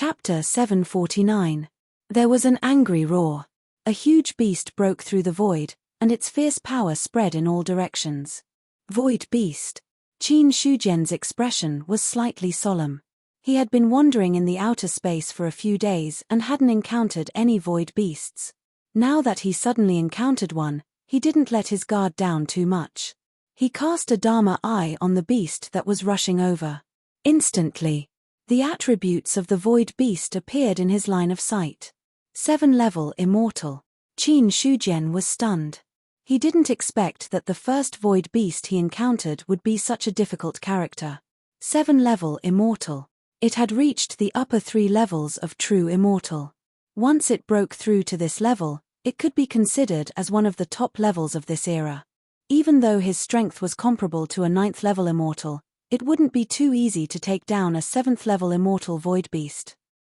Chapter 749. There was an angry roar. A huge beast broke through the void, and its fierce power spread in all directions. Void beast. Qin Shujian's expression was slightly solemn. He had been wandering in the outer space for a few days and hadn't encountered any void beasts. Now that he suddenly encountered one, he didn't let his guard down too much. He cast a Dharma eye on the beast that was rushing over. Instantly, the attributes of the void beast appeared in his line of sight. 7-level immortal. Qin Shujian was stunned. He didn't expect that the first void beast he encountered would be such a difficult character. 7-level immortal. It had reached the upper 3 levels of true immortal. Once it broke through to this level, it could be considered as one of the top levels of this era. Even though his strength was comparable to a 9th-level immortal, it wouldn't be too easy to take down a 7th-level immortal void beast.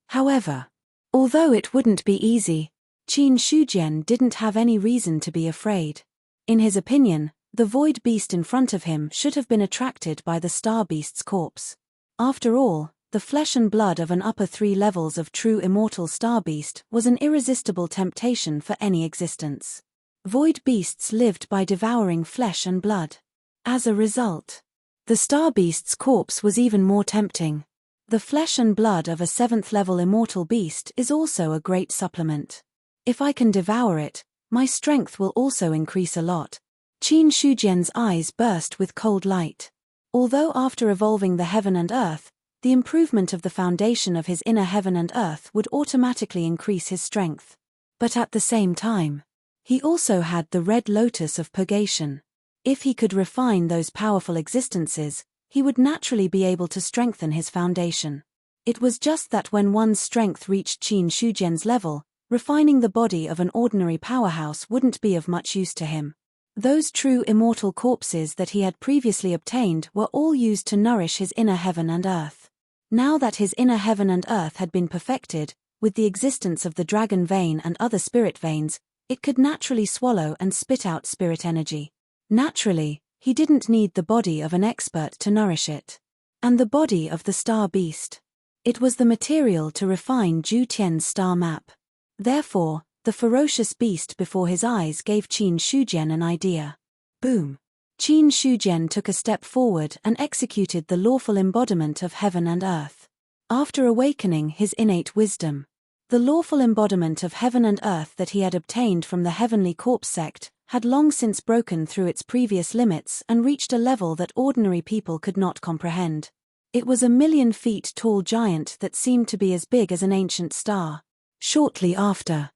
However, although it wouldn't be easy, Qin Shujian didn't have any reason to be afraid. In his opinion, the void beast in front of him should have been attracted by the star beast's corpse. After all, the flesh and blood of an upper 3 levels of true immortal star beast was an irresistible temptation for any existence. Void beasts lived by devouring flesh and blood. As a result, the star beast's corpse was even more tempting. The flesh and blood of a 7th-level immortal beast is also a great supplement. If I can devour it, my strength will also increase a lot. Qin Shujian's eyes burst with cold light. Although after evolving the heaven and earth, the improvement of the foundation of his inner heaven and earth would automatically increase his strength. But at the same time, he also had the red lotus of purgation. If he could refine those powerful existences, he would naturally be able to strengthen his foundation. It was just that when one's strength reached Qin Shujian's level, refining the body of an ordinary powerhouse wouldn't be of much use to him. Those true immortal corpses that he had previously obtained were all used to nourish his inner heaven and earth. Now that his inner heaven and earth had been perfected, with the existence of the dragon vein and other spirit veins, it could naturally swallow and spit out spirit energy. Naturally, he didn't need the body of an expert to nourish it. And the body of the star beast. It was the material to refine Zhu Tian's star map. Therefore, the ferocious beast before his eyes gave Qin Shujian an idea. Boom! Qin Shujian took a step forward and executed the lawful embodiment of heaven and earth. After awakening his innate wisdom, the lawful embodiment of heaven and earth that he had obtained from the heavenly corpse sect had long since broken through its previous limits and reached a level that ordinary people could not comprehend. It was a 1,000,000 feet tall giant that seemed to be as big as an ancient star. Shortly after,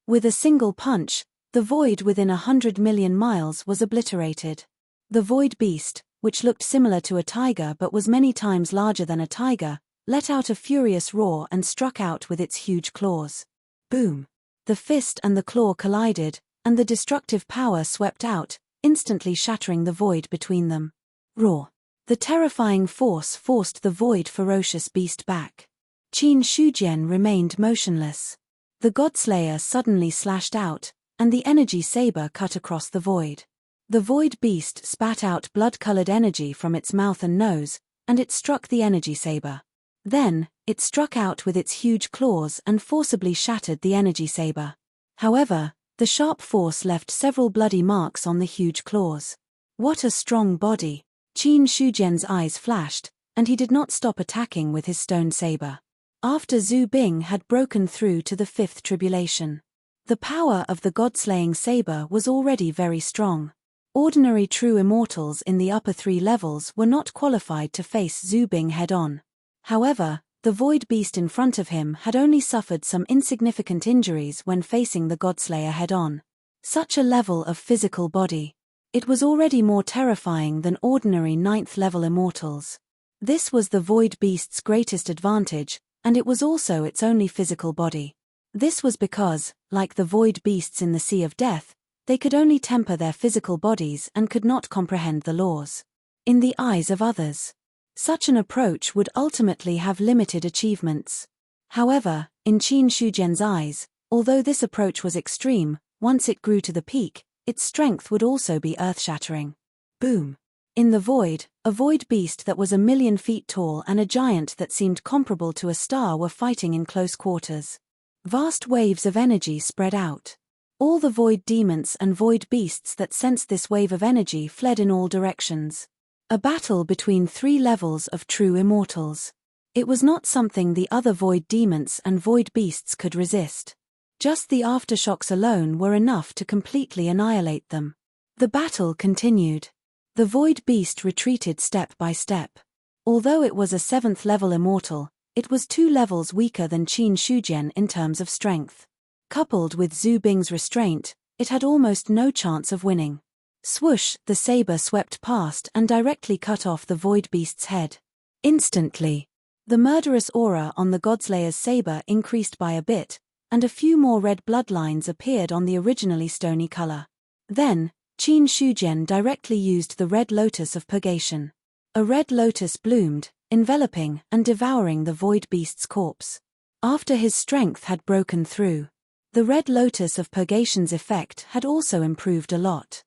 with a single punch, the void within 100 million miles was obliterated. The void beast, which looked similar to a tiger but was many times larger than a tiger, let out a furious roar and struck out with its huge claws. Boom! The fist and the claw collided, and the destructive power swept out, instantly shattering the void between them. Roar! The terrifying force forced the void ferocious beast back. Qin Shujian remained motionless. The Godslayer suddenly slashed out, and the energy saber cut across the void. The void beast spat out blood-colored energy from its mouth and nose, and it struck the energy saber. Then, it struck out with its huge claws and forcibly shattered the energy saber. However, the sharp force left several bloody marks on the huge claws. What a strong body! Qin Shujian's eyes flashed, and he did not stop attacking with his stone saber. After Zhu Bing had broken through to the 5th tribulation, the power of the god-slaying saber was already very strong. Ordinary true immortals in the upper 3 levels were not qualified to face Zhu Bing head-on. However, the void beast in front of him had only suffered some insignificant injuries when facing the Godslayer head-on. Such a level of physical body. It was already more terrifying than ordinary 9th-level immortals. This was the void beast's greatest advantage, and it was also its only physical body. This was because, like the void beasts in the Sea of Death, they could only temper their physical bodies and could not comprehend the laws. In the eyes of others, such an approach would ultimately have limited achievements. However, in Qin Shujian's eyes, although this approach was extreme, once it grew to the peak, its strength would also be earth-shattering. Boom! In the void, a void beast that was 1,000,000 feet tall and a giant that seemed comparable to a star were fighting in close quarters. Vast waves of energy spread out. All the void demons and void beasts that sensed this wave of energy fled in all directions. A battle between 3 levels of true immortals. It was not something the other void demons and void beasts could resist. Just the aftershocks alone were enough to completely annihilate them. The battle continued. The void beast retreated step by step. Although it was a 7th level immortal, it was 2 levels weaker than Qin Shujian in terms of strength. Coupled with Zhu Bing's restraint, it had almost no chance of winning. Swoosh, the saber swept past and directly cut off the void beast's head. Instantly, the murderous aura on the Godslayer's saber increased by a bit, and a few more red bloodlines appeared on the originally stony color. Then, Qin Shujian directly used the red lotus of purgation. A red lotus bloomed, enveloping and devouring the void beast's corpse. After his strength had broken through, the red lotus of purgation's effect had also improved a lot.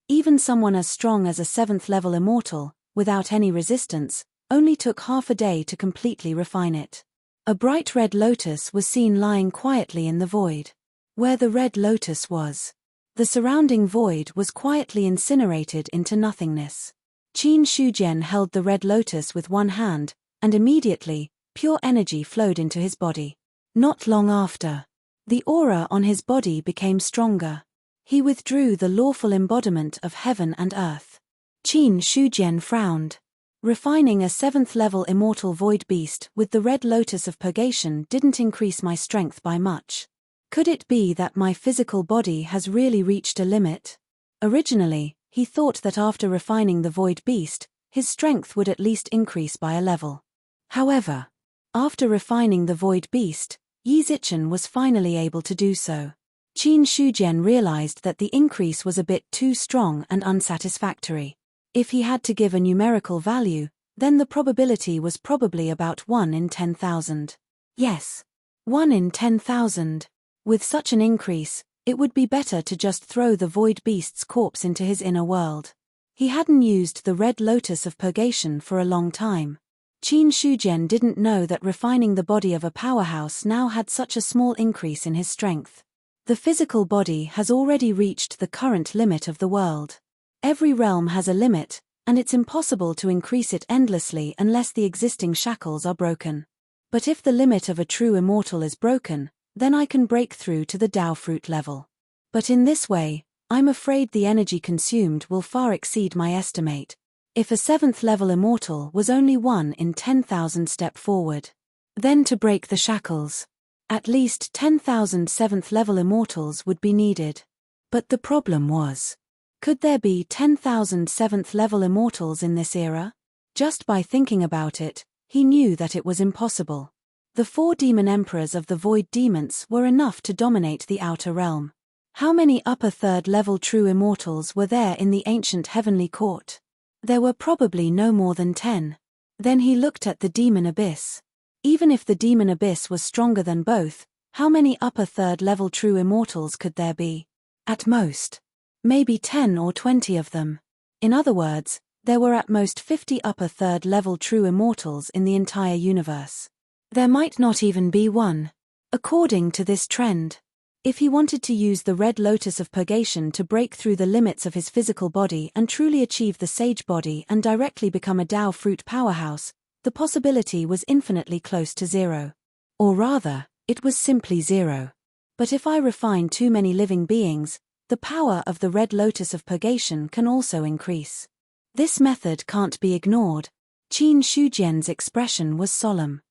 Even someone as strong as a 7th level immortal, without any resistance, only took half a day to completely refine it. A bright red lotus was seen lying quietly in the void. Where the red lotus was, the surrounding void was quietly incinerated into nothingness. Qin Shujian held the red lotus with one hand, and immediately, pure energy flowed into his body. Not long after, the aura on his body became stronger. He withdrew the lawful embodiment of heaven and earth. Qin Shujian frowned. Refining a 7th level immortal void beast with the red lotus of purgation didn't increase my strength by much. Could it be that my physical body has really reached a limit? Originally, he thought that after refining the void beast, his strength would at least increase by a level. However, after refining the void beast, Yi Zichen was finally able to do so. Qin Shujian realized that the increase was a bit too strong and unsatisfactory. If he had to give a numerical value, then the probability was probably about 1 in 10,000. Yes, 1 in 10,000. With such an increase, it would be better to just throw the void beast's corpse into his inner world. He hadn't used the red lotus of purgation for a long time. Qin Shujian didn't know that refining the body of a powerhouse now had such a small increase in his strength. The physical body has already reached the current limit of the world. Every realm has a limit, and it's impossible to increase it endlessly unless the existing shackles are broken. But if the limit of a true immortal is broken, then I can break through to the Dao fruit level. But in this way, I'm afraid the energy consumed will far exceed my estimate. If a 7th level immortal was only 1 in 10,000 step forward. Then to break the shackles, at least 10,000 7th level immortals would be needed. But the problem was, could there be 10,000 7th level immortals in this era? Just by thinking about it, he knew that it was impossible. The 4 demon emperors of the void demons were enough to dominate the outer realm. How many upper 3rd level true immortals were there in the ancient heavenly court? There were probably no more than 10. Then he looked at the demon abyss. Even if the demon abyss was stronger than both, how many upper 3rd level true immortals could there be? At most, maybe 10 or 20 of them. In other words, there were at most 50 upper 3rd level true immortals in the entire universe. There might not even be one. According to this trend, if he wanted to use the red lotus of purgation to break through the limits of his physical body and truly achieve the sage body and directly become a Dao fruit powerhouse, the possibility was infinitely close to 0. Or rather, it was simply 0. But if I refine too many living beings, the power of the red lotus of purgation can also increase. This method can't be ignored. Qin Shujian's expression was solemn.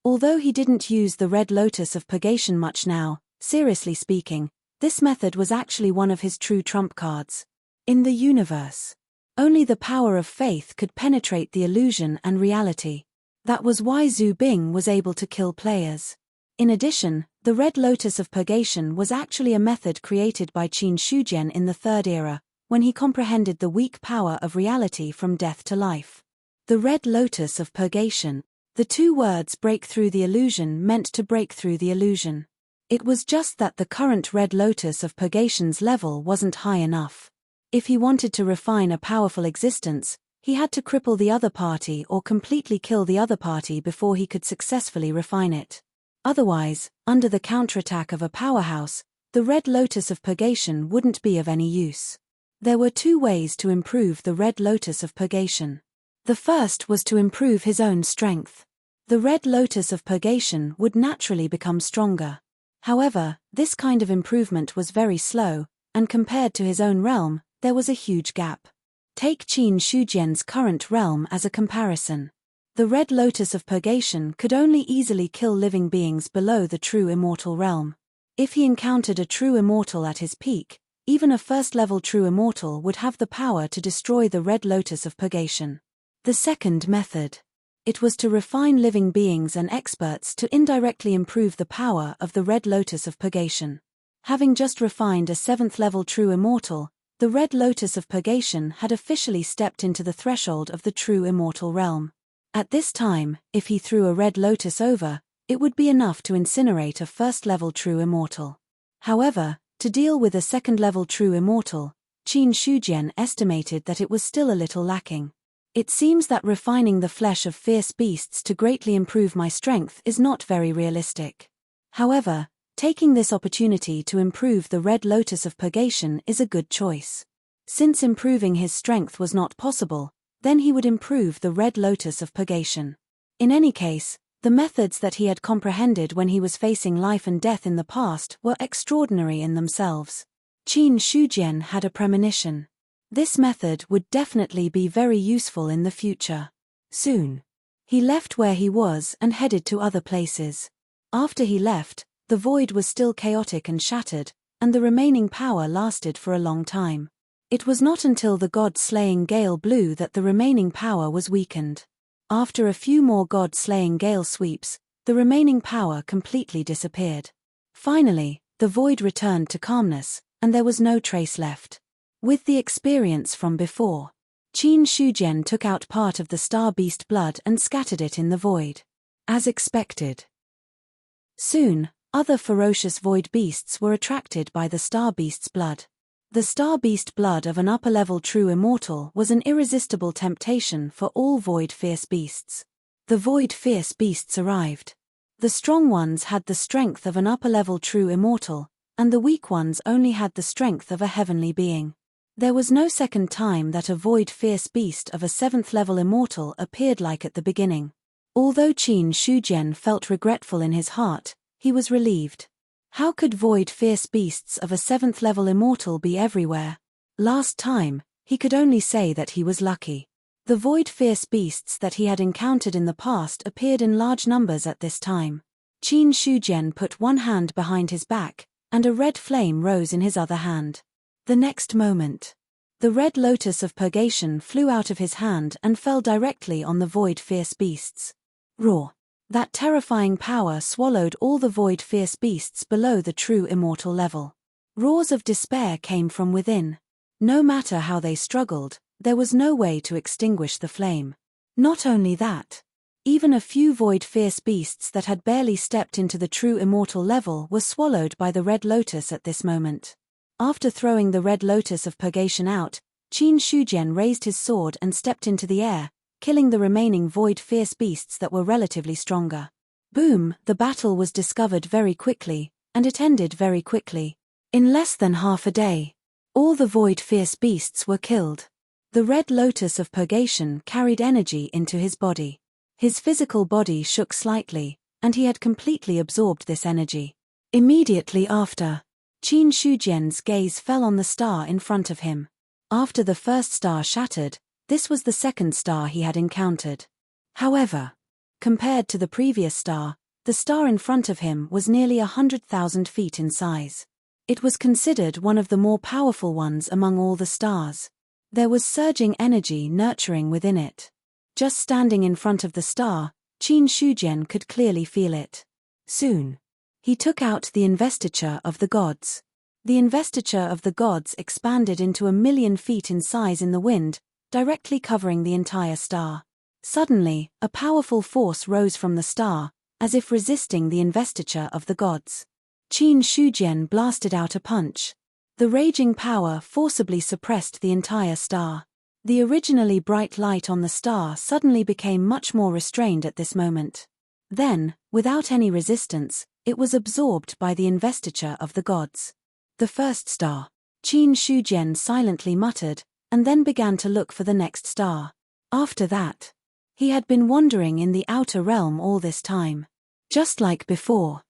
Although he didn't use the red lotus of purgation much now, seriously speaking, this method was actually one of his true trump cards. In the universe, only the power of faith could penetrate the illusion and reality. That was why Zhu Bing was able to kill players. In addition, the red lotus of purgation was actually a method created by Qin Shujian in the 3rd era, when he comprehended the weak power of reality from death to life. The red lotus of purgation. The 2 words break through the illusion meant to break through the illusion. It was just that the current red lotus of purgation's level wasn't high enough. If he wanted to refine a powerful existence, he had to cripple the other party or completely kill the other party before he could successfully refine it. Otherwise, under the counterattack of a powerhouse, the Red Lotus of Purgation wouldn't be of any use. There were two ways to improve the Red Lotus of Purgation. The first was to improve his own strength. The Red Lotus of Purgation would naturally become stronger. However, this kind of improvement was very slow, and compared to his own realm, there was a huge gap. Take Qin Shujian's current realm as a comparison. The Red Lotus of Purgation could only easily kill living beings below the true immortal realm. If he encountered a true immortal at his peak, even a first-level true immortal would have the power to destroy the Red Lotus of Purgation. The second method. It was to refine living beings and experts to indirectly improve the power of the Red Lotus of Purgation. Having just refined a 7th-level true immortal, the Red Lotus of Purgation had officially stepped into the threshold of the true immortal realm. At this time, if he threw a Red Lotus over, it would be enough to incinerate a first-level true immortal. However, to deal with a second-level true immortal, Qin Shujian estimated that it was still a little lacking. It seems that refining the flesh of fierce beasts to greatly improve my strength is not very realistic. However, taking this opportunity to improve the Red Lotus of Purgation is a good choice. Since improving his strength was not possible, then he would improve the Red Lotus of Purgation. In any case, the methods that he had comprehended when he was facing life and death in the past were extraordinary in themselves. Qin Shujian had a premonition. This method would definitely be very useful in the future. Soon, he left where he was and headed to other places. After he left, the void was still chaotic and shattered, and the remaining power lasted for a long time. It was not until the god-slaying gale blew that the remaining power was weakened. After a few more god-slaying gale sweeps, the remaining power completely disappeared. Finally, the void returned to calmness, and there was no trace left. With the experience from before, Qin Shujian took out part of the star beast blood and scattered it in the void. As expected. Soon, other ferocious void beasts were attracted by the star beast's blood. The star beast blood of an upper-level true immortal was an irresistible temptation for all void fierce beasts. The void fierce beasts arrived. The strong ones had the strength of an upper-level true immortal, and the weak ones only had the strength of a heavenly being. There was no second time that a void fierce beast of a 7th-level immortal appeared like at the beginning. Although Qin Shujian felt regretful in his heart, he was relieved. How could void fierce beasts of a 7th-level immortal be everywhere? Last time, he could only say that he was lucky. The void fierce beasts that he had encountered in the past appeared in large numbers at this time. Qin Shujian put one hand behind his back, and a red flame rose in his other hand. The next moment, the Red Lotus of Purgation flew out of his hand and fell directly on the void fierce beasts. Roar! That terrifying power swallowed all the void fierce beasts below the true immortal level. Roars of despair came from within. No matter how they struggled, there was no way to extinguish the flame. Not only that, even a few void fierce beasts that had barely stepped into the true immortal level were swallowed by the Red Lotus at this moment. After throwing the Red Lotus of Purgation out, Qin Shujian raised his sword and stepped into the air, killing the remaining void fierce beasts that were relatively stronger. Boom! The battle was discovered very quickly, and it ended very quickly. In less than half a day, all the void fierce beasts were killed. The Red Lotus of Purgation carried energy into his body. His physical body shook slightly, and he had completely absorbed this energy. Immediately after, Qin Shujian's gaze fell on the star in front of him. After the first star shattered, this was the second star he had encountered. However, compared to the previous star, the star in front of him was nearly 100,000 feet in size. It was considered one of the more powerful ones among all the stars. There was surging energy nurturing within it. Just standing in front of the star, Qin Shujian could clearly feel it. Soon, he took out the investiture of the gods. The investiture of the gods expanded into 1,000,000 feet in size in the wind, directly covering the entire star. Suddenly, a powerful force rose from the star, as if resisting the investiture of the gods. Qin Shujian blasted out a punch. The raging power forcibly suppressed the entire star. The originally bright light on the star suddenly became much more restrained at this moment. Then, without any resistance, it was absorbed by the investiture of the gods. The first star. Qin Shujian silently muttered, and then began to look for the next star. After that, he had been wandering in the outer realm all this time. Just like before.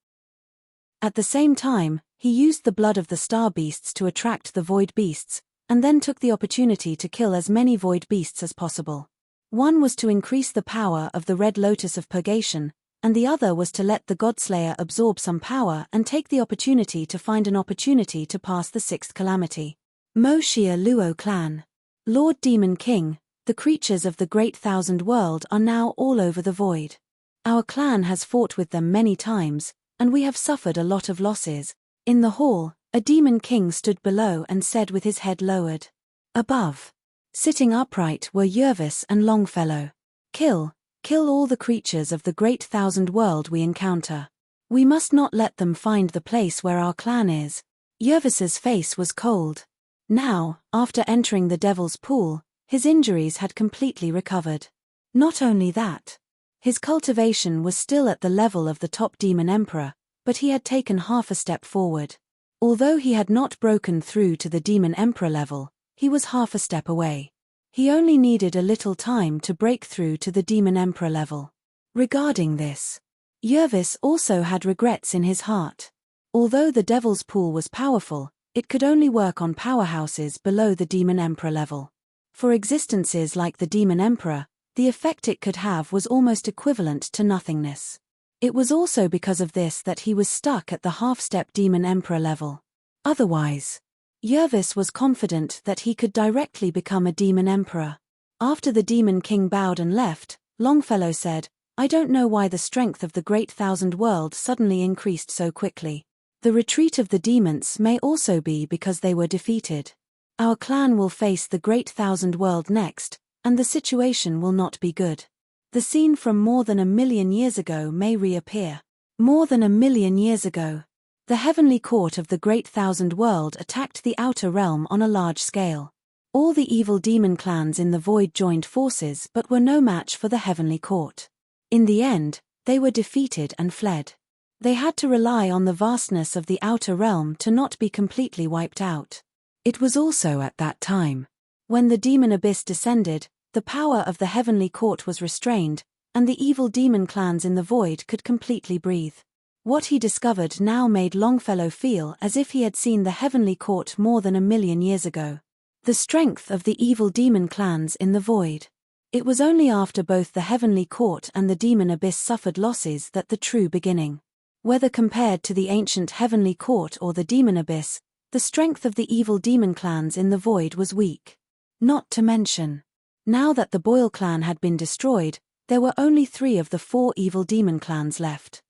At the same time, he used the blood of the star beasts to attract the void beasts, and then took the opportunity to kill as many void beasts as possible. One was to increase the power of the red lotus of purgation, and the other was to let the Godslayer absorb some power and take the opportunity to find an opportunity to pass the sixth calamity. Mo Xia Luo Clan. Lord Demon King, the creatures of the Great Thousand World are now all over the void. Our clan has fought with them many times, and we have suffered a lot of losses. In the hall, a demon king stood below and said with his head lowered. Above, sitting upright, were Yervis and Longfellow. Kill all the creatures of the Great Thousand World we encounter. We must not let them find the place where our clan is. Yervis's face was cold. Now, after entering the Devil's Pool, his injuries had completely recovered. Not only that, his cultivation was still at the level of the top demon emperor, but he had taken half a step forward. Although he had not broken through to the demon emperor level, he was half a step away. He only needed a little time to break through to the demon emperor level. Regarding this, Yervis also had regrets in his heart. Although the Devil's Pool was powerful, it could only work on powerhouses below the demon emperor level. For existences like the demon emperor, the effect it could have was almost equivalent to nothingness. It was also because of this that he was stuck at the half-step demon emperor level. Otherwise, Yervis was confident that he could directly become a demon emperor. After the demon king bowed and left, Longfellow said, "I don't know why the strength of the Great Thousand World suddenly increased so quickly. The retreat of the demons may also be because they were defeated. Our clan will face the Great Thousand World next, and the situation will not be good. The scene from more than 1,000,000 years ago may reappear. More than 1,000,000 years ago, the heavenly court of the Great Thousand World attacked the outer realm on a large scale. All the evil demon clans in the void joined forces but were no match for the heavenly court. In the end, they were defeated and fled. They had to rely on the vastness of the outer realm to not be completely wiped out. It was also at that time, when the demon abyss descended, the power of the heavenly court was restrained, and the evil demon clans in the void could completely breathe. What he discovered now made Longfellow feel as if he had seen the heavenly court more than 1,000,000 years ago. The strength of the evil demon clans in the void. It was only after both the heavenly court and the demon abyss suffered losses that the true beginning. Whether compared to the ancient heavenly court or the demon abyss, the strength of the evil demon clans in the void was weak. Not to mention, now that the Boyle clan had been destroyed, there were only 3 of the 4 evil demon clans left.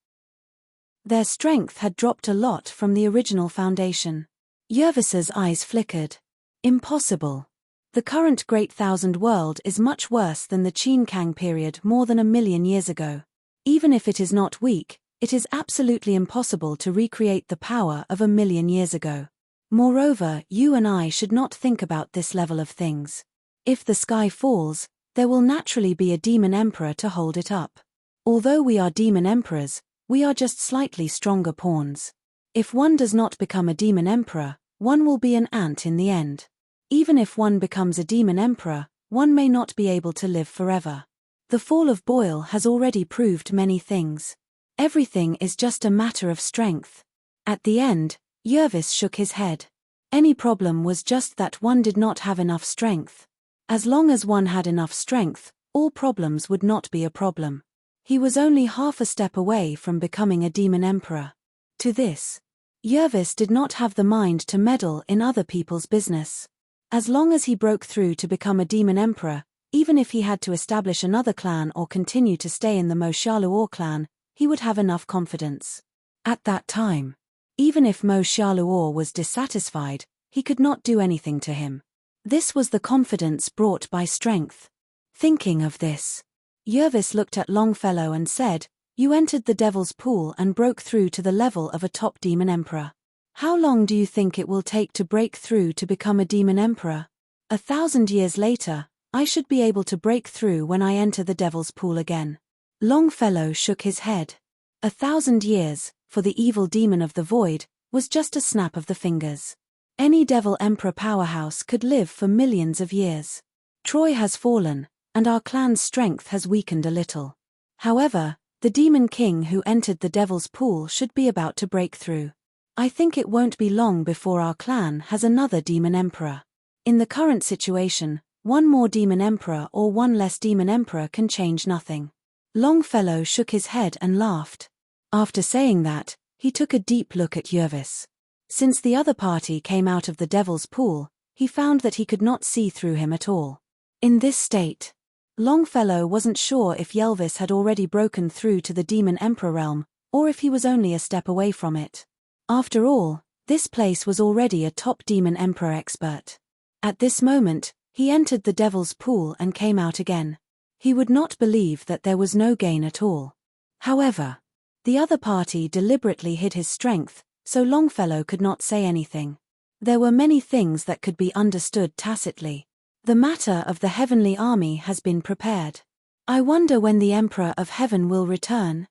Their strength had dropped a lot from the original foundation. Yervis's eyes flickered. Impossible. The current Great Thousand World is much worse than the Qin Kang period more than 1,000,000 years ago. Even if it is not weak, it is absolutely impossible to recreate the power of 1,000,000 years ago. Moreover, you and I should not think about this level of things. If the sky falls, there will naturally be a demon emperor to hold it up. Although we are demon emperors, we are just slightly stronger pawns. If one does not become a demon emperor, one will be an ant in the end. Even if one becomes a demon emperor, one may not be able to live forever. The fall of Boyle has already proved many things. Everything is just a matter of strength. At the end, Yervis shook his head. Any problem was just that one did not have enough strength. As long as one had enough strength, all problems would not be a problem. He was only half a step away from becoming a demon emperor. To this, Yervis did not have the mind to meddle in other people's business. As long as he broke through to become a demon emperor, even if he had to establish another clan or continue to stay in the Mo Xiaoluo clan, he would have enough confidence. At that time, even if Mo Xiaoluo was dissatisfied, he could not do anything to him. This was the confidence brought by strength. Thinking of this, Yervis looked at Longfellow and said, "You entered the Devil's Pool and broke through to the level of a top demon emperor. How long do you think it will take to break through to become a demon emperor? 1,000 years later, I should be able to break through when I enter the devil's pool again. Longfellow shook his head. 1,000 years, for the evil demon of the void, was just a snap of the fingers. Any devil emperor powerhouse could live for millions of years. Troy has fallen, and our clan's strength has weakened a little. However, the demon king who entered the devil's pool should be about to break through. I think it won't be long before our clan has another demon emperor. In the current situation, one more demon emperor or one less demon emperor can change nothing. Longfellow shook his head and laughed. After saying that, he took a deep look at Yervis. Since the other party came out of the devil's pool, he found that he could not see through him at all. In this state, Longfellow wasn't sure if Yervis had already broken through to the demon emperor realm, or if he was only a step away from it. After all, this place was already a top demon emperor expert. At this moment, he entered the devil's pool and came out again. He would not believe that there was no gain at all. However, the other party deliberately hid his strength, so Longfellow could not say anything. There were many things that could be understood tacitly. The matter of the heavenly army has been prepared. I wonder when the Emperor of Heaven will return.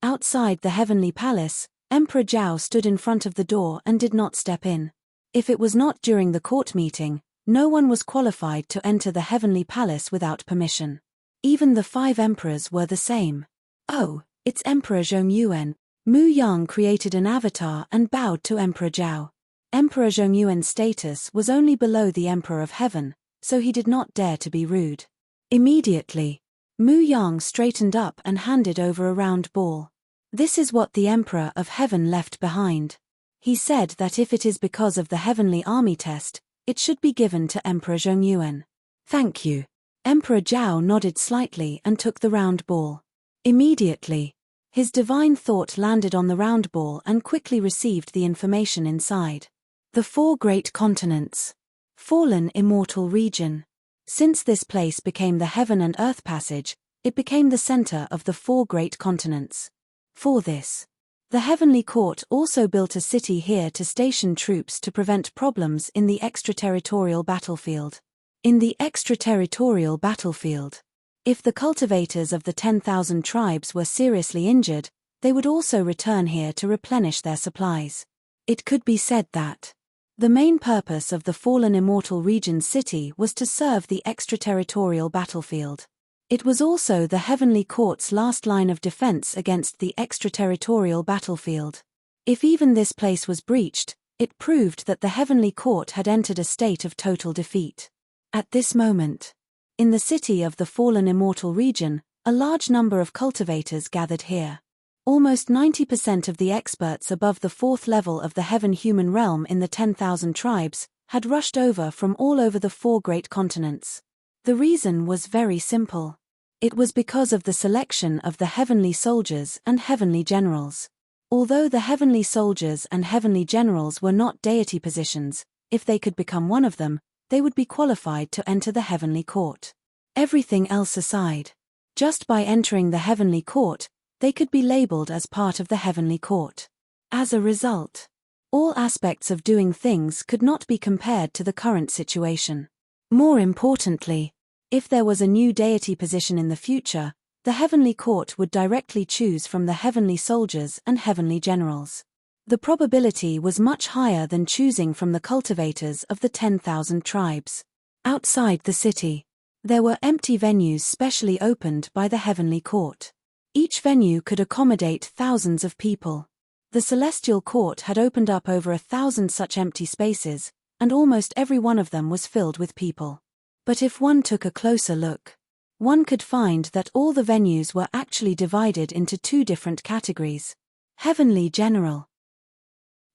Outside the heavenly palace, Emperor Zhao stood in front of the door and did not step in. If it was not during the court meeting, no one was qualified to enter the heavenly palace without permission. Even the 5 emperors were the same. Oh, it's Emperor Zhongyuan. Mu Yang created an avatar and bowed to Emperor Zhao. Emperor Zhongyuan's status was only below the Emperor of Heaven, so he did not dare to be rude. Immediately, Mu Yang straightened up and handed over a round ball. This is what the Emperor of Heaven left behind. He said that if it is because of the heavenly army test, it should be given to Emperor Zhongyuan. Thank you. Emperor Zhao nodded slightly and took the round ball. Immediately, his divine thought landed on the round ball and quickly received the information inside. The 4 great continents. Fallen immortal region. Since this place became the heaven and earth passage, it became the center of the 4 great continents. For this, the heavenly court also built a city here to station troops to prevent problems in the extraterritorial battlefield. In the extraterritorial battlefield, if the cultivators of the 10,000 tribes were seriously injured, they would also return here to replenish their supplies. It could be said that the main purpose of the fallen immortal region city was to serve the extraterritorial battlefield. It was also the heavenly court's last line of defense against the extraterritorial battlefield. If even this place was breached, it proved that the heavenly court had entered a state of total defeat. At this moment, in the city of the fallen immortal region, a large number of cultivators gathered here. Almost 90% of the experts above the 4th level of the heaven-human realm in the 10,000 tribes had rushed over from all over the 4 great continents. The reason was very simple. It was because of the selection of the heavenly soldiers and heavenly generals. Although the heavenly soldiers and heavenly generals were not deity positions, if they could become one of them, they would be qualified to enter the heavenly court. Everything else aside, just by entering the heavenly court, they could be labeled as part of the heavenly court. As a result, all aspects of doing things could not be compared to the current situation. More importantly, if there was a new deity position in the future, the heavenly court would directly choose from the heavenly soldiers and heavenly generals. The probability was much higher than choosing from the cultivators of the 10,000 tribes. Outside the city, there were empty venues specially opened by the heavenly court. Each venue could accommodate thousands of people. The celestial court had opened up over 1,000 such empty spaces, and almost every one of them was filled with people. But if one took a closer look, one could find that all the venues were actually divided into 2 different categories. Heavenly General.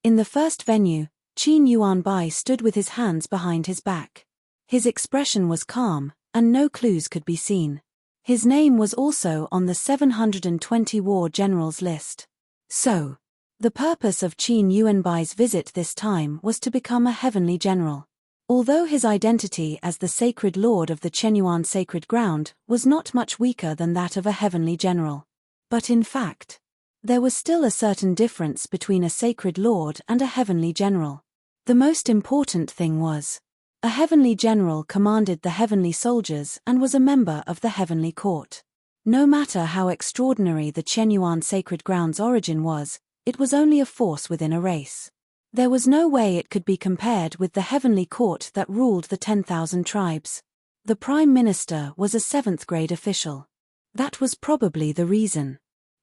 In the first venue, Qin Yuanbai stood with his hands behind his back. His expression was calm, and no clues could be seen. His name was also on the 720 war generals list. So, the purpose of Qin Yuanbai's visit this time was to become a heavenly general. Although his identity as the sacred lord of the Chenyuan sacred ground was not much weaker than that of a heavenly general. But in fact, There was still a certain difference between a sacred lord and a heavenly general. The most important thing was, a heavenly general commanded the heavenly soldiers and was a member of the heavenly court. No matter how extraordinary the Chenyuan sacred ground's origin was, it was only a force within a race. There was no way it could be compared with the heavenly court that ruled the 10,000 tribes. The prime minister was a 7th grade official. That was probably the reason.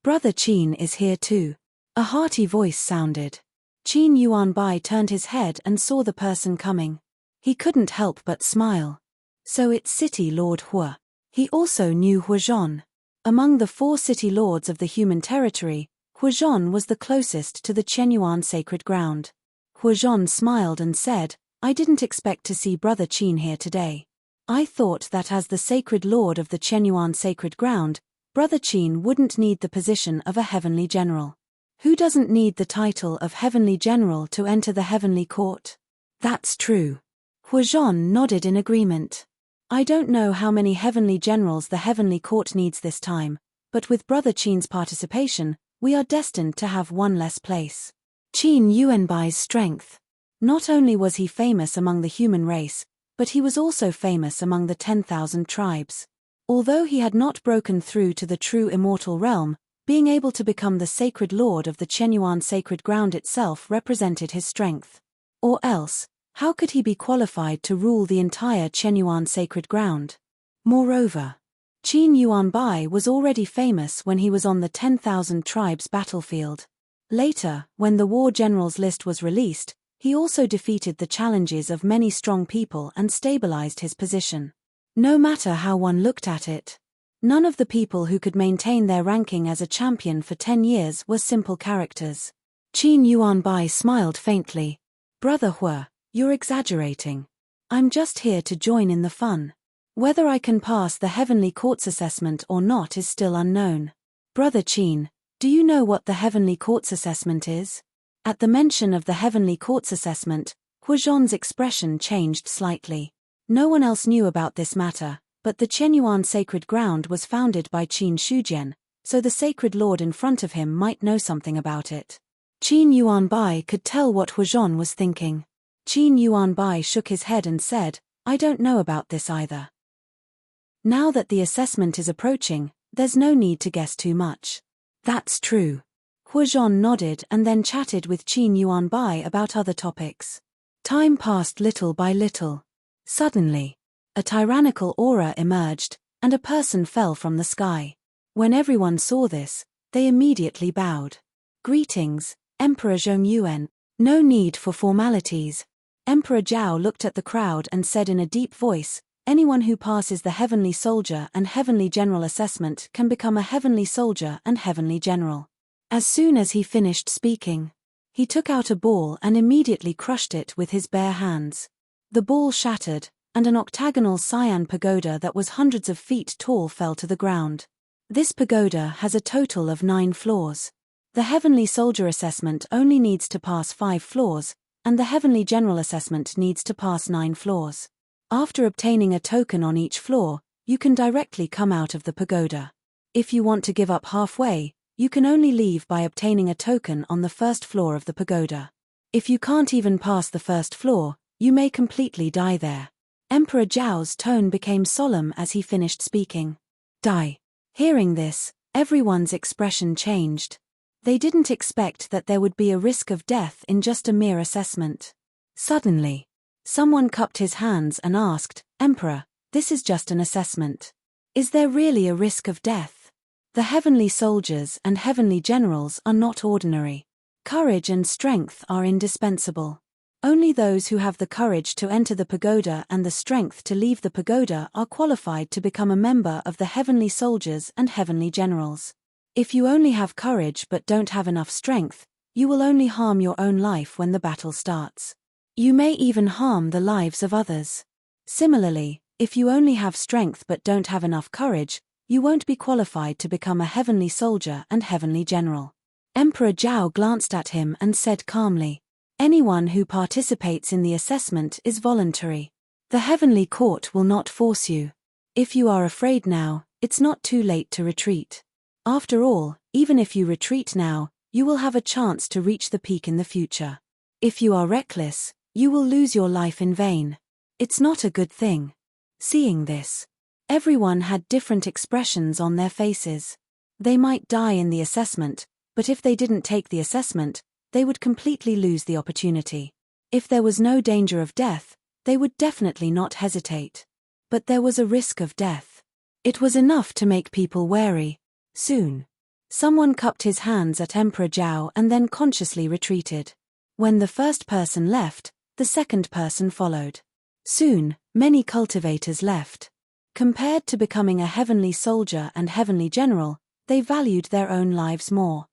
Brother Qin is here too. A hearty voice sounded. Qin Yuanbai turned his head and saw the person coming. He couldn't help but smile. So it's City Lord Hua. He also knew Huazhon. Among the 4 city lords of the human territory, Huazhon was the closest to the Chenyuan sacred ground. Huazhon smiled and said, I didn't expect to see Brother Qin here today. I thought that as the sacred lord of the Chenyuan sacred ground, Brother Qin wouldn't need the position of a heavenly general. Who doesn't need the title of heavenly general to enter the heavenly court? That's true. Huazhon nodded in agreement. I don't know how many heavenly generals the heavenly court needs this time, but with Brother Qin's participation, we are destined to have one less place. Qin Yuanbai's strength. Not only was he famous among the human race, but he was also famous among the 10,000 tribes. Although he had not broken through to the true immortal realm, being able to become the sacred lord of the Chenyuan sacred ground itself represented his strength. Or else, how could he be qualified to rule the entire Chenyuan sacred ground? Moreover, Qin Yuanbai was already famous when he was on the 10,000 tribes battlefield. Later, when the war generals list was released, he also defeated the challenges of many strong people and stabilized his position. No matter how one looked at it, none of the people who could maintain their ranking as a champion for 10 years were simple characters. Qin Yuanbai smiled faintly. Brother Hua, you're exaggerating. I'm just here to join in the fun. Whether I can pass the heavenly court's assessment or not is still unknown. Brother Qin, do you know what the heavenly court's assessment is? At the mention of the heavenly court's assessment, Huazhon's expression changed slightly. No one else knew about this matter, but the Chenyuan sacred ground was founded by Qin Shujian, so the sacred lord in front of him might know something about it. Qin Yuanbai could tell what Huazhon was thinking. Qin Yuanbai shook his head and said, I don't know about this either. Now that the assessment is approaching, there's no need to guess too much. That's true. Huazhon nodded and then chatted with Qin Yuanbai about other topics. Time passed little by little. Suddenly, a tyrannical aura emerged, and a person fell from the sky. When everyone saw this, they immediately bowed. Greetings, Emperor Zhongyuan. No need for formalities. Emperor Zhao looked at the crowd and said in a deep voice, anyone who passes the heavenly soldier and heavenly general assessment can become a heavenly soldier and heavenly general. As soon as he finished speaking, he took out a ball and immediately crushed it with his bare hands. The ball shattered, and an octagonal cyan pagoda that was hundreds of feet tall fell to the ground. This pagoda has a total of 9 floors. The heavenly soldier assessment only needs to pass 5 floors, and the heavenly general assessment needs to pass 9 floors. After obtaining a token on each floor, you can directly come out of the pagoda. If you want to give up halfway, you can only leave by obtaining a token on the first floor of the pagoda. If you can't even pass the first floor, you may completely die there. Emperor Zhao's tone became solemn as he finished speaking. Die. Hearing this, everyone's expression changed. They didn't expect that there would be a risk of death in just a mere assessment. Suddenly, someone cupped his hands and asked, Emperor, this is just an assessment. Is there really a risk of death? The heavenly soldiers and heavenly generals are not ordinary. Courage and strength are indispensable. Only those who have the courage to enter the pagoda and the strength to leave the pagoda are qualified to become a member of the heavenly soldiers and heavenly generals. If you only have courage but don't have enough strength, you will only harm your own life when the battle starts. You may even harm the lives of others. Similarly, if you only have strength but don't have enough courage, you won't be qualified to become a heavenly soldier and heavenly general. Emperor Zhao glanced at him and said calmly, anyone who participates in the assessment is voluntary. The heavenly court will not force you. If you are afraid now, it's not too late to retreat. After all, even if you retreat now, you will have a chance to reach the peak in the future. If you are reckless, you will lose your life in vain. It's not a good thing. Seeing this, everyone had different expressions on their faces. They might die in the assessment, but if they didn't take the assessment, they would completely lose the opportunity. If there was no danger of death, they would definitely not hesitate. But there was a risk of death. It was enough to make people wary. Soon, someone cupped his hands at Emperor Zhao and then consciously retreated. When the first person left, the second person followed. Soon, many cultivators left. Compared to becoming a heavenly soldier and heavenly general, they valued their own lives more.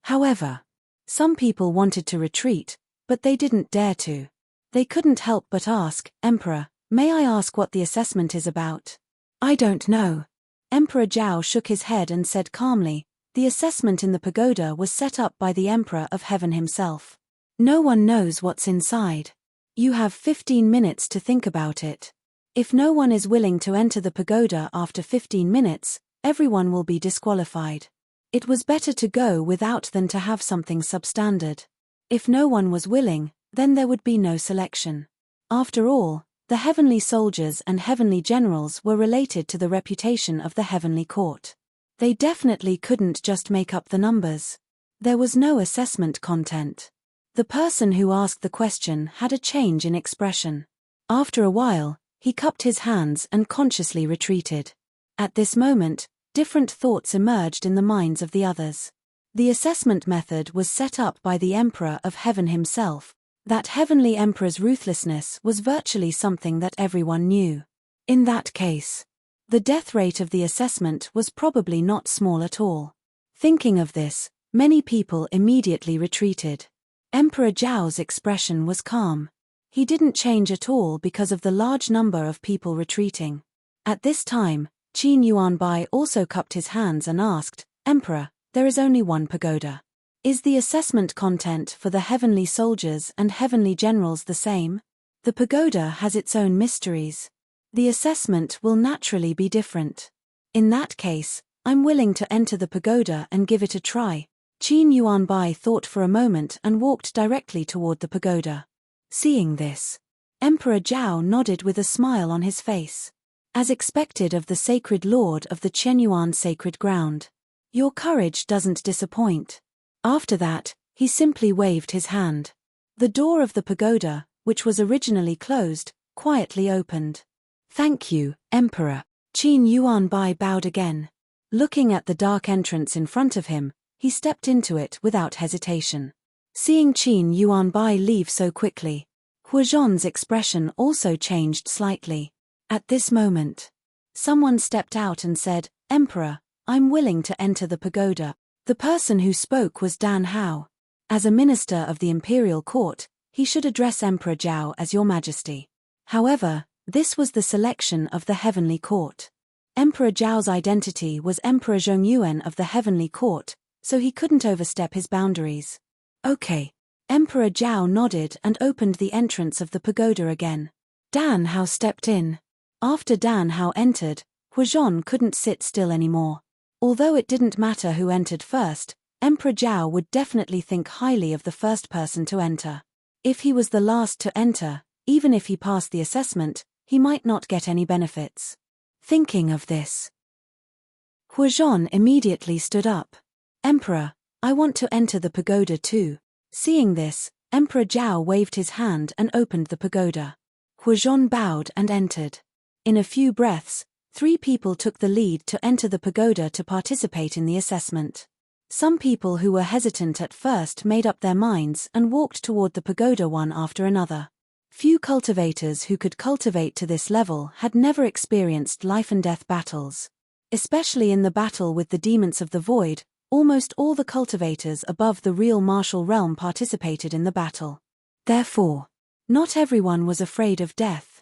However, some people wanted to retreat, but they didn't dare to. They couldn't help but ask, "Emperor, may I ask what the assessment is about?" "I don't know." Emperor Zhao shook his head and said calmly, "The assessment in the pagoda was set up by the Emperor of Heaven himself. No one knows what's inside. You have 15 minutes to think about it. If no one is willing to enter the pagoda after 15 minutes, everyone will be disqualified. It was better to go without than to have something substandard. If no one was willing, then there would be no selection. After all, the heavenly soldiers and heavenly generals were related to the reputation of the heavenly court. They definitely couldn't just make up the numbers. There was no assessment content. The person who asked the question had a change in expression. After a while, he cupped his hands and consciously retreated. At this moment, different thoughts emerged in the minds of the others. The assessment method was set up by the Emperor of Heaven himself. That heavenly emperor's ruthlessness was virtually something that everyone knew. In that case, the death rate of the assessment was probably not small at all. Thinking of this, many people immediately retreated. Emperor Zhao's expression was calm. He didn't change at all because of the large number of people retreating. At this time, Qin Yuanbai also cupped his hands and asked, "Emperor, there is only one pagoda. Is the assessment content for the heavenly soldiers and heavenly generals the same? The pagoda has its own mysteries. The assessment will naturally be different. In that case, I'm willing to enter the pagoda and give it a try." Qin Yuanbai thought for a moment and walked directly toward the pagoda. Seeing this, Emperor Zhao nodded with a smile on his face. As expected of the sacred lord of the Qianyuan sacred ground. "Your courage doesn't disappoint." After that, he simply waved his hand. The door of the pagoda, which was originally closed, quietly opened. "Thank you, Emperor." Qin Yuanbai bowed again. Looking at the dark entrance in front of him, he stepped into it without hesitation. Seeing Qin Yuanbai leave so quickly, Huazhan's expression also changed slightly. At this moment, someone stepped out and said, "Emperor, I'm willing to enter the pagoda." The person who spoke was Dan Hao. As a minister of the imperial court, he should address Emperor Zhao as Your Majesty. However, this was the selection of the heavenly court. Emperor Zhao's identity was Emperor Zhongyuan of the heavenly court, so he couldn't overstep his boundaries. "Okay." Emperor Zhao nodded and opened the entrance of the pagoda again. Dan Hao stepped in. After Dan Hao entered, Huazhan couldn't sit still anymore. Although it didn't matter who entered first, Emperor Zhao would definitely think highly of the first person to enter. If he was the last to enter, even if he passed the assessment, he might not get any benefits. Thinking of this, Huazhan immediately stood up. "Emperor, I want to enter the pagoda too." Seeing this, Emperor Zhao waved his hand and opened the pagoda. Huazhan bowed and entered. In a few breaths, 3 people took the lead to enter the pagoda to participate in the assessment. Some people who were hesitant at first made up their minds and walked toward the pagoda one after another. Few cultivators who could cultivate to this level had never experienced life-and-death battles. Especially in the battle with the demons of the void, almost all the cultivators above the real martial realm participated in the battle. Therefore, not everyone was afraid of death.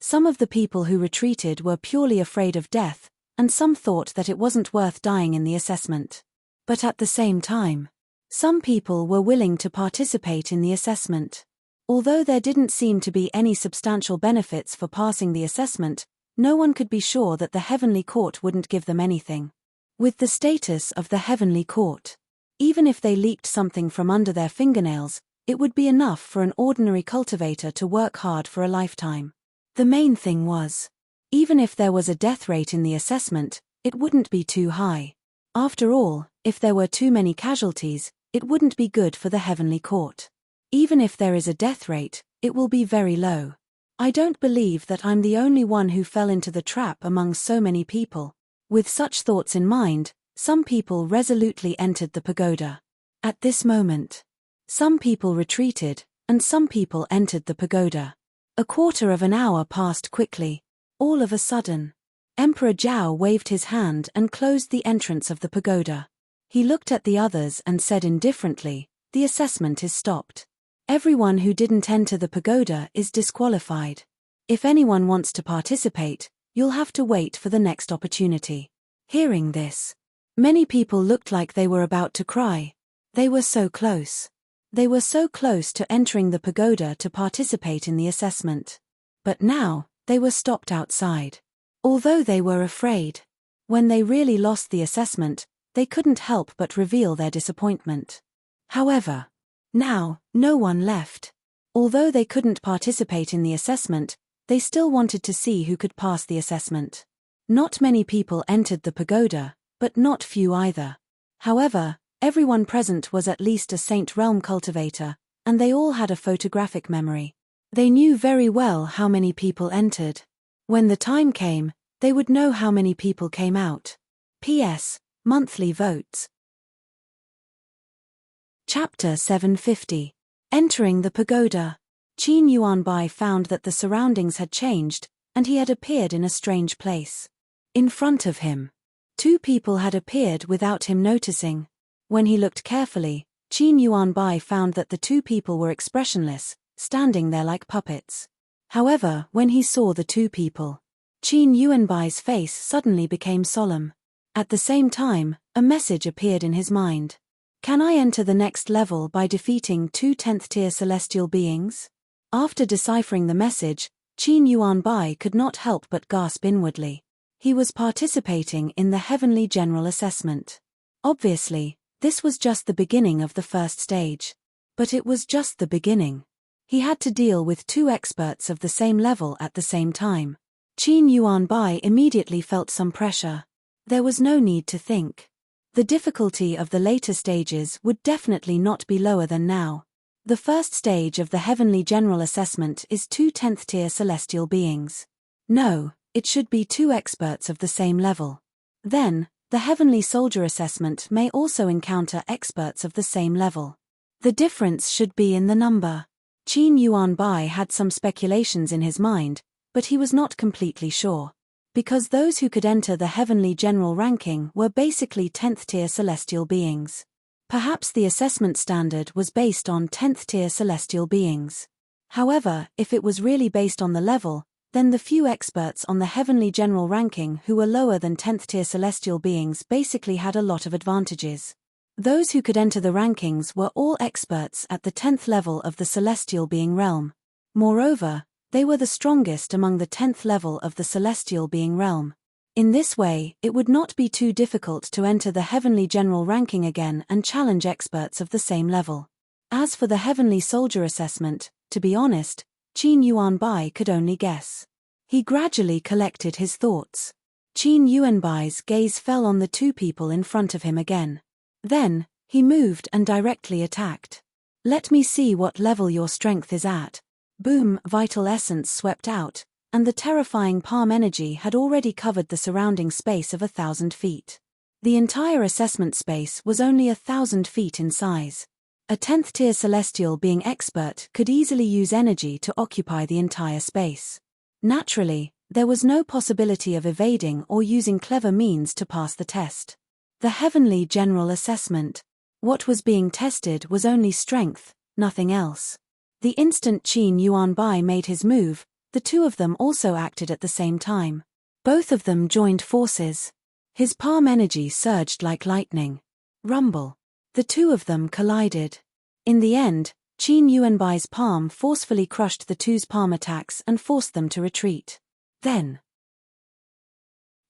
Some of the people who retreated were purely afraid of death, and some thought that it wasn't worth dying in the assessment. But at the same time, some people were willing to participate in the assessment. Although there didn't seem to be any substantial benefits for passing the assessment, no one could be sure that the heavenly court wouldn't give them anything. with the status of the heavenly court. Even if they leaked something from under their fingernails, it would be enough for an ordinary cultivator to work hard for a lifetime. The main thing was, even if there was a death rate in the assessment, it wouldn't be too high. After all, if there were too many casualties, it wouldn't be good for the heavenly court. Even if there is a death rate, it will be very low. I don't believe that I'm the only one who fell into the trap among so many people. With such thoughts in mind, some people resolutely entered the pagoda. At this moment, some people retreated, and some people entered the pagoda. A quarter of an hour passed quickly. All of a sudden, Emperor Zhao waved his hand and closed the entrance of the pagoda. He looked at the others and said indifferently, "The assessment is stopped. Everyone who didn't enter the pagoda is disqualified. If anyone wants to participate, you'll have to wait for the next opportunity." Hearing this, many people looked like they were about to cry. They were so close. They were so close to entering the pagoda to participate in the assessment. But now, they were stopped outside. Although they were afraid, when they really lost the assessment, they couldn't help but reveal their disappointment. However, now, no one left. Although they couldn't participate in the assessment, they still wanted to see who could pass the assessment. Not many people entered the pagoda, but not few either. However, everyone present was at least a Saint Realm cultivator, and they all had a photographic memory. They knew very well how many people entered. When the time came, they would know how many people came out. P.S. Monthly votes. Chapter 750. Entering the pagoda. Qin Yuanbai found that the surroundings had changed, and he had appeared in a strange place. In front of him, two people had appeared without him noticing. When he looked carefully, Qin Yuanbai found that the two people were expressionless, standing there like puppets. However, when he saw the two people, Qin Yuanbai's face suddenly became solemn. At the same time, a message appeared in his mind. Can I enter the next level by defeating 2 10th-tier celestial beings? After deciphering the message, Qin Yuanbai could not help but gasp inwardly. He was participating in the Heavenly General Assessment. Obviously, this was just the beginning of the first stage. But it was just the beginning. He had to deal with 2 experts of the same level at the same time. Qin Yuanbai immediately felt some pressure. There was no need to think. The difficulty of the later stages would definitely not be lower than now. The first stage of the Heavenly General Assessment is 2 10th-tier celestial beings. No, it should be 2 experts of the same level. Then, the Heavenly Soldier Assessment may also encounter experts of the same level. The difference should be in the number. Qin Yuanbai had some speculations in his mind, but he was not completely sure. Because those who could enter the Heavenly General ranking were basically 10th-tier celestial beings. Perhaps the assessment standard was based on 10th-tier celestial beings. However, if it was really based on the level, then the few experts on the Heavenly General ranking who were lower than 10th-tier celestial beings basically had a lot of advantages. Those who could enter the rankings were all experts at the 10th level of the celestial being realm. Moreover, they were the strongest among the 10th level of the celestial being realm. In this way, it would not be too difficult to enter the Heavenly General ranking again and challenge experts of the same level. As for the Heavenly Soldier Assessment, to be honest, Qin Yuanbai could only guess. He gradually collected his thoughts. Qin Yuanbai's gaze fell on the 2 people in front of him again. Then, he moved and directly attacked. Let me see what level your strength is at. Boom! Vital essence swept out, and the terrifying palm energy had already covered the surrounding space of 1,000 feet. The entire assessment space was only 1,000 feet in size. A 10th-tier celestial being expert could easily use energy to occupy the entire space. Naturally, there was no possibility of evading or using clever means to pass the test. The Heavenly General Assessment. What was being tested was only strength, nothing else. The instant Qin Yuanbai made his move, the 2 of them also acted at the same time. Both of them joined forces. His palm energy surged like lightning. Rumble. The 2 of them collided. In the end, Qin Yuanbai's palm forcefully crushed the 2's palm attacks and forced them to retreat. Then,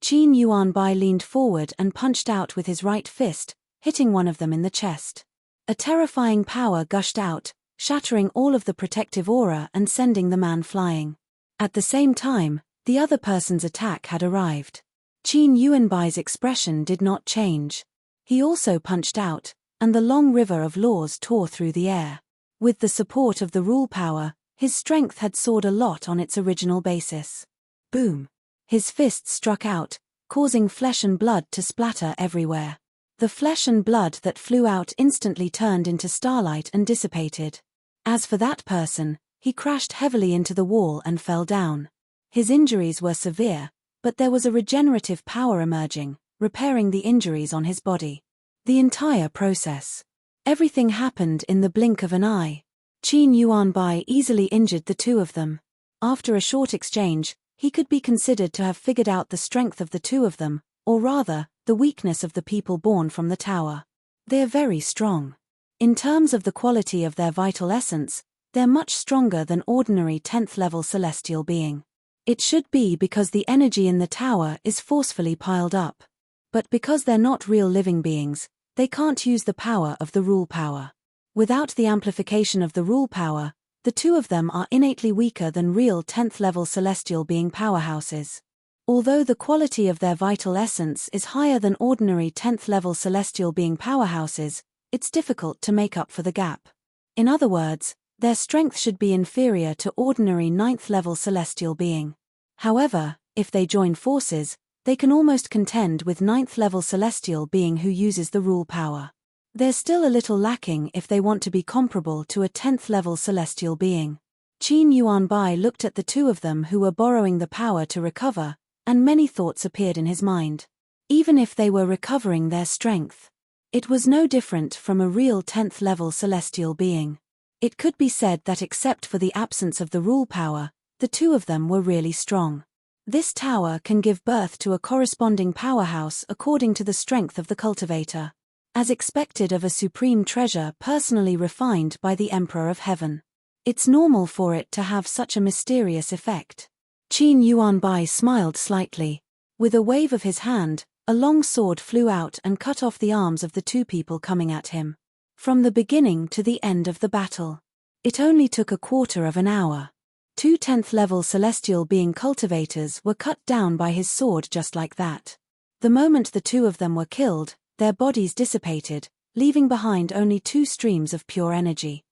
Qin Yuanbai leaned forward and punched out with his right fist, hitting one of them in the chest. A terrifying power gushed out, shattering all of the protective aura and sending the man flying. At the same time, the other person's attack had arrived. Qin Yuanbai's expression did not change. He also punched out, and the long river of laws tore through the air. With the support of the rule power, his strength had soared a lot on its original basis. Boom! His fists struck out, causing flesh and blood to splatter everywhere. The flesh and blood that flew out instantly turned into starlight and dissipated. As for that person, he crashed heavily into the wall and fell down. His injuries were severe, but there was a regenerative power emerging, repairing the injuries on his body. The entire process. Everything happened in the blink of an eye. Qin Yuanbai easily injured the two of them. After a short exchange, he could be considered to have figured out the strength of the two of them, or rather, the weakness of the people born from the tower. They're very strong. In terms of the quality of their vital essence, they're much stronger than ordinary 10th level celestial being. It should be because the energy in the tower is forcefully piled up. But because they're not real living beings, they can't use the power of the rule power. Without the amplification of the rule power, the two of them are innately weaker than real 10th level celestial being powerhouses. Although the quality of their vital essence is higher than ordinary 10th level celestial being powerhouses, it's difficult to make up for the gap. In other words, their strength should be inferior to ordinary 9th level celestial being. However, if they join forces, they can almost contend with 9th level celestial being who uses the rule power. They're still a little lacking if they want to be comparable to a 10th level celestial being. Qin Yuanbai looked at the two of them who were borrowing the power to recover, and many thoughts appeared in his mind. Even if they were recovering their strength, it was no different from a real 10th level celestial being. It could be said that except for the absence of the rule power, the two of them were really strong. This tower can give birth to a corresponding powerhouse according to the strength of the cultivator, as expected of a supreme treasure personally refined by the Emperor of Heaven. It's normal for it to have such a mysterious effect. Qin Yuanbai smiled slightly. With a wave of his hand, a long sword flew out and cut off the arms of the two people coming at him. From the beginning to the end of the battle, it only took a quarter of an hour. 2 10th level celestial being cultivators were cut down by his sword just like that. The moment the two of them were killed, their bodies dissipated, leaving behind only 2 streams of pure energy.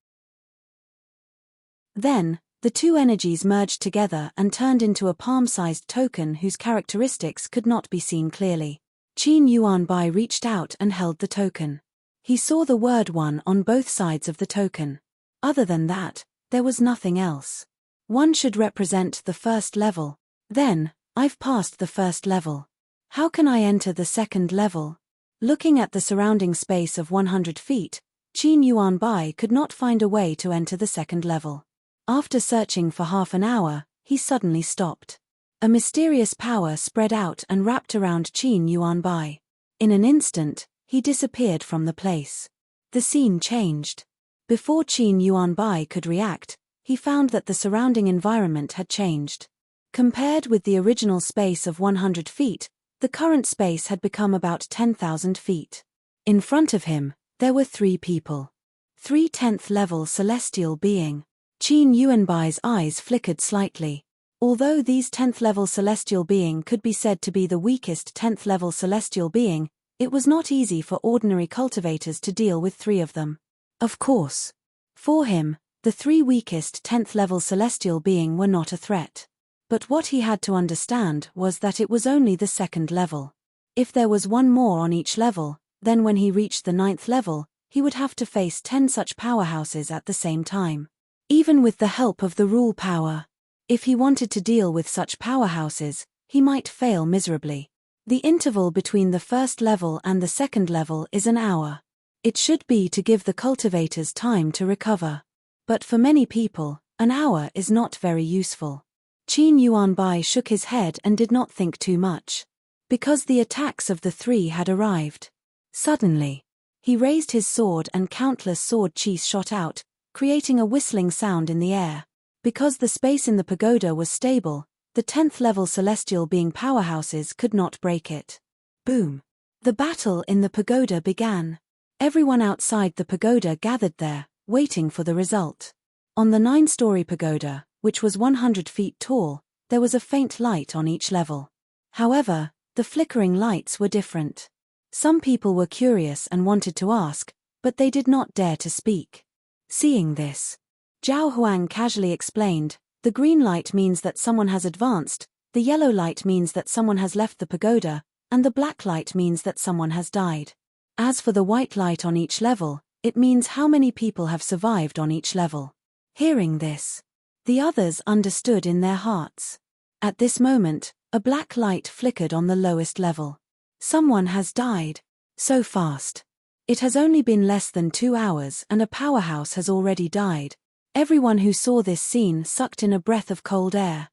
Then, the 2 energies merged together and turned into a palm-sized token whose characteristics could not be seen clearly. Qin Yuanbai reached out and held the token. He saw the word 1 on both sides of the token. Other than that, there was nothing else. 1 should represent the first level. Then, I've passed the first level. How can I enter the second level? Looking at the surrounding space of 100 feet, Qin Yuanbai could not find a way to enter the second level. After searching for half an hour, he suddenly stopped. A mysterious power spread out and wrapped around Qin Yuanbai. In an instant, he disappeared from the place. The scene changed. Before Qin Yuanbai could react, he found that the surrounding environment had changed. Compared with the original space of 100 feet, the current space had become about 10,000 feet. In front of him, there were 3 people. 3 10th level celestial being. Qin Yuanbai's eyes flickered slightly. Although these 10th level celestial being could be said to be the weakest 10th level celestial being, it was not easy for ordinary cultivators to deal with 3 of them. Of course. For him, the 3 weakest 10th level celestial being were not a threat. But what he had to understand was that it was only the 2nd level. If there was 1 more on each level, then when he reached the 9th level, he would have to face 10 such powerhouses at the same time. Even with the help of the rule power. If he wanted to deal with such powerhouses, he might fail miserably. The interval between the first level and the second level is an hour. It should be to give the cultivators time to recover. But for many people, an hour is not very useful. Qin Yuanbai shook his head and did not think too much. Because the attacks of the 3 had arrived. Suddenly, he raised his sword and countless sword qis shot out, creating a whistling sound in the air. Because the space in the pagoda was stable, the 10th level celestial being powerhouses could not break it. Boom! The battle in the pagoda began. Everyone outside the pagoda gathered there, waiting for the result. On the 9-story pagoda, which was 100 feet tall, there was a faint light on each level. However, the flickering lights were different. Some people were curious and wanted to ask, but they did not dare to speak. Seeing this, Zhao Huang casually explained, the green light means that someone has advanced, the yellow light means that someone has left the pagoda, and the black light means that someone has died. As for the white light on each level, it means how many people have survived on each level. Hearing this, the others understood in their hearts. At this moment, a black light flickered on the lowest level. Someone has died. So fast. It has only been less than 2 hours and a powerhouse has already died. Everyone who saw this scene sucked in a breath of cold air.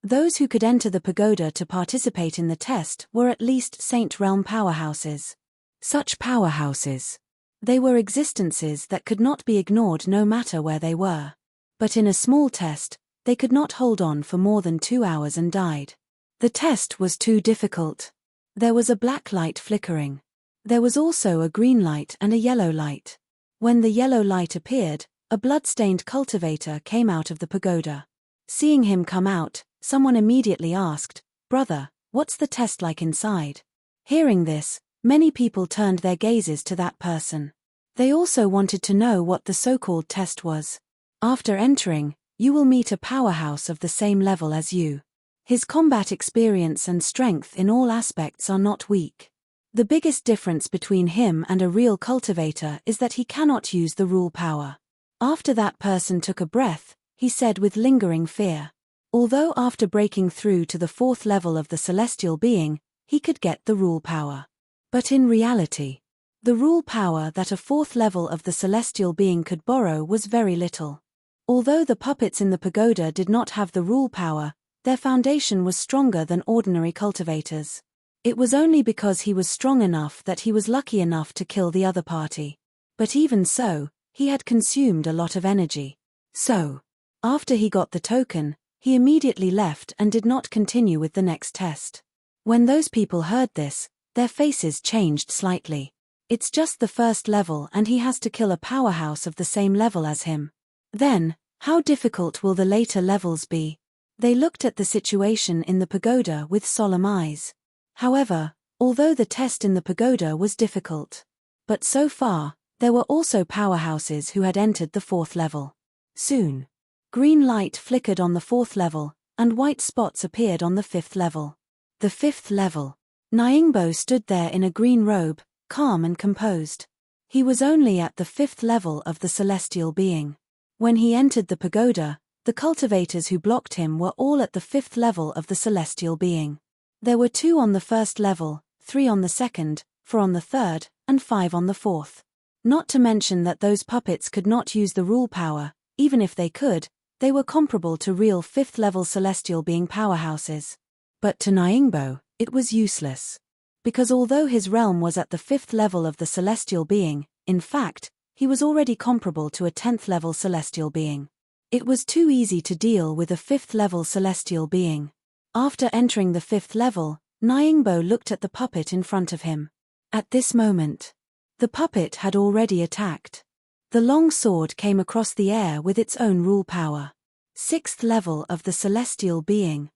Those who could enter the pagoda to participate in the test were at least Saint Realm powerhouses. Such powerhouses. They were existences that could not be ignored no matter where they were. But in a small test, they could not hold on for more than 2 hours and died. The test was too difficult. There was a black light flickering. There was also a green light and a yellow light. When the yellow light appeared, a blood-stained cultivator came out of the pagoda. Seeing him come out, someone immediately asked, "Brother, what's the test like inside?" Hearing this, many people turned their gazes to that person. They also wanted to know what the so-called test was. After entering, you will meet a powerhouse of the same level as you. His combat experience and strength in all aspects are not weak. The biggest difference between him and a real cultivator is that he cannot use the rule power. After that person took a breath, he said with lingering fear. Although after breaking through to the 4th level of the celestial being, he could get the rule power. But in reality, the rule power that a 4th level of the celestial being could borrow was very little. Although the puppets in the pagoda did not have the rule power, their foundation was stronger than ordinary cultivators. It was only because he was strong enough that he was lucky enough to kill the other party. But even so, he had consumed a lot of energy. So, after he got the token, he immediately left and did not continue with the next test. When those people heard this, their faces changed slightly. It's just the 1st level and he has to kill a powerhouse of the same level as him. Then, how difficult will the later levels be? They looked at the situation in the pagoda with solemn eyes. However, although the test in the pagoda was difficult, but so far, there were also powerhouses who had entered the 4th level. Soon, green light flickered on the 4th level, and white spots appeared on the 5th level. The 5th level. Nyingbo stood there in a green robe, calm and composed. He was only at the 5th level of the celestial being. When he entered the pagoda, the cultivators who blocked him were all at the 5th level of the celestial being. There were 2 on the 1st level, 3 on the 2nd, 4 on the 3rd, and 5 on the 4th. Not to mention that those puppets could not use the rule power. Even if they could, they were comparable to real 5th level celestial being powerhouses. But to Nyingbo, it was useless. Because although his realm was at the 5th level of the celestial being, in fact, he was already comparable to a 10th level celestial being. It was too easy to deal with a 5th level celestial being. After entering the 5th level, Nyingbo looked at the puppet in front of him. At this moment, the puppet had already attacked. The long sword came across the air with its own rule power. 6th level of the celestial being.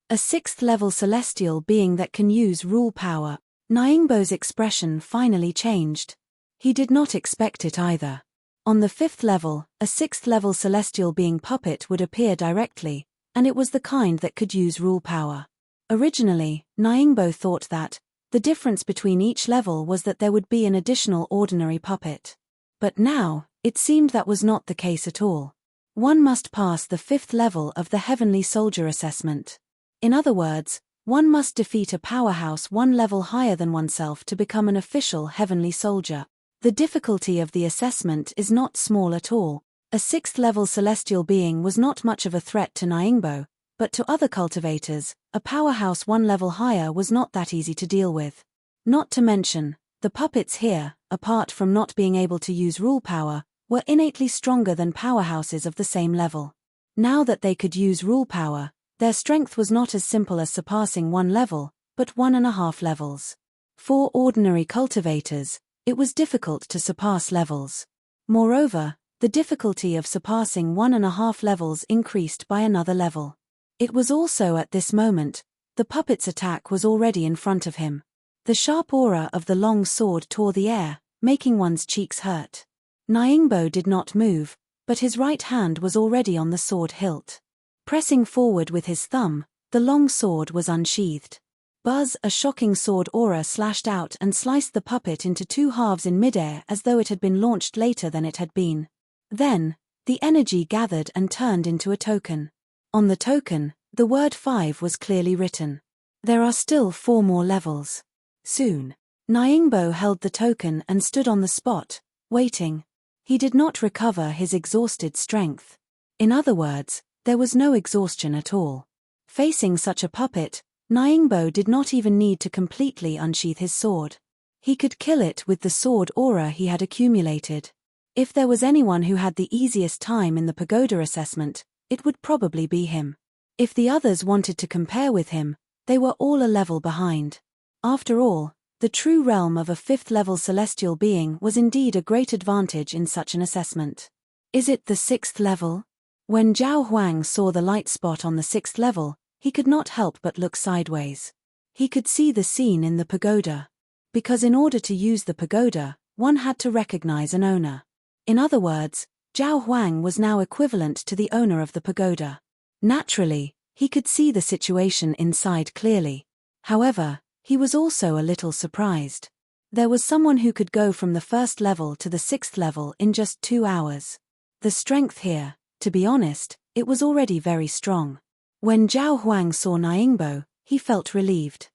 A 6th level celestial being that can use rule power. Nyingbo's expression finally changed. He did not expect it either. On the 5th level, a 6th level celestial being puppet would appear directly, and it was the kind that could use rule power. Originally, Nyingbo thought that the difference between each level was that there would be an additional ordinary puppet. But now, it seemed that was not the case at all. One must pass the 5th level of the Heavenly Soldier assessment. In other words, one must defeat a powerhouse one level higher than oneself to become an official Heavenly Soldier. The difficulty of the assessment is not small at all. A 6th level celestial being was not much of a threat to Nyingbo, but to other cultivators, a powerhouse one level higher was not that easy to deal with. Not to mention, the puppets here, apart from not being able to use rule power, were innately stronger than powerhouses of the same level. Now that they could use rule power, their strength was not as simple as surpassing one level, but 1.5 levels. For ordinary cultivators, it was difficult to surpass levels. Moreover, the difficulty of surpassing 1.5 levels increased by another level. It was also at this moment, the puppet's attack was already in front of him. The sharp aura of the long sword tore the air, making one's cheeks hurt. Nyingbo did not move, but his right hand was already on the sword hilt. Pressing forward with his thumb, the long sword was unsheathed. Buzz, a shocking sword aura slashed out and sliced the puppet into 2 halves in midair as though it had been launched later than it had been. Then, the energy gathered and turned into a token. On the token, the word 5 was clearly written. There are still 4 more levels. Soon. Nyingbo held the token and stood on the spot, waiting. He did not recover his exhausted strength. In other words, there was no exhaustion at all. Facing such a puppet, Nyingbo did not even need to completely unsheath his sword. He could kill it with the sword aura he had accumulated. If there was anyone who had the easiest time in the pagoda assessment, it would probably be him. If the others wanted to compare with him, they were all a level behind. After all, the true realm of a 5th-level celestial being was indeed a great advantage in such an assessment. Is it the 6th level? When Zhao Huang saw the light spot on the 6th level, he could not help but look sideways. He could see the scene in the pagoda. Because in order to use the pagoda, one had to recognize an owner. In other words, Zhao Huang was now equivalent to the owner of the pagoda. Naturally, he could see the situation inside clearly. However, he was also a little surprised. There was someone who could go from the 1st level to the 6th level in just 2 hours. The strength here, to be honest, it was already very strong. When Zhao Huang saw Nyingbo, he felt relieved.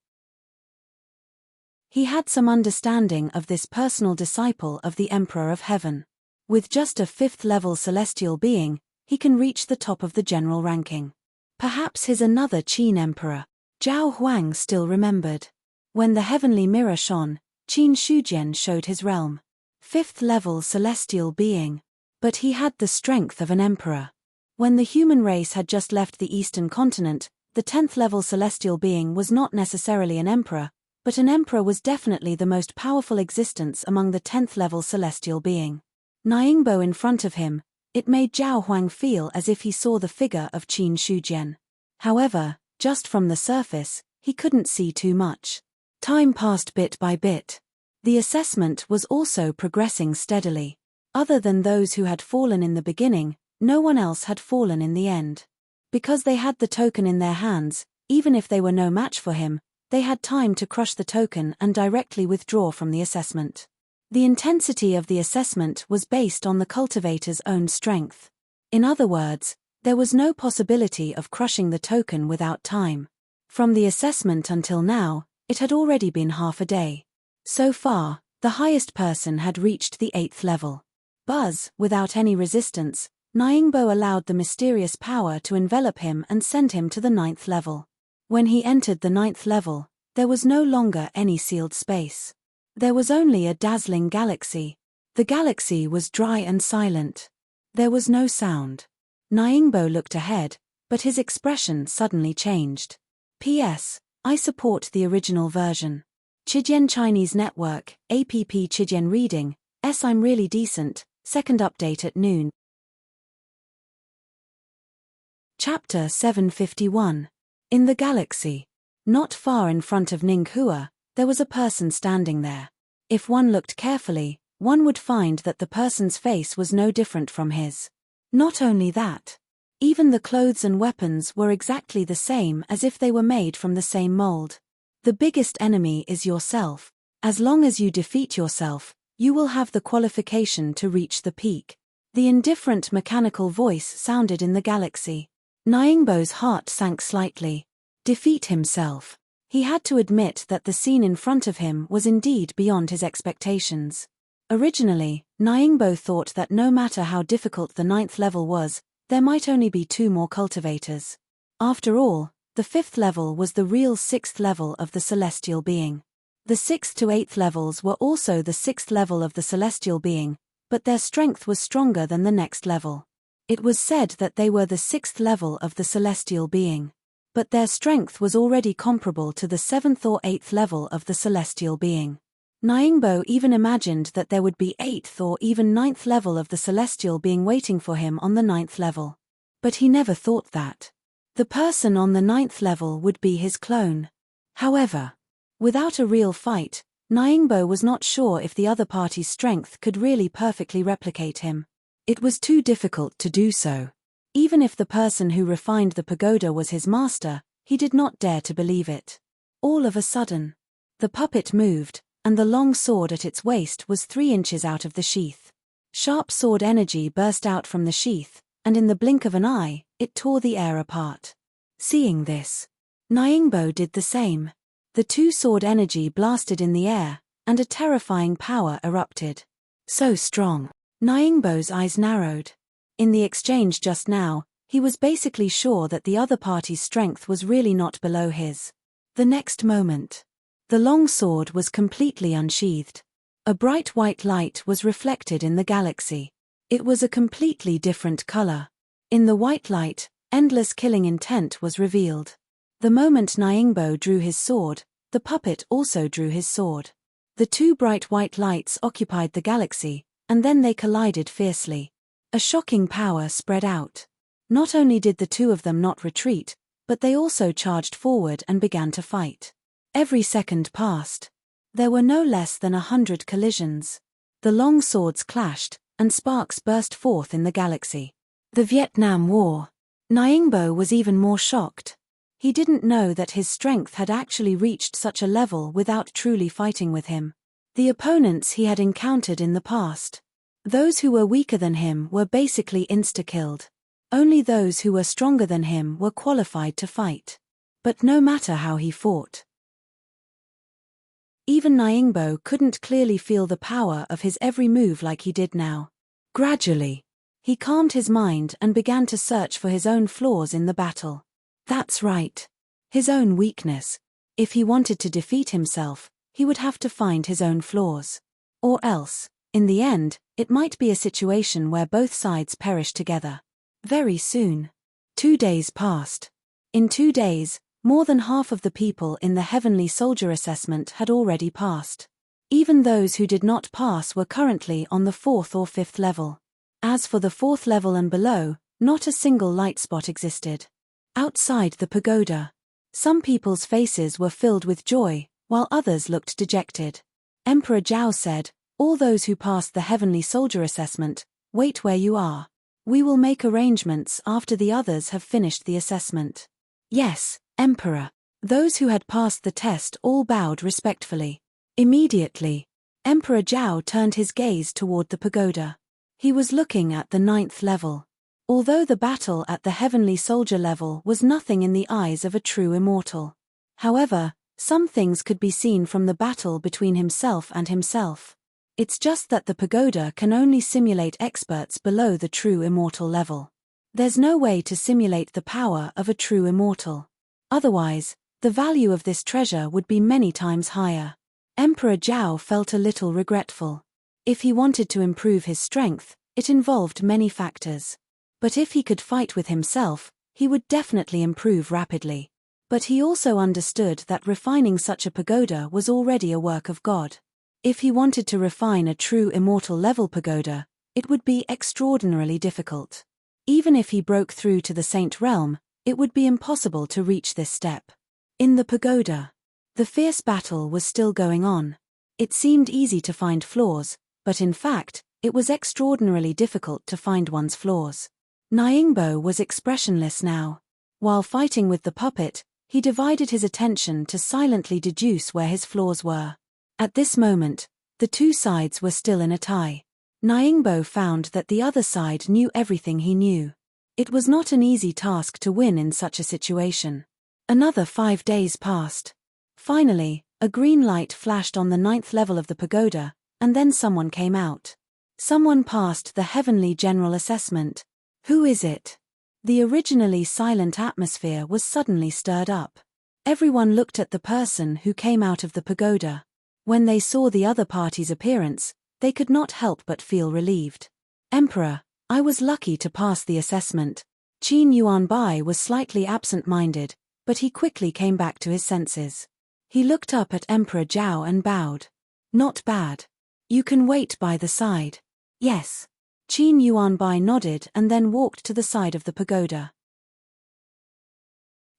He had some understanding of this personal disciple of the Emperor of Heaven. With just a 5th-level celestial being, he can reach the top of the general ranking. Perhaps he's another Qin Emperor. Zhao Huang still remembered. When the heavenly mirror shone, Qin Shujian showed his realm. 5th-level celestial being. But he had the strength of an emperor. When the human race had just left the eastern continent, the 10th-level celestial being was not necessarily an emperor, but an emperor was definitely the most powerful existence among the 10th-level celestial being. Nyingbo in front of him, it made Zhao Huang feel as if he saw the figure of Qin Shujian. However, just from the surface, he couldn't see too much. Time passed bit by bit. The assessment was also progressing steadily. Other than those who had fallen in the beginning, no one else had fallen in the end. Because they had the token in their hands, even if they were no match for him, they had time to crush the token and directly withdraw from the assessment. The intensity of the assessment was based on the cultivator's own strength. In other words, there was no possibility of crushing the token without time. From the assessment until now, it had already been half a day. So far, the highest person had reached the 8th level. Buzz, without any resistance, Nyingbo allowed the mysterious power to envelop him and send him to the 9th level. When he entered the 9th level, there was no longer any sealed space. There was only a dazzling galaxy. The galaxy was dry and silent. There was no sound. Nyingbo looked ahead, but his expression suddenly changed. P.S. I support the original version. Chijian Chinese Network, APP Chijian Reading, I'm really decent, second update at noon. Chapter 751. In the Galaxy. Not far in front of Ninghua, there was a person standing there. If one looked carefully, one would find that the person's face was no different from his. Not only that, even the clothes and weapons were exactly the same as if they were made from the same mold. The biggest enemy is yourself. As long as you defeat yourself, you will have the qualification to reach the peak. The indifferent mechanical voice sounded in the galaxy. Nyingbo's heart sank slightly. Defeat himself. He had to admit that the scene in front of him was indeed beyond his expectations. Originally, Nyingbo thought that no matter how difficult the 9th level was, there might only be 2 more cultivators. After all, the 5th level was the real 6th level of the celestial being. The 6th to 8th levels were also the 6th level of the celestial being, but their strength was stronger than the next level. It was said that they were the 6th level of the celestial being. But their strength was already comparable to the 7th or 8th level of the celestial being. Nyingbo even imagined that there would be 8th or even 9th level of the celestial being waiting for him on the 9th level. But he never thought that the person on the 9th level would be his clone. However, without a real fight, Nyingbo was not sure if the other party's strength could really perfectly replicate him. It was too difficult to do so. Even if the person who refined the pagoda was his master, he did not dare to believe it. All of a sudden, the puppet moved, and the long sword at its waist was 3 inches out of the sheath. Sharp sword energy burst out from the sheath, and in the blink of an eye, it tore the air apart. Seeing this, Nyingbo did the same. The 2 sword energy blasted in the air, and a terrifying power erupted. So strong. Nyingbo's eyes narrowed. In the exchange just now, he was basically sure that the other party's strength was really not below his. The next moment, the long sword was completely unsheathed. A bright white light was reflected in the galaxy. It was a completely different color. In the white light, endless killing intent was revealed. The moment Nyingbo drew his sword, the puppet also drew his sword. The 2 bright white lights occupied the galaxy, and then they collided fiercely. A shocking power spread out. Not only did the 2 of them not retreat, but they also charged forward and began to fight. Every second passed. There were no less than 100 collisions. The long swords clashed, and sparks burst forth in the galaxy. The Vietnam War. Nyingbo was even more shocked. He didn't know that his strength had actually reached such a level without truly fighting with him. The opponents he had encountered in the past, those who were weaker than him were basically insta-killed. Only those who were stronger than him were qualified to fight. But no matter how he fought, even Nyingbo couldn't clearly feel the power of his every move like he did now. Gradually, he calmed his mind and began to search for his own flaws in the battle. That's right. His own weakness. If he wanted to defeat himself, he would have to find his own flaws. Or else, in the end, it might be a situation where both sides perish together. Very soon. 2 days passed. In 2 days, more than half of the people in the Heavenly Soldier assessment had already passed. Even those who did not pass were currently on the 4th or 5th level. As for the 4th level and below, not a single light spot existed. Outside the pagoda, some people's faces were filled with joy, while others looked dejected. Emperor Zhao said, "All those who passed the Heavenly Soldier assessment, wait where you are. We will make arrangements after the others have finished the assessment." "Yes, Emperor." Those who had passed the test all bowed respectfully. Immediately, Emperor Zhao turned his gaze toward the pagoda. He was looking at the 9th level. Although the battle at the Heavenly Soldier level was nothing in the eyes of a true immortal. However, some things could be seen from the battle between himself and himself. It's just that the pagoda can only simulate experts below the true immortal level. There's no way to simulate the power of a true immortal. Otherwise, the value of this treasure would be many times higher. Emperor Zhao felt a little regretful. If he wanted to improve his strength, it involved many factors. But if he could fight with himself, he would definitely improve rapidly. But he also understood that refining such a pagoda was already a work of God. If he wanted to refine a true immortal level pagoda, it would be extraordinarily difficult. Even if he broke through to the Saint Realm, it would be impossible to reach this step. In the pagoda, the fierce battle was still going on. It seemed easy to find flaws, but in fact, it was extraordinarily difficult to find one's flaws. Nyingbo was expressionless now. While fighting with the puppet, he divided his attention to silently deduce where his flaws were. At this moment, the 2 sides were still in a tie. Nyingbo found that the other side knew everything he knew. It was not an easy task to win in such a situation. Another 5 days passed. Finally, a green light flashed on the 9th level of the pagoda, and then someone came out. Someone passed the Heavenly General Assessment. Who is it? The originally silent atmosphere was suddenly stirred up. Everyone looked at the person who came out of the pagoda. When they saw the other party's appearance, they could not help but feel relieved. "Emperor, I was lucky to pass the assessment. Qin Yuanbai was slightly absent-minded, but he quickly came back to his senses. He looked up at Emperor Zhao and bowed. Not bad. You can wait by the side. Yes. Qin Yuanbai nodded and then walked to the side of the pagoda.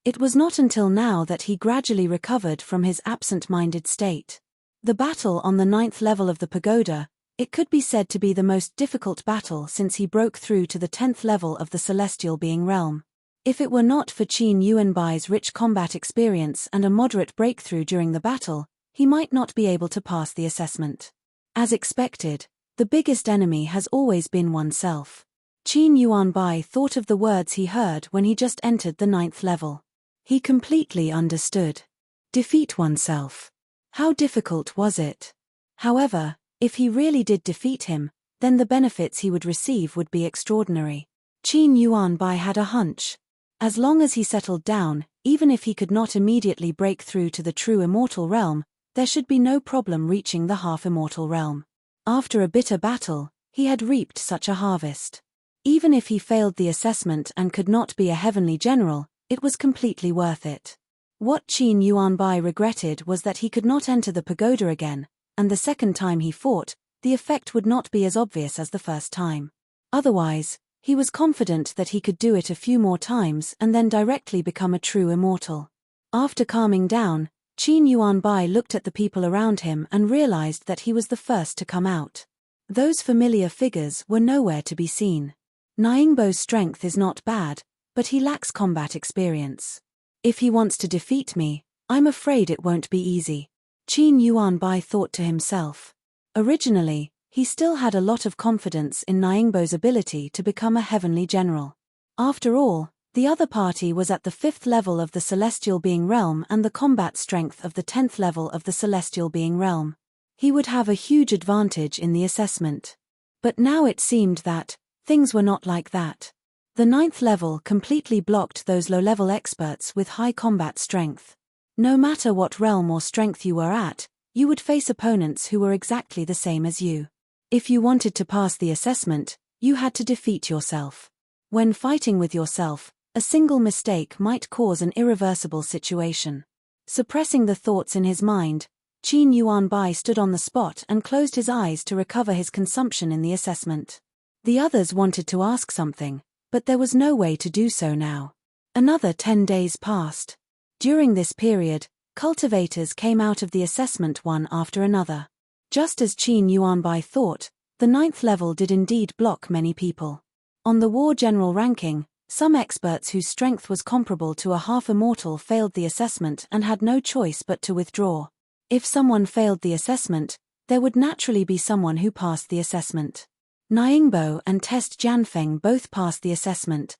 It was not until now that he gradually recovered from his absent-minded state. The battle on the 9th level of the pagoda, it could be said to be the most difficult battle since he broke through to the 10th level of the celestial being realm. If it were not for Qin Yuanbai's rich combat experience and a moderate breakthrough during the battle, he might not be able to pass the assessment. As expected, the biggest enemy has always been oneself. Qin Yuanbai thought of the words he heard when he just entered the 9th level. He completely understood. Defeat oneself. How difficult was it? However, if he really did defeat him, then the benefits he would receive would be extraordinary. Qin Yuanbai had a hunch. As long as he settled down, even if he could not immediately break through to the true immortal realm, there should be no problem reaching the half-immortal realm. After a bitter battle, he had reaped such a harvest. Even if he failed the assessment and could not be a heavenly general, it was completely worth it. What Qin Yuanbai regretted was that he could not enter the pagoda again, and the second time he fought, the effect would not be as obvious as the first time. Otherwise, he was confident that he could do it a few more times and then directly become a true immortal. After calming down, Qin Yuanbai looked at the people around him and realized that he was the first to come out. Those familiar figures were nowhere to be seen. Ningbo's strength is not bad, but he lacks combat experience. If he wants to defeat me, I'm afraid it won't be easy. Qin Yuanbai thought to himself. Originally, he still had a lot of confidence in Ningbo's ability to become a heavenly general. After all, the other party was at the 5th level of the celestial being realm and the combat strength of the 10th level of the celestial being realm. He would have a huge advantage in the assessment. But now it seemed that things were not like that. The 9th level completely blocked those low-level experts with high combat strength. No matter what realm or strength you were at, you would face opponents who were exactly the same as you. If you wanted to pass the assessment, you had to defeat yourself. When fighting with yourself, a single mistake might cause an irreversible situation. Suppressing the thoughts in his mind, Qin Yuanbai stood on the spot and closed his eyes to recover his consumption in the assessment. The others wanted to ask something, but there was no way to do so now. Another 10 days passed. During this period, cultivators came out of the assessment one after another. Just as Qin Yuanbai thought, the 9th level did indeed block many people. On the war general ranking, some experts whose strength was comparable to a half-immortal failed the assessment and had no choice but to withdraw. If someone failed the assessment, there would naturally be someone who passed the assessment. Ningbo and Test Jianfeng both passed the assessment.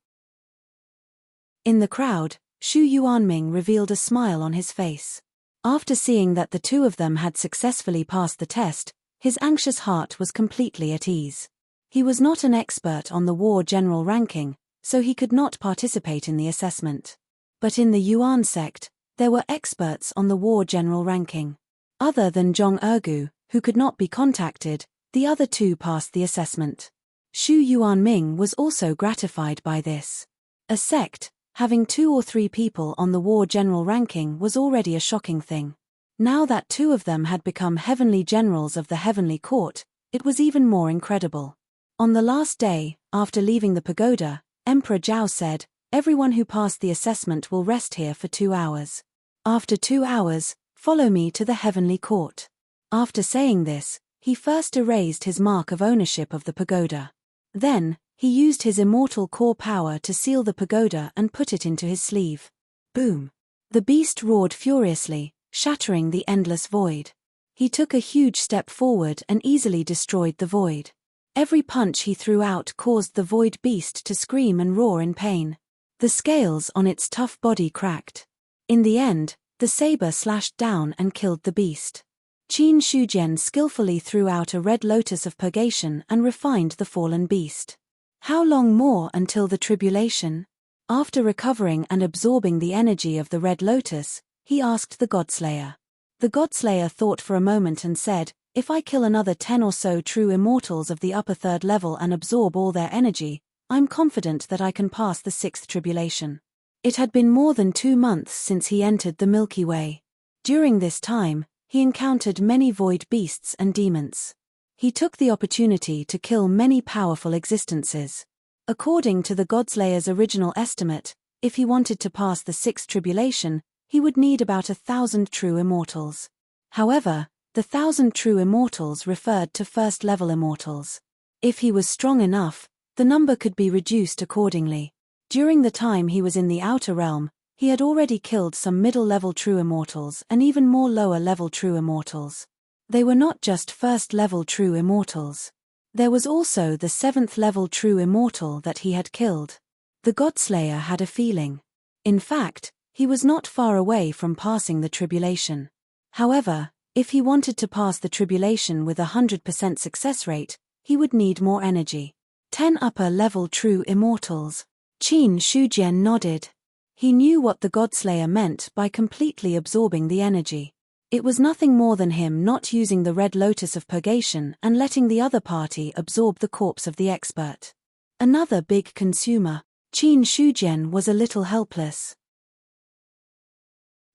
In the crowd, Xu Yuanming revealed a smile on his face. After seeing that the two of them had successfully passed the test, his anxious heart was completely at ease. He was not an expert on the war general ranking, so he could not participate in the assessment. But in the Yuan sect, there were experts on the war general ranking. Other than Zhong Ergu, who could not be contacted, the other two passed the assessment. Xu Yuanming was also gratified by this. A sect having 2 or 3 people on the war general ranking was already a shocking thing. Now that 2 of them had become heavenly generals of the heavenly court, it was even more incredible. On the last day, after leaving the pagoda, Emperor Zhao said, "Everyone who passed the assessment will rest here for 2 hours. After 2 hours, follow me to the heavenly court." After saying this, he first erased his mark of ownership of the pagoda. Then, he used his immortal core power to seal the pagoda and put it into his sleeve. Boom! The beast roared furiously, shattering the endless void. He took a huge step forward and easily destroyed the void. Every punch he threw out caused the void beast to scream and roar in pain. The scales on its tough body cracked. In the end, the saber slashed down and killed the beast. Qin Shujian skillfully threw out a red lotus of purgation and refined the fallen beast. How long more until the tribulation? After recovering and absorbing the energy of the red lotus, he asked the Godslayer. The Godslayer thought for a moment and said, If I kill another 10 or so true immortals of the upper third level and absorb all their energy, I'm confident that I can pass the sixth tribulation. It had been more than 2 months since he entered the Milky Way. During this time, he encountered many void beasts and demons. He took the opportunity to kill many powerful existences. According to the Godslayer's original estimate, if he wanted to pass the sixth tribulation, he would need about 1,000 true immortals. However, the 1,000 true immortals referred to first-level immortals. If he was strong enough, the number could be reduced accordingly. During the time he was in the outer realm, he had already killed some middle-level true immortals and even more lower-level true immortals. They were not just first-level true immortals. There was also the 7th-level true immortal that he had killed. The Godslayer had a feeling. In fact, he was not far away from passing the tribulation. However, if he wanted to pass the tribulation with 100% success rate, he would need more energy. 10 upper-level true immortals. Qin Shujian nodded. He knew what the Godslayer meant by completely absorbing the energy. It was nothing more than him not using the red lotus of purgation and letting the other party absorb the corpse of the expert. Another big consumer. Qin Shujian was a little helpless.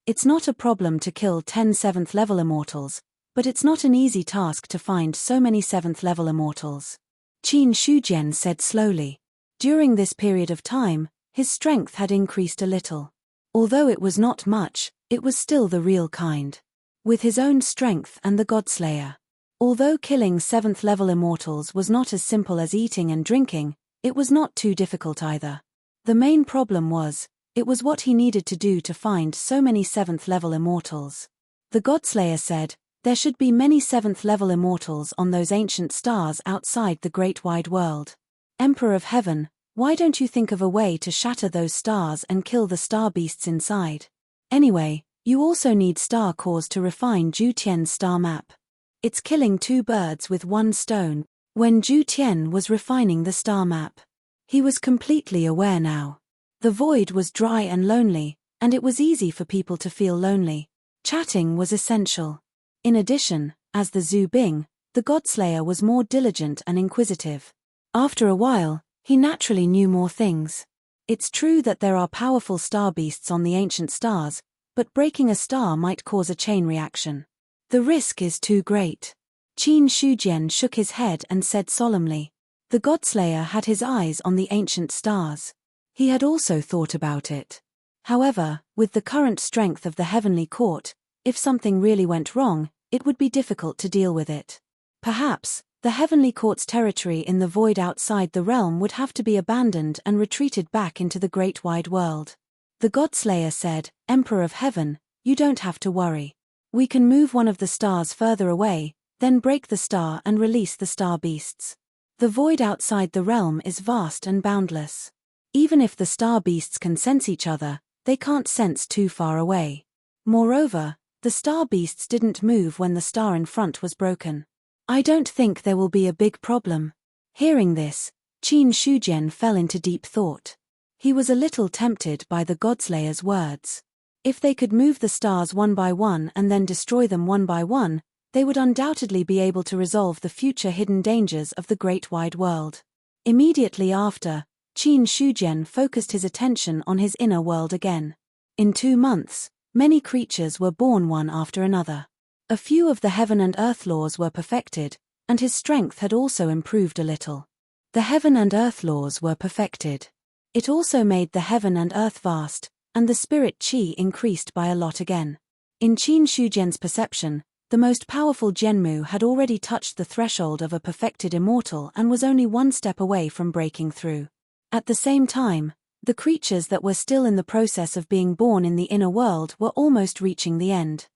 It's not a problem to kill 10 7th-level immortals, but it's not an easy task to find so many 7th-level immortals. Qin Shujian said slowly. During this period of time, his strength had increased a little. Although it was not much, it was still the real kind. With his own strength and the Godslayer. Although killing 7th-level immortals was not as simple as eating and drinking, it was not too difficult either. The main problem was, it was what he needed to do to find so many 7th-level immortals. The Godslayer said, there should be many 7th-level immortals on those ancient stars outside the great wide world. Emperor of Heaven, why don't you think of a way to shatter those stars and kill the star beasts inside? Anyway, you also need star cores to refine Zhu Tian's star map. It's killing 2 birds with 1 stone. When Zhu Tian was refining the star map, he was completely aware now. The void was dry and lonely, and it was easy for people to feel lonely. Chatting was essential. In addition, as the Zhu Bing, the Godslayer was more diligent and inquisitive. After a while, he naturally knew more things. It's true that there are powerful star beasts on the ancient stars, but breaking a star might cause a chain reaction. The risk is too great. Qin Shujian shook his head and said solemnly. The Godslayer had his eyes on the ancient stars. He had also thought about it. However, with the current strength of the heavenly court, if something really went wrong, it would be difficult to deal with it. Perhaps, the heavenly court's territory in the void outside the realm would have to be abandoned and retreated back into the great wide world. The Godslayer said, Emperor of Heaven, you don't have to worry. We can move one of the stars further away, then break the star and release the star beasts. The void outside the realm is vast and boundless. Even if the star beasts can sense each other, they can't sense too far away. Moreover, the star beasts didn't move when the star in front was broken. I don't think there will be a big problem. Hearing this, Qin Shujian fell into deep thought. He was a little tempted by the Godslayer's words. If they could move the stars one by one and then destroy them one by one, they would undoubtedly be able to resolve the future hidden dangers of the great wide world. Immediately after, Qin Shujian focused his attention on his inner world again. In 2 months, many creatures were born one after another. A few of the heaven and earth laws were perfected, and his strength had also improved a little. The heaven and earth laws were perfected. It also made the heaven and earth vast, and the spirit qi increased by a lot again. In Qin Shujian's perception, the most powerful Zhenmu had already touched the threshold of a perfected immortal and was only 1 step away from breaking through. At the same time, the creatures that were still in the process of being born in the inner world were almost reaching the end.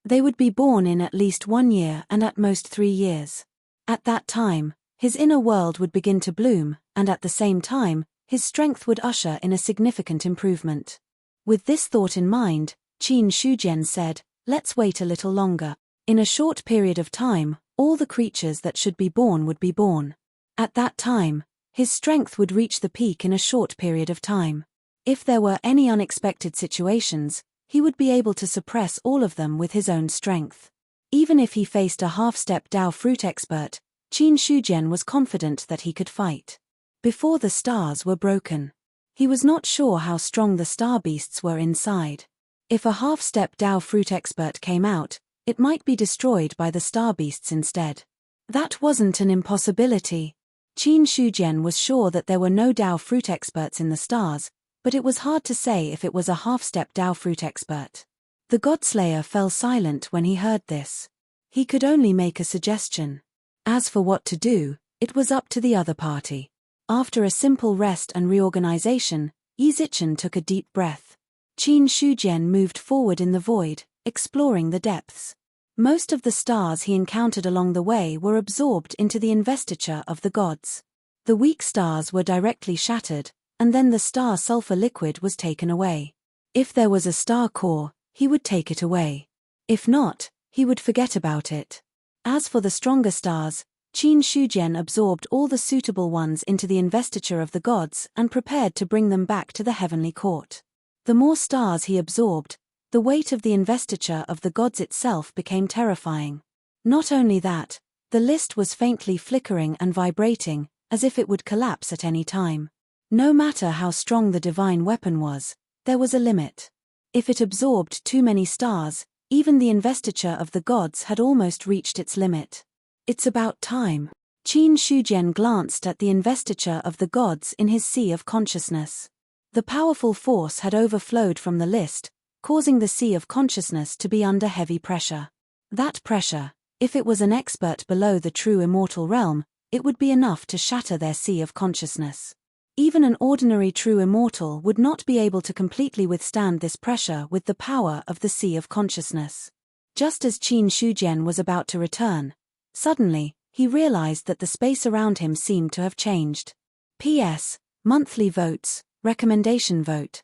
They would be born in at least 1 year and at most 3 years. At that time, his inner world would begin to bloom, and at the same time, his strength would usher in a significant improvement. With this thought in mind, Qin Shujian said, let's wait a little longer. In a short period of time, all the creatures that should be born would be born. At that time, his strength would reach the peak in a short period of time. If there were any unexpected situations, he would be able to suppress all of them with his own strength. Even if he faced a half-step Dao fruit expert, Qin Shujian was confident that he could fight. Before the stars were broken. He was not sure how strong the star beasts were inside. If a half-step Dao fruit expert came out, it might be destroyed by the star beasts instead. That wasn't an impossibility. Qin Shujian was sure that there were no Dao fruit experts in the stars, but it was hard to say if it was a half-step Dao fruit expert. The Godslayer fell silent when he heard this. He could only make a suggestion. As for what to do, it was up to the other party. After a simple rest and reorganization, Yi Zichen took a deep breath. Qin Shujian moved forward in the void, exploring the depths. Most of the stars he encountered along the way were absorbed into the investiture of the gods. The weak stars were directly shattered, and then the star sulfur liquid was taken away. If there was a star core, he would take it away. If not, he would forget about it. As for the stronger stars, Qin Shujian absorbed all the suitable ones into the investiture of the gods and prepared to bring them back to the heavenly court. The more stars he absorbed, the weight of the investiture of the gods itself became terrifying. Not only that, the list was faintly flickering and vibrating, as if it would collapse at any time. No matter how strong the divine weapon was, there was a limit. If it absorbed too many stars, even the investiture of the gods had almost reached its limit. It's about time. Qin Shujian glanced at the investiture of the gods in his sea of consciousness. The powerful force had overflowed from the list, causing the sea of consciousness to be under heavy pressure. That pressure, if it was an expert below the true immortal realm, it would be enough to shatter their sea of consciousness. Even an ordinary true immortal would not be able to completely withstand this pressure with the power of the sea of consciousness. Just as Qin Shujian was about to return, suddenly, he realized that the space around him seemed to have changed. P.S. Monthly votes, recommendation vote.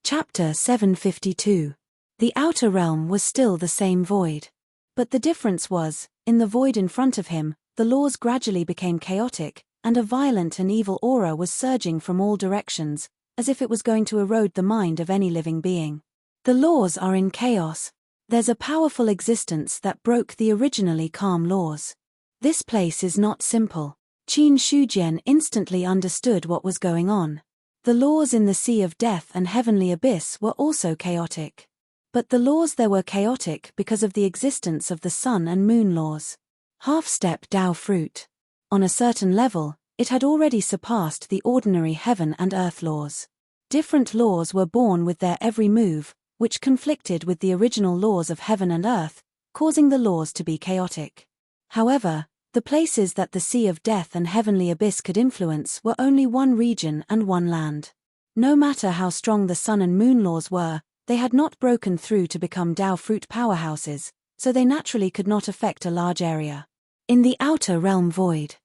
Chapter 752. The outer realm was still the same void. But the difference was, in the void in front of him, the laws gradually became chaotic, and a violent and evil aura was surging from all directions, as if it was going to erode the mind of any living being. The laws are in chaos. There's a powerful existence that broke the originally calm laws. This place is not simple. Qin Shujian instantly understood what was going on. The laws in the Sea of Death and Heavenly Abyss were also chaotic. But the laws there were chaotic because of the existence of the Sun and Moon laws. Half-step Dao fruit. On a certain level, it had already surpassed the ordinary heaven and earth laws. Different laws were born with their every move, which conflicted with the original laws of heaven and earth, causing the laws to be chaotic. However, the places that the Sea of Death and Heavenly Abyss could influence were only one region and one land. No matter how strong the Sun and Moon laws were, they had not broken through to become Dao fruit powerhouses, so they naturally could not affect a large area. In the outer realm void,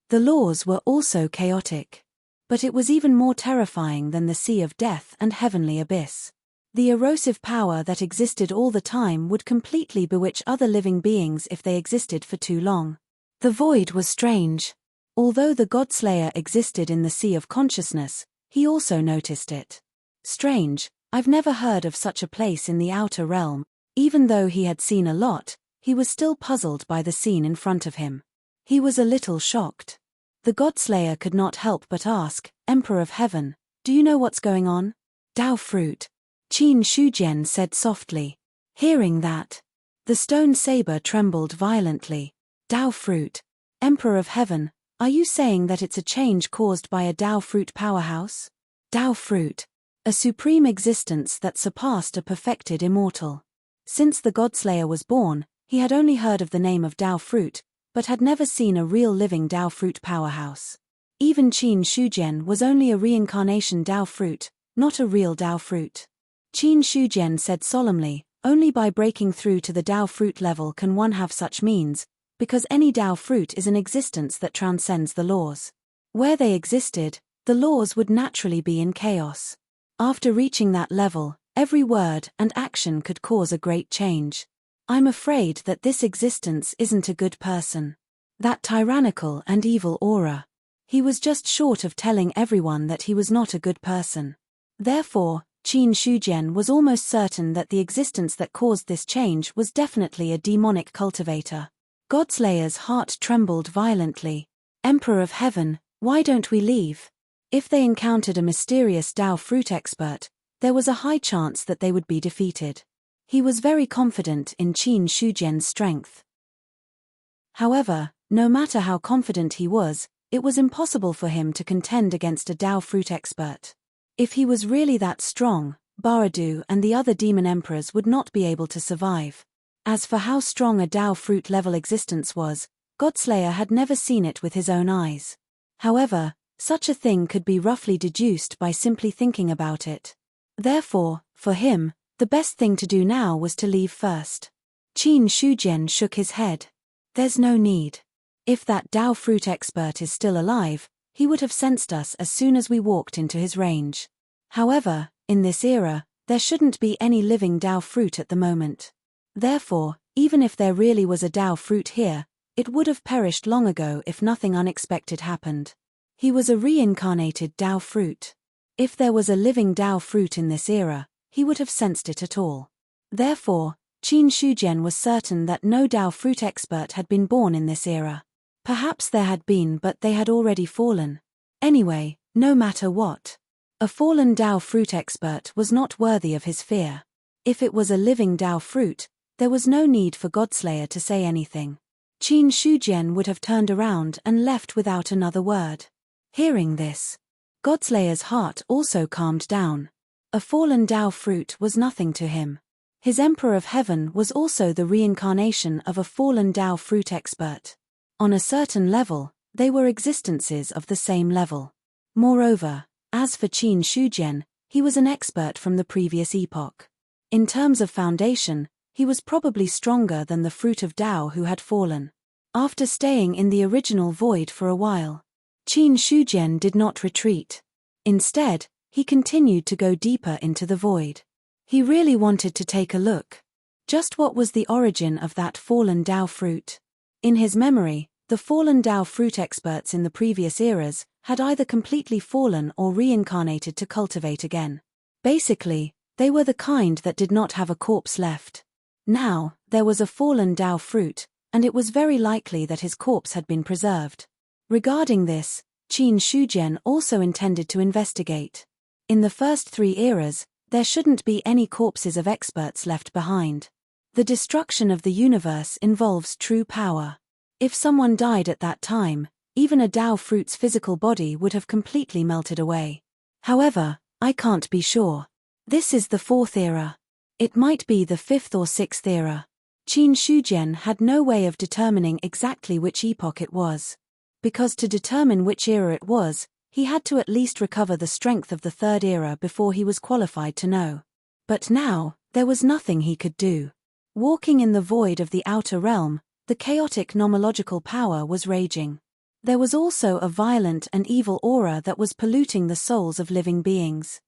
the laws were also chaotic. But it was even more terrifying than the Sea of Death and Heavenly Abyss. The erosive power that existed all the time would completely bewitch other living beings if they existed for too long. The void was strange. Although the Godslayer existed in the Sea of Consciousness, he also noticed it. Strange, I've never heard of such a place in the outer realm. Even though he had seen a lot, he was still puzzled by the scene in front of him. He was a little shocked. The Godslayer could not help but ask, Emperor of Heaven, do you know what's going on? Dao fruit. Qin Shujian said softly. Hearing that, the stone saber trembled violently. Dao fruit. Emperor of Heaven, are you saying that it's a change caused by a Dao fruit powerhouse? Dao fruit. A supreme existence that surpassed a perfected immortal. Since the Godslayer was born, he had only heard of the name of Dao fruit, but had never seen a real living Dao fruit powerhouse. Even Qin Shujian was only a reincarnation Dao fruit, not a real Dao fruit. Qin Shujian said solemnly, only by breaking through to the Dao fruit level can one have such means, because any Dao fruit is an existence that transcends the laws. Where they existed, the laws would naturally be in chaos. After reaching that level, every word and action could cause a great change. I'm afraid that this existence isn't a good person. That tyrannical and evil aura. He was just short of telling everyone that he was not a good person. Therefore, Qin Shujian was almost certain that the existence that caused this change was definitely a demonic cultivator. Godslayer's heart trembled violently. Emperor of Heaven, why don't we leave? If they encountered a mysterious Dao fruit expert, there was a high chance that they would be defeated. He was very confident in Qin Shujian's strength. However, no matter how confident he was, it was impossible for him to contend against a Dao fruit expert. If he was really that strong, Baradu and the other demon emperors would not be able to survive. As for how strong a Dao fruit level existence was, Godslayer had never seen it with his own eyes. However, such a thing could be roughly deduced by simply thinking about it. Therefore, for him, the best thing to do now was to leave first. Qin Shujian shook his head. There's no need. If that Dao fruit expert is still alive, he would have sensed us as soon as we walked into his range. However, in this era, there shouldn't be any living Dao fruit at the moment. Therefore, even if there really was a Dao fruit here, it would have perished long ago if nothing unexpected happened. He was a reincarnated Dao fruit. If there was a living Dao fruit in this era, he would have sensed it at all. Therefore, Qin Shujian was certain that no Dao fruit expert had been born in this era. Perhaps there had been, but they had already fallen. Anyway, no matter what, a fallen Dao fruit expert was not worthy of his fear. If it was a living Dao fruit, there was no need for Godslayer to say anything. Qin Shujian would have turned around and left without another word. Hearing this, Godslayer's heart also calmed down. A fallen Dao fruit was nothing to him. His Emperor of Heaven was also the reincarnation of a fallen Dao fruit expert. On a certain level, they were existences of the same level. Moreover, as for Qin Shujian, he was an expert from the previous epoch. In terms of foundation, he was probably stronger than the fruit of Dao who had fallen. After staying in the original void for a while, Qin Shujian did not retreat. Instead, he continued to go deeper into the void. He really wanted to take a look. Just what was the origin of that fallen Dao fruit? In his memory, the fallen Dao fruit experts in the previous eras had either completely fallen or reincarnated to cultivate again. Basically, they were the kind that did not have a corpse left. Now, there was a fallen Dao fruit, and it was very likely that his corpse had been preserved. Regarding this, Qin Shujian also intended to investigate. In the first 3 eras, there shouldn't be any corpses of experts left behind. The destruction of the universe involves true power. If someone died at that time, even a Dao fruit's physical body would have completely melted away. However, I can't be sure. This is the 4th era. It might be the 5th or 6th era. Qin Shujian had no way of determining exactly which epoch it was. Because to determine which era it was, he had to at least recover the strength of the 3rd era before he was qualified to know. But now, there was nothing he could do. Walking in the void of the outer realm, the chaotic nomological power was raging. There was also a violent and evil aura that was polluting the souls of living beings.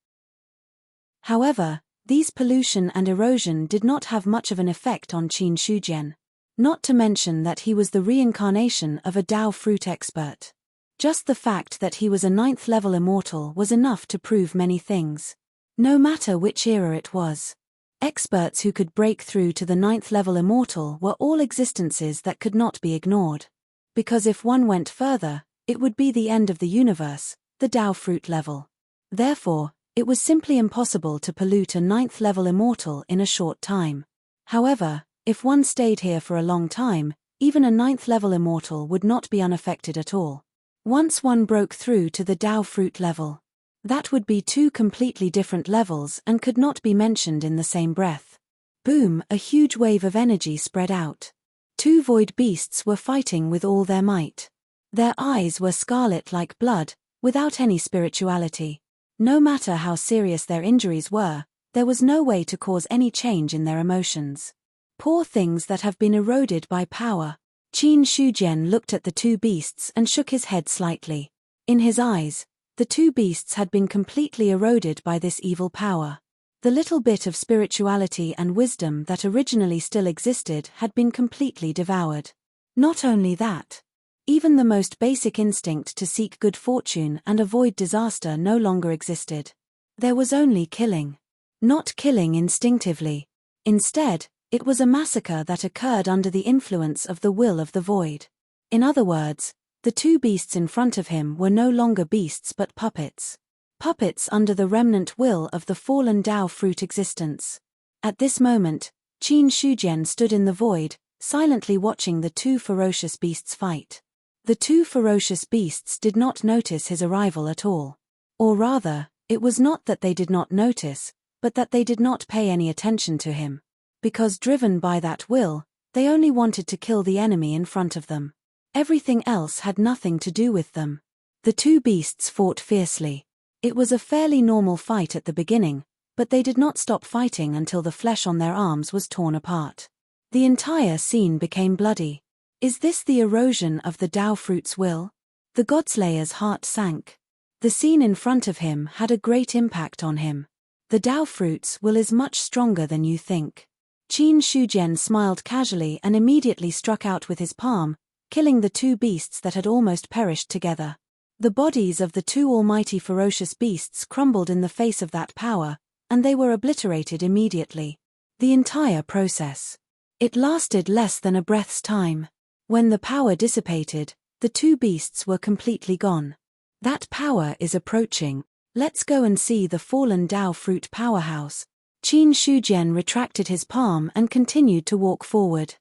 However, these pollution and erosion did not have much of an effect on Qin Shujian. Not to mention that he was the reincarnation of a Dao fruit expert. Just the fact that he was a 9th level immortal was enough to prove many things. No matter which era it was. Experts who could break through to the 9th level immortal were all existences that could not be ignored. Because if one went further, it would be the end of the universe, the Dao fruit level. Therefore, it was simply impossible to pollute a 9th level immortal in a short time. However, if one stayed here for a long time, even a 9th level immortal would not be unaffected at all. Once one broke through to the Dao fruit level, that would be 2 completely different levels and could not be mentioned in the same breath. Boom, a huge wave of energy spread out. 2 void beasts were fighting with all their might. Their eyes were scarlet like blood, without any spirituality. No matter how serious their injuries were, there was no way to cause any change in their emotions. Poor things that have been eroded by power. Qin Shujian looked at the 2 beasts and shook his head slightly. In his eyes, the 2 beasts had been completely eroded by this evil power. The little bit of spirituality and wisdom that originally still existed had been completely devoured. Not only that, even the most basic instinct to seek good fortune and avoid disaster no longer existed. There was only killing. not killing instinctively. Instead, it was a massacre that occurred under the influence of the will of the void. In other words, the two beasts in front of him were no longer beasts but puppets. Puppets under the remnant will of the fallen Tao fruit existence. At this moment, Qin Shujian stood in the void, silently watching the two ferocious beasts fight. The two ferocious beasts did not notice his arrival at all. Or rather, it was not that they did not notice, but that they did not pay any attention to him. Because driven by that will, they only wanted to kill the enemy in front of them. Everything else had nothing to do with them. The two beasts fought fiercely. It was a fairly normal fight at the beginning, but they did not stop fighting until the flesh on their arms was torn apart. The entire scene became bloody. Is this the erosion of the Tao fruit's will? The Godslayer's heart sank. The scene in front of him had a great impact on him. The Tao fruit's will is much stronger than you think. Qin Shujian smiled casually and immediately struck out with his palm, killing the two beasts that had almost perished together. The bodies of the two almighty ferocious beasts crumbled in the face of that power, and they were obliterated immediately. The entire process. It lasted less than a breath's time. When the power dissipated, the two beasts were completely gone. That power is approaching. Let's go and see the fallen Tao fruit powerhouse. Qin Shujian retracted his palm and continued to walk forward.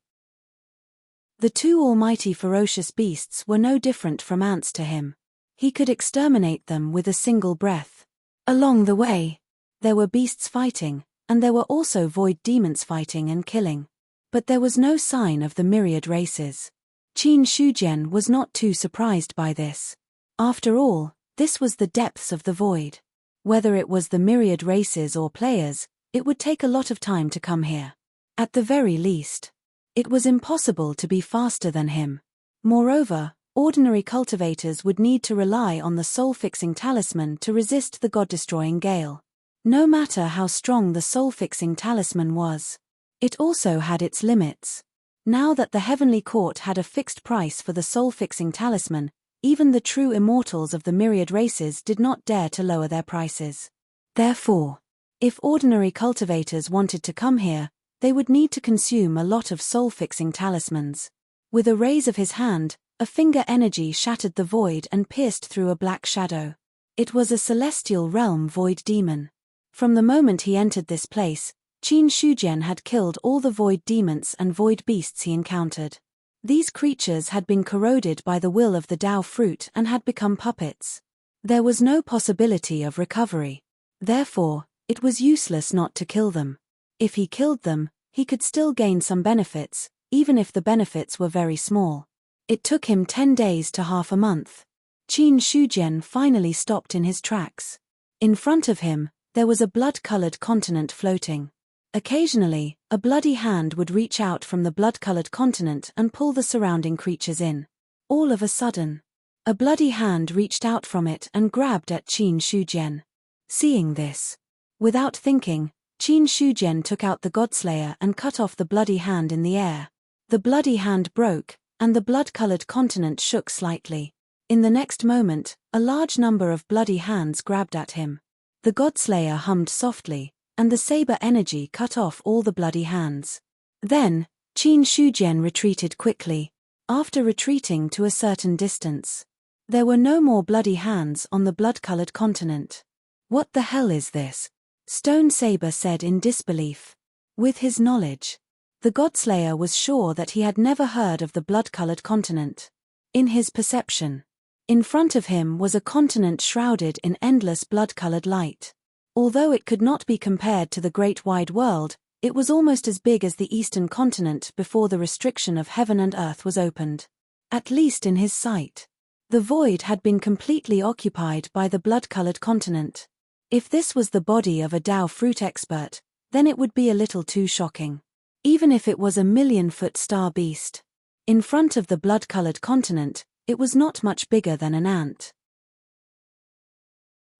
The two almighty ferocious beasts were no different from ants to him. He could exterminate them with a single breath. Along the way, there were beasts fighting, and there were also void demons fighting and killing. But there was no sign of the myriad races. Qin Shujian was not too surprised by this. After all, this was the depths of the void. Whether it was the myriad races or players, it would take a lot of time to come here. At the very least, it was impossible to be faster than him. Moreover, ordinary cultivators would need to rely on the soul-fixing talisman to resist the god-destroying gale. No matter how strong the soul-fixing talisman was, it also had its limits. Now that the heavenly court had a fixed price for the soul-fixing talisman, even the true immortals of the myriad races did not dare to lower their prices. Therefore, if ordinary cultivators wanted to come here, they would need to consume a lot of soul-fixing talismans. With a raise of his hand, a finger energy shattered the void and pierced through a black shadow. It was a celestial realm void demon. From the moment he entered this place, Qin Shujian had killed all the void demons and void beasts he encountered. These creatures had been corroded by the will of the Tao fruit and had become puppets. There was no possibility of recovery. Therefore, it was useless not to kill them. If he killed them, he could still gain some benefits, even if the benefits were very small. It took him 10 days to half a month. Qin Shujian finally stopped in his tracks. In front of him, there was a blood-colored continent floating. Occasionally, a bloody hand would reach out from the blood-colored continent and pull the surrounding creatures in. All of a sudden, a bloody hand reached out from it and grabbed at Qin Shujian. Seeing this, without thinking, Qin Shujian took out the Godslayer and cut off the bloody hand in the air. The bloody hand broke, and the blood-colored continent shook slightly. In the next moment, a large number of bloody hands grabbed at him. The Godslayer hummed softly, and the saber energy cut off all the bloody hands. Then, Qin Shujian retreated quickly. After retreating to a certain distance, there were no more bloody hands on the blood-colored continent. What the hell is this? Stone Saber said in disbelief. With his knowledge, the Godslayer was sure that he had never heard of the blood-colored continent. In his perception, in front of him was a continent shrouded in endless blood-colored light. Although it could not be compared to the great wide world, it was almost as big as the eastern continent before the restriction of heaven and earth was opened. At least in his sight. The void had been completely occupied by the blood-colored continent. If this was the body of a Tao fruit expert, then it would be a little too shocking. Even if it was a million-foot star beast. In front of the blood-colored continent, it was not much bigger than an ant.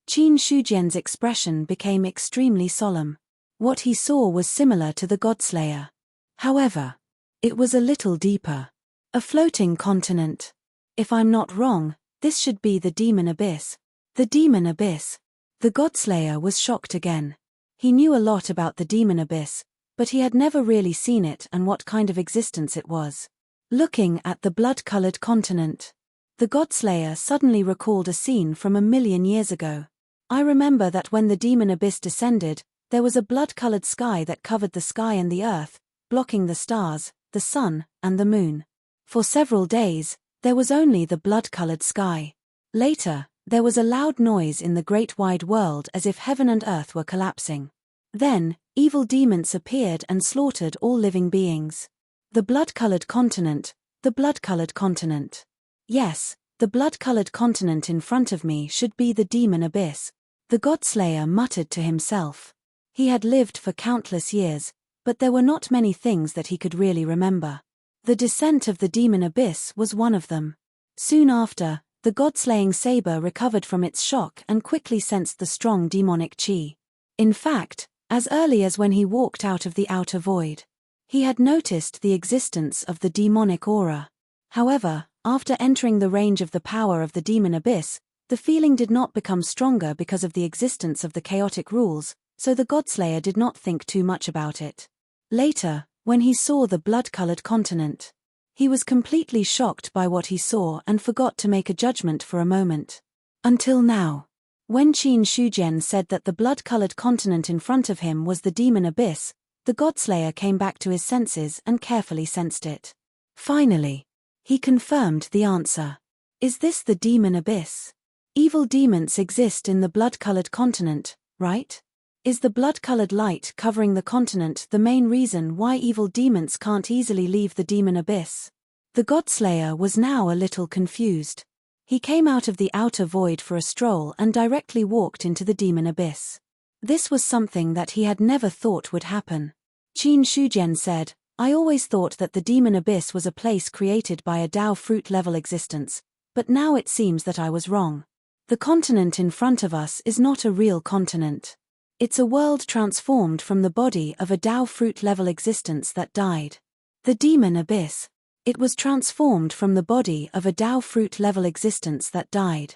Qin Shujian's expression became extremely solemn. What he saw was similar to the Godslayer. However, it was a little deeper. A floating continent. If I'm not wrong, this should be the Demon Abyss. The Demon Abyss. The Godslayer was shocked again. He knew a lot about the demon abyss, but he had never really seen it and what kind of existence it was. Looking at the blood-colored continent, the Godslayer suddenly recalled a scene from 1,000,000 years ago. I remember that when the demon abyss descended, there was a blood-colored sky that covered the sky and the earth, blocking the stars, the sun, and the moon. For several days, there was only the blood-colored sky. Later, there was a loud noise in the great wide world as if heaven and earth were collapsing. Then, evil demons appeared and slaughtered all living beings. The blood-colored continent, the blood-colored continent. Yes, the blood-colored continent in front of me should be the demon abyss, the Godslayer muttered to himself. He had lived for countless years, but there were not many things that he could really remember. The descent of the demon abyss was one of them. Soon after, the god-slaying saber recovered from its shock and quickly sensed the strong demonic chi. In fact, as early as when he walked out of the outer void, he had noticed the existence of the demonic aura. However, after entering the range of the power of the demon abyss, the feeling did not become stronger because of the existence of the chaotic rules, so the Godslayer did not think too much about it. Later, when he saw the blood-colored continent, he was completely shocked by what he saw and forgot to make a judgment for a moment. Until now. When Qin Shujian said that the blood-colored continent in front of him was the demon abyss, the Godslayer came back to his senses and carefully sensed it. Finally, he confirmed the answer. Is this the demon abyss? Evil demons exist in the blood-colored continent, right? Is the blood-colored light covering the continent the main reason why evil demons can't easily leave the demon abyss? The Godslayer was now a little confused. He came out of the outer void for a stroll and directly walked into the demon abyss. This was something that he had never thought would happen. Qin Shujian said, I always thought that the demon abyss was a place created by a Dao fruit-level existence, but now it seems that I was wrong. The continent in front of us is not a real continent. It's a world transformed from the body of a Dao fruit-level existence that died. The demon abyss. It was transformed from the body of a Dao fruit-level existence that died.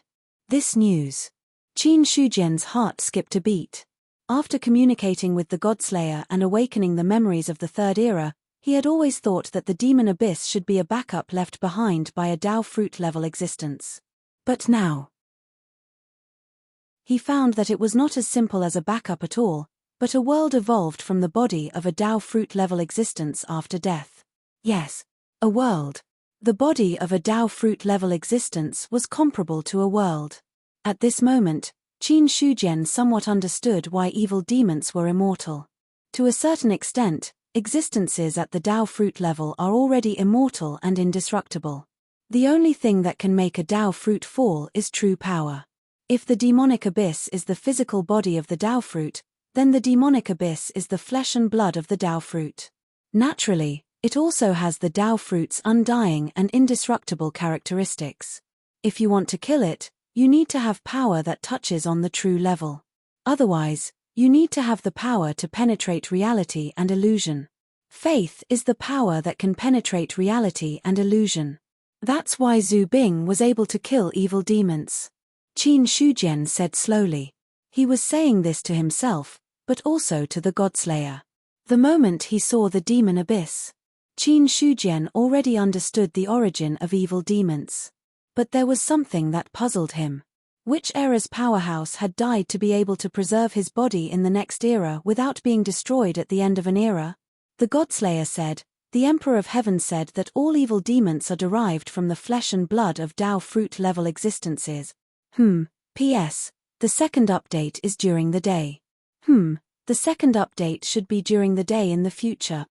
This news. Qin Shujian's heart skipped a beat. After communicating with the Godslayer and awakening the memories of the Third Era, he had always thought that the demon abyss should be a backup left behind by a Dao fruit-level existence. But now, he found that it was not as simple as a backup at all, but a world evolved from the body of a Dao fruit-level existence after death. Yes, a world. The body of a Dao fruit-level existence was comparable to a world. At this moment, Qin Shujian somewhat understood why evil demons were immortal. To a certain extent, existences at the Dao fruit level are already immortal and indestructible. The only thing that can make a Dao fruit fall is true power. If the demonic abyss is the physical body of the Dao fruit, then the demonic abyss is the flesh and blood of the Dao fruit. Naturally, it also has the Dao fruit's undying and indestructible characteristics. If you want to kill it, you need to have power that touches on the true level. Otherwise, you need to have the power to penetrate reality and illusion. Faith is the power that can penetrate reality and illusion. That's why Zhu Bing was able to kill evil demons. Qin Shujian said slowly. He was saying this to himself, but also to the Godslayer. The moment he saw the demon abyss, Qin Shujian already understood the origin of evil demons. But there was something that puzzled him. Which era's powerhouse had died to be able to preserve his body in the next era without being destroyed at the end of an era? The Godslayer said, the Emperor of Heaven said that all evil demons are derived from the flesh and blood of Dao fruit-level existences. P.S. The second update is during the day. The second update should be during the day in the future.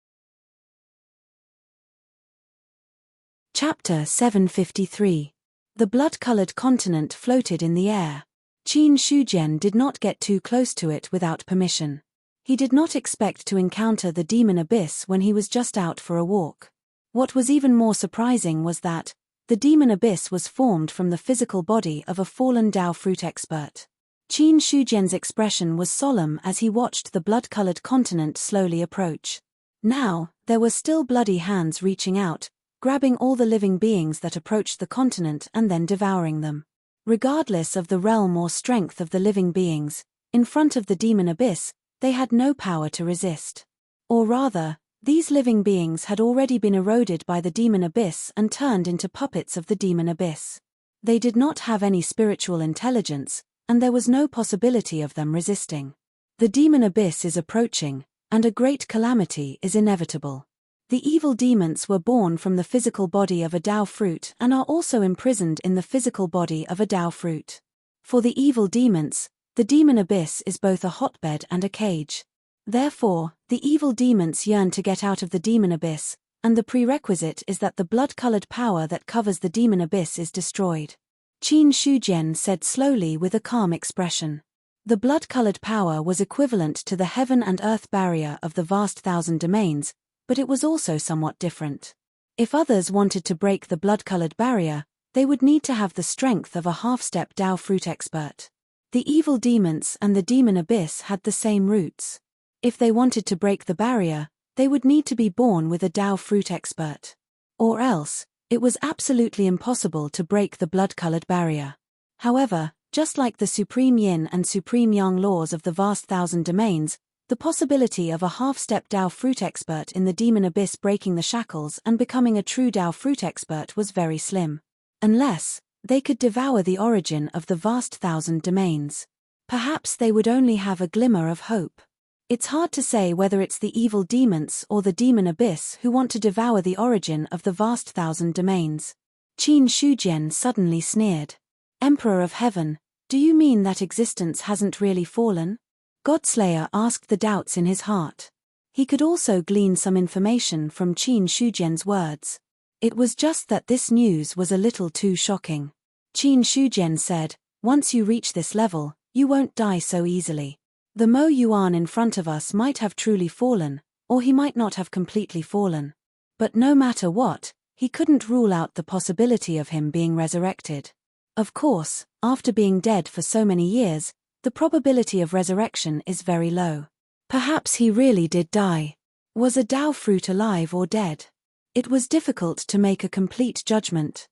Chapter 753. The blood-colored continent floated in the air. Qin Shujian did not get too close to it without permission. He did not expect to encounter the demon abyss when he was just out for a walk. What was even more surprising was that the demon abyss was formed from the physical body of a fallen Dao fruit expert. Qin Shujian's expression was solemn as he watched the blood-colored continent slowly approach. Now, there were still bloody hands reaching out, grabbing all the living beings that approached the continent and then devouring them. Regardless of the realm or strength of the living beings, in front of the demon abyss, they had no power to resist. Or rather, these living beings had already been eroded by the demon abyss and turned into puppets of the demon abyss. They did not have any spiritual intelligence, and there was no possibility of them resisting. The demon abyss is approaching, and a great calamity is inevitable. The evil demons were born from the physical body of a Tao fruit and are also imprisoned in the physical body of a Tao fruit. For the evil demons, the demon abyss is both a hotbed and a cage. Therefore, the evil demons yearn to get out of the demon abyss, and the prerequisite is that the blood-colored power that covers the demon abyss is destroyed. Qin Shujian said slowly with a calm expression. The blood-colored power was equivalent to the heaven and earth barrier of the vast thousand domains, but it was also somewhat different. If others wanted to break the blood-colored barrier, they would need to have the strength of a half-step Tao fruit expert. The evil demons and the demon abyss had the same roots. If they wanted to break the barrier, they would need to be born with a Tao fruit expert. Or else, it was absolutely impossible to break the blood-colored barrier. However, just like the supreme yin and supreme yang laws of the vast thousand domains, the possibility of a half-step Tao fruit expert in the demon abyss breaking the shackles and becoming a true Tao fruit expert was very slim. Unless they could devour the origin of the vast thousand domains. Perhaps they would only have a glimmer of hope. It's hard to say whether it's the evil demons or the demon abyss who want to devour the origin of the vast thousand domains. Qin Shujian suddenly sneered. Emperor of Heaven, do you mean that existence hasn't really fallen? Godslayer asked the doubts in his heart. He could also glean some information from Qin Shujian's words. It was just that this news was a little too shocking. Qin Shujian said, once you reach this level, you won't die so easily. The Mo Yuan in front of us might have truly fallen, or he might not have completely fallen. But no matter what, he couldn't rule out the possibility of him being resurrected. Of course, after being dead for so many years, the probability of resurrection is very low. Perhaps he really did die. Was a Tao fruit alive or dead? It was difficult to make a complete judgment.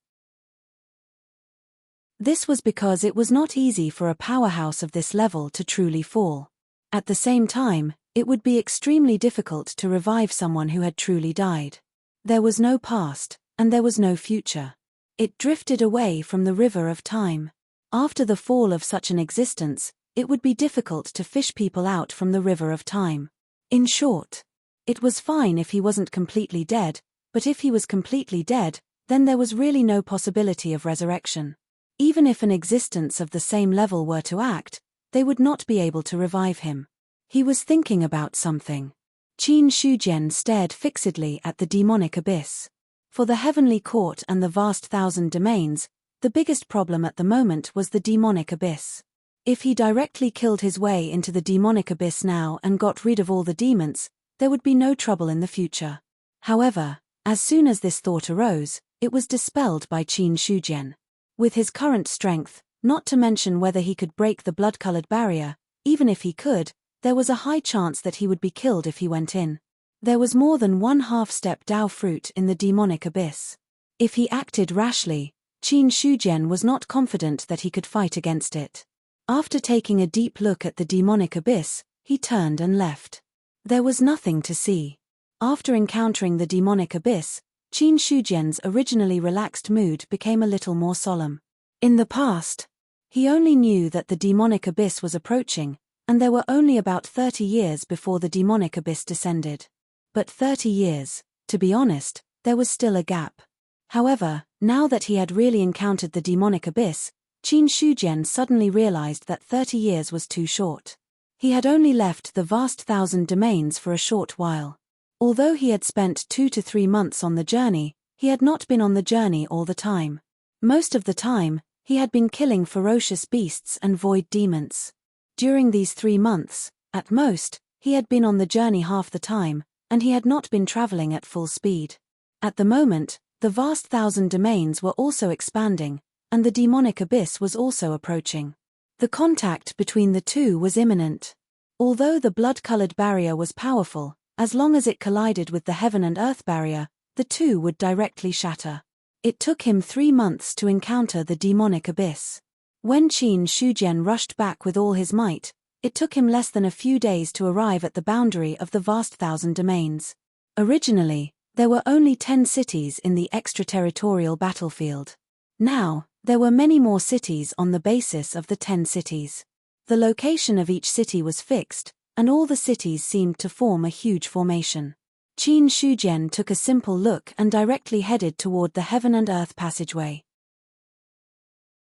This was because it was not easy for a powerhouse of this level to truly fall. At the same time, it would be extremely difficult to revive someone who had truly died. There was no past, and there was no future. It drifted away from the river of time. After the fall of such an existence, it would be difficult to fish people out from the river of time. In short, it was fine if he wasn't completely dead, but if he was completely dead, then there was really no possibility of resurrection. Even if an existence of the same level were to act, they would not be able to revive him. He was thinking about something. Qin Shujian stared fixedly at the demonic abyss. For the heavenly court and the vast thousand domains, the biggest problem at the moment was the demonic abyss. If he directly killed his way into the demonic abyss now and got rid of all the demons, there would be no trouble in the future. However, as soon as this thought arose, it was dispelled by Qin Shujian. With his current strength, not to mention whether he could break the blood-colored barrier, even if he could, there was a high chance that he would be killed if he went in. There was more than one half-step Tao fruit in the demonic abyss. If he acted rashly, Qin Shujian was not confident that he could fight against it. After taking a deep look at the demonic abyss, he turned and left. There was nothing to see. After encountering the demonic abyss, Qin Shujian's originally relaxed mood became a little more solemn. In the past, he only knew that the demonic abyss was approaching, and there were only about 30 years before the demonic abyss descended. But 30 years, to be honest, there was still a gap. However, now that he had really encountered the demonic abyss, Qin Shujian suddenly realized that 30 years was too short. He had only left the vast thousand domains for a short while. Although he had spent 2 to 3 months on the journey, he had not been on the journey all the time. Most of the time, he had been killing ferocious beasts and void demons. During these 3 months, at most, he had been on the journey half the time, and he had not been traveling at full speed. At the moment, the vast thousand domains were also expanding, and the demonic abyss was also approaching. The contact between the two was imminent. Although the blood-colored barrier was powerful, as long as it collided with the heaven and earth barrier, the two would directly shatter. It took him 3 months to encounter the demonic abyss. When Qin Shujian rushed back with all his might, It took him less than a few days to arrive at the boundary of the vast thousand domains. Originally, there were only 10 cities in the extraterritorial battlefield. Now, there were many more cities on the basis of the 10 cities. The location of each city was fixed, and all the cities seemed to form a huge formation. Qin Shujian took a simple look and directly headed toward the Heaven and Earth passageway.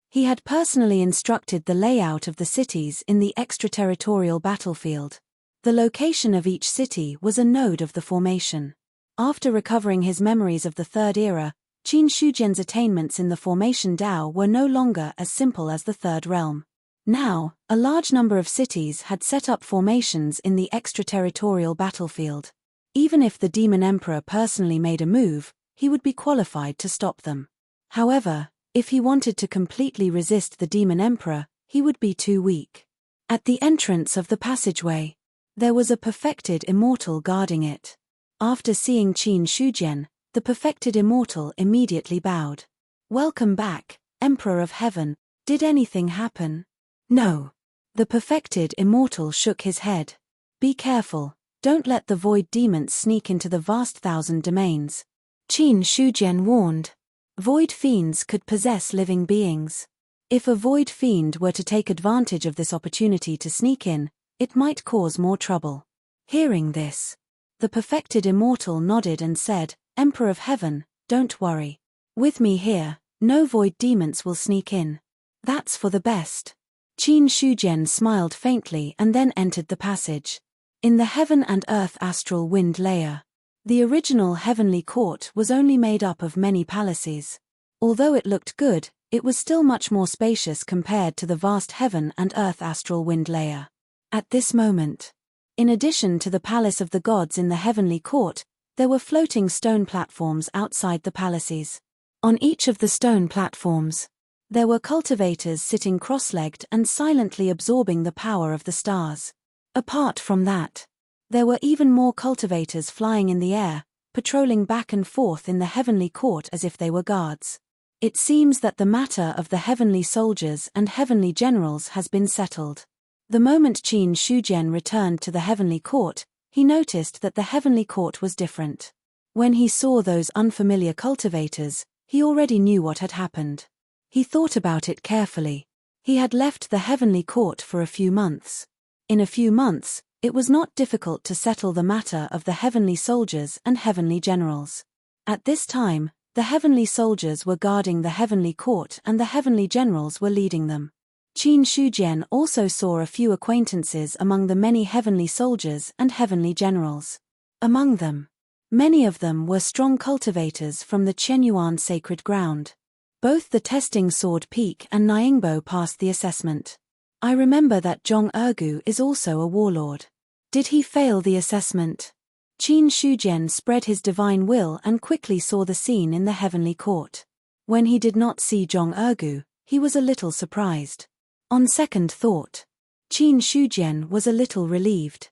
He had personally instructed the layout of the cities in the extraterritorial battlefield. The location of each city was a node of the formation. After recovering his memories of the Third Era, Qin Shujian's attainments in the formation Dao were no longer as simple as the Third Realm. Now, a large number of cities had set up formations in the extraterritorial battlefield. Even if the Demon Emperor personally made a move, he would be qualified to stop them. However, if he wanted to completely resist the Demon Emperor, he would be too weak. At the entrance of the passageway, there was a perfected immortal guarding it. After seeing Qin Shujian, the perfected immortal immediately bowed. "Welcome back, Emperor of Heaven. Did anything happen?" "No." The perfected immortal shook his head. "Be careful, don't let the void demons sneak into the vast thousand domains," Qin Shujian warned. Void fiends could possess living beings. If a void fiend were to take advantage of this opportunity to sneak in, it might cause more trouble. Hearing this, the perfected immortal nodded and said, "Emperor of Heaven, don't worry. With me here, no void demons will sneak in. That's for the best." Qin Shujian smiled faintly and then entered the passage. In the Heaven and Earth astral wind layer, the original heavenly court was only made up of many palaces. Although it looked good, it was still much more spacious compared to the vast Heaven and Earth astral wind layer. At this moment, in addition to the palace of the gods in the heavenly court, there were floating stone platforms outside the palaces. On each of the stone platforms, there were cultivators sitting cross-legged and silently absorbing the power of the stars. Apart from that, there were even more cultivators flying in the air, patrolling back and forth in the heavenly court as if they were guards. It seems that the matter of the heavenly soldiers and heavenly generals has been settled. The moment Qin Shujian returned to the heavenly court, he noticed that the heavenly court was different. When he saw those unfamiliar cultivators, he already knew what had happened. He thought about it carefully. He had left the heavenly court for a few months. In a few months, it was not difficult to settle the matter of the heavenly soldiers and heavenly generals. At this time, the heavenly soldiers were guarding the heavenly court and the heavenly generals were leading them. Qin Shujian also saw a few acquaintances among the many heavenly soldiers and heavenly generals. Among them, many of them were strong cultivators from the Qianyuan sacred ground. Both the testing sword Peak and Nyingbo passed the assessment. I remember that Zhong Ergu is also a warlord. Did he fail the assessment? Qin Shujian spread his divine will and quickly saw the scene in the heavenly court. When he did not see Zhong Ergu, he was a little surprised. On second thought, Qin Shujian was a little relieved.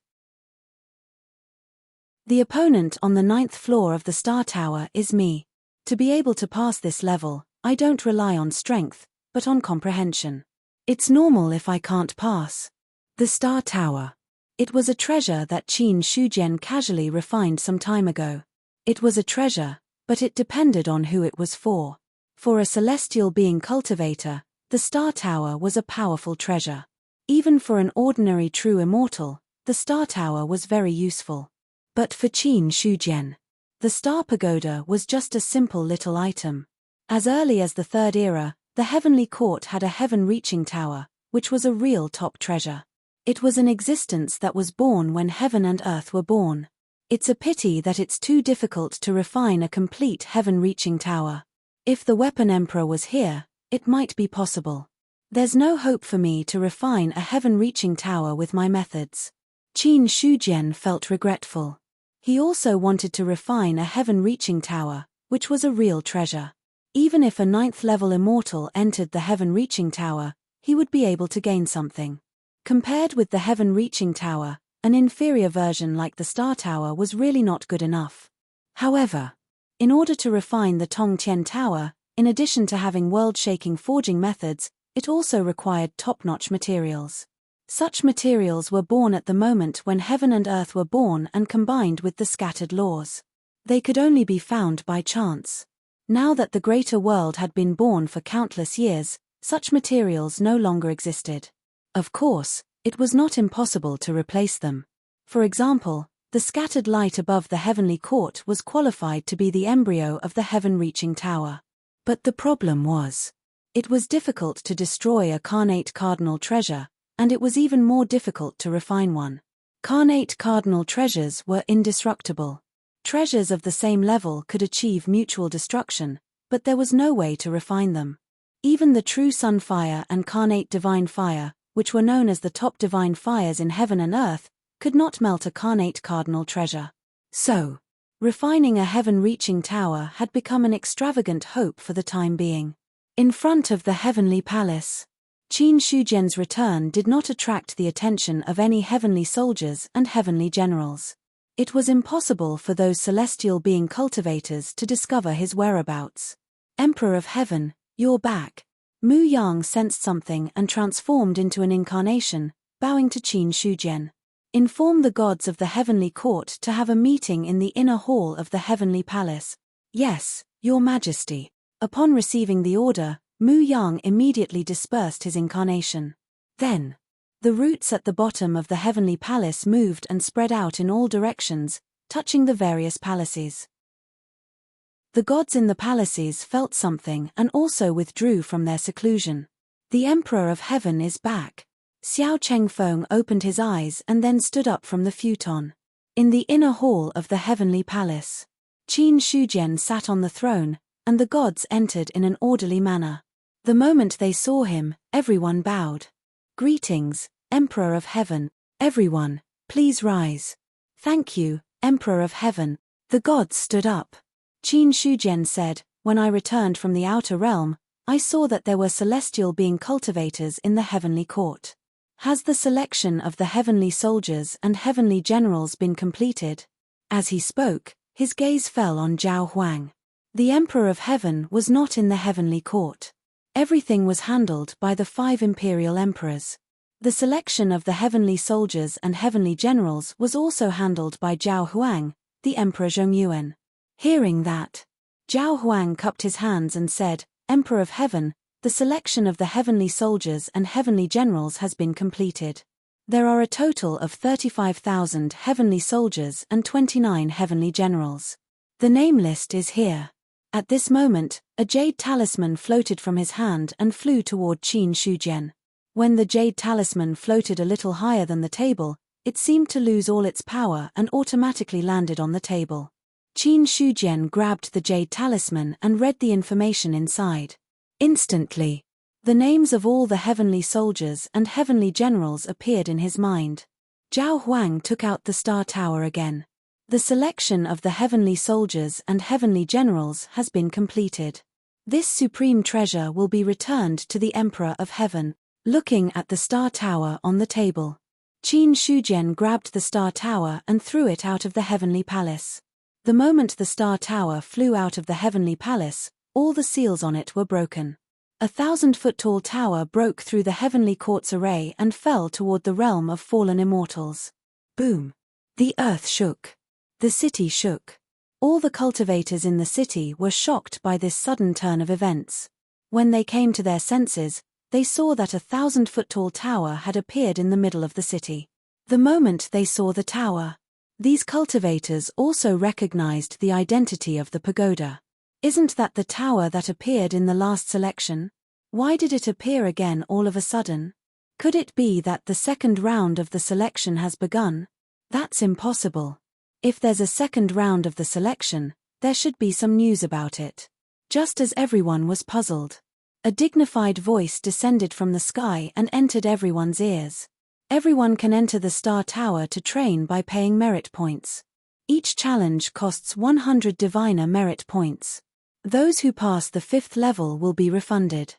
The opponent on the 9th floor of the Star Tower is me. To be able to pass this level, I don't rely on strength, but on comprehension. It's normal if I can't pass. The Star Tower. It was a treasure that Qin Shujian casually refined some time ago. It was a treasure, but it depended on who it was for. For a celestial being cultivator, the Star Tower was a powerful treasure. Even for an ordinary true immortal, the Star Tower was very useful. But for Qin Shujian, the Star Pagoda was just a simple little item. As early as the Third Era, the heavenly court had a heaven-reaching tower, which was a real top treasure. It was an existence that was born when heaven and earth were born. It's a pity that it's too difficult to refine a complete heaven-reaching tower. If the Weapon Emperor was here, it might be possible. There's no hope for me to refine a heaven-reaching tower with my methods. Qin Shujian felt regretful. He also wanted to refine a heaven-reaching tower, which was a real treasure. Even if a 9th-level immortal entered the heaven-reaching tower, he would be able to gain something. Compared with the heaven-reaching tower, an inferior version like the Star Tower was really not good enough. However, in order to refine the Tongtian Tower, in addition to having world-shaking forging methods, it also required top-notch materials. Such materials were born at the moment when heaven and earth were born and combined with the scattered laws. They could only be found by chance. Now that the greater world had been born for countless years, such materials no longer existed. Of course, it was not impossible to replace them. For example, the scattered light above the heavenly court was qualified to be the embryo of the heaven-reaching tower. But the problem was, it was difficult to destroy a carnate cardinal treasure, and it was even more difficult to refine one. Carnate cardinal treasures were indestructible. Treasures of the same level could achieve mutual destruction, but there was no way to refine them. Even the true sun fire and carnate divine fire, which were known as the top divine fires in heaven and earth, could not melt a carnate cardinal treasure. So, refining a heaven-reaching tower had become an extravagant hope for the time being. In front of the heavenly palace, Qin Shujian's return did not attract the attention of any heavenly soldiers and heavenly generals. It was impossible for those celestial being cultivators to discover his whereabouts. Emperor of Heaven, you're back. Mu Yang sensed something and transformed into an incarnation, bowing to Qin Shujian. Inform the gods of the heavenly court to have a meeting in the inner hall of the heavenly palace. Yes, your majesty. Upon receiving the order, Mu Yang immediately dispersed his incarnation. Then, the roots at the bottom of the heavenly palace moved and spread out in all directions, touching the various palaces. The gods in the palaces felt something and also withdrew from their seclusion. The Emperor of Heaven is back. Xiao Chengfeng opened his eyes and then stood up from the futon. In the inner hall of the heavenly palace, Qin Shujian sat on the throne, and the gods entered in an orderly manner. The moment they saw him, everyone bowed. Greetings, Emperor of Heaven. Everyone, please rise. Thank you, Emperor of Heaven. The gods stood up. Qin Shujian said, when I returned from the outer realm, I saw that there were celestial being cultivators in the heavenly court. Has the selection of the heavenly soldiers and heavenly generals been completed? As he spoke, his gaze fell on Zhao Huang. The Emperor of Heaven was not in the heavenly court. Everything was handled by the 5 imperial emperors. The selection of the heavenly soldiers and heavenly generals was also handled by Zhao Huang, the Emperor Zhongyuan. Hearing that, Zhao Huang cupped his hands and said, Emperor of Heaven, the selection of the heavenly soldiers and heavenly generals has been completed. There are a total of 35,000 heavenly soldiers and 29 heavenly generals. The name list is here. At this moment, a jade talisman floated from his hand and flew toward Qin Shujian. When the jade talisman floated a little higher than the table, it seemed to lose all its power and automatically landed on the table. Qin Shujian grabbed the jade talisman and read the information inside. Instantly, the names of all the heavenly soldiers and heavenly generals appeared in his mind. Zhao Huang took out the star tower again. The selection of the heavenly soldiers and heavenly generals has been completed. This supreme treasure will be returned to the Emperor of Heaven. Looking at the star tower on the table, Qin Shujian grabbed the star tower and threw it out of the heavenly palace. The moment the star tower flew out of the heavenly palace, all the seals on it were broken. 1,000-foot-tall tower broke through the heavenly court's array and fell toward the realm of fallen immortals. Boom! The earth shook. The city shook. All the cultivators in the city were shocked by this sudden turn of events. When they came to their senses, they saw that a 1,000-foot-tall tower had appeared in the middle of the city. The moment they saw the tower, these cultivators also recognized the identity of the pagoda. Isn't that the tower that appeared in the last selection? Why did it appear again all of a sudden? Could it be that the second round of the selection has begun? That's impossible. If there's a second round of the selection, there should be some news about it. Just as everyone was puzzled, a dignified voice descended from the sky and entered everyone's ears. Everyone can enter the Star Tower to train by paying merit points. Each challenge costs 100 diviner merit points. Those who pass the 5th level will be refunded.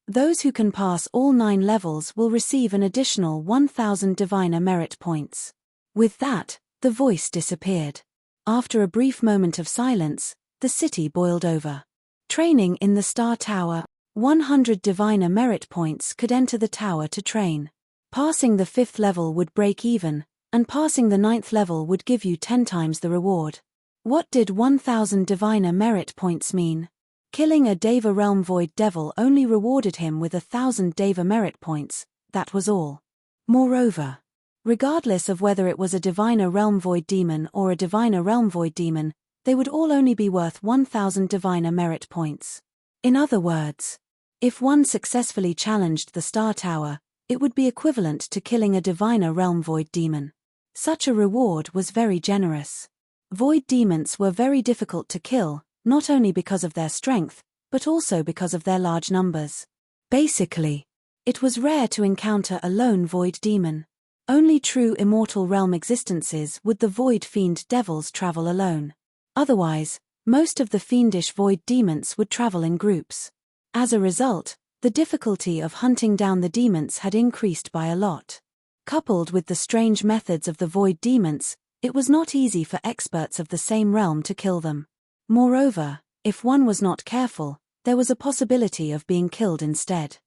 Those who can pass all 9 levels will receive an additional 1,000 diviner merit points. With that, the voice disappeared. After a brief moment of silence, the city boiled over. Training in the Star Tower. 100 diviner merit points could enter the tower to train. Passing the 5th level would break even, and passing the 9th level would give you 10 times the reward. What did 1000 diviner merit points mean? Killing a Deva realm void devil only rewarded him with 1000 Deva merit points, that was all. Moreover, regardless of whether it was a diviner realm void demon or a diviner realm void demon, they would all only be worth 1000 diviner merit points. In other words, if one successfully challenged the Star Tower, it would be equivalent to killing a diviner realm void demon. Such a reward was very generous. Void demons were very difficult to kill, not only because of their strength, but also because of their large numbers. Basically, it was rare to encounter a lone void demon. Only true immortal realm existences would the void fiend devils travel alone. Otherwise, most of the fiendish void demons would travel in groups. As a result, the difficulty of hunting down the demons had increased by a lot. Coupled with the strange methods of the void demons, it was not easy for experts of the same realm to kill them. Moreover, if one was not careful, there was a possibility of being killed instead.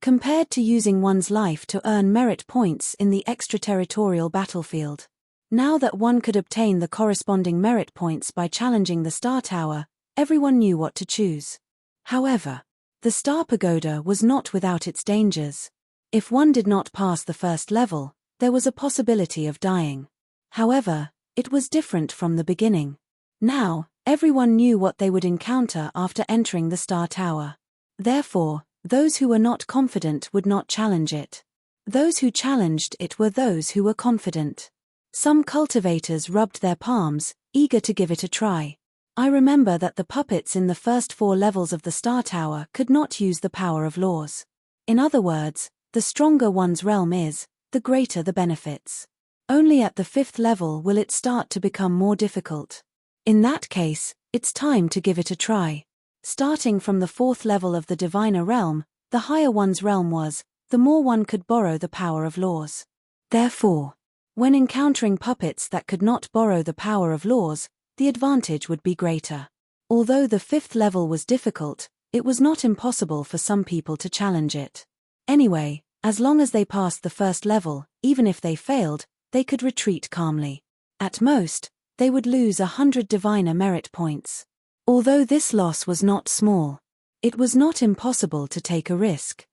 Compared to using one's life to earn merit points in the extraterritorial battlefield. Now that one could obtain the corresponding merit points by challenging the Star Tower, everyone knew what to choose. However, the Star Pagoda was not without its dangers. If one did not pass the 1st level, there was a possibility of dying. However, it was different from the beginning. Now, everyone knew what they would encounter after entering the Star Tower. Therefore, those who were not confident would not challenge it. Those who challenged it were those who were confident. Some cultivators rubbed their palms, eager to give it a try. I remember that the puppets in the first 4 levels of the Star Tower could not use the power of laws. In other words, the stronger one's realm is, the greater the benefits. Only at the 5th level will it start to become more difficult. In that case, it's time to give it a try. Starting from the 4th level of the diviner realm, the higher one's realm was, the more one could borrow the power of laws. Therefore, when encountering puppets that could not borrow the power of laws, the advantage would be greater. Although the 5th level was difficult, it was not impossible for some people to challenge it. Anyway, as long as they passed the 1st level, even if they failed, they could retreat calmly. At most, they would lose 100 diviner merit points. Although this loss was not small, it was not impossible to take a risk.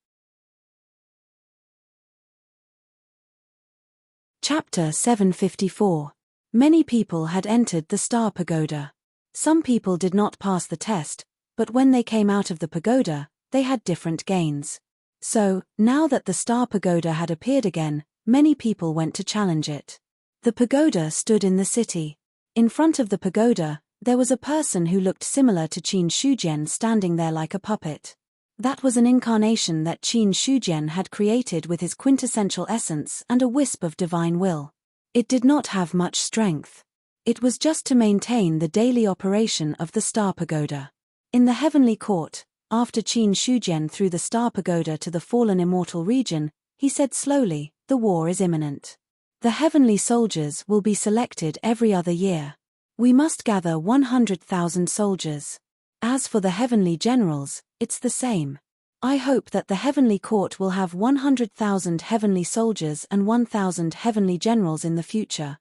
Chapter 754. Many people had entered the Star Pagoda. Some people did not pass the test, but when they came out of the pagoda, they had different gains. So, now that the Star Pagoda had appeared again, many people went to challenge it. The pagoda stood in the city. In front of the pagoda, there was a person who looked similar to Qin Shujian standing there like a puppet. That was an incarnation that Qin Shujian had created with his quintessential essence and a wisp of divine will. It did not have much strength. It was just to maintain the daily operation of the Star Pagoda. In the heavenly court, after Qin Shujian threw the Star Pagoda to the fallen immortal region, he said slowly, "The war is imminent. The heavenly soldiers will be selected every other year. We must gather 100,000 soldiers. As for the heavenly generals, it's the same. I hope that the heavenly court will have 100,000 heavenly soldiers and 1,000 heavenly generals in the future.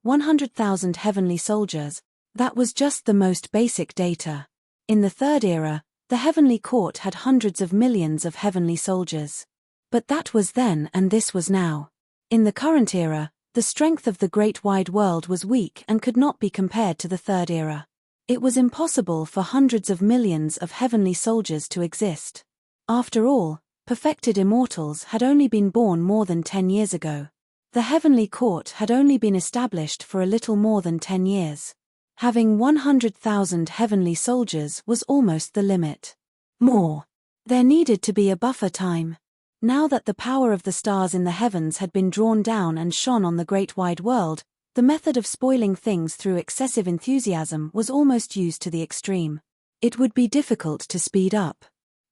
100,000 heavenly soldiers, that was just the most basic data. In the third era, the heavenly court had hundreds of millions of heavenly soldiers. But that was then and this was now. In the current era, the strength of the great wide world was weak and could not be compared to the third era. It was impossible for hundreds of millions of heavenly soldiers to exist. After all, perfected immortals had only been born more than 10 years ago. The heavenly court had only been established for a little more than 10 years. Having 100,000 heavenly soldiers was almost the limit. More. There needed to be a buffer time. Now that the power of the stars in the heavens had been drawn down and shone on the great wide world, the method of spoiling things through excessive enthusiasm was almost used to the extreme. It would be difficult to speed up.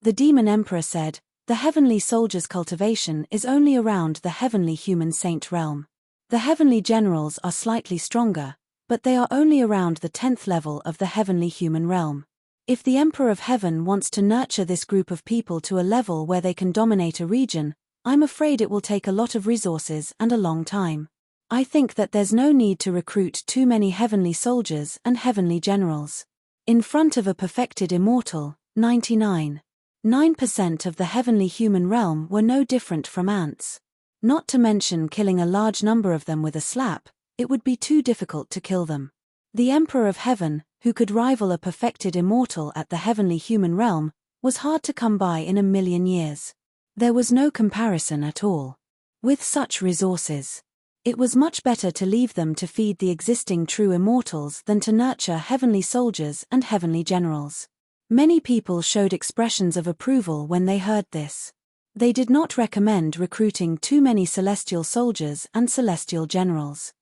The demon emperor said, "The heavenly soldier's cultivation is only around the heavenly human saint realm. The heavenly generals are slightly stronger, but they are only around the 10th level of the heavenly human realm. If the Emperor of Heaven wants to nurture this group of people to a level where they can dominate a region, I'm afraid it will take a lot of resources and a long time. I think that there's no need to recruit too many heavenly soldiers and heavenly generals. In front of a perfected immortal, 99.9% of the heavenly human realm were no different from ants. Not to mention killing a large number of them with a slap, it would be too difficult to kill them. The Emperor of Heaven, who could rival a perfected immortal at the heavenly human realm, was hard to come by in a million years. There was no comparison at all. With such resources, it was much better to leave them to feed the existing true immortals than to nurture heavenly soldiers and heavenly generals. Many people showed expressions of approval when they heard this. They did not recommend recruiting too many celestial soldiers and celestial generals.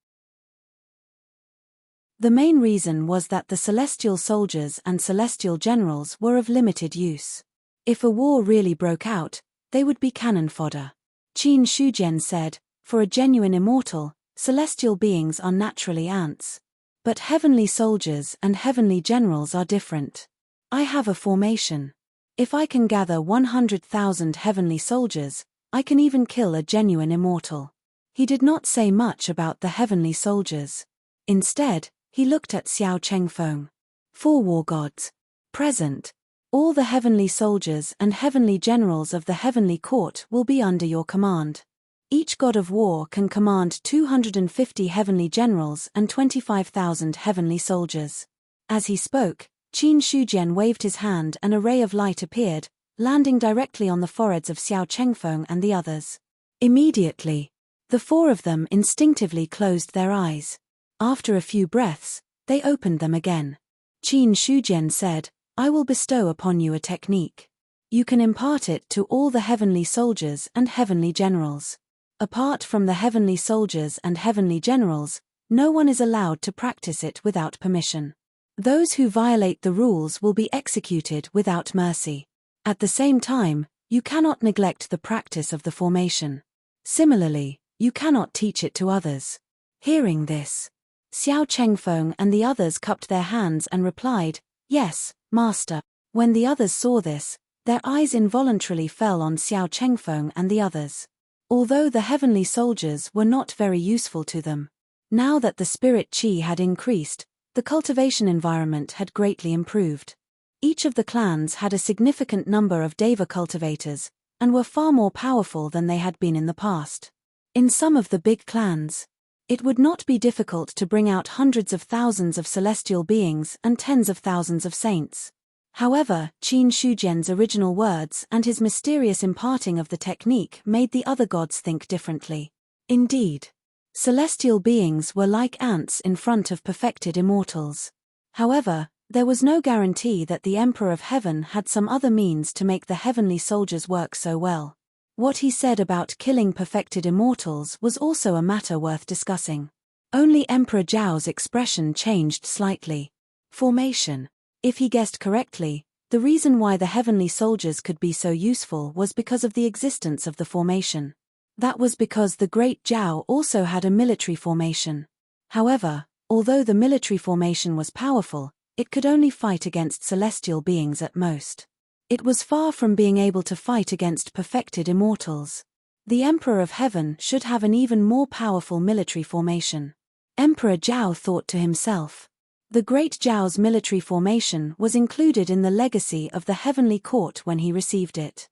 The main reason was that the celestial soldiers and celestial generals were of limited use. If a war really broke out, they would be cannon fodder. Qin Shujian said, "For a genuine immortal, celestial beings are naturally ants. But heavenly soldiers and heavenly generals are different. I have a formation. If I can gather 100,000 heavenly soldiers, I can even kill a genuine immortal." He did not say much about the heavenly soldiers. Instead, he looked at Xiao Chengfeng. 4 war gods. Present. All the heavenly soldiers and heavenly generals of the heavenly court will be under your command. Each god of war can command 250 heavenly generals and 25,000 heavenly soldiers. As he spoke, Qin Shujian waved his hand and a ray of light appeared, landing directly on the foreheads of Xiao Chengfeng and the others. Immediately, the 4 of them instinctively closed their eyes. After a few breaths, they opened them again. Qin Shujian said, "I will bestow upon you a technique. You can impart it to all the heavenly soldiers and heavenly generals. Apart from the heavenly soldiers and heavenly generals, no one is allowed to practice it without permission. Those who violate the rules will be executed without mercy. At the same time, you cannot neglect the practice of the formation. Similarly, you cannot teach it to others." Hearing this, Xiao Chengfeng and the others cupped their hands and replied, "Yes, Master." When the others saw this, their eyes involuntarily fell on Xiao Chengfeng and the others. Although the heavenly soldiers were not very useful to them, now that the spirit chi had increased, the cultivation environment had greatly improved. Each of the clans had a significant number of deva cultivators, and were far more powerful than they had been in the past. In some of the big clans, it would not be difficult to bring out hundreds of thousands of celestial beings and tens of thousands of saints. However, Qin Shujian's original words and his mysterious imparting of the technique made the other gods think differently. Indeed, celestial beings were like ants in front of perfected immortals. However, there was no guarantee that the Emperor of Heaven had some other means to make the heavenly soldiers work so well. What he said about killing perfected immortals was also a matter worth discussing. Only Emperor Zhao's expression changed slightly. Formation. If he guessed correctly, the reason why the heavenly soldiers could be so useful was because of the existence of the formation. That was because the great Zhao also had a military formation. However, although the military formation was powerful, it could only fight against celestial beings at most. It was far from being able to fight against perfected immortals. The Emperor of Heaven should have an even more powerful military formation. Emperor Zhao thought to himself. The great Zhao's military formation was included in the legacy of the heavenly court when he received it.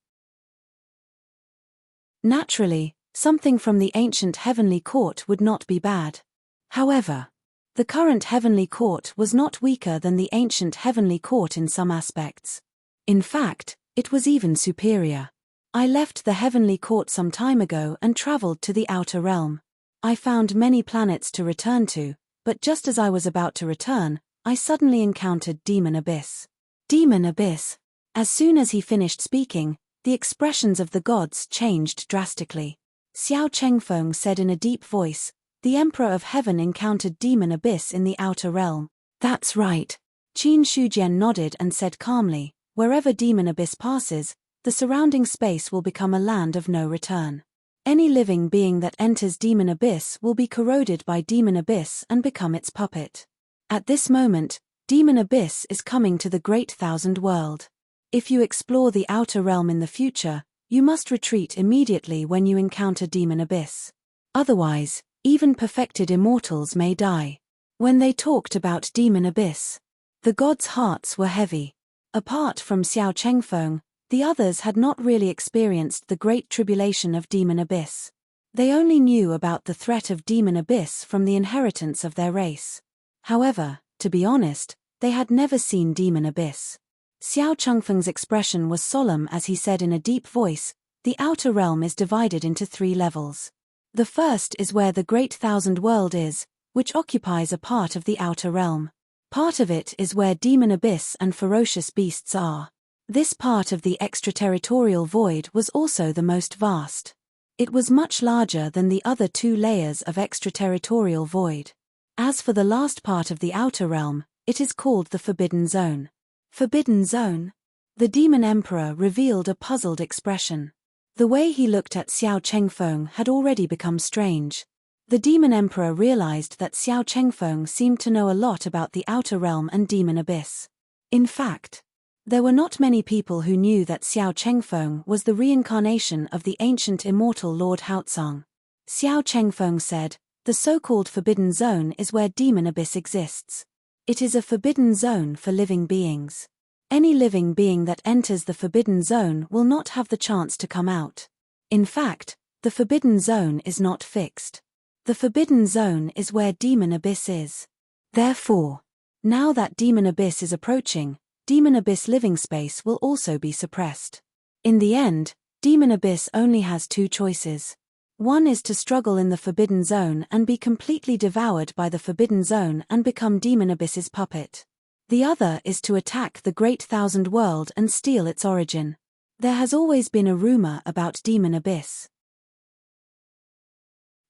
Naturally, something from the ancient heavenly court would not be bad. However, the current heavenly court was not weaker than the ancient heavenly court in some aspects. In fact, it was even superior. I left the heavenly court some time ago and traveled to the outer realm. I found many planets to return to, but just as I was about to return, I suddenly encountered Demon Abyss. Demon Abyss. As soon as he finished speaking, the expressions of the gods changed drastically. Xiao Chengfeng said in a deep voice, "The Emperor of Heaven encountered Demon Abyss in the outer realm." "That's right." Qin Shujian nodded and said calmly, "Wherever Demon Abyss passes, the surrounding space will become a land of no return. Any living being that enters Demon Abyss will be corroded by Demon Abyss and become its puppet." At this moment, Demon Abyss is coming to the Great Thousand World. If you explore the outer realm in the future, you must retreat immediately when you encounter Demon Abyss. Otherwise, even perfected immortals may die. When they talked about Demon Abyss, the gods' hearts were heavy. Apart from Xiao Chengfeng, the others had not really experienced the great tribulation of Demon Abyss. They only knew about the threat of Demon Abyss from the inheritance of their race. However, to be honest, they had never seen Demon Abyss. Xiao Chengfeng's expression was solemn as he said in a deep voice, "The outer realm is divided into 3 levels. The first is where the Great Thousand World is, which occupies a part of the outer realm. Part of it is where Demon Abyss and ferocious beasts are. This part of the extraterritorial void was also the most vast. It was much larger than the other 2 layers of extraterritorial void. As for the last part of the outer realm, it is called the Forbidden Zone." Forbidden Zone? The Demon Emperor revealed a puzzled expression. The way he looked at Xiao Chengfeng had already become strange. The Demon Emperor realized that Xiao Chengfeng seemed to know a lot about the outer realm and Demon Abyss. In fact, there were not many people who knew that Xiao Chengfeng was the reincarnation of the ancient immortal Lord Haotsang. Xiao Chengfeng said, "The so-called Forbidden Zone is where Demon Abyss exists. It is a forbidden zone for living beings. Any living being that enters the Forbidden Zone will not have the chance to come out. In fact, the Forbidden Zone is not fixed. The Forbidden Zone is where Demon Abyss is. Therefore, now that Demon Abyss is approaching, Demon Abyss living space will also be suppressed. In the end, Demon Abyss only has 2 choices. One is to struggle in the Forbidden Zone and be completely devoured by the Forbidden Zone and become Demon Abyss's puppet. The other is to attack the Great Thousand World and steal its origin. There has always been a rumor about Demon Abyss.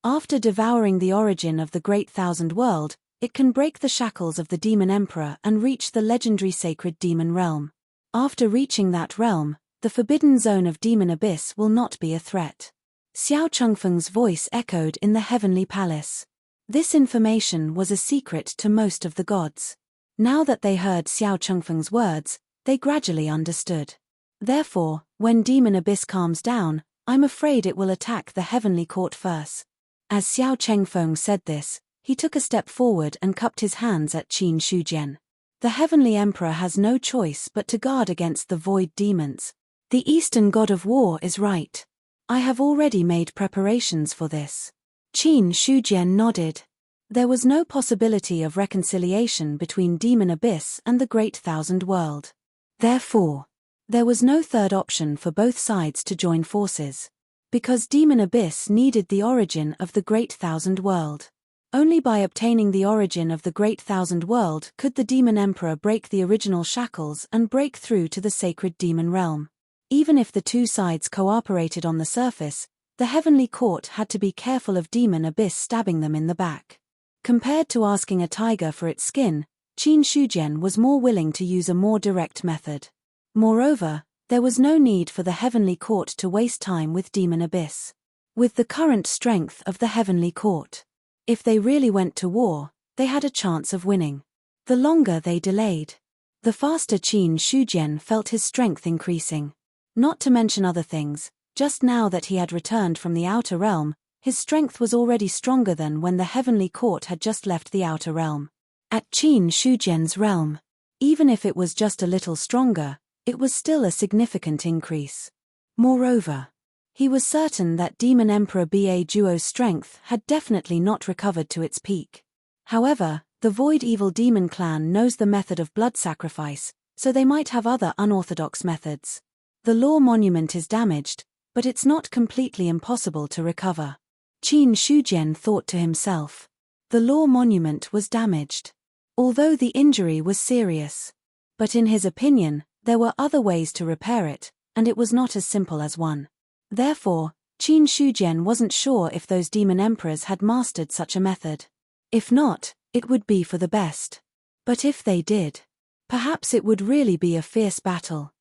After devouring the origin of the Great Thousand World, it can break the shackles of the Demon Emperor and reach the legendary sacred demon realm. After reaching that realm, the Forbidden Zone of Demon Abyss will not be a threat. Xiao Chengfeng's voice echoed in the heavenly palace. This information was a secret to most of the gods. Now that they heard Xiao Chengfeng's words, they gradually understood. Therefore, when Demon Abyss calms down, I'm afraid it will attack the heavenly court first. As Xiao Chengfeng said this, he took a step forward and cupped his hands at Qin Shujian. The heavenly emperor has no choice but to guard against the void demons. The eastern god of war is right. I have already made preparations for this. Qin Shujian nodded. There was no possibility of reconciliation between Demon Abyss and the Great Thousand World. Therefore, there was no third option for both sides to join forces. Because Demon Abyss needed the origin of the Great Thousand World. Only by obtaining the origin of the Great Thousand World could the Demon Emperor break the original shackles and break through to the sacred demon realm. Even if the 2 sides cooperated on the surface, the heavenly court had to be careful of Demon Abyss stabbing them in the back. Compared to asking a tiger for its skin, Qin Shujian was more willing to use a more direct method. Moreover, there was no need for the heavenly court to waste time with Demon Abyss. With the current strength of the heavenly court, if they really went to war, they had a chance of winning. The longer they delayed, the faster Qin Shujian felt his strength increasing. Not to mention other things, just now that he had returned from the outer realm, his strength was already stronger than when the heavenly court had just left the outer realm. At Qin Shujian's realm, even if it was just a little stronger, it was still a significant increase. Moreover, he was certain that Demon Emperor Ba Juo's strength had definitely not recovered to its peak. However, the Void Evil Demon clan knows the method of blood sacrifice, so they might have other unorthodox methods. The law monument is damaged, but it's not completely impossible to recover. Qin Shujian thought to himself. The law monument was damaged. Although the injury was serious. But in his opinion, there were other ways to repair it, and it was not as simple as one. Therefore, Qin Shujian wasn't sure if those demon emperors had mastered such a method. If not, it would be for the best. But if they did, perhaps it would really be a fierce battle.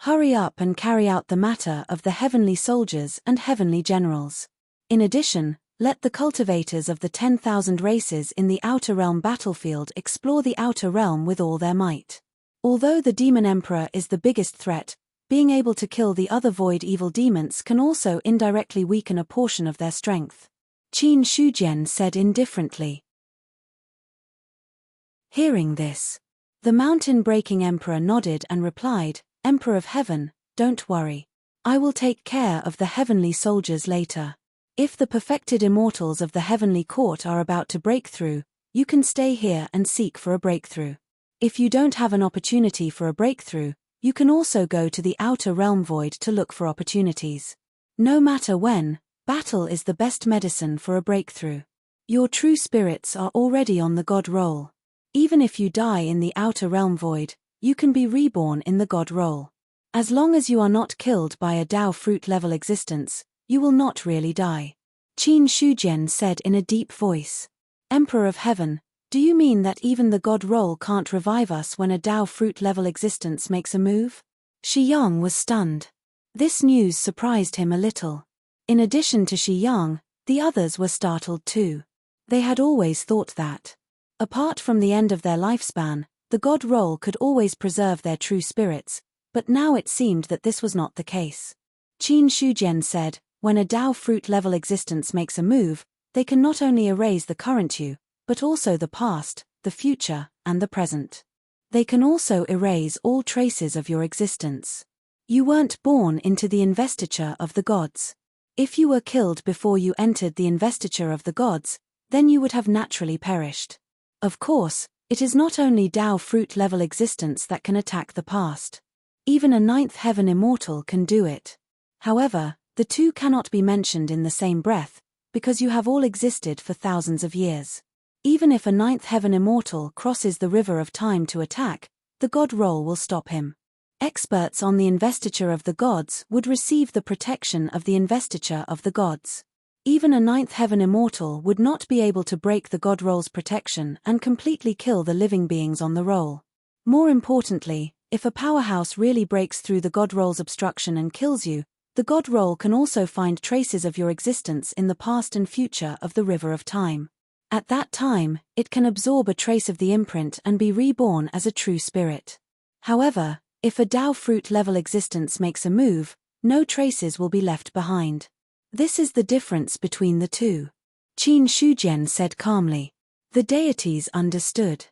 Hurry up and carry out the matter of the heavenly soldiers and heavenly generals. In addition, Let the cultivators of the 10,000 races in the Outer Realm battlefield explore the Outer Realm with all their might. Although the Demon Emperor is the biggest threat, being able to kill the other void evil demons can also indirectly weaken a portion of their strength. Qin Shujian said indifferently. Hearing this, the mountain-breaking emperor nodded and replied, "Emperor of Heaven, don't worry. I will take care of the heavenly soldiers later. If the perfected immortals of the heavenly court are about to break through, you can stay here and seek for a breakthrough. If you don't have an opportunity for a breakthrough, you can also go to the Outer Realm Void to look for opportunities. No matter when, battle is the best medicine for a breakthrough. Your true spirits are already on the God roll. Even if you die in the Outer Realm Void, you can be reborn in the God roll. As long as you are not killed by a Dao fruit level existence, you will not really die." Qin Shujian said in a deep voice. "Emperor of Heaven, do you mean that even the God roll can't revive us when a Dao fruit level existence makes a move?" Shi Yang was stunned. This news surprised him a little. In addition to Shi Yang, the others were startled too. They had always thought that, apart from the end of their lifespan, the God roll could always preserve their true spirits, but now it seemed that this was not the case. Qin Shujian said, "When a Dao fruit level existence makes a move, they can not only erase the current you, but also the past, the future, and the present. They can also erase all traces of your existence. You weren't born into the investiture of the gods. If you were killed before you entered the investiture of the gods, then you would have naturally perished. Of course, it is not only Dao fruit level existence that can attack the past. Even a ninth heaven immortal can do it. However, the two cannot be mentioned in the same breath, because you have all existed for thousands of years. Even if a ninth heaven immortal crosses the river of time to attack, the God roll will stop him. Experts on the investiture of the gods would receive the protection of the investiture of the gods. Even a ninth heaven immortal would not be able to break the God roll's protection and completely kill the living beings on the roll. More importantly, if a powerhouse really breaks through the God roll's obstruction and kills you, the God roll can also find traces of your existence in the past and future of the river of time. At that time, it can absorb a trace of the imprint and be reborn as a true spirit. However, if a Dao fruit level existence makes a move, no traces will be left behind. This is the difference between the two. Qin Shujian said calmly. The deities understood.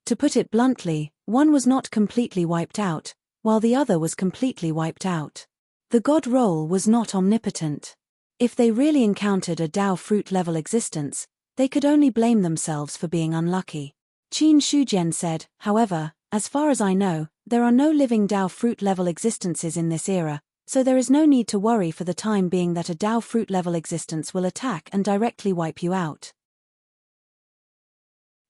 To put it bluntly, one was not completely wiped out, while the other was completely wiped out. The God roll was not omnipotent. If they really encountered a Dao fruit level existence, they could only blame themselves for being unlucky. Qin Shujian said, however, as far as I know, there are no living Dao fruit level existences in this era, so there is no need to worry for the time being that a Dao fruit level existence will attack and directly wipe you out.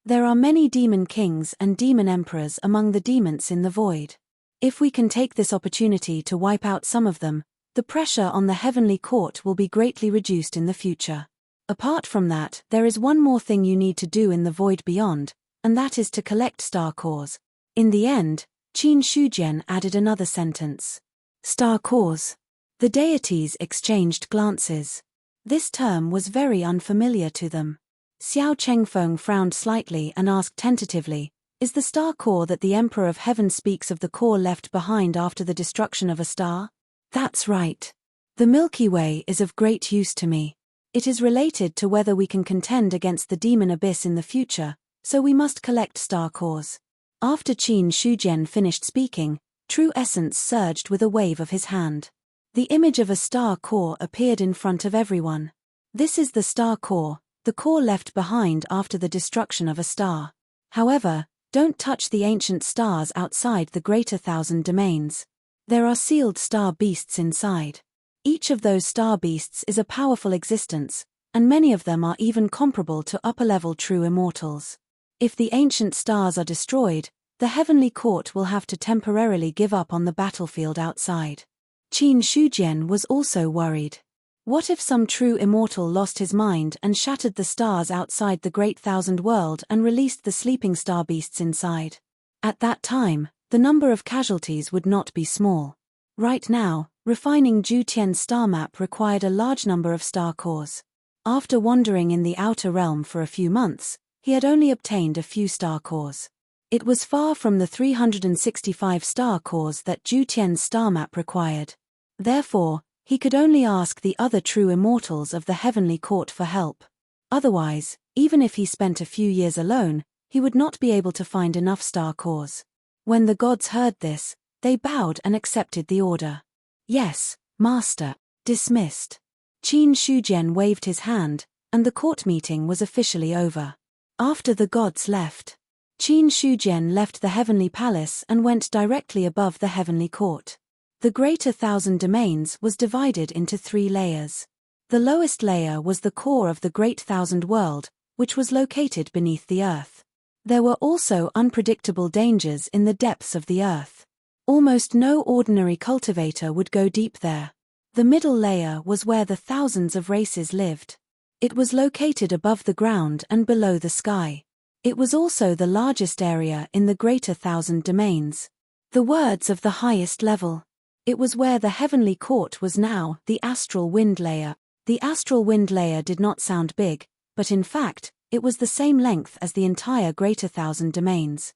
There are many demon kings and demon emperors among the demons in the void. If we can take this opportunity to wipe out some of them, the pressure on the heavenly court will be greatly reduced in the future. Apart from that, there is one more thing you need to do in the void beyond, and that is to collect star cores. In the end, Qin Shujian added another sentence. Star cores. The deities exchanged glances. This term was very unfamiliar to them. Xiao Chengfeng frowned slightly and asked tentatively, "Is the star core that the Emperor of Heaven speaks of the core left behind after the destruction of a star?" "That's right. The Milky Way is of great use to me. It is related to whether we can contend against the demon abyss in the future, so we must collect star cores." After Qin Shujian finished speaking, True Essence surged with a wave of his hand. The image of a star core appeared in front of everyone. This is the star core, the core left behind after the destruction of a star. However, don't touch the ancient stars outside the greater 1,000 domains. There are sealed star beasts inside. Each of those star beasts is a powerful existence, and many of them are even comparable to upper-level true immortals. If the ancient stars are destroyed, the heavenly court will have to temporarily give up on the battlefield outside. Qin Shujian was also worried. What if some true immortal lost his mind and shattered the stars outside the Great Thousand World and released the sleeping star beasts inside? At that time, the number of casualties would not be small. Right now, refining Ju Tian's star map required a large number of star cores. After wandering in the outer realm for a few months, he had only obtained a few star cores. It was far from the 365 star cores that Ju Tian's star map required. Therefore, he could only ask the other true immortals of the heavenly court for help. Otherwise, even if he spent a few years alone, he would not be able to find enough star cores. When the gods heard this, they bowed and accepted the order. Yes, Master. Dismissed. Qin Shujian waved his hand, and the court meeting was officially over. After the gods left, Qin Shujian left the heavenly palace and went directly above the heavenly court. The greater thousand domains was divided into 3 layers. The lowest layer was the core of the great thousand world, which was located beneath the earth. There were also unpredictable dangers in the depths of the earth. Almost no ordinary cultivator would go deep there. The middle layer was where the thousands of races lived. It was located above the ground and below the sky. It was also the largest area in the greater thousand domains. The words of the highest level. It was where the heavenly court was now, the astral wind layer. The astral wind layer did not sound big, but in fact, it was the same length as the entire greater thousand domains.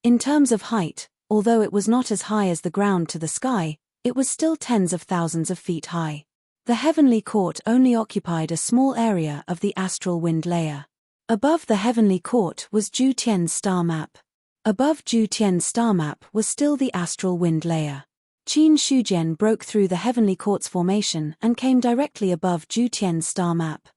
In terms of height, although it was not as high as the ground to the sky, it was still tens of thousands of feet high. The heavenly court only occupied a small area of the astral wind layer. Above the heavenly court was Ju Tian's star map. Above Ju Tian's star map was still the astral wind layer. Qin Shujian broke through the heavenly court's formation and came directly above Ju Tian's star map.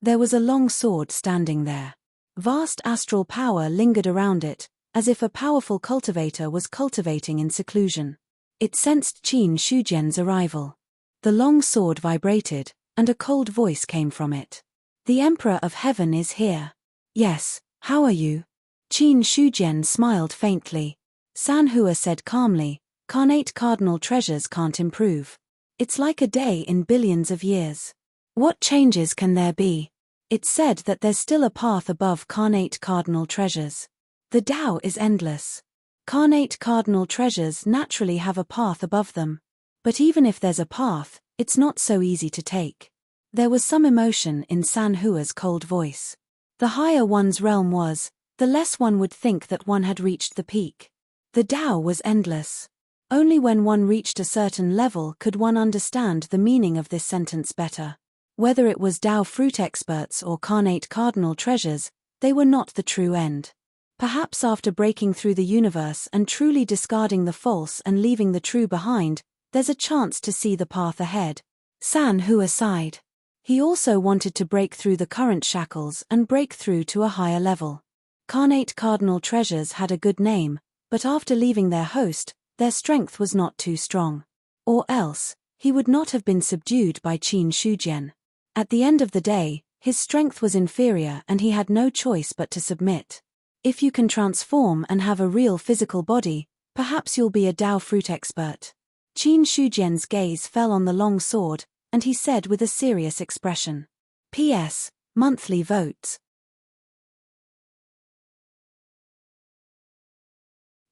There was a long sword standing there. Vast astral power lingered around it, as if a powerful cultivator was cultivating in seclusion. It sensed Qin Shujian's arrival. The long sword vibrated, and a cold voice came from it. The Emperor of Heaven is here. Yes, how are you? Qin Shujian smiled faintly. San Hua said calmly, Carnate cardinal treasures can't improve. It's like a day in billions of years. What changes can there be? It's said that there's still a path above carnate cardinal treasures. The Tao is endless. Carnate cardinal treasures naturally have a path above them. But even if there's a path, it's not so easy to take. There was some emotion in San Hua's cold voice. The higher one's realm was, the less one would think that one had reached the peak. The Tao was endless. Only when one reached a certain level could one understand the meaning of this sentence better. Whether it was Tao fruit experts or carnate cardinal treasures, they were not the true end. Perhaps after breaking through the universe and truly discarding the false and leaving the true behind, there's a chance to see the path ahead. San Hua sighed. He also wanted to break through the current shackles and break through to a higher level. Carnate cardinal treasures had a good name, but after leaving their host, their strength was not too strong. Or else, he would not have been subdued by Qin Shujian. At the end of the day, his strength was inferior and he had no choice but to submit. If you can transform and have a real physical body, perhaps you'll be a Tao fruit expert. Qin Shujian's gaze fell on the long sword, and he said with a serious expression. P.S. Monthly votes.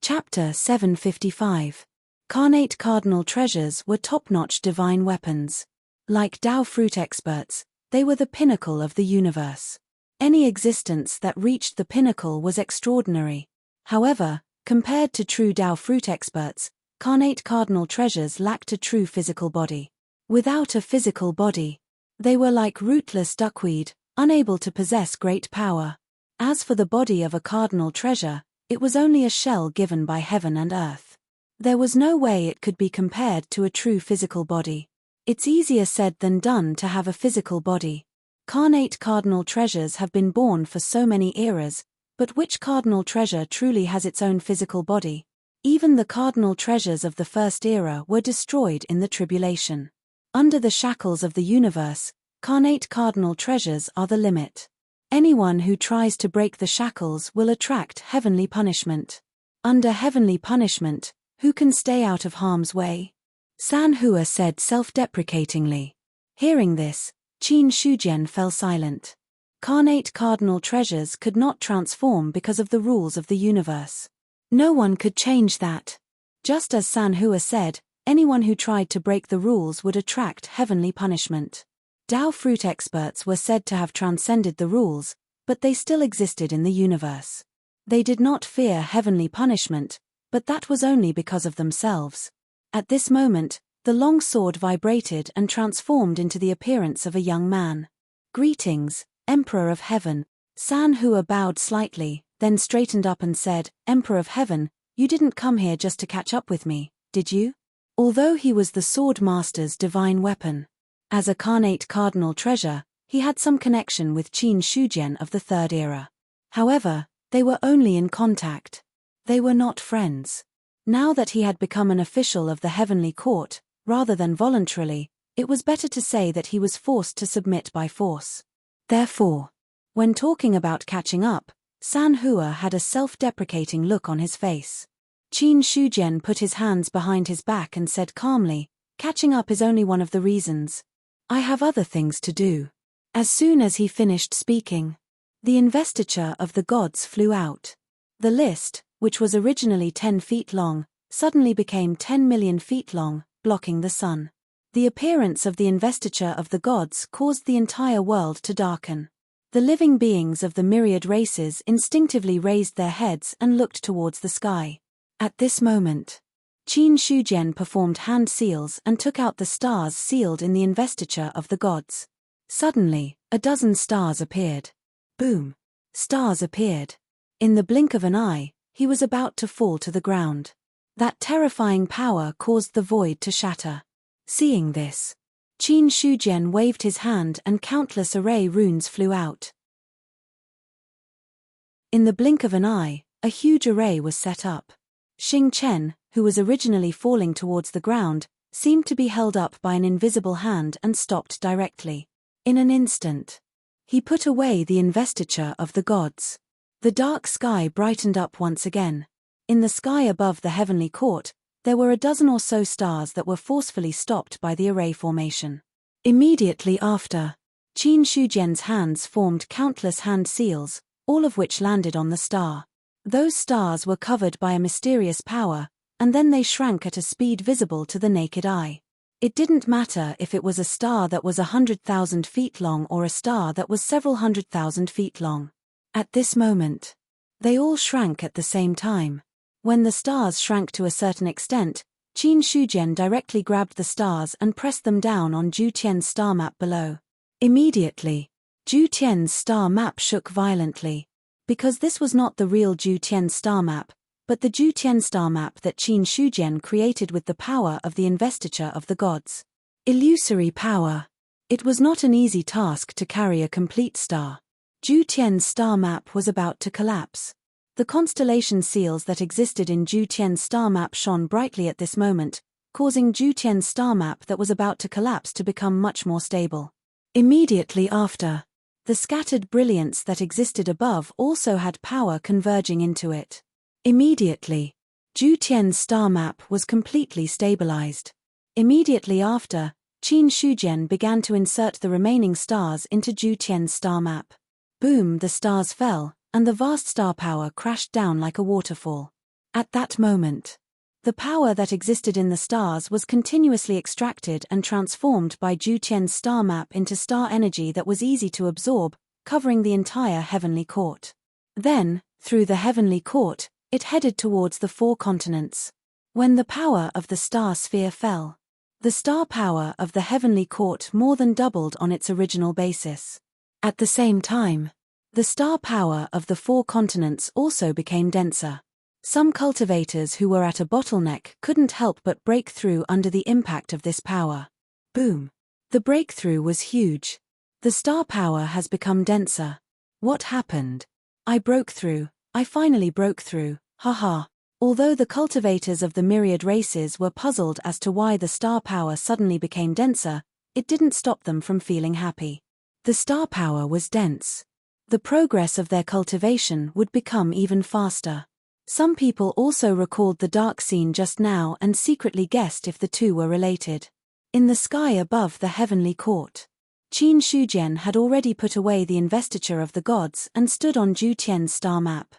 Chapter 755. Carnate cardinal treasures were top-notch divine weapons. Like Tao fruit experts, they were the pinnacle of the universe. Any existence that reached the pinnacle was extraordinary. However, compared to true Tao fruit experts, carnate cardinal treasures lacked a true physical body. Without a physical body, they were like rootless duckweed, unable to possess great power. As for the body of a cardinal treasure, it was only a shell given by heaven and earth. There was no way it could be compared to a true physical body. It's easier said than done to have a physical body. Carnate cardinal treasures have been born for so many eras, but which cardinal treasure truly has its own physical body? Even the cardinal treasures of the first era were destroyed in the tribulation. Under the shackles of the universe, carnate cardinal treasures are the limit. Anyone who tries to break the shackles will attract heavenly punishment. Under heavenly punishment, who can stay out of harm's way? San Hua said self-deprecatingly. Hearing this, Qin Shujian fell silent. Carnate cardinal treasures could not transform because of the rules of the universe. No one could change that. Just as San Hua said, anyone who tried to break the rules would attract heavenly punishment. Dao fruit experts were said to have transcended the rules, but they still existed in the universe. They did not fear heavenly punishment, but that was only because of themselves. At this moment, the long sword vibrated and transformed into the appearance of a young man. "Greetings, Emperor of Heaven." San Hua bowed slightly, then straightened up and said, "Emperor of Heaven, you didn't come here just to catch up with me, did you?" Although he was the sword master's divine weapon, as a carnate cardinal treasure, he had some connection with Qin Shujian of the Third Era. However, they were only in contact. They were not friends. Now that he had become an official of the heavenly court, rather than voluntarily, it was better to say that he was forced to submit by force. Therefore, when talking about catching up, San Hua had a self-deprecating look on his face. Qin Shujian put his hands behind his back and said calmly, "Catching up is only one of the reasons. I have other things to do." As soon as he finished speaking, the investiture of the gods flew out. The list, which was originally 10 feet long, suddenly became 10 million feet long, blocking the sun. The appearance of the investiture of the gods caused the entire world to darken. The living beings of the myriad races instinctively raised their heads and looked towards the sky. At this moment, Qin Shujian performed hand seals and took out the stars sealed in the investiture of the gods. Suddenly, a dozen stars appeared. Boom! Stars appeared. In the blink of an eye, he was about to fall to the ground. That terrifying power caused the void to shatter. Seeing this, Qin Shujian waved his hand and countless array runes flew out. In the blink of an eye, a huge array was set up. Xing Chen, who was originally falling towards the ground, seemed to be held up by an invisible hand and stopped directly. In an instant, he put away the investiture of the gods. The dark sky brightened up once again. In the sky above the heavenly court, there were a dozen or so stars that were forcefully stopped by the array formation. Immediately after, Qin Shujian's hands formed countless hand seals, all of which landed on the star. Those stars were covered by a mysterious power, and then they shrank at a speed visible to the naked eye. It didn't matter if it was a star that was 100,000 feet long or a star that was several 100,000 feet long. At this moment, they all shrank at the same time. When the stars shrank to a certain extent, Qin Shujian directly grabbed the stars and pressed them down on Zhu Tian's star map below. Immediately, Zhu Tian's star map shook violently. Because this was not the real Zhu Tian star map, but the Zhu Tian star map that Qin Shujian created with the power of the investiture of the gods. Illusory power. It was not an easy task to carry a complete star. Zhu Tian's star map was about to collapse. The constellation seals that existed in Zhu Tian's star map shone brightly at this moment, causing Zhu Tian's star map that was about to collapse to become much more stable. Immediately after, the scattered brilliance that existed above also had power converging into it. Immediately, Zhu Tian's star map was completely stabilized. Immediately after, Qin Shujian began to insert the remaining stars into Zhu Tian's star map. Boom, the stars fell, and the vast star power crashed down like a waterfall. At that moment, the power that existed in the stars was continuously extracted and transformed by Zhu Tian's star map into star energy that was easy to absorb, covering the entire heavenly court. Then, through the heavenly court, it headed towards the 4 continents. When the power of the star sphere fell, the star power of the heavenly court more than doubled on its original basis. At the same time, the star power of the 4 continents also became denser. Some cultivators who were at a bottleneck couldn't help but break through under the impact of this power. Boom. The breakthrough was huge. The star power has become denser. What happened? I broke through. I finally broke through. Haha. Although the cultivators of the myriad races were puzzled as to why the star power suddenly became denser, it didn't stop them from feeling happy. The star power was dense. The progress of their cultivation would become even faster. Some people also recalled the dark scene just now and secretly guessed if the two were related. In the sky above the heavenly court, Qin Shujian had already put away the investiture of the gods and stood on Zhu Tian's star map.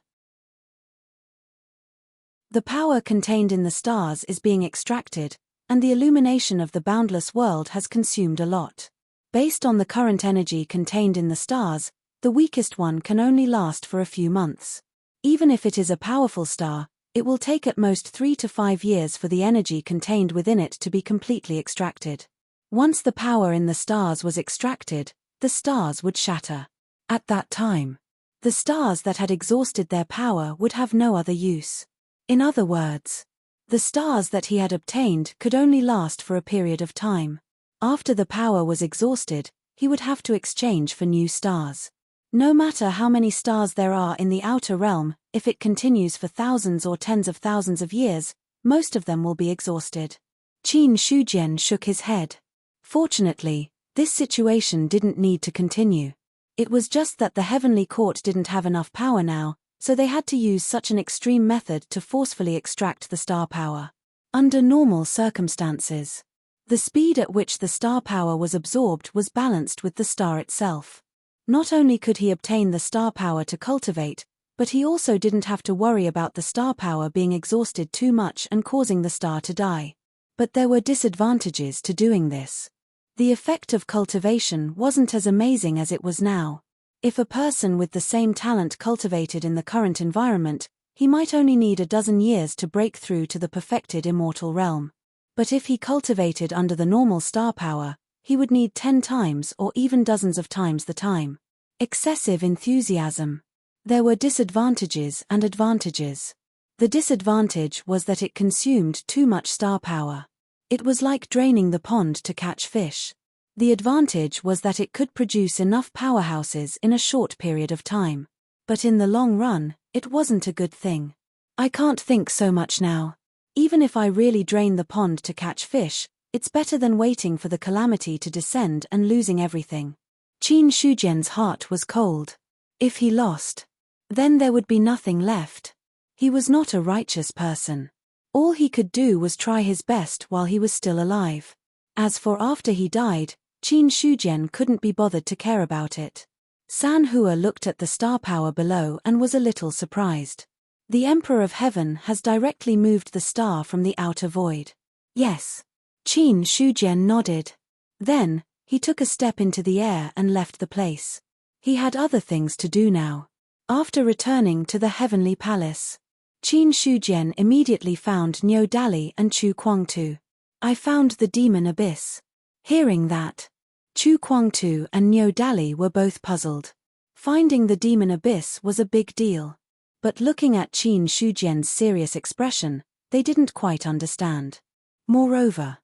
The power contained in the stars is being extracted, and the illumination of the boundless world has consumed a lot. Based on the current energy contained in the stars, the weakest one can only last for a few months. Even if it is a powerful star, it will take at most 3 to 5 years for the energy contained within it to be completely extracted. Once the power in the stars was extracted, the stars would shatter. At that time, the stars that had exhausted their power would have no other use. In other words, the stars that he had obtained could only last for a period of time. After the power was exhausted, he would have to exchange for new stars. No matter how many stars there are in the outer realm, if it continues for thousands or tens of thousands of years, most of them will be exhausted. Qin Shujian shook his head. Fortunately, this situation didn't need to continue. It was just that the heavenly court didn't have enough power now, so they had to use such an extreme method to forcefully extract the star power. Under normal circumstances, the speed at which the star power was absorbed was balanced with the star itself. Not only could he obtain the star power to cultivate, but he also didn't have to worry about the star power being exhausted too much and causing the star to die. But there were disadvantages to doing this. The effect of cultivation wasn't as amazing as it was now. If a person with the same talent cultivated in the current environment, he might only need a dozen years to break through to the perfected immortal realm. But if he cultivated under the normal star power, he would need 10 times or even dozens of times the time. Excessive enthusiasm. There were disadvantages and advantages. The disadvantage was that it consumed too much star power. It was like draining the pond to catch fish. The advantage was that it could produce enough powerhouses in a short period of time. But in the long run, it wasn't a good thing. I can't think so much now. Even if I really drain the pond to catch fish, it's better than waiting for the calamity to descend and losing everything. Qin Shujian's heart was cold. If he lost, then there would be nothing left. He was not a righteous person. All he could do was try his best while he was still alive. As for after he died, Qin Shujian couldn't be bothered to care about it. San Hua looked at the star power below and was a little surprised. The Emperor of Heaven has directly moved the star from the outer void. Yes. Qin Shujian nodded. Then, he took a step into the air and left the place. He had other things to do now. After returning to the heavenly palace, Qin Shujian immediately found Niu Dali and Chu Kuangtu. I found the demon abyss. Hearing that, Chu Kuangtu and Niu Dali were both puzzled. Finding the demon abyss was a big deal. But looking at Qin Shujian's serious expression, they didn't quite understand. Moreover,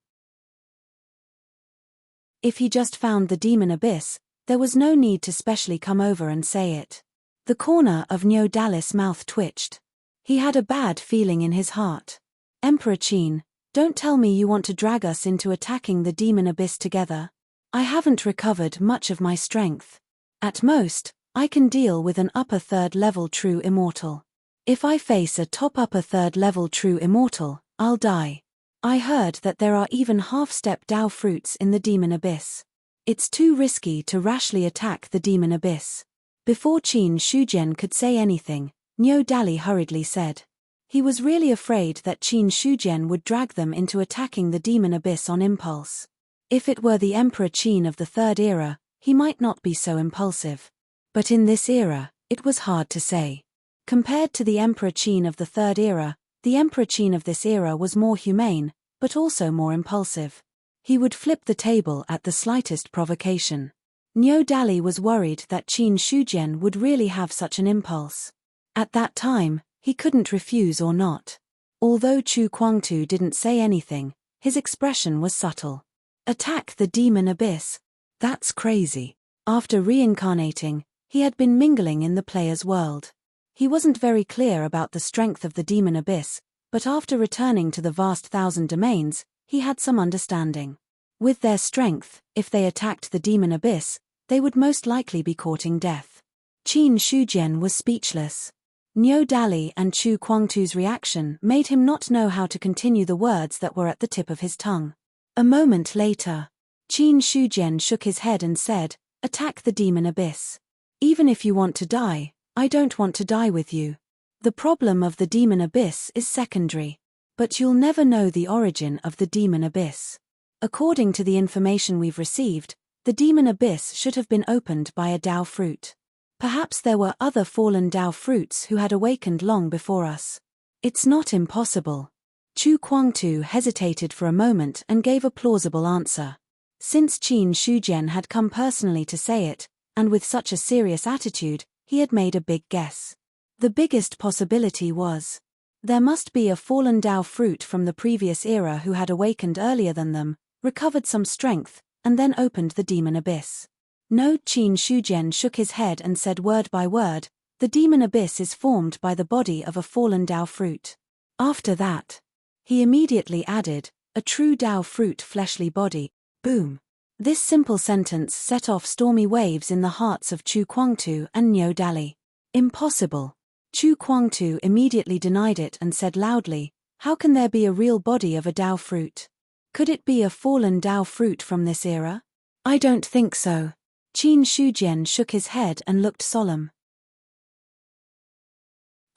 if he just found the demon abyss, there was no need to specially come over and say it. The corner of Niu Dali's mouth twitched. He had a bad feeling in his heart. Emperor Qin, don't tell me you want to drag us into attacking the demon abyss together. I haven't recovered much of my strength. At most, I can deal with an upper third level true immortal. If I face a top upper third level true immortal, I'll die. I heard that there are even half-step Dao fruits in the demon abyss. It's too risky to rashly attack the demon abyss. Before Qin Shujian could say anything, Niu Dali hurriedly said. He was really afraid that Qin Shujian would drag them into attacking the demon abyss on impulse. If it were the Emperor Qin of the Third Era, he might not be so impulsive. But in this era, it was hard to say. Compared to the Emperor Qin of the Third Era, the Emperor Qin of this era was more humane, but also more impulsive. He would flip the table at the slightest provocation. Niu Dali was worried that Qin Shujian would really have such an impulse. At that time, he couldn't refuse or not. Although Chu Kuangtu didn't say anything, his expression was subtle. Attack the demon abyss? That's crazy. After reincarnating, he had been mingling in the player's world. He wasn't very clear about the strength of the demon abyss, but after returning to the vast thousand domains, he had some understanding. With their strength, if they attacked the demon abyss, they would most likely be courting death. Qin Shujian was speechless. Niu Dali and Chu Kuangtu's reaction made him not know how to continue the words that were at the tip of his tongue. A moment later, Qin Shujian shook his head and said, "Attack the demon abyss. Even if you want to die, I don't want to die with you. The problem of the demon abyss is secondary. But you'll never know the origin of the demon abyss. According to the information we've received, the demon abyss should have been opened by a Dao fruit. Perhaps there were other fallen Dao fruits who had awakened long before us. It's not impossible. Chu Kuangtu hesitated for a moment and gave a plausible answer. Since Qin Shujian had come personally to say it, and with such a serious attitude, he had made a big guess. The biggest possibility was, there must be a fallen Dao fruit from the previous era who had awakened earlier than them, recovered some strength, and then opened the demon abyss. No, Qin Shujian shook his head and said word by word, the demon abyss is formed by the body of a fallen Dao fruit. After that, he immediately added, a true Dao fruit fleshly body. Boom. This simple sentence set off stormy waves in the hearts of Chu Kuangtu and Niu Dali. Impossible. Chu Kuangtu immediately denied it and said loudly, how can there be a real body of a Dao fruit? Could it be a fallen Dao fruit from this era? I don't think so. Qin Shujian shook his head and looked solemn.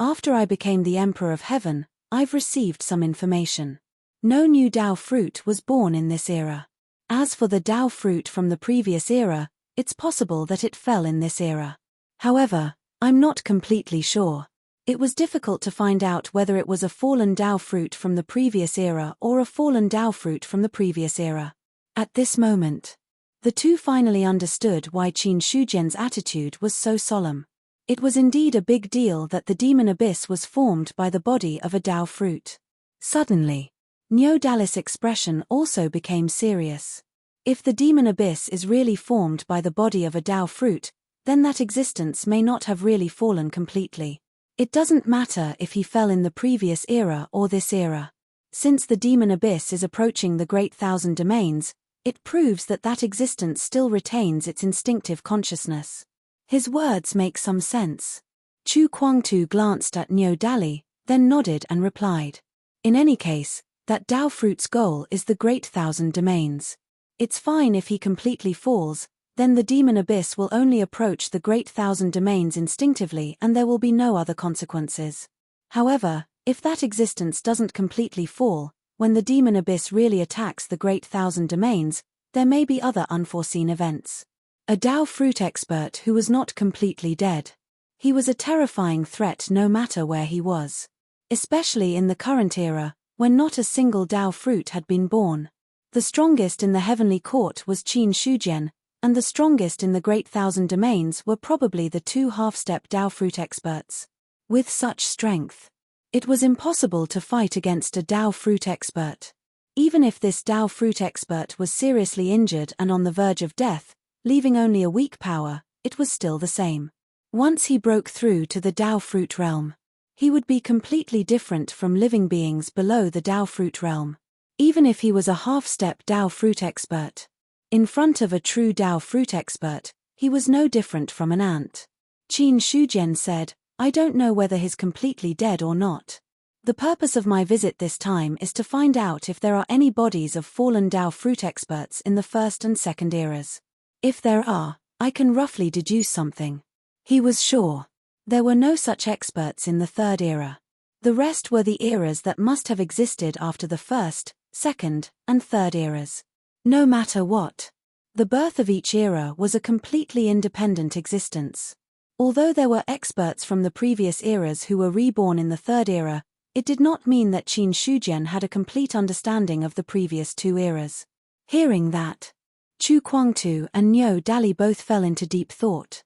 After I became the Emperor of Heaven, I've received some information. No new Dao fruit was born in this era. As for the Dao fruit from the previous era, it's possible that it fell in this era. However, I'm not completely sure. It was difficult to find out whether it was a fallen Dao fruit from the previous era or a fallen Dao fruit from the previous era. At this moment, the two finally understood why Qin Shujian's attitude was so solemn. It was indeed a big deal that the demon abyss was formed by the body of a Dao fruit. Suddenly, Niu Dali's expression also became serious. If the demon abyss is really formed by the body of a Dao fruit, then that existence may not have really fallen completely. It doesn't matter if he fell in the previous era or this era. Since the demon abyss is approaching the Great Thousand Domains, it proves that that existence still retains its instinctive consciousness. His words make some sense. Chu Kuangtu glanced at Niu Dali, then nodded and replied. In any case, that Dao fruit's goal is the Great Thousand Domains. It's fine if he completely falls, then the demon abyss will only approach the Great Thousand Domains instinctively and there will be no other consequences. However, if that existence doesn't completely fall, when the demon abyss really attacks the Great Thousand Domains, there may be other unforeseen events. A Dao fruit expert who was not completely dead. He was a terrifying threat no matter where he was. Especially in the current era, when not a single Dao fruit had been born. The strongest in the heavenly court was Qin Shujian, and the strongest in the Great Thousand Domains were probably the two half-step Dao fruit experts. With such strength, it was impossible to fight against a Dao fruit expert. Even if this Dao fruit expert was seriously injured and on the verge of death, leaving only a weak power, it was still the same. Once he broke through to the Dao fruit realm, he would be completely different from living beings below the Dao fruit realm. Even if he was a half-step Dao fruit expert, in front of a true Dao fruit expert, he was no different from an ant. Qin Shujian said, I don't know whether he's completely dead or not. The purpose of my visit this time is to find out if there are any bodies of fallen Dao fruit experts in the first and second eras. If there are, I can roughly deduce something. He was sure. There were no such experts in the third era. The rest were the eras that must have existed after the first, second, and third eras. No matter what, the birth of each era was a completely independent existence. Although there were experts from the previous eras who were reborn in the third era, it did not mean that Qin Shujian had a complete understanding of the previous two eras. Hearing that, Chu Kuangtu and Niu Dali both fell into deep thought.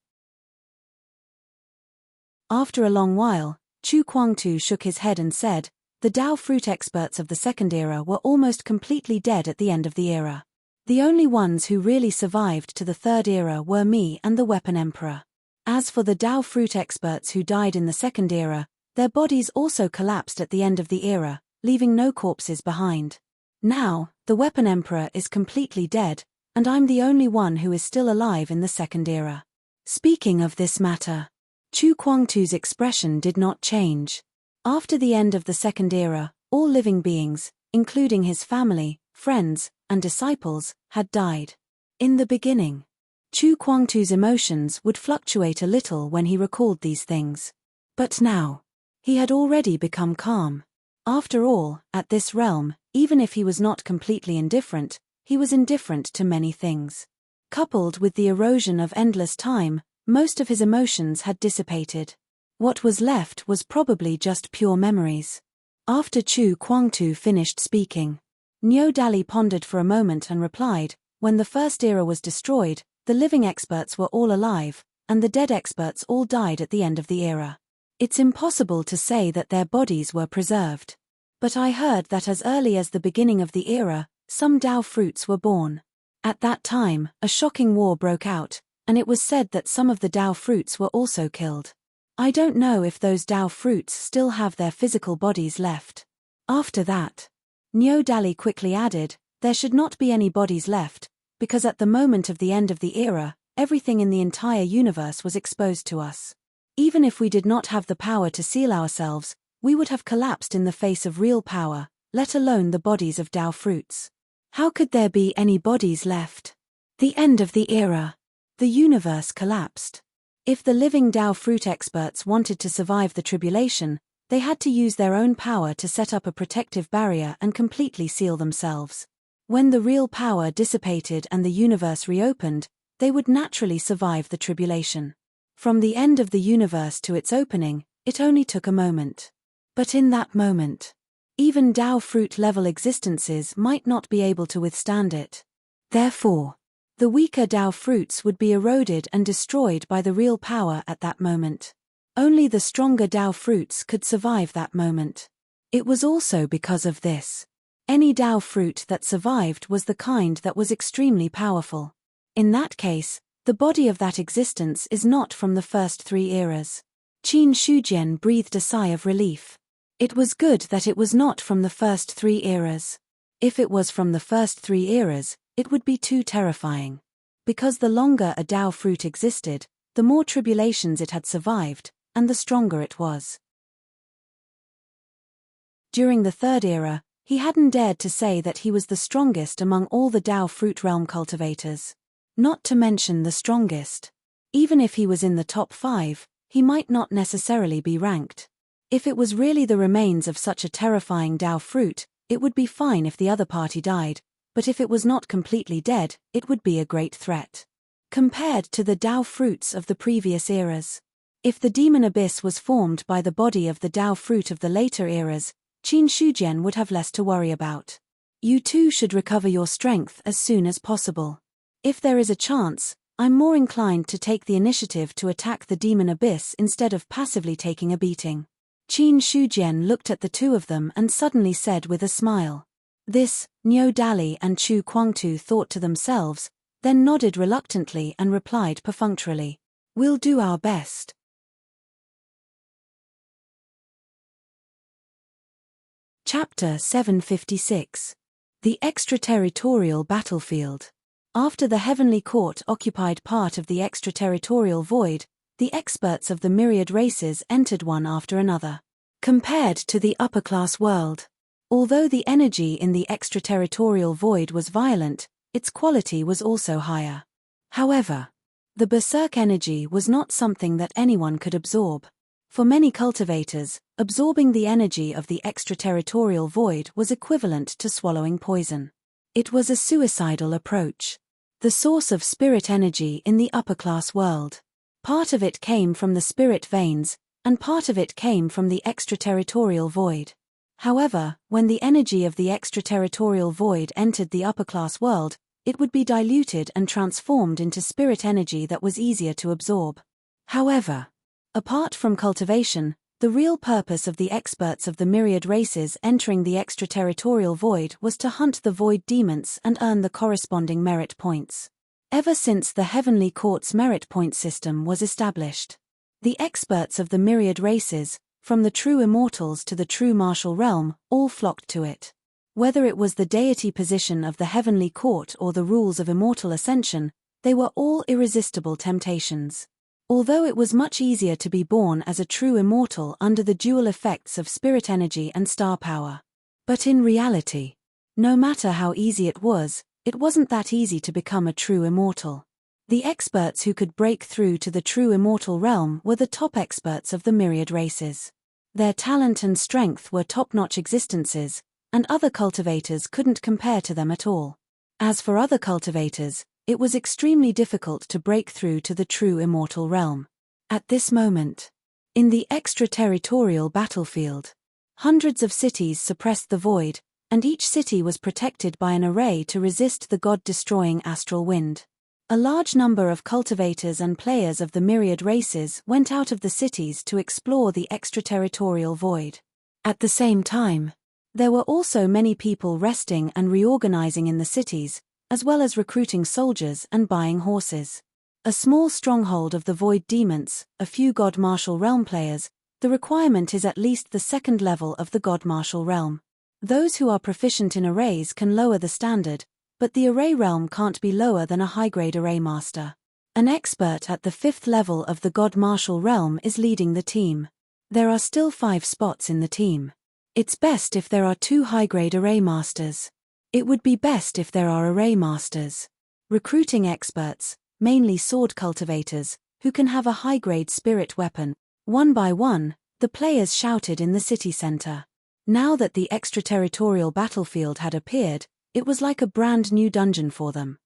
After a long while, Chu Kuangtu shook his head and said, the Dao fruit experts of the second era were almost completely dead at the end of the era. The only ones who really survived to the third era were me and the Weapon Emperor. As for the Dao fruit experts who died in the second era, their bodies also collapsed at the end of the era, leaving no corpses behind. Now, the Weapon Emperor is completely dead, and I'm the only one who is still alive in the second era. Speaking of this matter, Chu Kuangtu's expression did not change. After the end of the second era, all living beings, including his family, friends, and disciples, had died. In the beginning, Chu Kuangtu's emotions would fluctuate a little when he recalled these things. But now, he had already become calm. After all, at this realm, even if he was not completely indifferent, he was indifferent to many things. Coupled with the erosion of endless time, most of his emotions had dissipated. What was left was probably just pure memories. After Chu Kuangtu finished speaking, Niu Dali pondered for a moment and replied, when the first era was destroyed, the living experts were all alive, and the dead experts all died at the end of the era. It's impossible to say that their bodies were preserved. But I heard that as early as the beginning of the era, some Dao fruits were born. At that time, a shocking war broke out, and it was said that some of the Dao fruits were also killed. I don't know if those Dao fruits still have their physical bodies left. After that, Niu Dali quickly added, there should not be any bodies left, because at the moment of the end of the era, everything in the entire universe was exposed to us. Even if we did not have the power to seal ourselves, we would have collapsed in the face of real power, let alone the bodies of Dao fruits. How could there be any bodies left? The end of the era. The universe collapsed. If the living Dao fruit experts wanted to survive the tribulation, they had to use their own power to set up a protective barrier and completely seal themselves. When the real power dissipated and the universe reopened, they would naturally survive the tribulation. From the end of the universe to its opening, it only took a moment. But in that moment, even Dao fruit-level existences might not be able to withstand it. Therefore, the weaker Dao fruits would be eroded and destroyed by the real power at that moment. Only the stronger Dao fruits could survive that moment. It was also because of this. Any Dao fruit that survived was the kind that was extremely powerful. In that case, the body of that existence is not from the first 3 eras. Qin Shujian breathed a sigh of relief. It was good that it was not from the first 3 eras. If it was from the first 3 eras, it would be too terrifying. Because the longer a Dao fruit existed, the more tribulations it had survived, and the stronger it was. During the 3rd era, he hadn't dared to say that he was the strongest among all the Dao fruit realm cultivators. Not to mention the strongest. Even if he was in the top 5, he might not necessarily be ranked. If it was really the remains of such a terrifying Dao fruit, it would be fine if the other party died, but if it was not completely dead, it would be a great threat. Compared to the Dao fruits of the previous eras. If the demon abyss was formed by the body of the Dao fruit of the later eras, Qin Shujian would have less to worry about. You too should recover your strength as soon as possible. If there is a chance, I'm more inclined to take the initiative to attack the demon abyss instead of passively taking a beating. Qin Shujian looked at the two of them and suddenly said with a smile. This, Niu Dali and Chu Kuangtu thought to themselves, then nodded reluctantly and replied perfunctorily. We'll do our best. Chapter 756. The Extraterritorial Battlefield. After the Heavenly Court occupied part of the extraterritorial void, the experts of the myriad races entered one after another. Compared to the upper-class world, although the energy in the extraterritorial void was violent, its quality was also higher. However, the berserk energy was not something that anyone could absorb. For many cultivators, absorbing the energy of the extraterritorial void was equivalent to swallowing poison. It was a suicidal approach. The source of spirit energy in the upper-class world. Part of it came from the spirit veins, and part of it came from the extraterritorial void. However, when the energy of the extraterritorial void entered the upper-class world, it would be diluted and transformed into spirit energy that was easier to absorb. However, apart from cultivation, the real purpose of the experts of the myriad races entering the extraterritorial void was to hunt the void demons and earn the corresponding merit points. Ever since the Heavenly Court's merit point system was established, the experts of the myriad races, from the true immortals to the true martial realm, all flocked to it. Whether it was the deity position of the Heavenly Court or the rules of immortal ascension, they were all irresistible temptations. Although it was much easier to be born as a true immortal under the dual effects of spirit energy and star power. But in reality, no matter how easy it wasn't that easy to become a true immortal. The experts who could break through to the true immortal realm were the top experts of the myriad races. Their talent and strength were top-notch existences, and other cultivators couldn't compare to them at all. As for other cultivators, it was extremely difficult to break through to the true immortal realm. At this moment, in the extraterritorial battlefield, hundreds of cities suppressed the void, and each city was protected by an array to resist the god-destroying astral wind. A large number of cultivators and players of the myriad races went out of the cities to explore the extraterritorial void. At the same time, there were also many people resting and reorganizing in the cities, as well as recruiting soldiers and buying horses. A small stronghold of the void demons, a few god martial realm players. The requirement is at least the second level of the god martial realm. Those who are proficient in arrays can lower the standard, but the array realm can't be lower than a high-grade array master. An expert at the 5th level of the god martial realm is leading the team. There are still 5 spots in the team. It's best if there are 2 high-grade array masters. It would be best if there are array masters. Recruiting experts, mainly sword cultivators, who can have a high-grade spirit weapon. One by one, the players shouted in the city center. Now that the extraterritorial battlefield had appeared, it was like a brand new dungeon for them.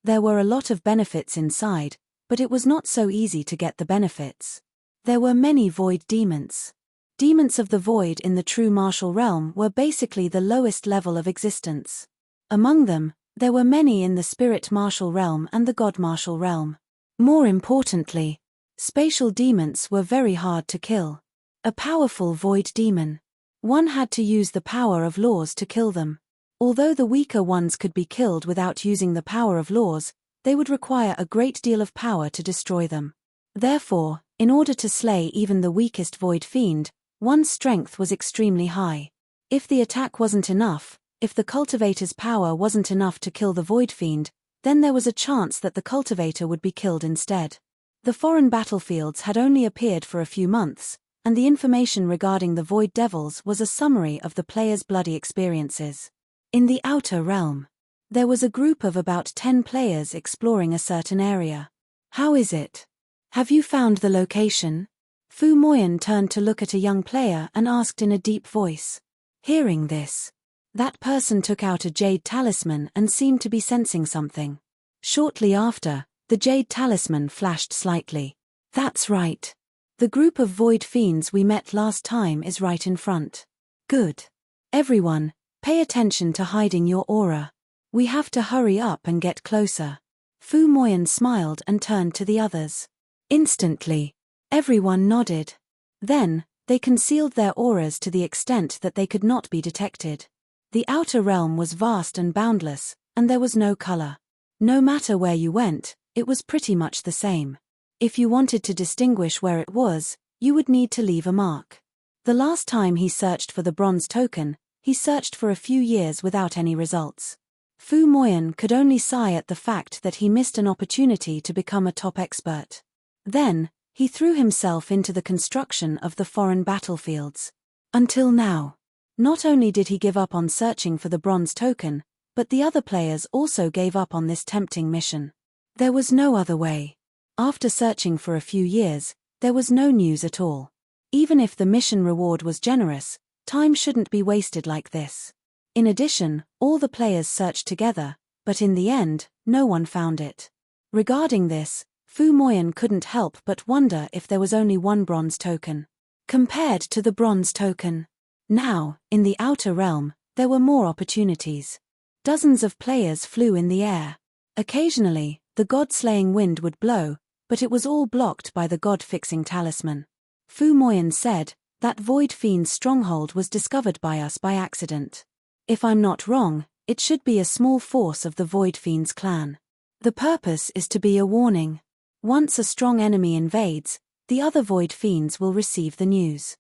There were a lot of benefits inside, but it was not so easy to get the benefits. There were many void demons. Demons of the void in the true martial realm were basically the lowest level of existence. Among them, there were many in the spirit martial realm and the god martial realm. More importantly, spatial demons were very hard to kill. A powerful void demon. One had to use the power of laws to kill them. Although the weaker ones could be killed without using the power of laws, they would require a great deal of power to destroy them. Therefore, in order to slay even the weakest void fiend, one's strength was extremely high. If the attack wasn't enough, if the cultivator's power wasn't enough to kill the void fiend, then there was a chance that the cultivator would be killed instead. The foreign battlefields had only appeared for a few months, and the information regarding the Void Devils was a summary of the players' bloody experiences. In the outer realm, there was a group of about 10 players exploring a certain area. How is it? Have you found the location? Fu Moyan turned to look at a young player and asked in a deep voice. Hearing this, that person took out a jade talisman and seemed to be sensing something. Shortly after, the jade talisman flashed slightly. That's right. The group of void fiends we met last time is right in front. Good. Everyone, pay attention to hiding your aura. We have to hurry up and get closer. Fu Moyan smiled and turned to the others. Instantly, everyone nodded. Then, they concealed their auras to the extent that they could not be detected. The outer realm was vast and boundless, and there was no color. No matter where you went, it was pretty much the same. If you wanted to distinguish where it was, you would need to leave a mark. The last time he searched for the bronze token, he searched for a few years without any results. Fu Moyan could only sigh at the fact that he missed an opportunity to become a top expert. Then, he threw himself into the construction of the foreign battlefields. Until now, not only did he give up on searching for the bronze token, but the other players also gave up on this tempting mission. There was no other way. After searching for a few years, there was no news at all. Even if the mission reward was generous, time shouldn't be wasted like this. In addition, all the players searched together, but in the end, no one found it. Regarding this, Fu Moyan couldn't help but wonder if there was only one bronze token. Compared to the bronze token. Now, in the outer realm, there were more opportunities. Dozens of players flew in the air. Occasionally, the god-slaying wind would blow, but it was all blocked by the god-fixing talisman. Fu Moyan said, that Void Fiend's stronghold was discovered by us by accident. If I'm not wrong, it should be a small force of the Void Fiend's clan. The purpose is to be a warning. Once a strong enemy invades, the other Void Fiends will receive the news.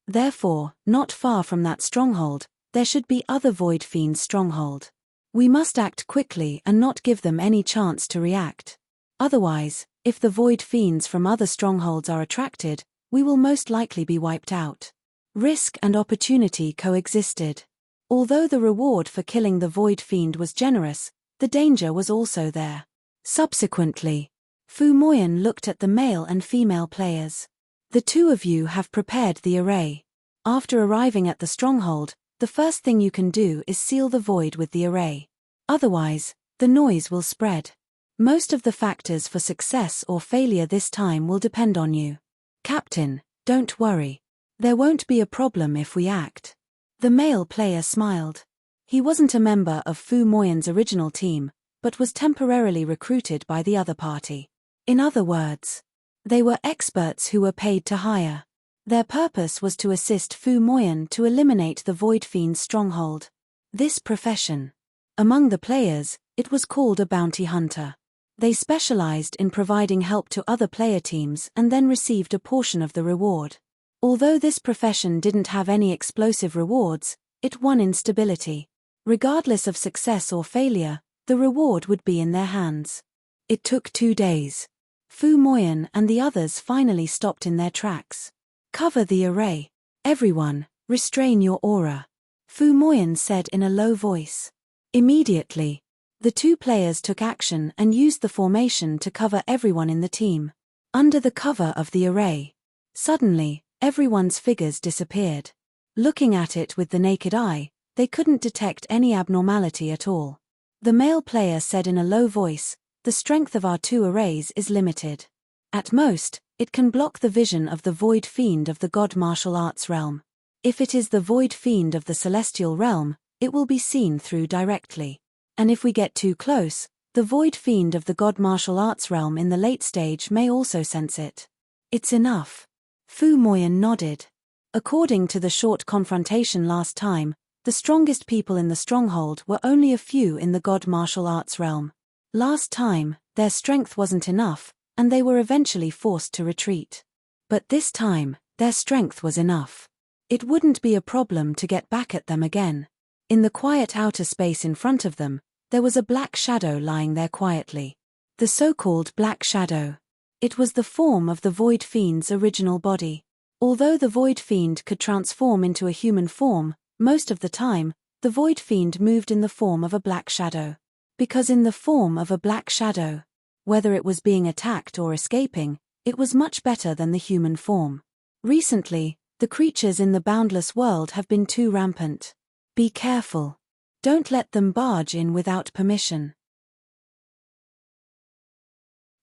Therefore, not far from that stronghold, there should be other Void Fiends' stronghold. We must act quickly and not give them any chance to react. Otherwise, if the Void Fiends from other strongholds are attracted, we will most likely be wiped out. Risk and opportunity coexisted. Although the reward for killing the Void Fiend was generous, the danger was also there. Subsequently, Fu Moyan looked at the male and female players. The two of you have prepared the array. After arriving at the stronghold, the first thing you can do is seal the void with the array. Otherwise, the noise will spread. Most of the factors for success or failure this time will depend on you. Captain, don't worry. There won't be a problem if we act. The male player smiled. He wasn't a member of Fu Moyan's original team, but was temporarily recruited by the other party. In other words, they were experts who were paid to hire. Their purpose was to assist Fu Moyan to eliminate the Void Fiend's stronghold. This profession. Among the players, it was called a bounty hunter. They specialized in providing help to other player teams and then received a portion of the reward. Although this profession didn't have any explosive rewards, it won in stability. Regardless of success or failure, the reward would be in their hands. It took 2 days. Fu Moyan and the others finally stopped in their tracks. Cover the array. Everyone, restrain your aura. Fu Moyan said in a low voice. Immediately, the two players took action and used the formation to cover everyone in the team. Under the cover of the array. Suddenly, everyone's figures disappeared. Looking at it with the naked eye, they couldn't detect any abnormality at all. The male player said in a low voice, "The strength of our two arrays is limited. At most, it can block the vision of the Void Fiend of the God Martial Arts realm. If it is the Void Fiend of the Celestial realm, it will be seen through directly. And if we get too close, the Void Fiend of the God Martial Arts realm in the late stage may also sense it." It's enough. Fu Moyan nodded. According to the short confrontation last time, the strongest people in the stronghold were only a few in the God Martial Arts realm. Last time, their strength wasn't enough, and they were eventually forced to retreat. But this time, their strength was enough. It wouldn't be a problem to get back at them again. In the quiet outer space in front of them, there was a black shadow lying there quietly. The so-called Black Shadow. It was the form of the Void Fiend's original body. Although the Void Fiend could transform into a human form, most of the time, the Void Fiend moved in the form of a black shadow. Because in the form of a black shadow, whether it was being attacked or escaping, it was much better than the human form. Recently, the creatures in the boundless world have been too rampant. Be careful. Don't let them barge in without permission.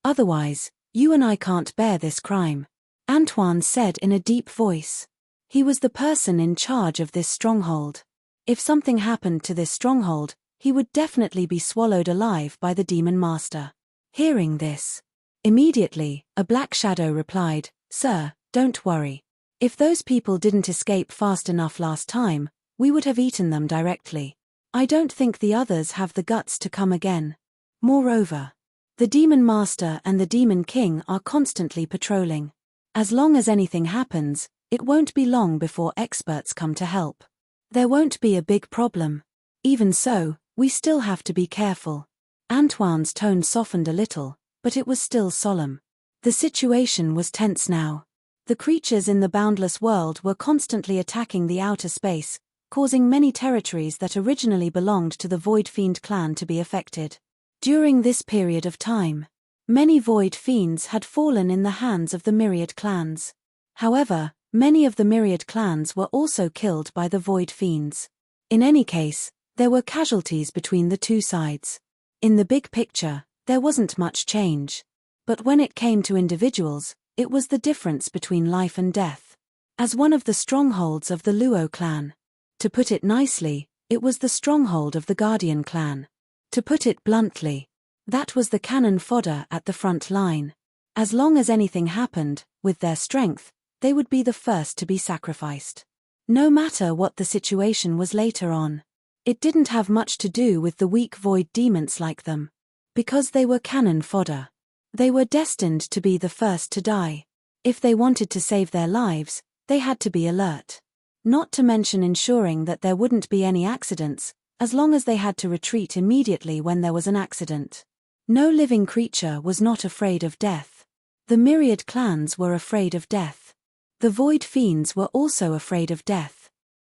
Otherwise, you and I can't bear this crime, Antoine said in a deep voice. He was the person in charge of this stronghold. If something happened to this stronghold, he would definitely be swallowed alive by the Demon Master. Hearing this, immediately, a black shadow replied, "Sir, don't worry. If those people didn't escape fast enough last time, we would have eaten them directly. I don't think the others have the guts to come again. Moreover, the Demon Master and the Demon King are constantly patrolling. As long as anything happens, it won't be long before experts come to help. There won't be a big problem. Even so, we still have to be careful." Antoine's tone softened a little, but it was still solemn. The situation was tense now. The creatures in the boundless world were constantly attacking the outer space, causing many territories that originally belonged to the Void Fiend clan to be affected. During this period of time, many Void Fiends had fallen in the hands of the Myriad clans. However, many of the Myriad clans were also killed by the Void Fiends. In any case, there were casualties between the two sides. In the big picture, there wasn't much change. But when it came to individuals, it was the difference between life and death. As one of the strongholds of the Luo clan. To put it nicely, it was the stronghold of the Guardian clan. To put it bluntly, that was the cannon fodder at the front line. As long as anything happened, with their strength, they would be the first to be sacrificed. No matter what the situation was later on. It didn't have much to do with the weak void demons like them. Because they were cannon fodder. They were destined to be the first to die. If they wanted to save their lives, they had to be alert. Not to mention ensuring that there wouldn't be any accidents, as long as they had to retreat immediately when there was an accident. No living creature was not afraid of death. The Myriad clans were afraid of death. The Void Fiends were also afraid of death.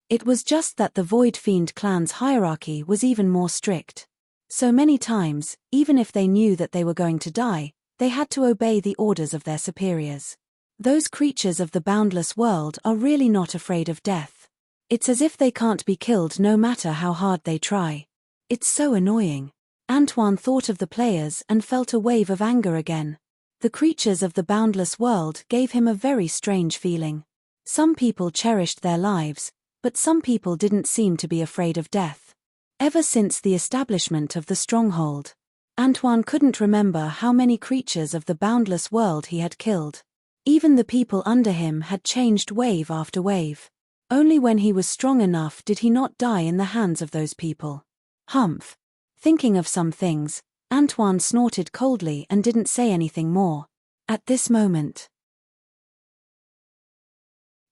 It was just that the Void Fiend clan's hierarchy was even more strict. So many times, even if they knew that they were going to die, they had to obey the orders of their superiors. Those creatures of the boundless world are really not afraid of death. It's as if they can't be killed no matter how hard they try. It's so annoying. Antoine thought of the players and felt a wave of anger again. The creatures of the boundless world gave him a very strange feeling. Some people cherished their lives, but some people didn't seem to be afraid of death. Ever since the establishment of the stronghold, Antoine couldn't remember how many creatures of the boundless world he had killed. Even the people under him had changed wave after wave. Only when he was strong enough did he not die in the hands of those people. Humph. Thinking of some things, Antoine snorted coldly and didn't say anything more. At this moment,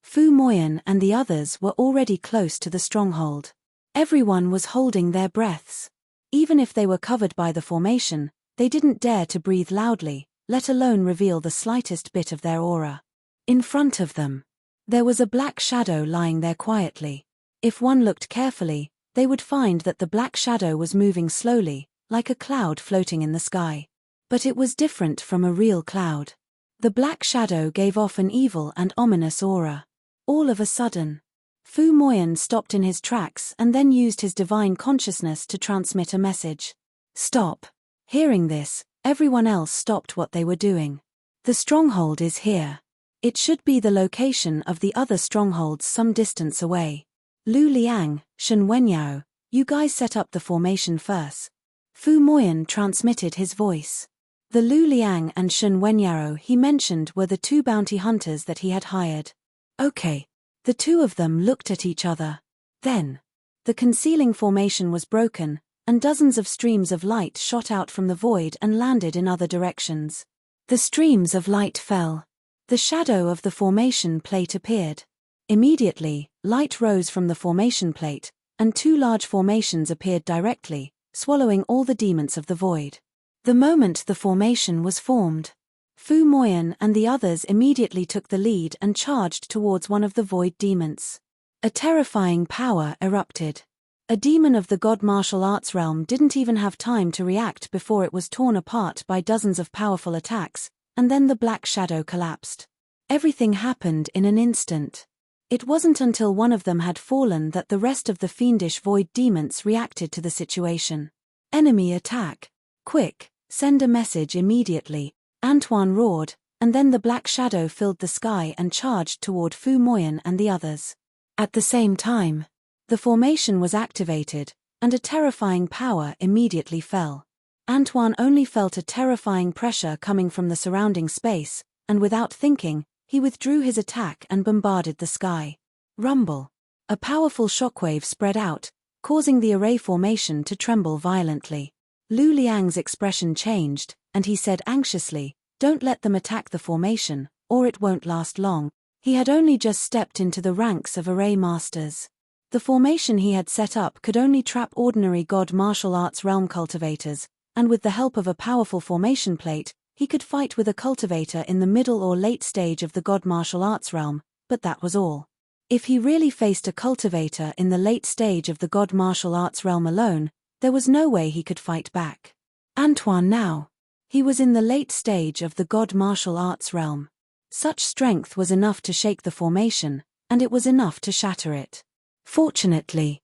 Fu Moyen and the others were already close to the stronghold. Everyone was holding their breaths. Even if they were covered by the formation, they didn't dare to breathe loudly, let alone reveal the slightest bit of their aura. In front of them, there was a black shadow lying there quietly. If one looked carefully, they would find that the black shadow was moving slowly, like a cloud floating in the sky. But it was different from a real cloud. The black shadow gave off an evil and ominous aura. All of a sudden, Fu Moyen stopped in his tracks and then used his divine consciousness to transmit a message. Stop. Hearing this, everyone else stopped what they were doing. The stronghold is here. It should be the location of the other strongholds some distance away. Lu Liang, Shen Wenyao, you guys set up the formation first. Fu Moyen transmitted his voice. The Lu Liang and Shen Wenyao he mentioned were the two bounty hunters that he had hired. Okay. The two of them looked at each other. Then, the concealing formation was broken, and dozens of streams of light shot out from the void and landed in other directions. The streams of light fell. The shadow of the formation plate appeared. Immediately, light rose from the formation plate, and two large formations appeared directly, swallowing all the demons of the void. The moment the formation was formed, Fu Moyen and the others immediately took the lead and charged towards one of the void demons. A terrifying power erupted. A demon of the god martial arts realm didn't even have time to react before it was torn apart by dozens of powerful attacks, and then the black shadow collapsed. Everything happened in an instant. It wasn't until one of them had fallen that the rest of the fiendish void demons reacted to the situation. Enemy attack. Quick, send a message immediately, Antoine roared, and then the black shadow filled the sky and charged toward Fu Moyen and the others. At the same time, the formation was activated, and a terrifying power immediately fell. Antoine only felt a terrifying pressure coming from the surrounding space, and without thinking, he withdrew his attack and bombarded the sky. Rumble. A powerful shockwave spread out, causing the array formation to tremble violently. Lu Liang's expression changed, and he said anxiously, "Don't let them attack the formation, or it won't last long." He had only just stepped into the ranks of array masters. The formation he had set up could only trap ordinary god martial arts realm cultivators, and with the help of a powerful formation plate, he could fight with a cultivator in the middle or late stage of the god martial arts realm, but that was all. If he really faced a cultivator in the late stage of the god martial arts realm alone, there was no way he could fight back. Antoine now. He was in the late stage of the god martial arts realm. Such strength was enough to shake the formation, and it was enough to shatter it. Fortunately,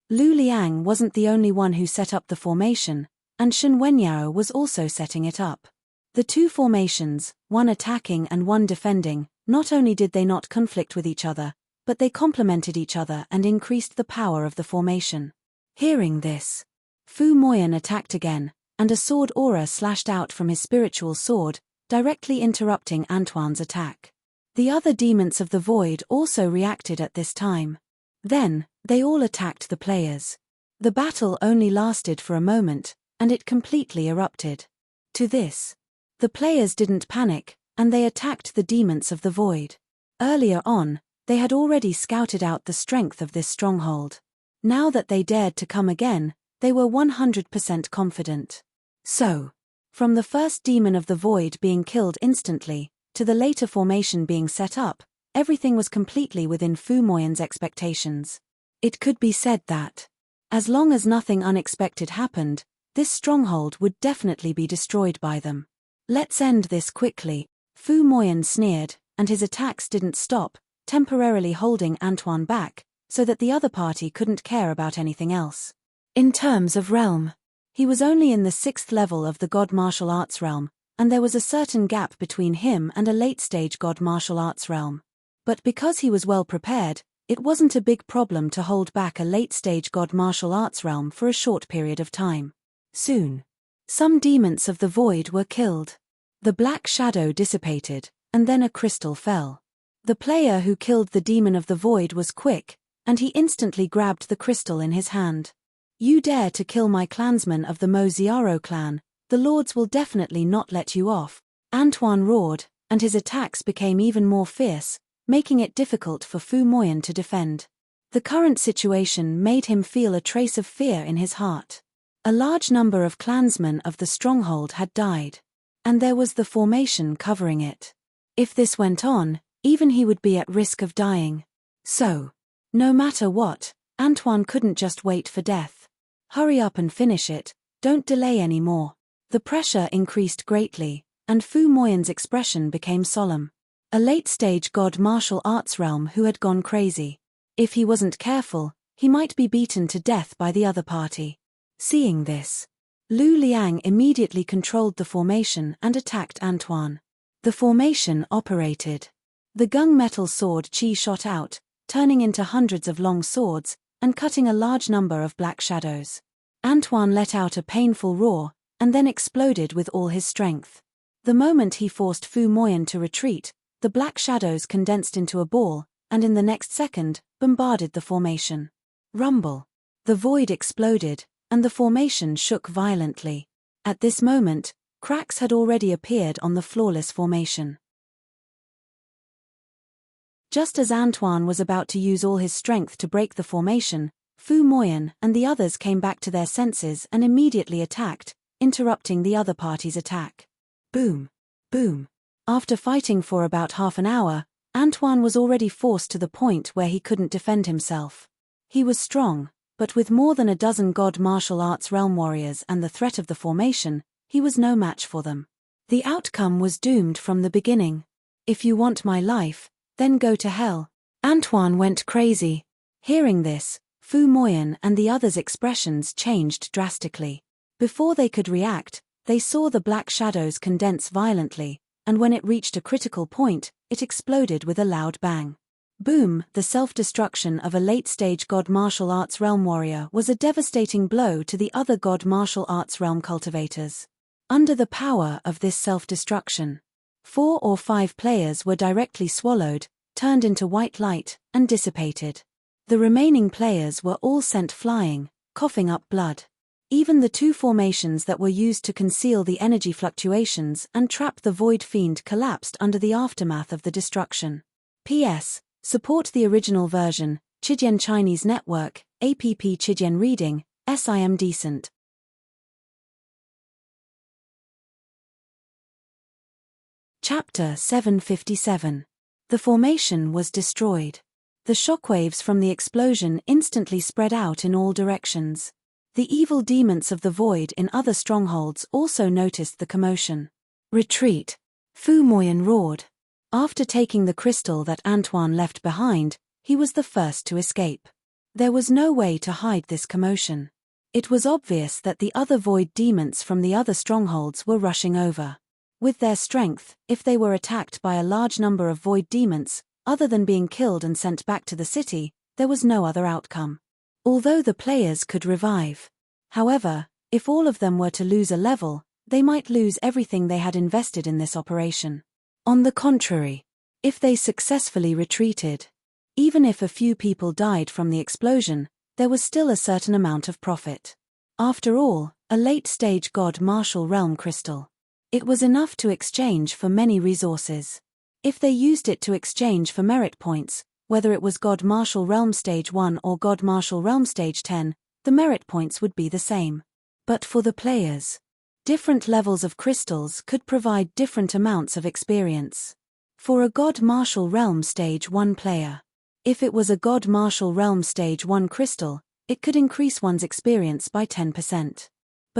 Lu Liang wasn't the only one who set up the formation, and Shen Wenyao was also setting it up. The two formations, one attacking and one defending, not only did they not conflict with each other, but they complemented each other and increased the power of the formation. Hearing this, Fu Moyen attacked again, and a sword aura slashed out from his spiritual sword, directly interrupting Antoine's attack. The other demons of the void also reacted at this time. Then, they all attacked the players. The battle only lasted for a moment, and it completely erupted. To this, the players didn't panic, and they attacked the demons of the void. Earlier on, they had already scouted out the strength of this stronghold. Now that they dared to come again, they were 100% confident. So, from the first demon of the void being killed instantly, to the later formation being set up, everything was completely within Fu Moyen's expectations. It could be said that, as long as nothing unexpected happened, this stronghold would definitely be destroyed by them. Let's end this quickly, Fu Moyen sneered, and his attacks didn't stop, temporarily holding Antoine back, so that the other party couldn't care about anything else. In terms of realm, he was only in the 6th level of the God Martial Arts realm, and there was a certain gap between him and a late-stage God Martial Arts realm. But because he was well prepared, it wasn't a big problem to hold back a late-stage God Martial Arts realm for a short period of time. Soon, some demons of the void were killed. The black shadow dissipated, and then a crystal fell. The player who killed the demon of the void was quick, and he instantly grabbed the crystal in his hand. You dare to kill my clansmen of the Mo Ziaro clan, the lords will definitely not let you off, Antoine roared, and his attacks became even more fierce, making it difficult for Fu Moyen to defend. The current situation made him feel a trace of fear in his heart. A large number of clansmen of the stronghold had died, and there was the formation covering it. If this went on, even he would be at risk of dying. So, no matter what, Antoine couldn't just wait for death. Hurry up and finish it, don't delay any more. The pressure increased greatly, and Fu Moyen's expression became solemn. A late-stage God Martial Arts realm who had gone crazy. If he wasn't careful, he might be beaten to death by the other party. Seeing this, Lu Liang immediately controlled the formation and attacked Antoine. The formation operated. The gunmetal sword Qi shot out, turning into hundreds of long swords, and cutting a large number of black shadows. Antoine let out a painful roar, and then exploded with all his strength. The moment he forced Fu Moyen to retreat, the black shadows condensed into a ball, and in the next second, bombarded the formation. Rumble. The void exploded, and the formation shook violently. At this moment, cracks had already appeared on the flawless formation. Just as Antoine was about to use all his strength to break the formation, Fu Moyen and the others came back to their senses and immediately attacked, interrupting the other party's attack. Boom. Boom. After fighting for about half an hour, Antoine was already forced to the point where he couldn't defend himself. He was strong, but with more than a dozen God Martial Arts realm warriors and the threat of the formation, he was no match for them. The outcome was doomed from the beginning. If you want my life, then go to hell. Antoine went crazy. Hearing this, Fu Moyen and the others' expressions changed drastically. Before they could react, they saw the black shadows condense violently, and when it reached a critical point, it exploded with a loud bang. Boom! The self-destruction of a late-stage God Martial Arts realm warrior was a devastating blow to the other God Martial Arts realm cultivators. Under the power of this self-destruction, 4 or 5 players were directly swallowed, turned into white light, and dissipated. The remaining players were all sent flying, coughing up blood. Even the 2 formations that were used to conceal the energy fluctuations and trap the Void Fiend collapsed under the aftermath of the destruction. P.S. Support the original version, Chijian Chinese Network, app Chijian Reading, SIM Decent. Chapter 757. The formation was destroyed. The shockwaves from the explosion instantly spread out in all directions. The evil demons of the void in other strongholds also noticed the commotion. Retreat! Fu Moyen roared. After taking the crystal that Antoine left behind, he was the first to escape. There was no way to hide this commotion. It was obvious that the other void demons from the other strongholds were rushing over. With their strength, if they were attacked by a large number of void demons, other than being killed and sent back to the city, there was no other outcome. Although the players could revive. However, if all of them were to lose a level, they might lose everything they had invested in this operation. On the contrary, if they successfully retreated, even if a few people died from the explosion, there was still a certain amount of profit. After all, a late-stage God Martial Realm crystal. It was enough to exchange for many resources. If they used it to exchange for merit points, whether it was God Martial Realm Stage 1 or God Martial Realm Stage 10, the merit points would be the same. But for the players, different levels of crystals could provide different amounts of experience. For a God Martial Realm Stage 1 player, if it was a God Martial Realm Stage 1 crystal, it could increase one's experience by 10%.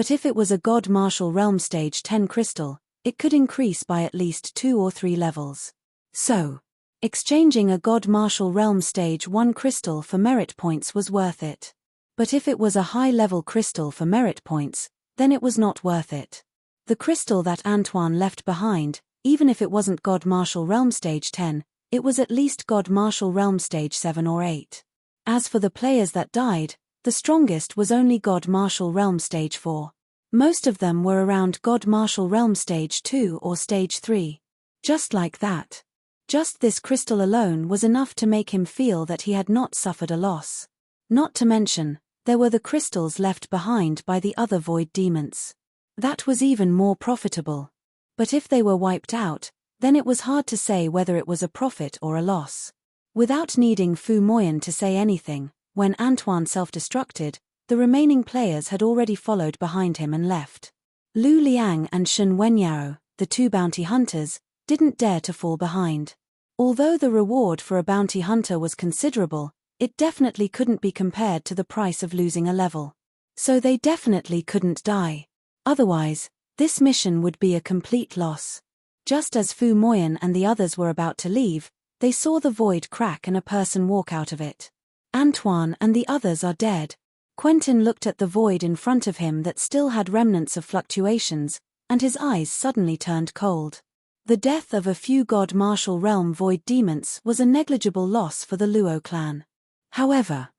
But if it was a God Martial Realm Stage 10 crystal, it could increase by at least 2 or 3 levels. So, exchanging a God Martial Realm Stage 1 crystal for merit points was worth it. But if it was a high-level crystal for merit points, then it was not worth it. The crystal that Antoine left behind, even if it wasn't God Martial Realm Stage 10, it was at least God Martial Realm Stage 7 or 8. As for the players that died, the strongest was only God Martial Realm Stage 4. Most of them were around God Martial Realm Stage 2 or Stage 3. Just like that. Just this crystal alone was enough to make him feel that he had not suffered a loss. Not to mention, there were the crystals left behind by the other void demons. That was even more profitable. But if they were wiped out, then it was hard to say whether it was a profit or a loss. Without needing Fu Moyan to say anything, when Antoine self-destructed, the remaining players had already followed behind him and left. Lu Liang and Shen Wenyao, the two bounty hunters, didn't dare to fall behind. Although the reward for a bounty hunter was considerable, it definitely couldn't be compared to the price of losing a level. So they definitely couldn't die. Otherwise, this mission would be a complete loss. Just as Fu Moyan and the others were about to leave, they saw the void crack and a person walk out of it. Antoine and the others are dead. Quentin looked at the void in front of him that still had remnants of fluctuations, and his eyes suddenly turned cold. The death of a few God Martial Realm void demons was a negligible loss for the Luo clan. However,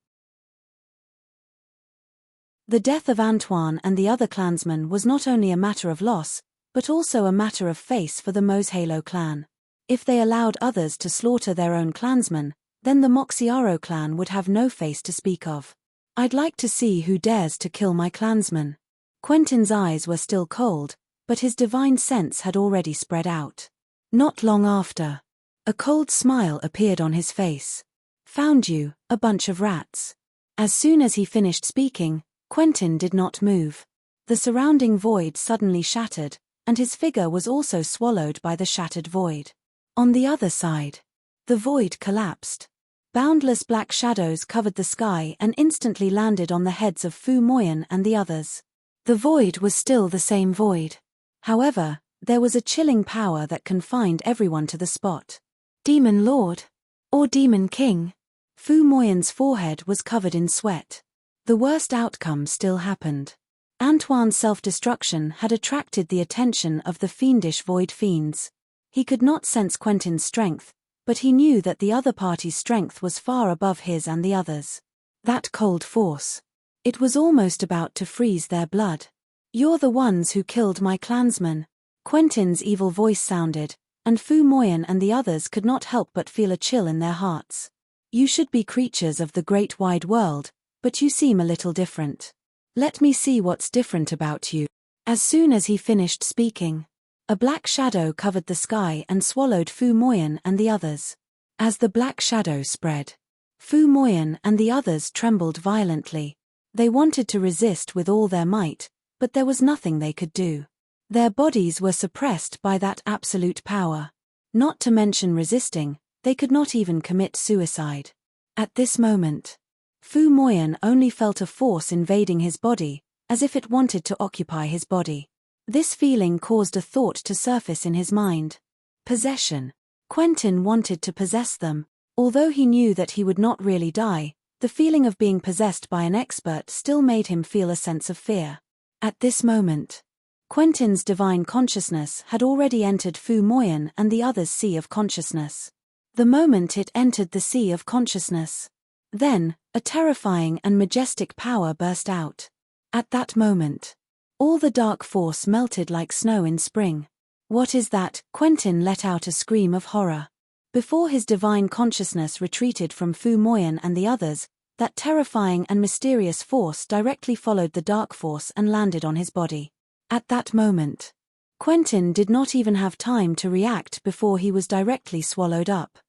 the death of Antoine and the other clansmen was not only a matter of loss, but also a matter of face for the Mozhalo clan. If they allowed others to slaughter their own clansmen, then the Moxiaro clan would have no face to speak of. I'd like to see who dares to kill my clansmen. Quentin's eyes were still cold, but his divine sense had already spread out. Not long after, a cold smile appeared on his face. Found you, a bunch of rats. As soon as he finished speaking, Quentin did not move. The surrounding void suddenly shattered, and his figure was also swallowed by the shattered void. On the other side, the void collapsed. Boundless black shadows covered the sky and instantly landed on the heads of Fu Moyan and the others. The void was still the same void. However, there was a chilling power that confined everyone to the spot. Demon Lord? Or Demon King? Fu Moyan's forehead was covered in sweat. The worst outcome still happened. Antoine's self-destruction had attracted the attention of the fiendish void fiends. He could not sense Quentin's strength, but he knew that the other party's strength was far above his and the others. That cold force. It was almost about to freeze their blood. You're the ones who killed my clansmen. Quentin's evil voice sounded, and Fu Moyan and the others could not help but feel a chill in their hearts. You should be creatures of the great wide world, but you seem a little different. Let me see what's different about you. As soon as he finished speaking, a black shadow covered the sky and swallowed Fu Moyan and the others. As the black shadow spread, Fu Moyan and the others trembled violently. They wanted to resist with all their might, but there was nothing they could do. Their bodies were suppressed by that absolute power. Not to mention resisting, they could not even commit suicide. At this moment, Fu Moyan only felt a force invading his body, as if it wanted to occupy his body. This feeling caused a thought to surface in his mind. Possession. Quentin wanted to possess them. Although he knew that he would not really die, the feeling of being possessed by an expert still made him feel a sense of fear. At this moment, Quentin's divine consciousness had already entered Fu Moyan and the others' sea of consciousness. The moment it entered the sea of consciousness, then, a terrifying and majestic power burst out. At that moment, all the dark force melted like snow in spring. What is that? Quentin let out a scream of horror. Before his divine consciousness retreated from Fu Moyan and the others, that terrifying and mysterious force directly followed the dark force and landed on his body. At that moment, Quentin did not even have time to react before he was directly swallowed up.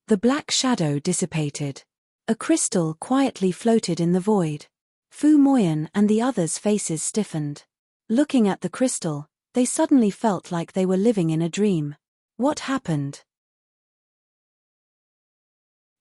The black shadow dissipated. A crystal quietly floated in the void. Fu Moyan and the others' faces stiffened. Looking at the crystal, they suddenly felt like they were living in a dream. What happened?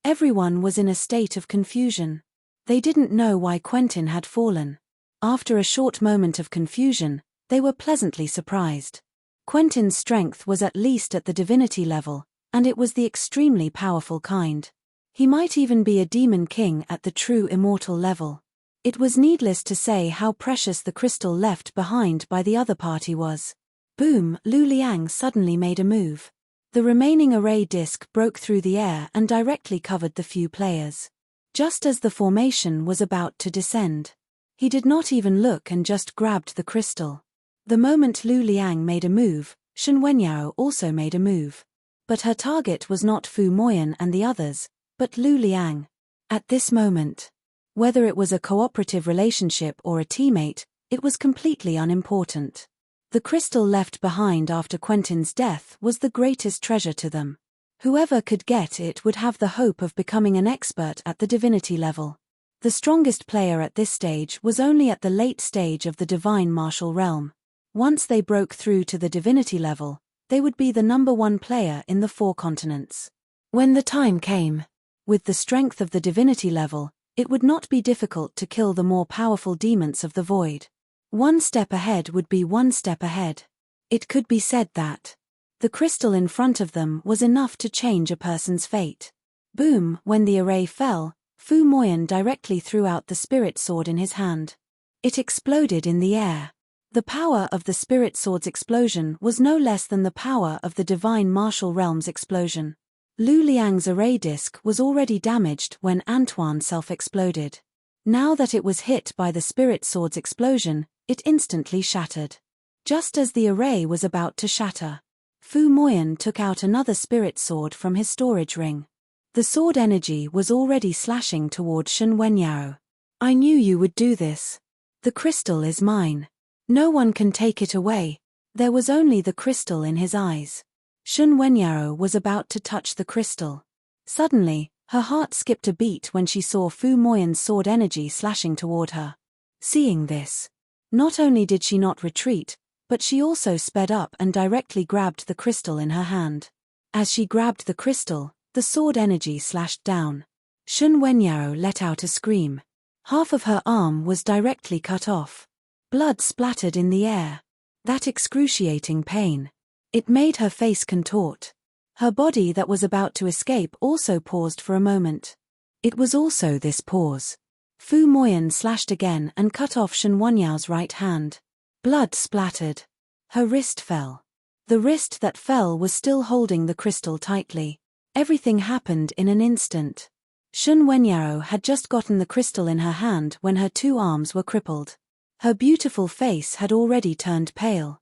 Everyone was in a state of confusion. They didn't know why Quentin had fallen. After a short moment of confusion, they were pleasantly surprised. Quentin's strength was at least at the divinity level, and it was the extremely powerful kind. He might even be a demon king at the true immortal level. It was needless to say how precious the crystal left behind by the other party was. Boom! Lu Liang suddenly made a move. The remaining array disc broke through the air and directly covered the few players. Just as the formation was about to descend. He did not even look and just grabbed the crystal. The moment Lu Liang made a move, Shen Wenyao also made a move. But her target was not Fu Moyan and the others, but Lu Liang. At this moment, whether it was a cooperative relationship or a teammate, it was completely unimportant. The crystal left behind after Quentin's death was the greatest treasure to them. Whoever could get it would have the hope of becoming an expert at the divinity level. The strongest player at this stage was only at the late stage of the divine martial realm. Once they broke through to the divinity level, they would be the #1 player in the 4 continents. When the time came, with the strength of the divinity level, it would not be difficult to kill the more powerful demons of the void. One step ahead would be one step ahead. It could be said that the crystal in front of them was enough to change a person's fate. Boom! When the array fell, Fu Moyan directly threw out the spirit sword in his hand. It exploded in the air. The power of the spirit sword's explosion was no less than the power of the divine martial realm's explosion. Lu Liang's array disc was already damaged when Antoine self-exploded. Now that it was hit by the spirit sword's explosion, it instantly shattered. Just as the array was about to shatter, Fu Moyan took out another spirit sword from his storage ring. The sword energy was already slashing toward Shen Wenyao. I knew you would do this. The crystal is mine. No one can take it away. There was only the crystal in his eyes. Shen Wenyao was about to touch the crystal. Suddenly, her heart skipped a beat when she saw Fu Moyan's sword energy slashing toward her. Seeing this, not only did she not retreat, but she also sped up and directly grabbed the crystal in her hand. As she grabbed the crystal, the sword energy slashed down. Shen Wenyao let out a scream. Half of her arm was directly cut off. Blood splattered in the air. That excruciating pain. It made her face contort. Her body that was about to escape also paused for a moment. It was also this pause. Fu Moyan slashed again and cut off Shen Wenyao's right hand. Blood splattered. Her wrist fell. The wrist that fell was still holding the crystal tightly. Everything happened in an instant. Shen Wenyao had just gotten the crystal in her hand when her 2 arms were crippled. Her beautiful face had already turned pale.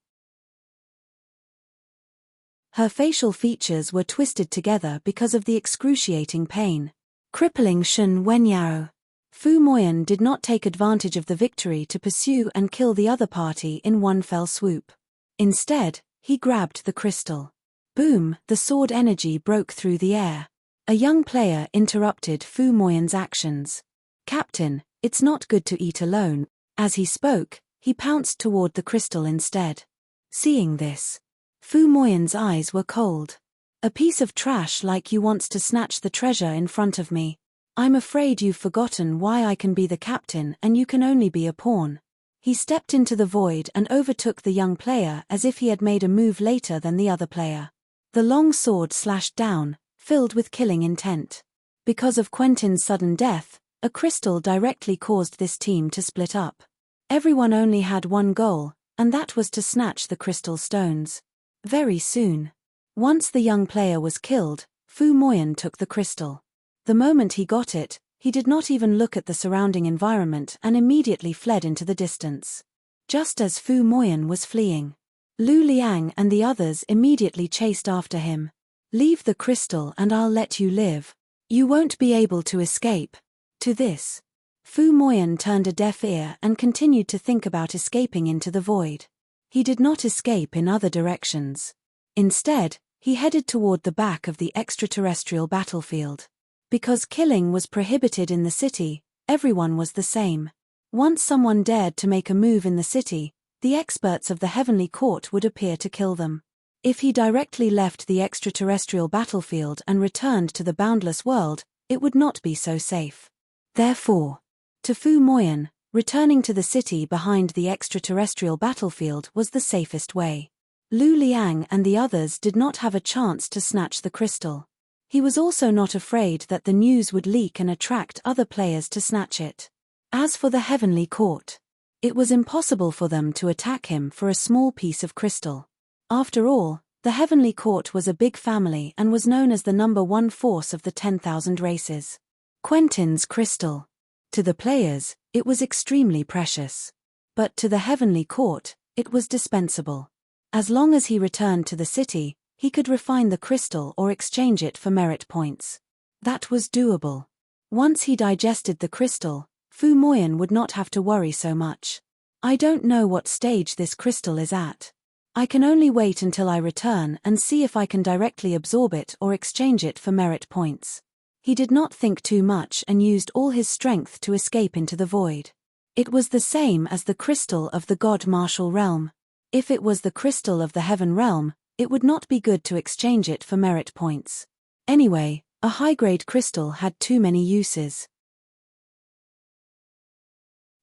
Her facial features were twisted together because of the excruciating pain. Crippling Shen Wenyao. Fu Moyan did not take advantage of the victory to pursue and kill the other party in one fell swoop. Instead, he grabbed the crystal. Boom! The sword energy broke through the air. A young player interrupted Fu Moyan's actions. Captain, it's not good to eat alone. As he spoke, he pounced toward the crystal instead. Seeing this, Fu Moyan's eyes were cold. A piece of trash like you wants to snatch the treasure in front of me. I'm afraid you've forgotten why I can be the captain and you can only be a pawn. He stepped into the void and overtook the young player as if he had made a move later than the other player. The long sword slashed down, filled with killing intent. Because of Quentin's sudden death, a crystal directly caused this team to split up. Everyone only had one goal, and that was to snatch the crystal stones. Very soon. Once the young player was killed, Fu Moyan took the crystal. The moment he got it, he did not even look at the surrounding environment and immediately fled into the distance. Just as Fu Moyan was fleeing, Lu Liang and the others immediately chased after him. Leave the crystal and I'll let you live. You won't be able to escape. To this, Fu Moyan turned a deaf ear and continued to think about escaping into the void. He did not escape in other directions. Instead, he headed toward the back of the extraterrestrial battlefield. Because killing was prohibited in the city, everyone was the same. Once someone dared to make a move in the city, the experts of the Heavenly Court would appear to kill them. If he directly left the extraterrestrial battlefield and returned to the boundless world, it would not be so safe. Therefore, to Fu Moyan, Returning to the city behind the extraterrestrial battlefield was the safest way. Lu Liang and the others did not have a chance to snatch the crystal. He was also not afraid that the news would leak and attract other players to snatch it. As for the Heavenly Court, it was impossible for them to attack him for a small piece of crystal. After all, the Heavenly Court was a big family and was known as the number one force of the 10,000 races. Quentin's crystal. To the players, it was extremely precious. But to the Heavenly Court, it was dispensable. As long as he returned to the city, he could refine the crystal or exchange it for merit points. That was doable. Once he digested the crystal, Fu Moyan would not have to worry so much. I don't know what stage this crystal is at. I can only wait until I return and see if I can directly absorb it or exchange it for merit points. He did not think too much and used all his strength to escape into the void. It was the same as the crystal of the God Martial Realm. If it was the crystal of the Heaven Realm, it would not be good to exchange it for merit points. Anyway, a high-grade crystal had too many uses.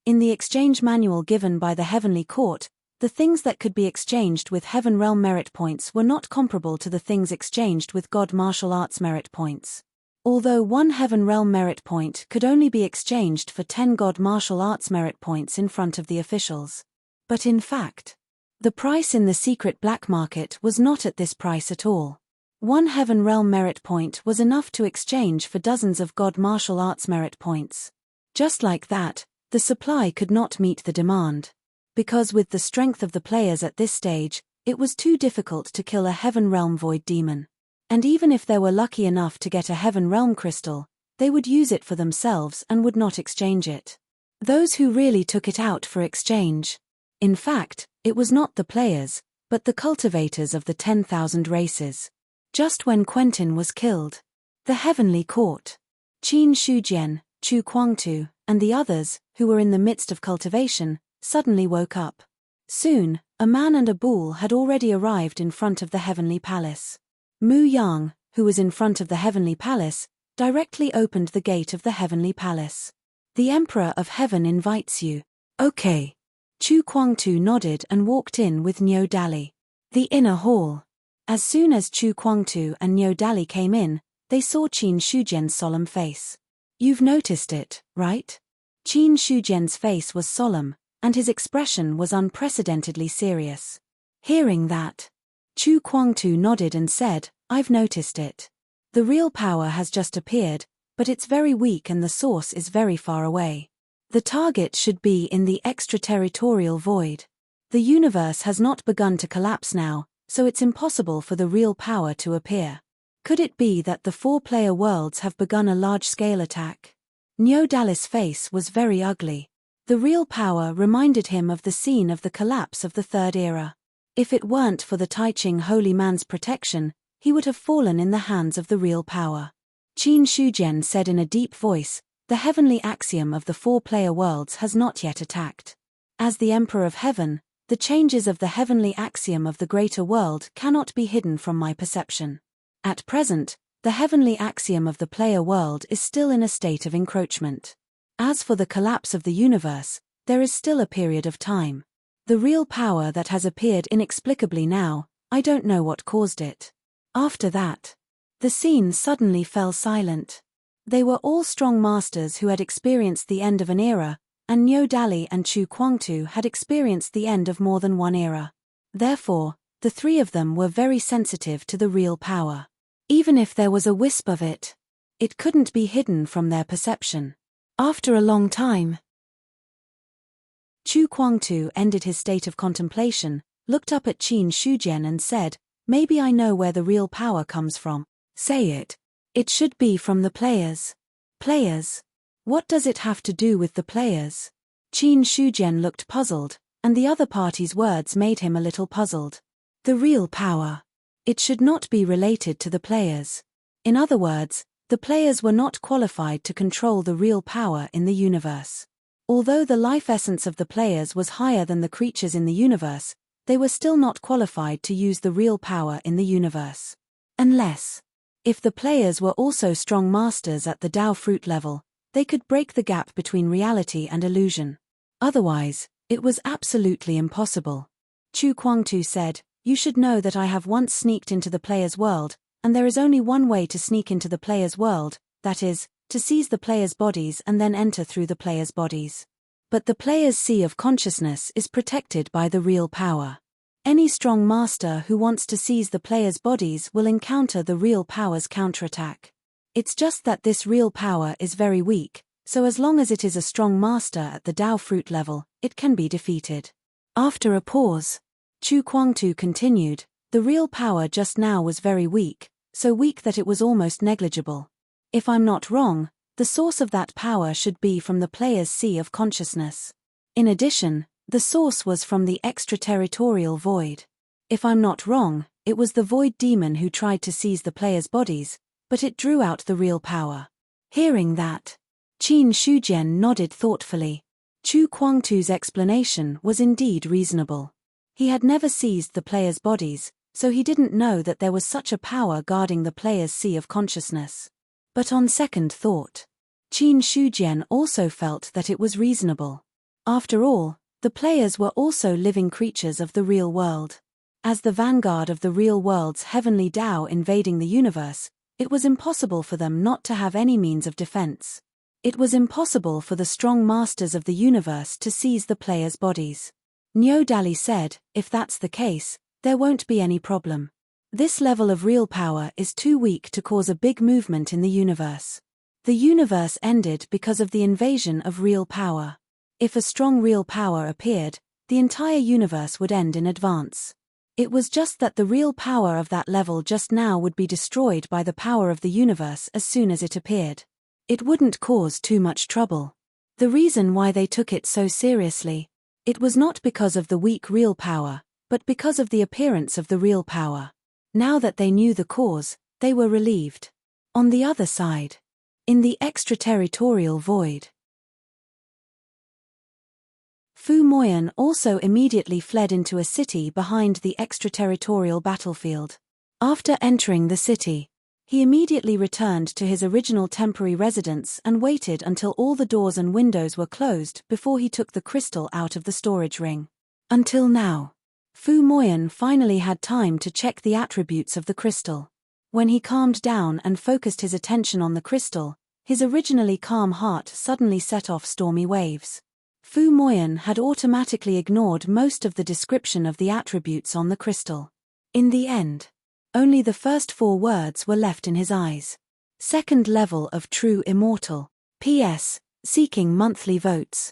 In the exchange manual given by the Heavenly Court, the things that could be exchanged with Heaven Realm merit points were not comparable to the things exchanged with God Martial Arts merit points. Although one Heaven Realm merit point could only be exchanged for 10 God Martial Arts merit points in front of the officials. But in fact, the price in the secret black market was not at this price at all. One Heaven Realm merit point was enough to exchange for dozens of God Martial Arts merit points. Just like that, the supply could not meet the demand. Because with the strength of the players at this stage, it was too difficult to kill a Heaven Realm Void Demon. And even if they were lucky enough to get a Heaven Realm crystal, they would use it for themselves and would not exchange it. Those who really took it out for exchange. In fact, it was not the players, but the cultivators of the 10,000 races. Just when Quentin was killed, the Heavenly Court, Qin Shujian, Chu Kuangtu, and the others, who were in the midst of cultivation, suddenly woke up. Soon, a man and a bull had already arrived in front of the Heavenly Palace. Mu Yang, who was in front of the Heavenly Palace, directly opened the gate of the Heavenly Palace. "The Emperor of Heaven invites you." "Okay." Chu Kuangtu nodded and walked in with Niu Dali. The inner hall. As soon as Chu Kuangtu and Niu Dali came in, they saw Qin Shujian's solemn face. "You've noticed it, right?" Qin Shujian's face was solemn, and his expression was unprecedentedly serious. Hearing that, Chu Kuangtu nodded and said, "I've noticed it. The real power has just appeared, but it's very weak and the source is very far away. The target should be in the extraterritorial void. The universe has not begun to collapse now, so it's impossible for the real power to appear. Could it be that the 4-player worlds have begun a large-scale attack?" Niu Dali's face was very ugly. The real power reminded him of the scene of the collapse of the Third Era. If it weren't for the Taiching Holy Man's protection, he would have fallen in the hands of the real power. Qin Shujian said in a deep voice, "The heavenly axiom of the 4-player worlds has not yet attacked. As the Emperor of Heaven, the changes of the heavenly axiom of the greater world cannot be hidden from my perception. At present, the heavenly axiom of the player world is still in a state of encroachment. As for the collapse of the universe, there is still a period of time. The real power that has appeared inexplicably now, I don't know what caused it." After that, the scene suddenly fell silent. They were all strong masters who had experienced the end of an era, and Niu Dali and Chu Kuangtu had experienced the end of more than one era. Therefore, the three of them were very sensitive to the real power. Even if there was a wisp of it, it couldn't be hidden from their perception. After a long time, Chu Kuangtu ended his state of contemplation, looked up at Qin Shujian and said, "Maybe I know where the real power comes from." "Say it." "It should be from the players." "Players? What does it have to do with the players?" Qin Shujian looked puzzled, and the other party's words made him a little puzzled. "The real power. It should not be related to the players. In other words, the players were not qualified to control the real power in the universe. Although the life essence of the players was higher than the creatures in the universe, they were still not qualified to use the real power in the universe. Unless, if the players were also strong masters at the Dao fruit level, they could break the gap between reality and illusion. Otherwise, it was absolutely impossible. Chu Kuangtu said, "You should know that I have once sneaked into the player's world, and there is only one way to sneak into the player's world, that is, to seize the player's bodies and then enter through the player's bodies. But the player's sea of consciousness is protected by the real power. Any strong master who wants to seize the player's bodies will encounter the real power's counterattack. It's just that this real power is very weak, so as long as it is a strong master at the Dao fruit level, it can be defeated." After a pause, Chu Kuangtu continued, "The real power just now was very weak, so weak that it was almost negligible. If I'm not wrong, the source of that power should be from the player's sea of consciousness. In addition, the source was from the extraterritorial void. If I'm not wrong, it was the void demon who tried to seize the player's bodies, but it drew out the real power." Hearing that, Qin Shujian nodded thoughtfully. Chu Kuangtu's explanation was indeed reasonable. He had never seized the player's bodies, so he didn't know that there was such a power guarding the player's sea of consciousness. But on second thought, Qin Shujian also felt that it was reasonable. After all, the players were also living creatures of the real world. As the vanguard of the real world's heavenly Tao invading the universe, it was impossible for them not to have any means of defense. It was impossible for the strong masters of the universe to seize the players' bodies. Niu Dali said, "If that's the case, there won't be any problem. This level of real power is too weak to cause a big movement in the universe. The universe ended because of the invasion of real power. If a strong real power appeared, the entire universe would end in advance. It was just that the real power of that level just now would be destroyed by the power of the universe as soon as it appeared. It wouldn't cause too much trouble." The reason why they took it so seriously, it was not because of the weak real power, but because of the appearance of the real power. Now that they knew the cause, they were relieved. On the other side, in the extraterritorial void, Fu Moyan also immediately fled into a city behind the extraterritorial battlefield. After entering the city, he immediately returned to his original temporary residence and waited until all the doors and windows were closed before he took the crystal out of the storage ring. Until now, Fu Moyan finally had time to check the attributes of the crystal. When he calmed down and focused his attention on the crystal, his originally calm heart suddenly set off stormy waves. Fu Moyan had automatically ignored most of the description of the attributes on the crystal. In the end, only the first 4 words were left in his eyes. Second level of true immortal. P.S. Seeking monthly votes.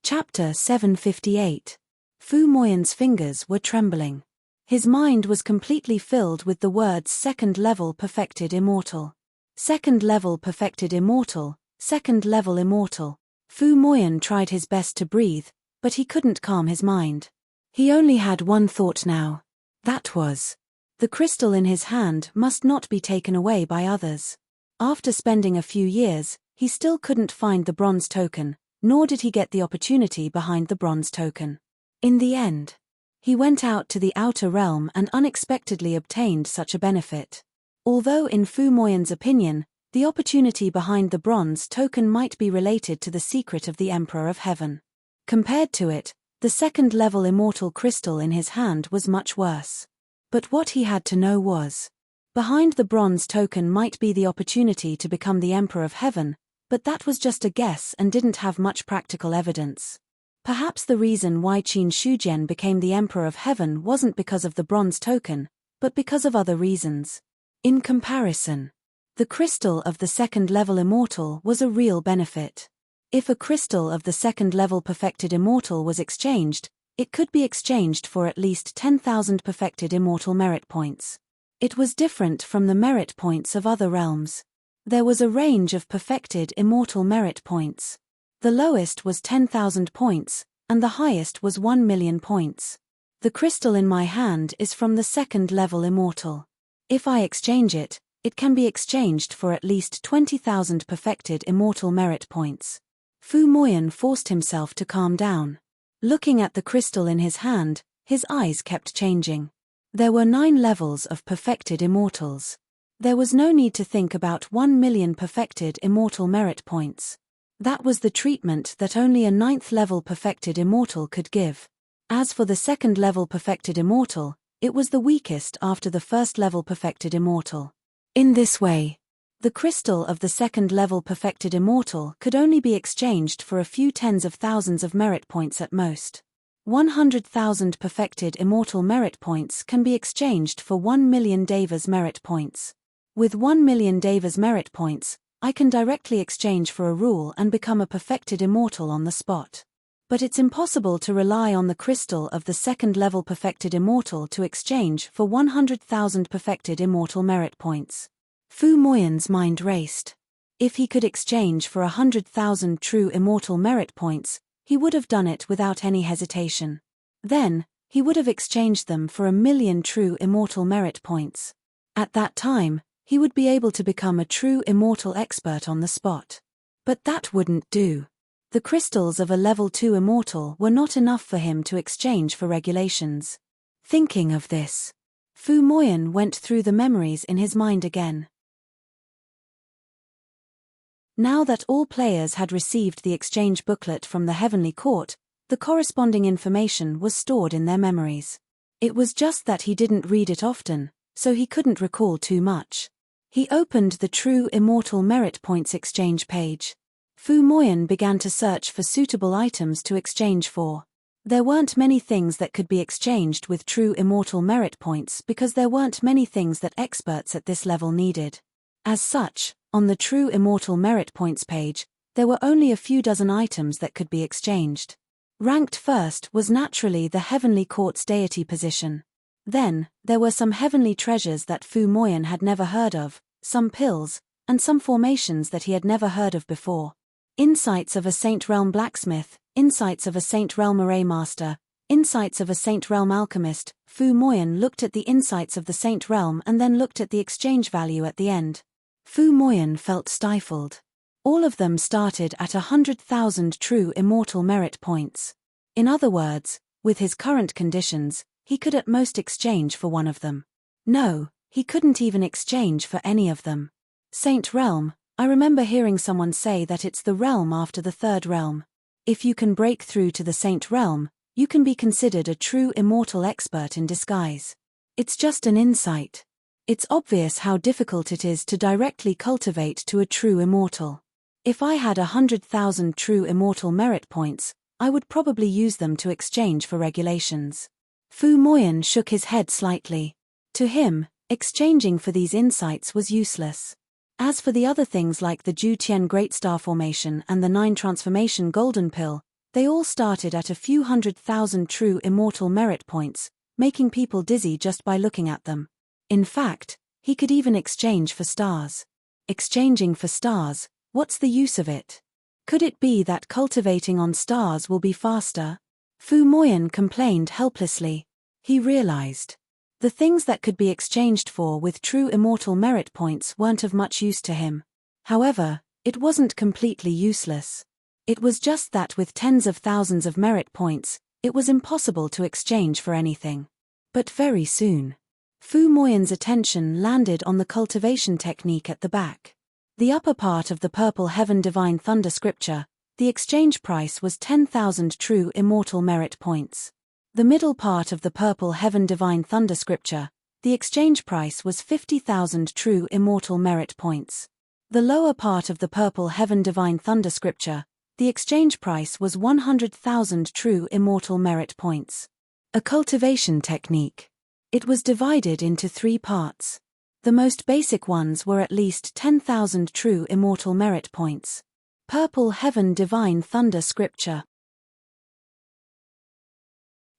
Chapter 758. Fu Moyan's fingers were trembling. His mind was completely filled with the words second level perfected immortal. Second level perfected immortal, second level immortal. Fu Moyan tried his best to breathe, but he couldn't calm his mind. He only had one thought now. That was, the crystal in his hand must not be taken away by others. After spending a few years, he still couldn't find the bronze token, nor did he get the opportunity behind the bronze token. In the end, he went out to the outer realm and unexpectedly obtained such a benefit. Although in Fu Moyan's opinion, the opportunity behind the bronze token might be related to the secret of the Emperor of Heaven. Compared to it, the second-level immortal crystal in his hand was much worse. But what he had to know was, behind the bronze token might be the opportunity to become the Emperor of Heaven, but that was just a guess and didn't have much practical evidence. Perhaps the reason why Qin Shujian became the Emperor of Heaven wasn't because of the bronze token, but because of other reasons. In comparison, the crystal of the second-level immortal was a real benefit. If a crystal of the second-level perfected immortal was exchanged, it could be exchanged for at least 10,000 perfected immortal merit points. It was different from the merit points of other realms. There was a range of perfected immortal merit points. The lowest was 10,000 points, and the highest was 1 million points. The crystal in my hand is from the second-level immortal. If I exchange it, it can be exchanged for at least 20,000 perfected immortal merit points. Fu Moyan forced himself to calm down. Looking at the crystal in his hand, his eyes kept changing. There were 9 levels of perfected immortals. There was no need to think about 1 million perfected immortal merit points. That was the treatment that only a 9th level perfected immortal could give. As for the 2nd level perfected immortal, it was the weakest after the 1st level perfected immortal. In this way, the crystal of the 2nd level perfected immortal could only be exchanged for a few tens of thousands of merit points at most. 100,000 perfected immortal merit points can be exchanged for 1 million Devas merit points. With 1 million Devas merit points, I can directly exchange for a rule and become a perfected immortal on the spot. But it's impossible to rely on the crystal of the 2nd level perfected immortal to exchange for 100,000 perfected immortal merit points. Fu Moyan's mind raced. If he could exchange for 100,000 true immortal merit points, he would have done it without any hesitation. Then, he would have exchanged them for 1 million true immortal merit points. At that time, he would be able to become a true immortal expert on the spot. But that wouldn't do. The crystals of a level 2 immortal were not enough for him to exchange for regulations. Thinking of this, Fu Moyan went through the memories in his mind again. Now that all players had received the exchange booklet from the Heavenly Court, the corresponding information was stored in their memories. It was just that he didn't read it often, so he couldn't recall too much. He opened the True Immortal Merit Points exchange page. Fu Moyan began to search for suitable items to exchange for. There weren't many things that could be exchanged with True Immortal Merit Points because there weren't many things that experts at this level needed. As such, on the True Immortal Merit Points page, there were only a few dozen items that could be exchanged. Ranked first was naturally the Heavenly Court's deity position. Then, there were some heavenly treasures that Fu Moyan had never heard of, some pills, and some formations that he had never heard of before. Insights of a Saint Realm blacksmith, insights of a Saint Realm array master, insights of a Saint Realm alchemist. Fu Moyan looked at the insights of the Saint Realm and then looked at the exchange value at the end. Fu Moyan felt stifled. All of them started at 100,000 true immortal merit points. In other words, with his current conditions, he could at most exchange for one of them. No, he couldn't even exchange for any of them. Saint Realm, I remember hearing someone say that it's the realm after the 3rd realm. If you can break through to the Saint Realm, you can be considered a true immortal expert in disguise. It's just an insight. It's obvious how difficult it is to directly cultivate to a true immortal. If I had 100,000 true immortal merit points, I would probably use them to exchange for regulations. Fu Moyan shook his head slightly. To him, exchanging for these insights was useless. As for the other things like the Ju Tian Great Star Formation and the 9 Transformation Golden Pill, they all started at a few 100,000 true immortal merit points, making people dizzy just by looking at them. In fact, he could even exchange for stars. Exchanging for stars, what's the use of it? Could it be that cultivating on stars will be faster? Fu Moyan complained helplessly. He realized. The things that could be exchanged for with true immortal merit points weren't of much use to him. However, it wasn't completely useless. It was just that with tens of thousands of merit points, it was impossible to exchange for anything. But very soon, Fu Moyan's attention landed on the cultivation technique at the back. The upper part of the Purple Heaven Divine Thunder scripture, the exchange price was 10,000 true immortal merit points. The middle part of the Purple Heaven Divine Thunder scripture, the exchange price was 50,000 true immortal merit points. The lower part of the Purple Heaven Divine Thunder scripture, the exchange price was 100,000 true immortal merit points. A cultivation technique. It was divided into 3 parts. The most basic ones were at least 10,000 true immortal merit points. Purple Heaven Divine Thunder scripture.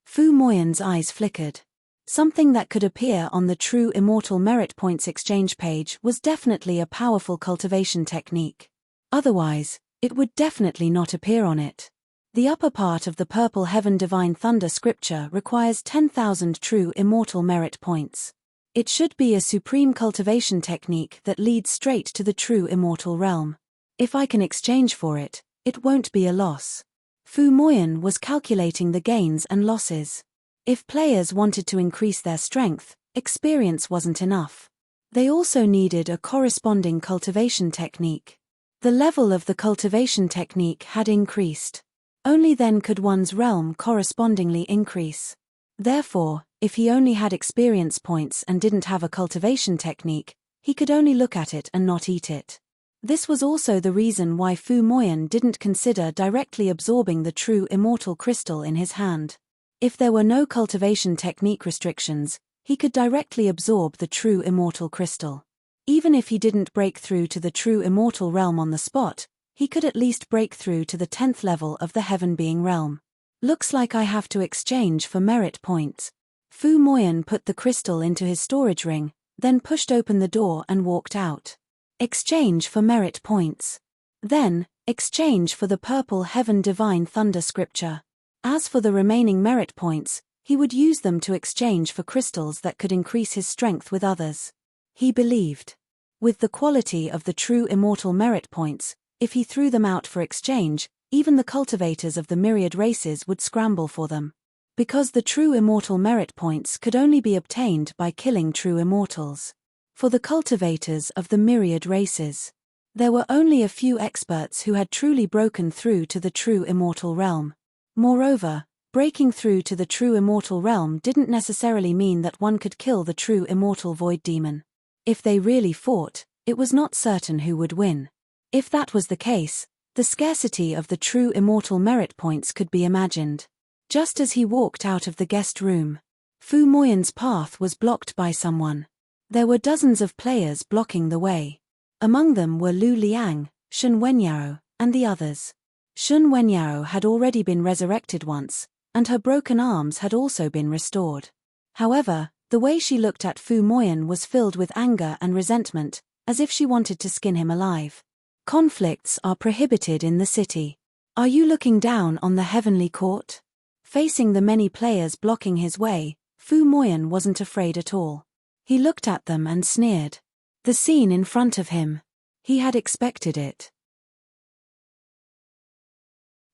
Fu Moyan's eyes flickered. Something that could appear on the True Immortal Merit Points exchange page was definitely a powerful cultivation technique. Otherwise, it would definitely not appear on it. The upper part of the Purple Heaven Divine Thunder scripture requires 10,000 true immortal merit points. It should be a supreme cultivation technique that leads straight to the true immortal realm. If I can exchange for it, it won't be a loss. Fu Moyan was calculating the gains and losses. If players wanted to increase their strength, experience wasn't enough. They also needed a corresponding cultivation technique. The level of the cultivation technique had increased. Only then could one's realm correspondingly increase. Therefore, if he only had experience points and didn't have a cultivation technique, he could only look at it and not eat it. This was also the reason why Fu Moyan didn't consider directly absorbing the true immortal crystal in his hand. If there were no cultivation technique restrictions, he could directly absorb the true immortal crystal. Even if he didn't break through to the true immortal realm on the spot, he could at least break through to the 10th level of the heaven being realm. Looks like I have to exchange for merit points. Fu Moyan put the crystal into his storage ring, then pushed open the door and walked out. Exchange for merit points. Then, exchange for the purple heaven divine thunder scripture. As for the remaining merit points, he would use them to exchange for crystals that could increase his strength with others. He believed. With the quality of the true immortal merit points, if he threw them out for exchange, even the cultivators of the myriad races would scramble for them. Because the true immortal merit points could only be obtained by killing true immortals. For the cultivators of the myriad races, there were only a few experts who had truly broken through to the true immortal realm. Moreover, breaking through to the true immortal realm didn't necessarily mean that one could kill the true immortal void demon. If they really fought, it was not certain who would win. If that was the case, the scarcity of the true immortal merit points could be imagined. Just as he walked out of the guest room, Fu Moyan's path was blocked by someone. There were dozens of players blocking the way. Among them were Lu Liang, Shun Wenyao, and the others. Shun Wenyao had already been resurrected once, and her broken arms had also been restored. However, the way she looked at Fu Moyan was filled with anger and resentment, as if she wanted to skin him alive. Conflicts are prohibited in the city. Are you looking down on the heavenly court? Facing the many players blocking his way, Fu Moyan wasn't afraid at all. He looked at them and sneered. The scene in front of him. He had expected it.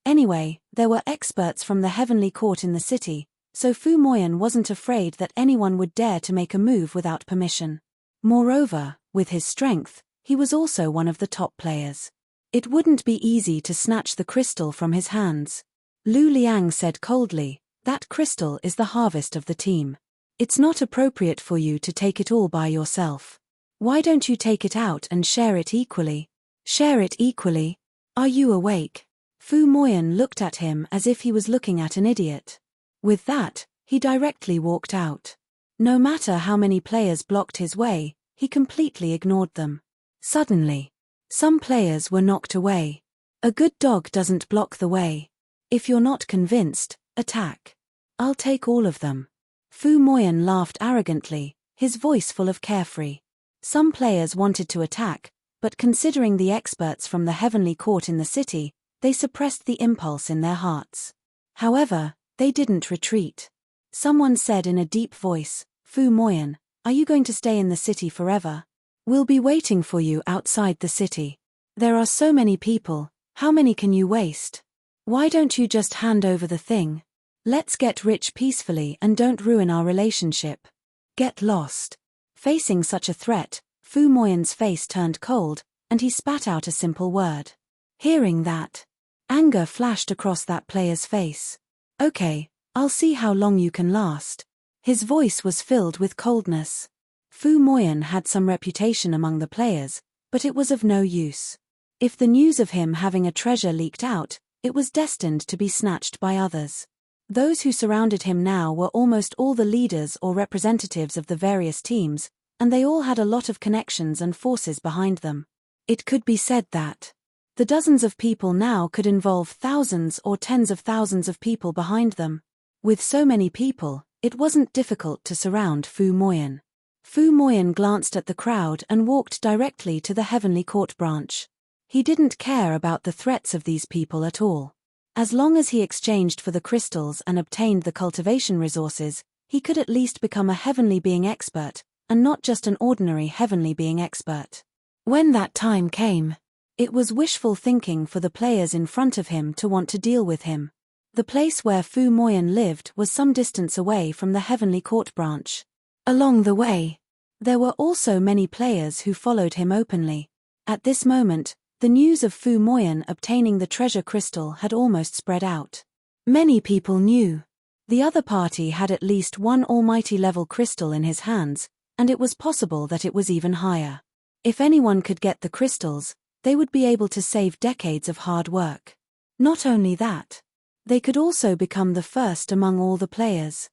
Anyway, there were experts from the heavenly court in the city, so Fu Moyan wasn't afraid that anyone would dare to make a move without permission. Moreover, with his strength, he was also one of the top players. It wouldn't be easy to snatch the crystal from his hands. Lu Liang said coldly, "That crystal is the harvest of the team. It's not appropriate for you to take it all by yourself. Why don't you take it out and share it equally?" Share it equally? Are you awake? Fu Moyan looked at him as if he was looking at an idiot. With that, he directly walked out. No matter how many players blocked his way, he completely ignored them. Suddenly, some players were knocked away. A good dog doesn't block the way. If you're not convinced, attack. I'll take all of them. Fu Moyan laughed arrogantly, his voice full of carefree. Some players wanted to attack, but considering the experts from the heavenly court in the city, they suppressed the impulse in their hearts. However, they didn't retreat. Someone said in a deep voice, "Fu Moyan, are you going to stay in the city forever? We'll be waiting for you outside the city. There are so many people, how many can you waste? Why don't you just hand over the thing? Let's get rich peacefully and don't ruin our relationship. Get lost." Facing such a threat, Fu Moyan's face turned cold, and he spat out a simple word. Hearing that, anger flashed across that player's face. "Okay, I'll see how long you can last." His voice was filled with coldness. Fu Moyan had some reputation among the players, but it was of no use. If the news of him having a treasure leaked out, it was destined to be snatched by others. Those who surrounded him now were almost all the leaders or representatives of the various teams, and they all had a lot of connections and forces behind them. It could be said that the dozens of people now could involve thousands or tens of thousands of people behind them. With so many people, it wasn't difficult to surround Fu Moyan. Fu Moyan glanced at the crowd and walked directly to the heavenly court branch. He didn't care about the threats of these people at all. As long as he exchanged for the crystals and obtained the cultivation resources, he could at least become a heavenly being expert, and not just an ordinary heavenly being expert. When that time came, it was wishful thinking for the players in front of him to want to deal with him. The place where Fu Moyan lived was some distance away from the heavenly court branch. Along the way, There were also many players who followed him openly. At this moment, the news of Fu Moyan obtaining the treasure crystal had almost spread out. Many people knew. The other party had at least one almighty level crystal in his hands, and it was possible that it was even higher. If anyone could get the crystals, they would be able to save decades of hard work. Not only that, they could also become the first among all the players.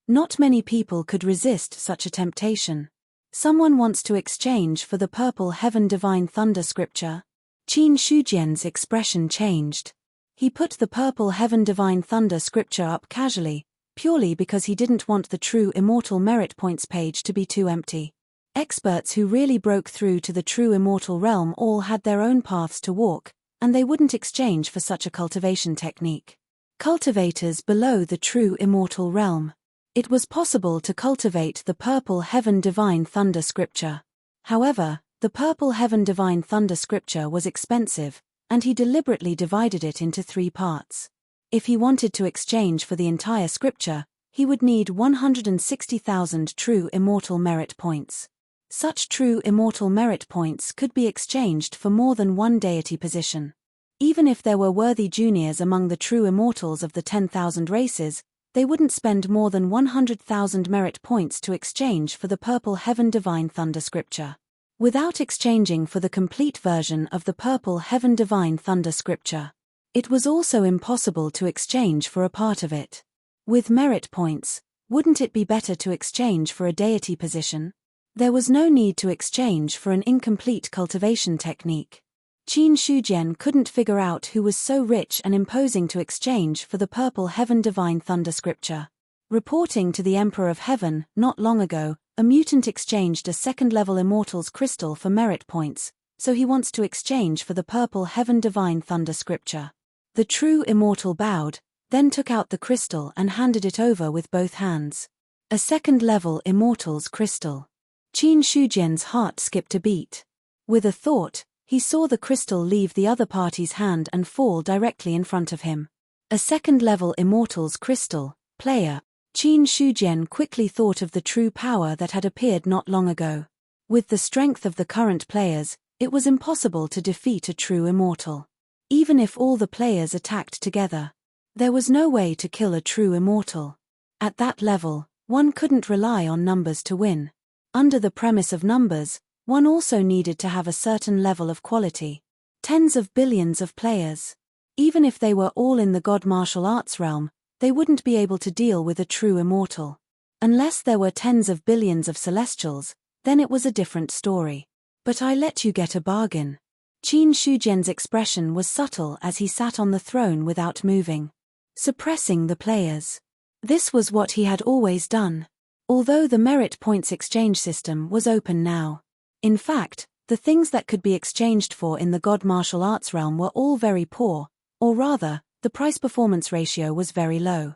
Not many people could resist such a temptation. Someone wants to exchange for the purple heaven divine thunder scripture. Qin Shujian's expression changed. He put the purple heaven divine thunder scripture up casually, purely because he didn't want the true immortal merit points page to be too empty. Experts who really broke through to the true immortal realm all had their own paths to walk, and they wouldn't exchange for such a cultivation technique. Cultivators below the true immortal realm. It was possible to cultivate the purple heaven divine thunder scripture. However, the purple heaven divine thunder scripture was expensive, and he deliberately divided it into 3 parts. If he wanted to exchange for the entire scripture, he would need 160,000 true immortal merit points. Such true immortal merit points could be exchanged for more than one deity position. Even if there were worthy juniors among the true immortals of the 10,000 races, they wouldn't spend more than 100,000 merit points to exchange for the purple heaven divine thunder scripture. Without exchanging for the complete version of the purple heaven divine thunder scripture, it was also impossible to exchange for a part of it. With merit points, wouldn't it be better to exchange for a deity position? There was no need to exchange for an incomplete cultivation technique. Qin Shujian couldn't figure out who was so rich and imposing to exchange for the purple heaven divine thunder scripture. Reporting to the Emperor of Heaven, not long ago, a mutant exchanged a second-level immortal's crystal for merit points, so he wants to exchange for the purple heaven divine thunder scripture. The true immortal bowed, then took out the crystal and handed it over with both hands. A second-level immortal's crystal. Qin Shujian's heart skipped a beat. With a thought, he saw the crystal leave the other party's hand and fall directly in front of him. A second-level immortal's crystal, player. Qin Shujian quickly thought of the true power that had appeared not long ago. With the strength of the current players, it was impossible to defeat a true immortal. Even if all the players attacked together, there was no way to kill a true immortal. At that level, one couldn't rely on numbers to win. Under the premise of numbers, one also needed to have a certain level of quality. Tens of billions of players. Even if they were all in the god martial arts realm, they wouldn't be able to deal with a true immortal. Unless there were tens of billions of celestials, then it was a different story. But I let you get a bargain. Qin Shujian's expression was subtle as he sat on the throne without moving. Suppressing the players. This was what he had always done. Although the merit points exchange system was open now. In fact, the things that could be exchanged for in the god martial arts realm were all very poor, or rather, the price-performance ratio was very low.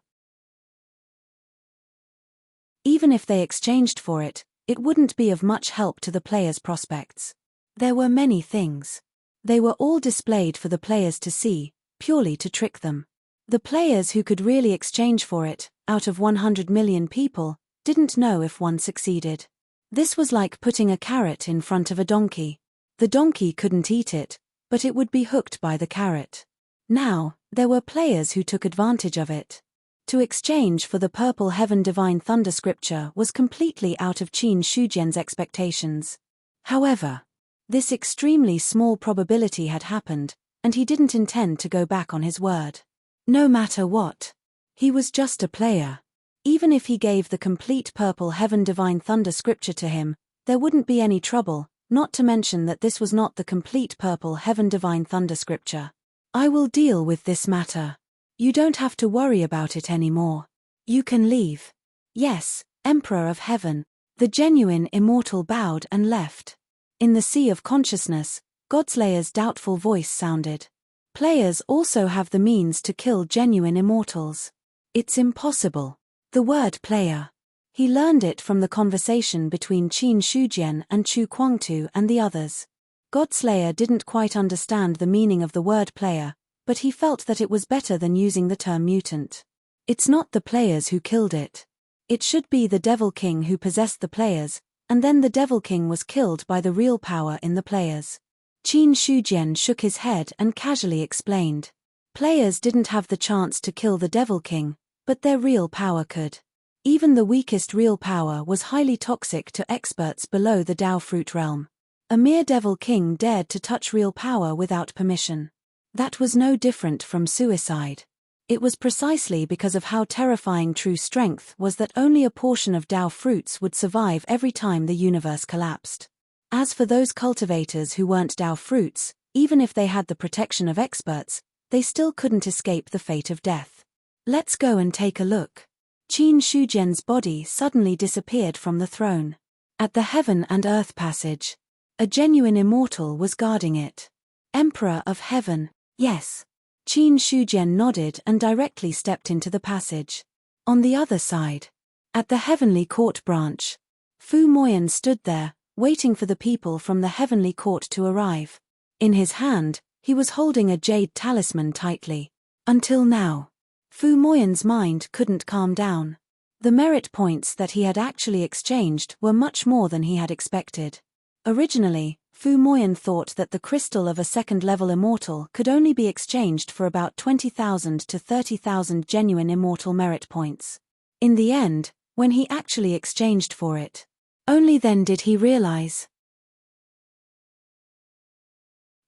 Even if they exchanged for it, it wouldn't be of much help to the players' prospects. There were many things. They were all displayed for the players to see, purely to trick them. The players who could really exchange for it, out of 100 million people, didn't know if one succeeded. This was like putting a carrot in front of a donkey. The donkey couldn't eat it, but it would be hooked by the carrot. Now, there were players who took advantage of it. To exchange for the purple heaven divine thunder scripture was completely out of Qin Shujian's expectations. However, this extremely small probability had happened, and he didn't intend to go back on his word. No matter what. He was just a player. Even if he gave the complete purple heaven divine thunder scripture to him, there wouldn't be any trouble, not to mention that this was not the complete purple heaven divine thunder scripture. I will deal with this matter. You don't have to worry about it anymore. You can leave. Yes, Emperor of Heaven. The genuine immortal bowed and left. In the sea of consciousness, Godslayer's doubtful voice sounded. Players also have the means to kill genuine immortals. It's impossible. The word player. He learned it from the conversation between Qin Shujian and Chu Kuangtu and the others. Godslayer didn't quite understand the meaning of the word player, but he felt that it was better than using the term mutant. It's not the players who killed it. It should be the Devil King who possessed the players, and then the Devil King was killed by the real power in the players. Qin Shujian shook his head and casually explained. Players didn't have the chance to kill the Devil King, but their real power could. Even the weakest real power was highly toxic to experts below the Dao Fruit realm. A mere Devil King dared to touch real power without permission. That was no different from suicide. It was precisely because of how terrifying true strength was that only a portion of Dao fruits would survive every time the universe collapsed. As for those cultivators who weren't Dao fruits, even if they had the protection of experts, they still couldn't escape the fate of death. Let's go and take a look. Qin Shujian's body suddenly disappeared from the throne. At the Heaven and Earth passage, a genuine immortal was guarding it. Emperor of Heaven, yes. Qin Shujian nodded and directly stepped into the passage. On the other side, at the Heavenly Court branch, Fu Moyan stood there, waiting for the people from the Heavenly Court to arrive. In his hand, he was holding a jade talisman tightly. Until now, Fu Moyan's mind couldn't calm down. The merit points that he had actually exchanged were much more than he had expected. Originally, Fu Moyan thought that the crystal of a second-level immortal could only be exchanged for about 20,000 to 30,000 genuine immortal merit points. In the end, when he actually exchanged for it, only then did he realize.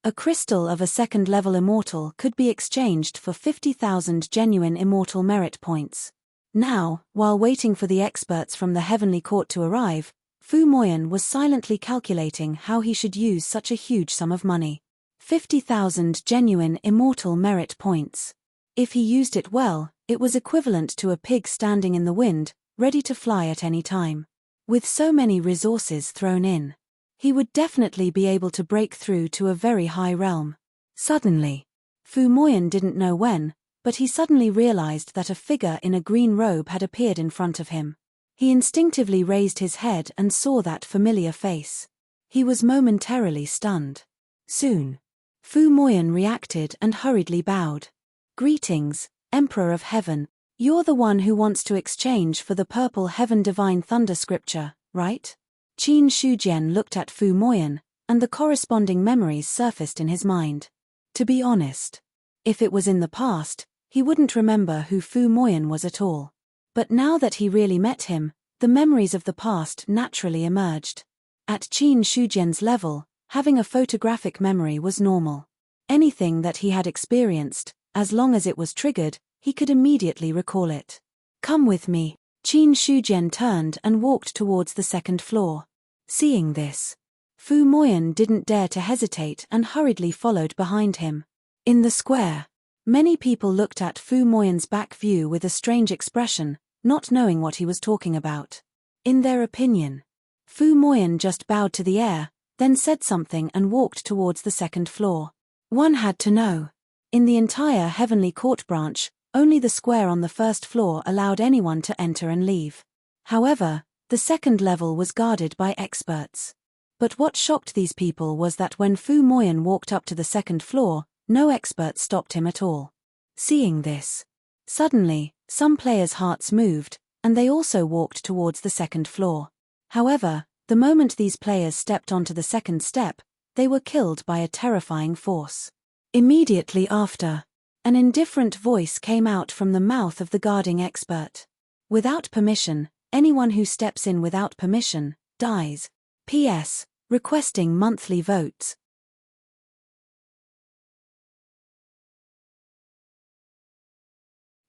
A crystal of a second-level immortal could be exchanged for 50,000 genuine immortal merit points. Now, while waiting for the experts from the Heavenly Court to arrive, Fu Moyan was silently calculating how he should use such a huge sum of money. 50,000 genuine immortal merit points. If he used it well, it was equivalent to a pig standing in the wind, ready to fly at any time. With so many resources thrown in, he would definitely be able to break through to a very high realm. Suddenly, Fu Moyan didn't know when, but he suddenly realized that a figure in a green robe had appeared in front of him. He instinctively raised his head and saw that familiar face. He was momentarily stunned. Soon, Fu Moyan reacted and hurriedly bowed. Greetings, Emperor of Heaven. You're the one who wants to exchange for the purple Heaven Divine Thunder scripture, right? Qin Shujian looked at Fu Moyan, and the corresponding memories surfaced in his mind. To be honest, if it was in the past, he wouldn't remember who Fu Moyan was at all. But now that he really met him, the memories of the past naturally emerged. At Qin Shujian's level, having a photographic memory was normal. Anything that he had experienced, as long as it was triggered, he could immediately recall it. Come with me. Qin Shujian turned and walked towards the second floor. Seeing this, Fu Moyan didn't dare to hesitate and hurriedly followed behind him. In the square, many people looked at Fu Moyan's back view with a strange expression, not knowing what he was talking about. In their opinion, Fu Moyan just bowed to the air, then said something and walked towards the second floor. One had to know. In the entire Heavenly Court branch, only the square on the first floor allowed anyone to enter and leave. However, the second level was guarded by experts. But what shocked these people was that when Fu Moyan walked up to the second floor, no expert stopped him at all. Seeing this, suddenly, some players' hearts moved, and they also walked towards the second floor. However, the moment these players stepped onto the second step, they were killed by a terrifying force. Immediately after, an indifferent voice came out from the mouth of the guarding expert. Without permission, anyone who steps in without permission, dies. P.S. Requesting monthly votes.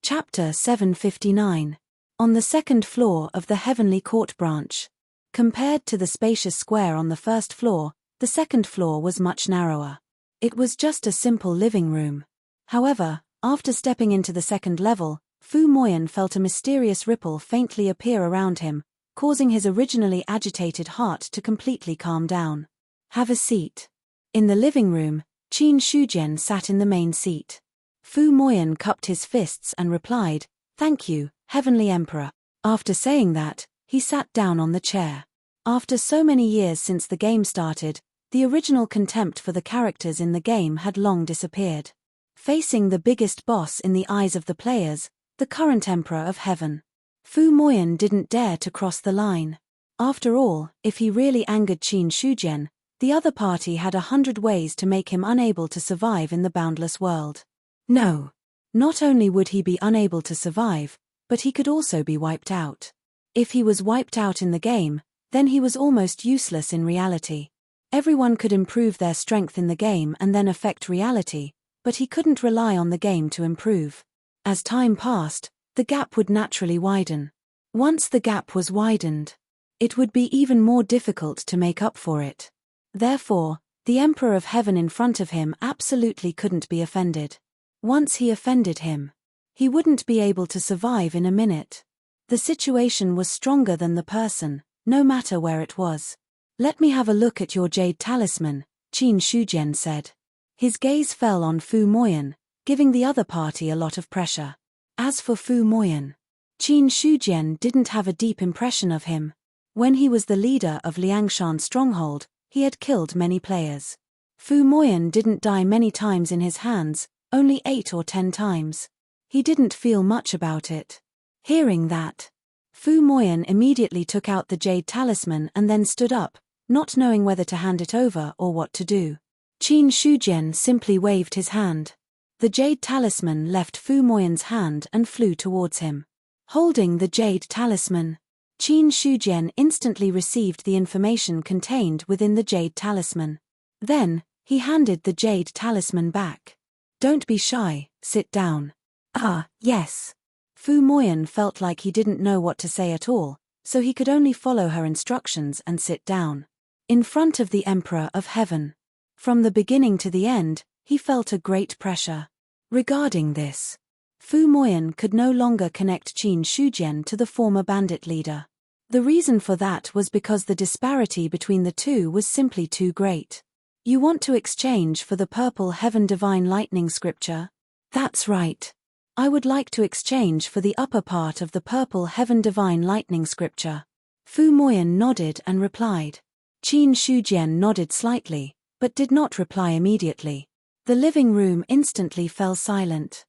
Chapter 759. On the second floor of the Heavenly Court branch. Compared to the spacious square on the first floor, the second floor was much narrower. It was just a simple living room. However, after stepping into the second level, Fu Moyan felt a mysterious ripple faintly appear around him, causing his originally agitated heart to completely calm down. Have a seat. In the living room, Qin Shujian sat in the main seat. Fu Moyan cupped his fists and replied, "Thank you, Heavenly Emperor." After saying that, he sat down on the chair. After so many years since the game started, the original contempt for the characters in the game had long disappeared. Facing the biggest boss in the eyes of the players, the current Emperor of Heaven. Fu Moyan didn't dare to cross the line. After all, if he really angered Qin Shujian, the other party had 100 ways to make him unable to survive in the boundless world. No. Not only would he be unable to survive, but he could also be wiped out. If he was wiped out in the game, then he was almost useless in reality. Everyone could improve their strength in the game and then affect reality, but he couldn't rely on the game to improve. As time passed, the gap would naturally widen. Once the gap was widened, it would be even more difficult to make up for it. Therefore, the Emperor of Heaven in front of him absolutely couldn't be offended. Once he offended him, he wouldn't be able to survive in a minute. The situation was stronger than the person, no matter where it was. Let me have a look at your jade talisman, Qin Shujian said. His gaze fell on Fu Moyan, giving the other party a lot of pressure. As for Fu Moyan, Qin Shujian didn't have a deep impression of him. When he was the leader of Liangshan Stronghold, he had killed many players. Fu Moyan didn't die many times in his hands, only 8 or 10 times. He didn't feel much about it. Hearing that, Fu Moyan immediately took out the jade talisman and then stood up, not knowing whether to hand it over or what to do. Qin Shujian simply waved his hand. The jade talisman left Fu Moyan's hand and flew towards him. Holding the jade talisman, Qin Shujian instantly received the information contained within the jade talisman. Then, he handed the jade talisman back. Don't be shy, sit down. Ah, yes. Fu Moyan felt like he didn't know what to say at all, so he could only follow her instructions and sit down. In front of the Emperor of Heaven. From the beginning to the end, he felt a great pressure. Regarding this, Fu Moyan could no longer connect Qin Shujian to the former bandit leader. The reason for that was because the disparity between the two was simply too great. You want to exchange for the purple heaven divine lightning scripture? That's right. I would like to exchange for the upper part of the purple heaven divine lightning scripture. Fu Moyan nodded and replied. Qin Shujian nodded slightly, but did not reply immediately. The living room instantly fell silent.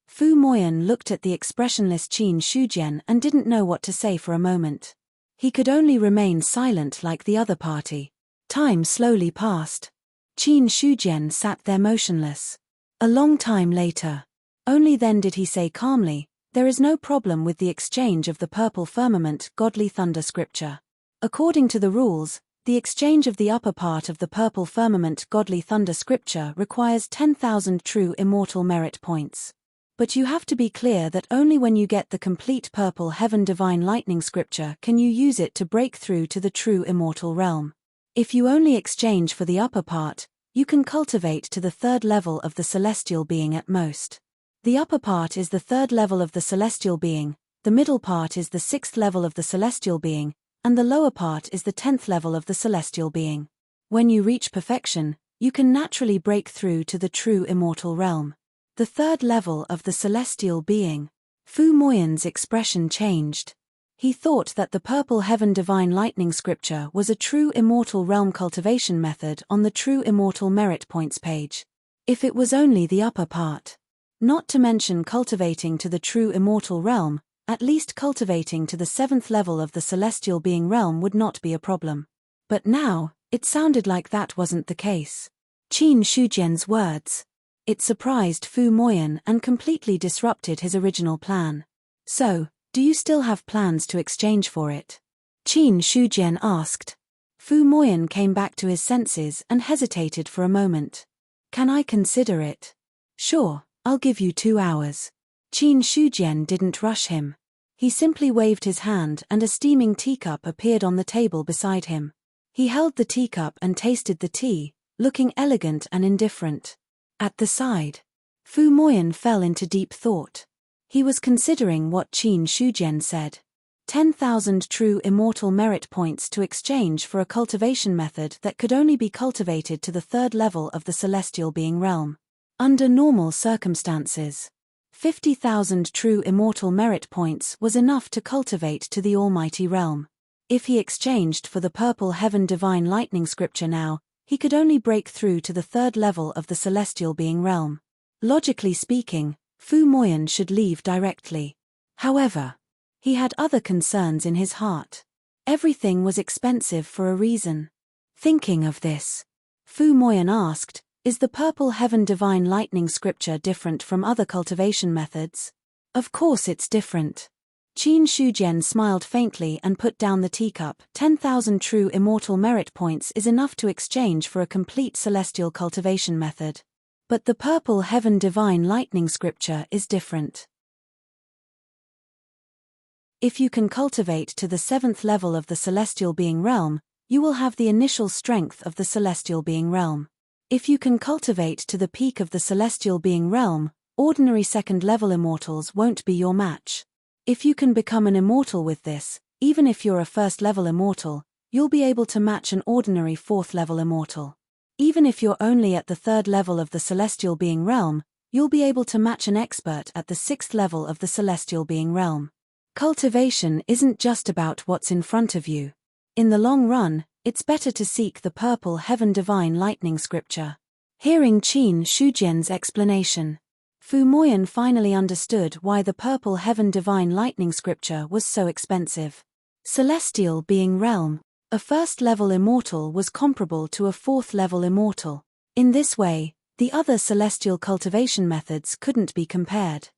Fu Moyan looked at the expressionless Qin Shujian and didn't know what to say for a moment. He could only remain silent like the other party. Time slowly passed. Qin Shujian sat there motionless. A long time later. Only then did he say calmly, "There is no problem with the exchange of the purple firmament godly thunder scripture. According to the rules, the exchange of the upper part of the purple firmament godly thunder scripture requires 10,000 true immortal merit points. But you have to be clear that only when you get the complete purple heaven divine lightning scripture can you use it to break through to the true immortal realm. If you only exchange for the upper part, you can cultivate to the 3rd level of the celestial being at most. The upper part is the 3rd level of the celestial being, the middle part is the 6th level of the celestial being, and the lower part is the 10th level of the celestial being. When you reach perfection, you can naturally break through to the true immortal realm. The 3rd level of the celestial being. Fu Moyan's expression changed. He thought that the purple heaven divine lightning scripture was a true immortal realm cultivation method on the true immortal merit points page. If it was only the upper part. Not to mention cultivating to the true immortal realm, at least cultivating to the 7th level of the celestial being realm would not be a problem. But now, it sounded like that wasn't the case. Qin Shujian's words. It surprised Fu Moyan and completely disrupted his original plan. So, do you still have plans to exchange for it? Qin Shujian asked. Fu Moyan came back to his senses and hesitated for a moment. Can I consider it? Sure, I'll give you 2 hours. Qin Shujian didn't rush him. He simply waved his hand and a steaming teacup appeared on the table beside him. He held the teacup and tasted the tea, looking elegant and indifferent. At the side, Fu Moyan fell into deep thought. He was considering what Qin Shujian said. 10,000 true immortal merit points to exchange for a cultivation method that could only be cultivated to the 3rd level of the celestial being realm. Under normal circumstances, 50,000 true immortal merit points was enough to cultivate to the almighty realm. If he exchanged for the purple heaven divine lightning scripture now, he could only break through to the 3rd level of the celestial being realm. Logically speaking, Fu Moyan should leave directly. However, he had other concerns in his heart. Everything was expensive for a reason. Thinking of this, Fu Moyan asked, "Is the Purple Heaven Divine Lightning scripture different from other cultivation methods?" "Of course it's different." Qin Shujian smiled faintly and put down the teacup. 10,000 true immortal merit points is enough to exchange for a complete celestial cultivation method. But the Purple Heaven Divine Lightning scripture is different. If you can cultivate to the 7th level of the Celestial Being Realm, you will have the initial strength of the Celestial Being Realm. If you can cultivate to the peak of the Celestial Being Realm, ordinary 2nd level immortals won't be your match. If you can become an immortal with this, even if you're a 1st level immortal, you'll be able to match an ordinary 4th level immortal. Even if you're only at the 3rd level of the Celestial Being Realm, you'll be able to match an expert at the 6th level of the Celestial Being Realm. Cultivation isn't just about what's in front of you. In the long run, it's better to seek the Purple Heaven Divine Lightning scripture. Hearing Qin Shujian's explanation, Fu Moyan finally understood why the Purple Heaven Divine Lightning scripture was so expensive. Celestial Being Realm. A 1st level immortal was comparable to a 4th level immortal. In this way, the other celestial cultivation methods couldn't be compared.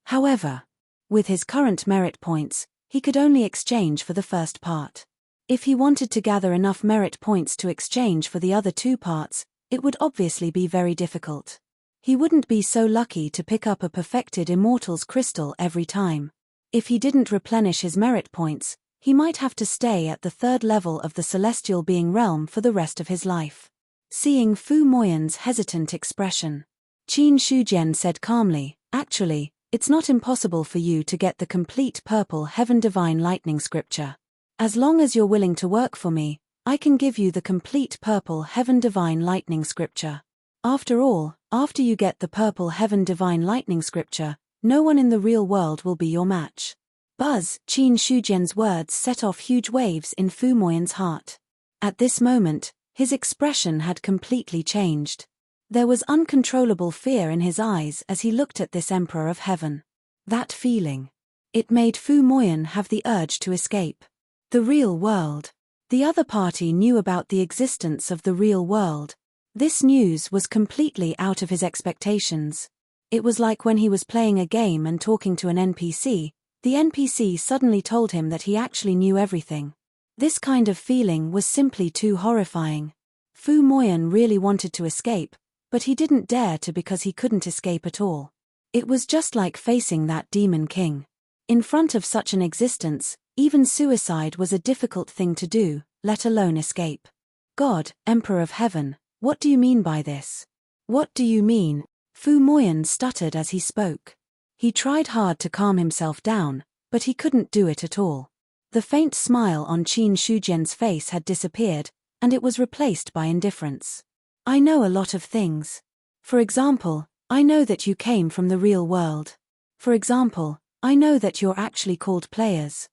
However, with his current merit points, he could only exchange for the first part. If he wanted to gather enough merit points to exchange for the other 2 parts, it would obviously be very difficult. He wouldn't be so lucky to pick up a perfected Immortal's crystal every time. If he didn't replenish his merit points, he might have to stay at the 3rd level of the Celestial Being Realm for the rest of his life. Seeing Fu Moyan's hesitant expression, Qin Shujian said calmly, "Actually, it's not impossible for you to get the complete Purple Heaven Divine Lightning scripture. As long as you're willing to work for me, I can give you the complete Purple Heaven Divine Lightning scripture. After all, after you get the Purple Heaven Divine Lightning scripture, no one in the real world will be your match." Buzz! Qin Shujian's words set off huge waves in Fu Moyan's heart. At this moment, his expression had completely changed. There was uncontrollable fear in his eyes as he looked at this Emperor of Heaven. That feeling. It made Fu Moyan have the urge to escape. The real world. The other party knew about the existence of the real world. This news was completely out of his expectations. It was like when he was playing a game and talking to an NPC, the NPC suddenly told him that he actually knew everything. This kind of feeling was simply too horrifying. Fu Moyan really wanted to escape, but he didn't dare to because he couldn't escape at all. It was just like facing that demon king. In front of such an existence, even suicide was a difficult thing to do, let alone escape. "God, Emperor of Heaven, what do you mean by this?" "What do you mean?" Fu Moyan stuttered as he spoke. He tried hard to calm himself down, but he couldn't do it at all. The faint smile on Qin Shujian's face had disappeared, and it was replaced by indifference. "I know a lot of things. For example, I know that you came from the real world. For example, I know that you're actually called players.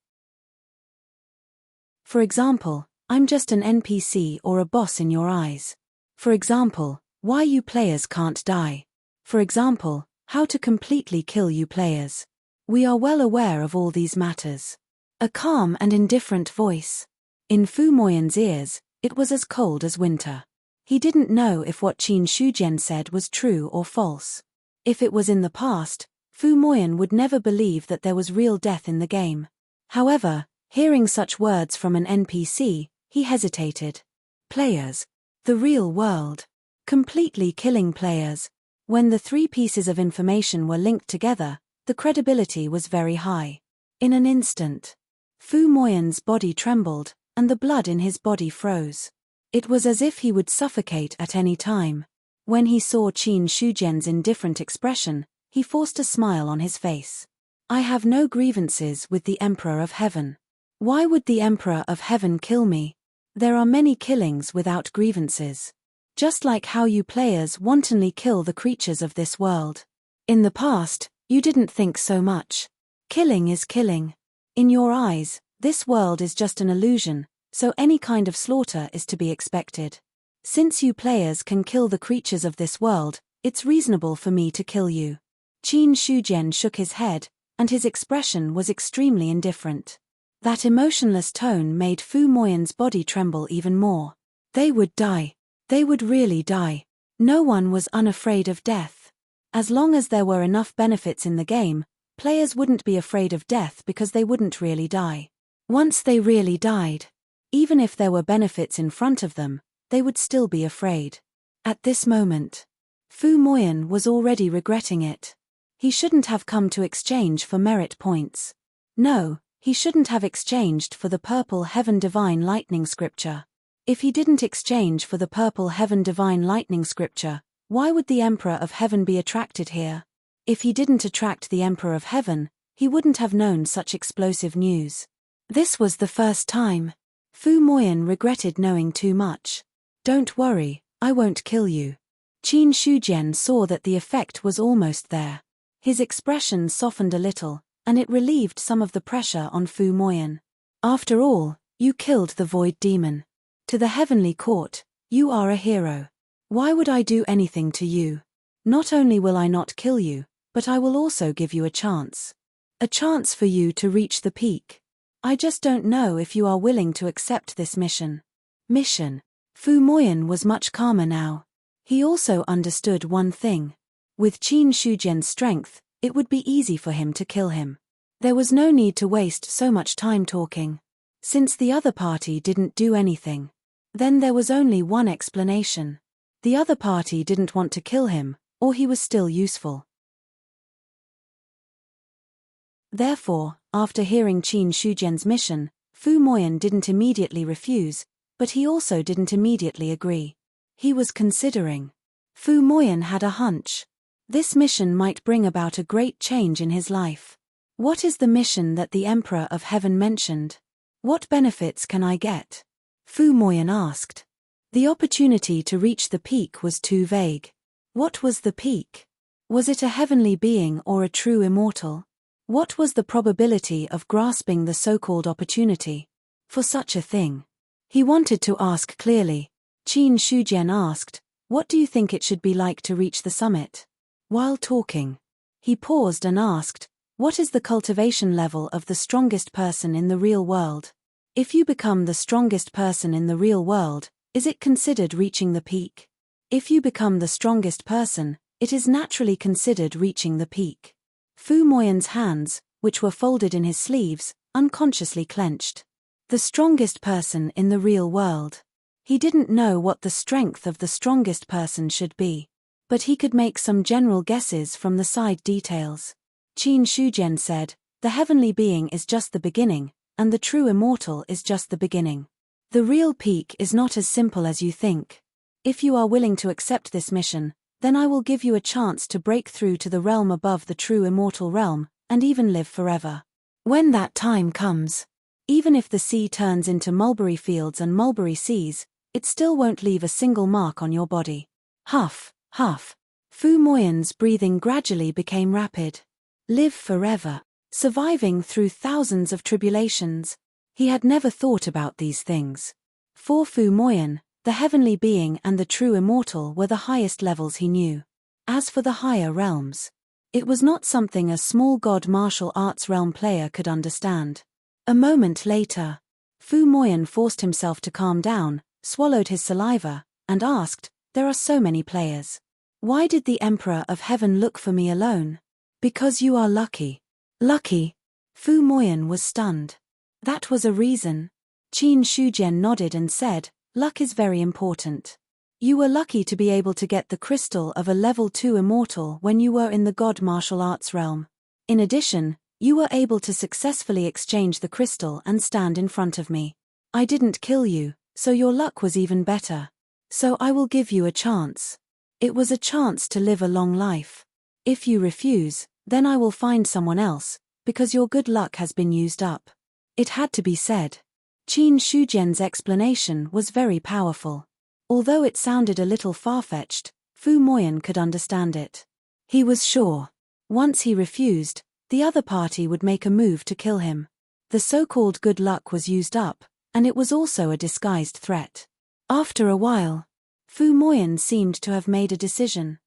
For example, I'm just an NPC or a boss in your eyes. For example, why you players can't die. For example, how to completely kill you players. We are well aware of all these matters." A calm and indifferent voice. In Fu Moyan's ears, it was as cold as winter. He didn't know if what Qin Shujian said was true or false. If it was in the past, Fu Moyan would never believe that there was real death in the game. However, hearing such words from an NPC, he hesitated. Players. The real world. Completely killing players. When the 3 pieces of information were linked together, the credibility was very high. In an instant, Fu Moyan's body trembled, and the blood in his body froze. It was as if he would suffocate at any time. When he saw Qin Shujian's indifferent expression, he forced a smile on his face. "I have no grievances with the Emperor of Heaven. Why would the Emperor of Heaven kill me? There are many killings without grievances. Just like how you players wantonly kill the creatures of this world. In the past, you didn't think so much. Killing is killing. In your eyes, this world is just an illusion, so any kind of slaughter is to be expected. Since you players can kill the creatures of this world, it's reasonable for me to kill you. Qin Shujian shook his head, and his expression was extremely indifferent. That emotionless tone made Fu Moyan's body tremble even more. They would die. They would really die. No one was unafraid of death. As long as there were enough benefits in the game, players wouldn't be afraid of death because they wouldn't really die. Once they really died, even if there were benefits in front of them, they would still be afraid. At this moment, Fu Moyan was already regretting it. He shouldn't have come to exchange for merit points. No, he shouldn't have exchanged for the purple heaven divine lightning scripture. If he didn't exchange for the purple heaven divine lightning scripture, why would the Emperor of Heaven be attracted here? If he didn't attract the Emperor of Heaven, he wouldn't have known such explosive news. This was the first time. Fu Moyan regretted knowing too much. Don't worry, I won't kill you. Qin Shujian saw that the effect was almost there. His expression softened a little, and it relieved some of the pressure on Fu Moyan. After all, you killed the Void Demon. To the Heavenly Court, you are a hero. Why would I do anything to you? Not only will I not kill you, but I will also give you a chance. A chance for you to reach the peak. I just don't know if you are willing to accept this mission. Mission. Fu Moyan was much calmer now. He also understood one thing. With Qin Shujian's strength, it would be easy for him to kill him. There was no need to waste so much time talking. Since the other party didn't do anything, then there was only one explanation. The other party didn't want to kill him, or he was still useful. Therefore, after hearing Qin Shujian's mission, Fu Moyan didn't immediately refuse, but he also didn't immediately agree. He was considering. Fu Moyan had a hunch. This mission might bring about a great change in his life. What is the mission that the Emperor of Heaven mentioned? What benefits can I get? Fu Moyan asked. The opportunity to reach the peak was too vague. What was the peak? Was it a heavenly being or a true immortal? What was the probability of grasping the so-called opportunity? For such a thing, he wanted to ask clearly. Qin Shujian asked, "What do you think it should be like to reach the summit?" While talking, he paused and asked, "What is the cultivation level of the strongest person in the real world? If you become the strongest person in the real world, is it considered reaching the peak? If you become the strongest person, it is naturally considered reaching the peak." Fu Moyan's hands, which were folded in his sleeves, unconsciously clenched. The strongest person in the real world. He didn't know what the strength of the strongest person should be, but he could make some general guesses from the side details. Qin Shujian said, "The heavenly being is just the beginning, and the true immortal is just the beginning. The real peak is not as simple as you think. If you are willing to accept this mission, then I will give you a chance to break through to the realm above the true immortal realm, and even live forever. When that time comes, even if the sea turns into mulberry fields and mulberry seas, it still won't leave a single mark on your body." Huff, huff. Fu Moyan's breathing gradually became rapid. Live forever. Surviving through thousands of tribulations. He had never thought about these things. For Fu Moyan, the heavenly being and the true immortal were the highest levels he knew. As for the higher realms, it was not something a small god martial arts realm player could understand. A moment later, Fu Moyan forced himself to calm down, swallowed his saliva, and asked, "There are so many players. Why did the Emperor of Heaven look for me alone?" "Because you are lucky." Lucky? Fu Moyan was stunned. That was a reason. Qin Shujian nodded and said, "Luck is very important. You were lucky to be able to get the crystal of a level 2 immortal when you were in the god martial arts realm. In addition, you were able to successfully exchange the crystal and stand in front of me. I didn't kill you, so your luck was even better. So I will give you a chance. It was a chance to live a long life. If you refuse, then I will find someone else, because your good luck has been used up." It had to be said. Qin Shujian's explanation was very powerful. Although it sounded a little far-fetched, Fu Moyan could understand it. He was sure. Once he refused, the other party would make a move to kill him. The so-called good luck was used up, and it was also a disguised threat. After a while, Fu Moyan seemed to have made a decision.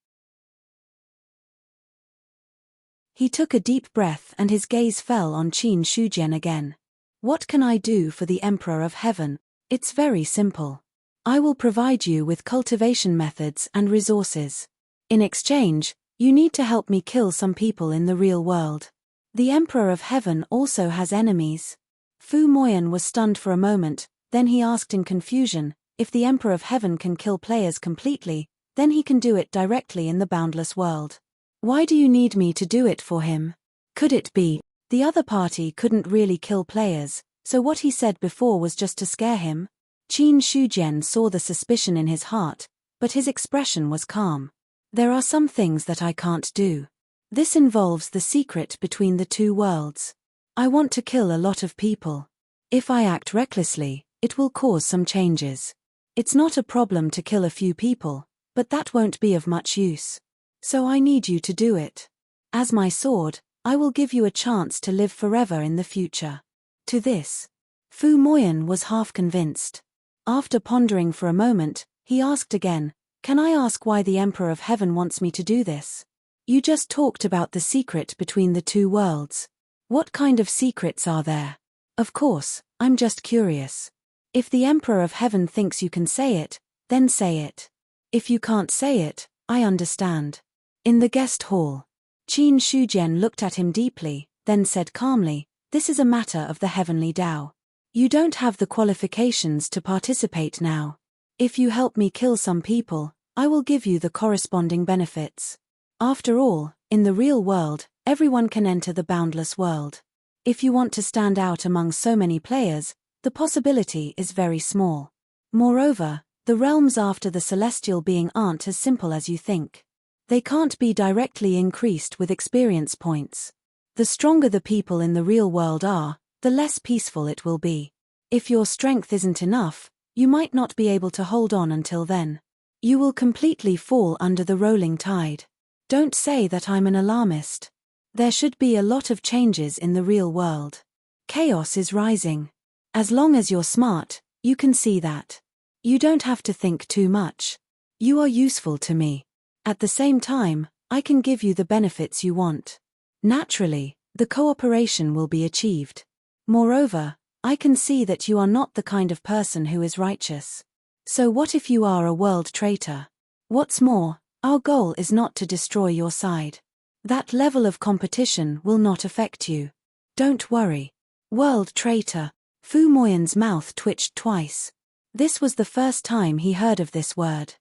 He took a deep breath and his gaze fell on Qin Shujian again. What can I do for the Emperor of Heaven? It's very simple. I will provide you with cultivation methods and resources. In exchange, you need to help me kill some people in the real world. The Emperor of Heaven also has enemies. Fu Moyan was stunned for a moment, then he asked in confusion, if the Emperor of Heaven can kill players completely, then he can do it directly in the boundless world. Why do you need me to do it for him? Could it be the other party couldn't really kill players, so what he said before was just to scare him? Qin Shujian saw the suspicion in his heart, but his expression was calm. There are some things that I can't do. This involves the secret between the two worlds. I want to kill a lot of people. If I act recklessly, it will cause some changes. It's not a problem to kill a few people, but that won't be of much use. So I need you to do it. As my sword, I will give you a chance to live forever in the future. To this, Fu Moyan was half convinced. After pondering for a moment, he asked again, can I ask why the Emperor of Heaven wants me to do this? You just talked about the secret between the two worlds. What kind of secrets are there? Of course, I'm just curious. If the Emperor of Heaven thinks you can say it, then say it. If you can't say it, I understand. In the guest hall, Qin Shujian looked at him deeply, then said calmly, this is a matter of the heavenly Tao. You don't have the qualifications to participate now. If you help me kill some people, I will give you the corresponding benefits. After all, in the real world, everyone can enter the boundless world. If you want to stand out among so many players, the possibility is very small. Moreover, the realms after the celestial being aren't as simple as you think. They can't be directly increased with experience points. The stronger the people in the real world are, the less peaceful it will be. If your strength isn't enough, you might not be able to hold on until then. You will completely fall under the rolling tide. Don't say that I'm an alarmist. There should be a lot of changes in the real world. Chaos is rising. As long as you're smart, you can see that. You don't have to think too much. You are useful to me. At the same time, I can give you the benefits you want. Naturally, the cooperation will be achieved. Moreover, I can see that you are not the kind of person who is righteous. So what if you are a world traitor? What's more, our goal is not to destroy your side. That level of competition will not affect you. Don't worry. World traitor. Fu Moyan's mouth twitched twice. This was the first time he heard of this word.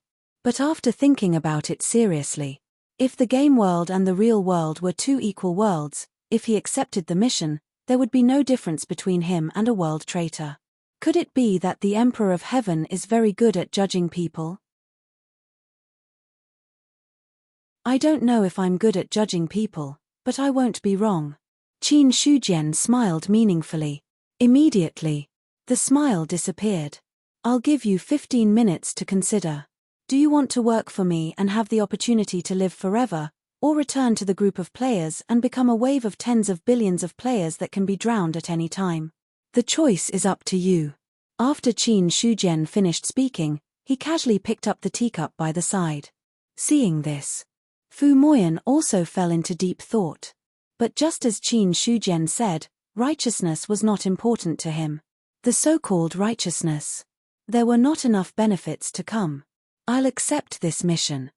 But after thinking about it seriously, if the game world and the real world were two equal worlds, if he accepted the mission, there would be no difference between him and a world traitor. Could it be that the Emperor of Heaven is very good at judging people? I don't know if I'm good at judging people, but I won't be wrong. Qin Shujian smiled meaningfully. Immediately, the smile disappeared. I'll give you 15 minutes to consider. Do you want to work for me and have the opportunity to live forever, or return to the group of players and become a wave of tens of billions of players that can be drowned at any time? The choice is up to you. After Qin Shujian finished speaking, he casually picked up the teacup by the side. Seeing this, Fu Moyan also fell into deep thought. But just as Qin Shujian said, righteousness was not important to him. The so-called righteousness. There were not enough benefits to come. I'll accept this mission.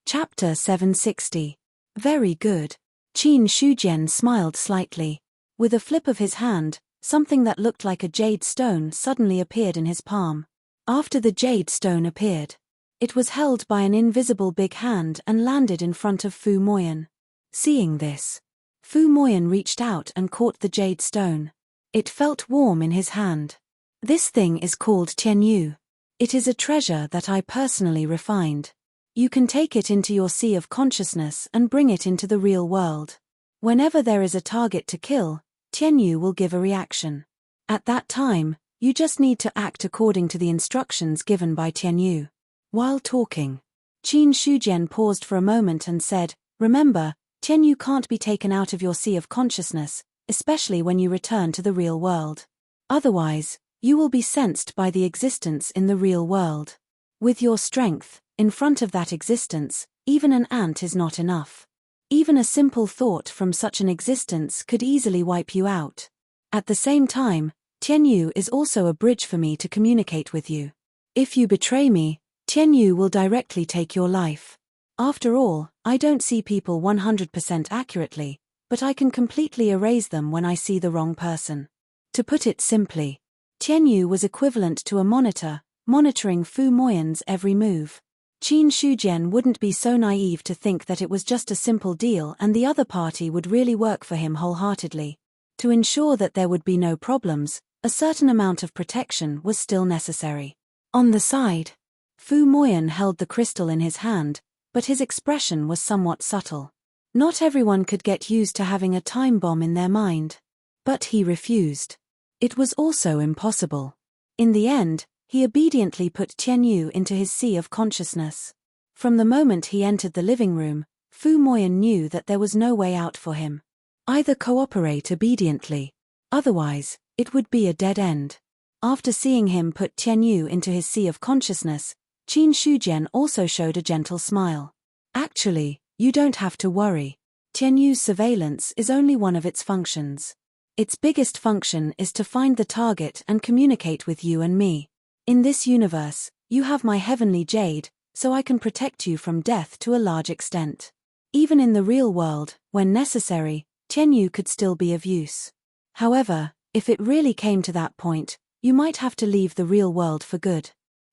Chapter 760. Very good. Qin Shujian smiled slightly. With a flip of his hand, something that looked like a jade stone suddenly appeared in his palm. After the jade stone appeared, it was held by an invisible big hand and landed in front of Fu Moyan. Seeing this, Fu Moyan reached out and caught the jade stone. It felt warm in his hand. This thing is called Tianyu. It is a treasure that I personally refined. You can take it into your sea of consciousness and bring it into the real world. Whenever there is a target to kill, Tianyu will give a reaction. At that time, you just need to act according to the instructions given by Tianyu. While talking, Qin Shujian paused for a moment and said, remember, Tianyu can't be taken out of your sea of consciousness, especially when you return to the real world. Otherwise, you will be sensed by the existence in the real world. With your strength, in front of that existence, even an ant is not enough. Even a simple thought from such an existence could easily wipe you out. At the same time, Tianyu is also a bridge for me to communicate with you. If you betray me, Tianyu will directly take your life. After all, I don't see people 100% accurately, but I can completely erase them when I see the wrong person. To put it simply, Tianyu was equivalent to a monitor, monitoring Fu Moyan's every move. Qin Shujian wouldn't be so naive to think that it was just a simple deal and the other party would really work for him wholeheartedly. To ensure that there would be no problems, a certain amount of protection was still necessary. On the side, Fu Moyan held the crystal in his hand, but his expression was somewhat subtle. Not everyone could get used to having a time bomb in their mind. But he refused. It was also impossible. In the end, he obediently put Tianyu into his sea of consciousness. From the moment he entered the living room, Fu Moyan knew that there was no way out for him. Either cooperate obediently. Otherwise, it would be a dead end. After seeing him put Tianyu into his sea of consciousness, Qin Shujian also showed a gentle smile. Actually, you don't have to worry. Tianyu's surveillance is only one of its functions. Its biggest function is to find the target and communicate with you and me. In this universe, you have my heavenly jade, so I can protect you from death to a large extent. Even in the real world, when necessary, Tianyu could still be of use. However, if it really came to that point, you might have to leave the real world for good.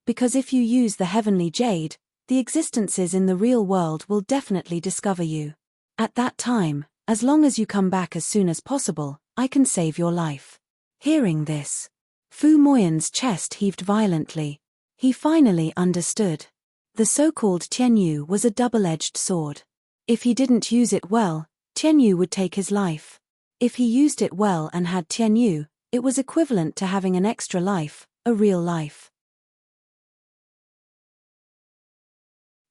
Because if you use the heavenly jade, the existences in the real world will definitely discover you. At that time, as long as you come back as soon as possible, I can save your life. Hearing this, Fu Moyan's chest heaved violently. He finally understood. The so-called Tianyu was a double-edged sword. If he didn't use it well, Tianyu would take his life. If he used it well and had Tianyu, it was equivalent to having an extra life, a real life.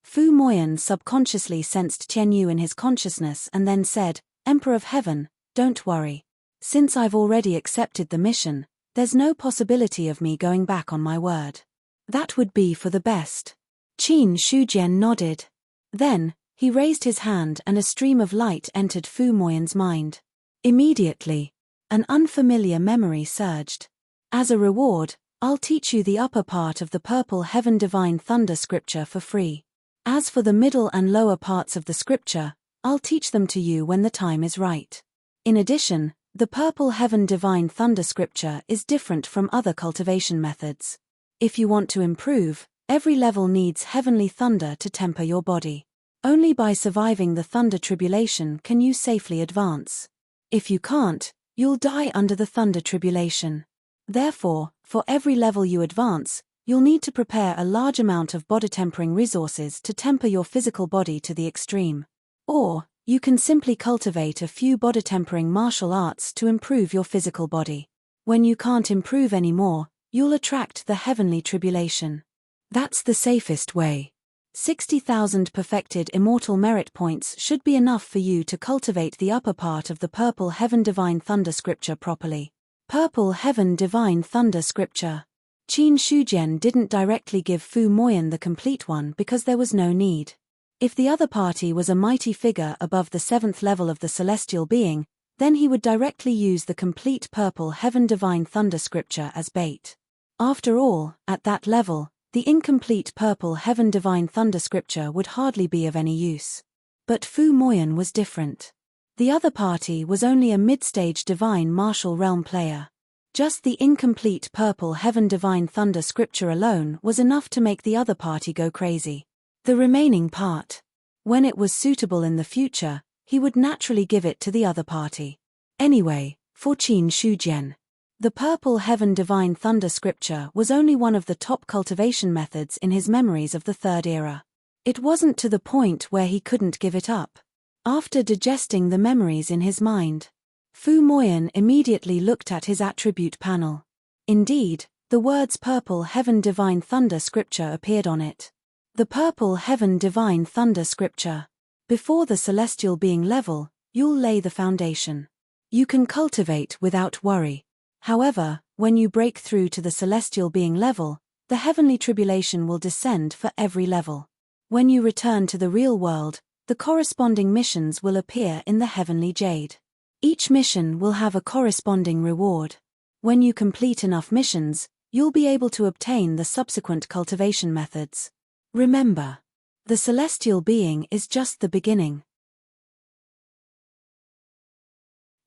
Fu Moyan subconsciously sensed Tianyu in his consciousness and then said, "Emperor of Heaven, don't worry. Since I've already accepted the mission, there's no possibility of me going back on my word. That would be for the best." Qin Shujian nodded. Then, he raised his hand and a stream of light entered Fu Moyan's mind. Immediately, an unfamiliar memory surged. "As a reward, I'll teach you the upper part of the Purple Heaven Divine Thunder scripture for free. As for the middle and lower parts of the scripture, I'll teach them to you when the time is right. In addition, the Purple Heaven Divine Thunder scripture is different from other cultivation methods. If you want to improve, every level needs heavenly thunder to temper your body. Only by surviving the thunder tribulation can you safely advance. If you can't, you'll die under the thunder tribulation. Therefore, for every level you advance, you'll need to prepare a large amount of body-tempering resources to temper your physical body to the extreme. Or, you can simply cultivate a few body-tempering martial arts to improve your physical body. When you can't improve anymore, you'll attract the heavenly tribulation. That's the safest way. 60,000 perfected immortal merit points should be enough for you to cultivate the upper part of the Purple Heaven Divine Thunder scripture properly. Purple Heaven Divine Thunder scripture. Qin Shujian didn't directly give Fu Moyan the complete one because there was no need. If the other party was a mighty figure above the 7th level of the celestial being, then he would directly use the complete Purple Heaven Divine Thunder scripture as bait. After all, at that level, the incomplete Purple Heaven Divine Thunder scripture would hardly be of any use. But Fu Moyan was different. The other party was only a mid-stage divine martial realm player. Just the incomplete Purple Heaven Divine Thunder scripture alone was enough to make the other party go crazy. The remaining part, when it was suitable in the future, he would naturally give it to the other party. Anyway, for Qin Shujian, the Purple Heaven Divine Thunder scripture was only one of the top cultivation methods in his memories of the Third Era. It wasn't to the point where he couldn't give it up. After digesting the memories in his mind, Fu Moyan immediately looked at his attribute panel. Indeed, the words Purple Heaven Divine Thunder scripture appeared on it. The Purple Heaven Divine Thunder scripture. Before the celestial being level, you'll lay the foundation. You can cultivate without worry. However, when you break through to the celestial being level, the heavenly tribulation will descend for every level. When you return to the real world, the corresponding missions will appear in the heavenly jade. Each mission will have a corresponding reward. When you complete enough missions, you'll be able to obtain the subsequent cultivation methods. Remember, the celestial being is just the beginning.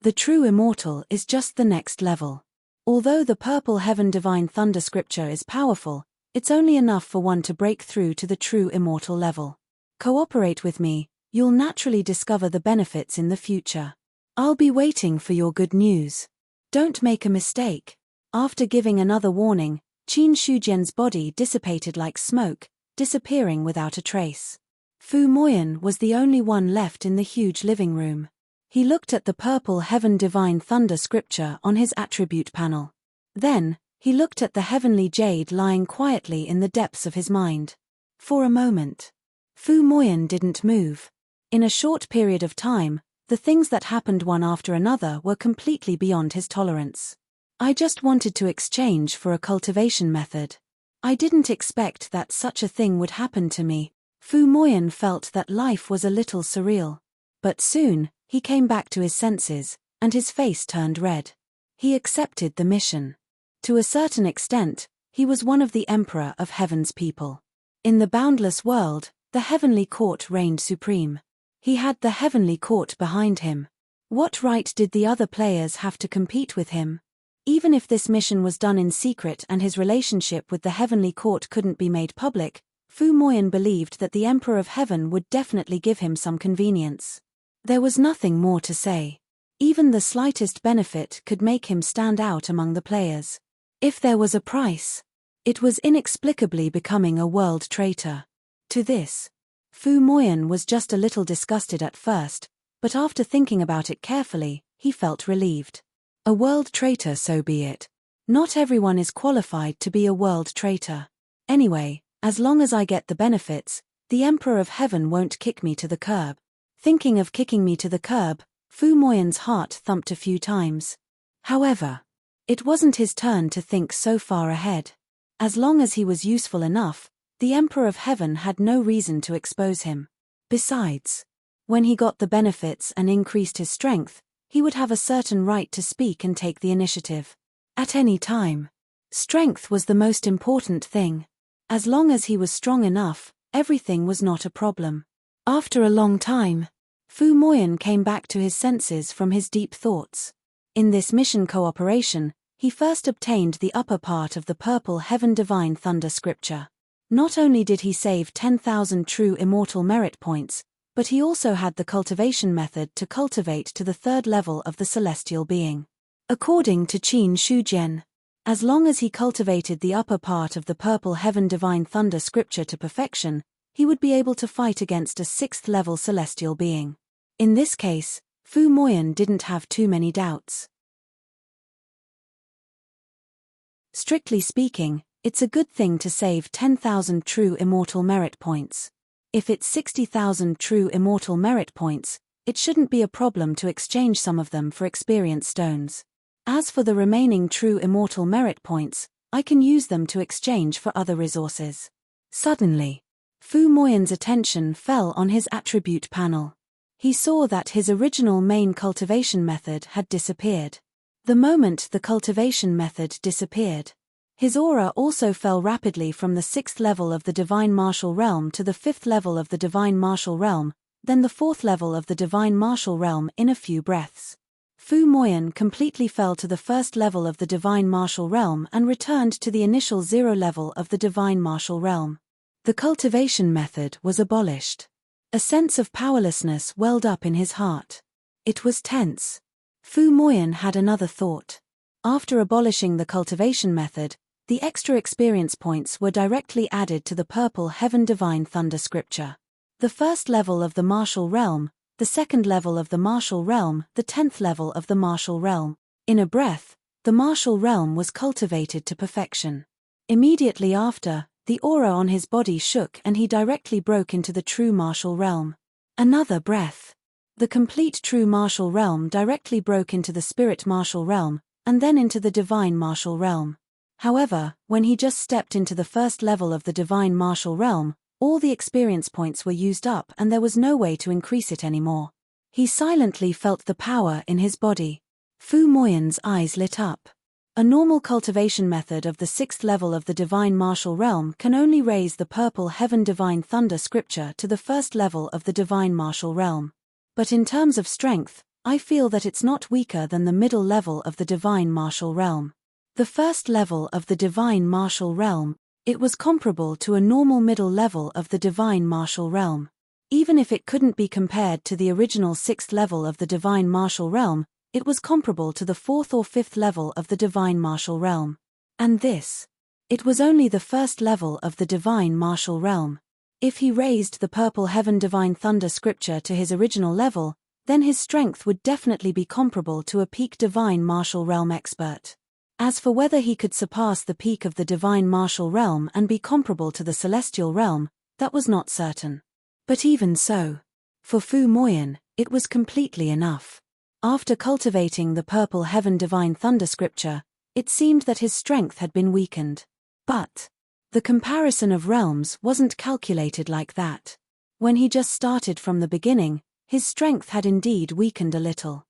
The true immortal is just the next level. Although the purple heaven divine thunder scripture is powerful, it's only enough for one to break through to the true immortal level. Cooperate with me, you'll naturally discover the benefits in the future. I'll be waiting for your good news. Don't make a mistake. After giving another warning, Qin Shujian's body dissipated like smoke, disappearing without a trace. Fu Moyan was the only one left in the huge living room. He looked at the purple heaven divine thunder scripture on his attribute panel. Then, he looked at the heavenly jade lying quietly in the depths of his mind. For a moment, Fu Moyan didn't move. In a short period of time, the things that happened one after another were completely beyond his tolerance. I just wanted to exchange for a cultivation method. I didn't expect that such a thing would happen to me. Fu Moyan felt that life was a little surreal. But soon, he came back to his senses, and his face turned red. He accepted the mission. To a certain extent, he was one of the Emperor of Heaven's people. In the boundless world, the heavenly court reigned supreme. He had the heavenly court behind him. What right did the other players have to compete with him? Even if this mission was done in secret and his relationship with the heavenly court couldn't be made public, Fu Moyan believed that the Emperor of Heaven would definitely give him some convenience. There was nothing more to say. Even the slightest benefit could make him stand out among the players. If there was a price, it was inexplicably becoming a world traitor. To this, Fu Moyan was just a little disgusted at first, but after thinking about it carefully, he felt relieved. A world traitor, so be it. Not everyone is qualified to be a world traitor. Anyway, as long as I get the benefits, the Emperor of Heaven won't kick me to the curb. Thinking of kicking me to the curb, Fu Moyan's heart thumped a few times. However, it wasn't his turn to think so far ahead. As long as he was useful enough, the Emperor of Heaven had no reason to expose him. Besides, when he got the benefits and increased his strength, he would have a certain right to speak and take the initiative. At any time. Strength was the most important thing. As long as he was strong enough, everything was not a problem. After a long time, Fu Moyan came back to his senses from his deep thoughts. In this mission cooperation, he first obtained the upper part of the purple heaven divine thunder scripture. Not only did he save 10,000 true immortal merit points, but he also had the cultivation method to cultivate to the third level of the celestial being. According to Qin Shujian, as long as he cultivated the upper part of the purple heaven divine thunder scripture to perfection, he would be able to fight against a sixth-level celestial being. In this case, Fu Moyan didn't have too many doubts. Strictly speaking, it's a good thing to save 10,000 true immortal merit points. If it's 60,000 true immortal merit points, it shouldn't be a problem to exchange some of them for experience stones. As for the remaining true immortal merit points, I can use them to exchange for other resources. Suddenly, Fu Moyan's attention fell on his attribute panel. He saw that his original main cultivation method had disappeared. The moment the cultivation method disappeared, his aura also fell rapidly from the 6th level of the Divine Martial Realm to the 5th level of the Divine Martial Realm, then the 4th level of the Divine Martial Realm in a few breaths. Fu Moyan completely fell to the 1st level of the Divine Martial Realm and returned to the initial 0 level of the Divine Martial Realm. The cultivation method was abolished. A sense of powerlessness welled up in his heart. It was tense. Fu Moyan had another thought. After abolishing the cultivation method, the extra experience points were directly added to the purple heaven divine thunder scripture. The 1st level of the martial realm, the 2nd level of the martial realm, the 10th level of the martial realm. In a breath, the martial realm was cultivated to perfection. Immediately after, the aura on his body shook and he directly broke into the true martial realm. Another breath. The complete true martial realm directly broke into the spirit martial realm, and then into the divine martial realm. However, when he just stepped into the first level of the divine martial realm, all the experience points were used up and there was no way to increase it anymore. He silently felt the power in his body. Fu Moyan's eyes lit up. A normal cultivation method of the 6th level of the divine martial realm can only raise the purple heaven divine thunder scripture to the 1st level of the divine martial realm. But in terms of strength, I feel that it's not weaker than the middle level of the divine martial realm. The 1st level of the divine martial realm, it was comparable to a normal middle level of the divine martial realm. Even if it couldn't be compared to the original 6th level of the divine martial realm, it was comparable to the 4th or 5th level of the divine martial realm. And this? It was only the 1st level of the divine martial realm. If he raised the purple heaven divine thunder scripture to his original level, then his strength would definitely be comparable to a peak divine martial realm expert. As for whether he could surpass the peak of the divine martial realm and be comparable to the celestial realm, that was not certain. But even so, for Fu Moyan, it was completely enough. After cultivating the purple heaven divine thunder scripture, it seemed that his strength had been weakened. But the comparison of realms wasn't calculated like that. When he just started from the beginning, his strength had indeed weakened a little.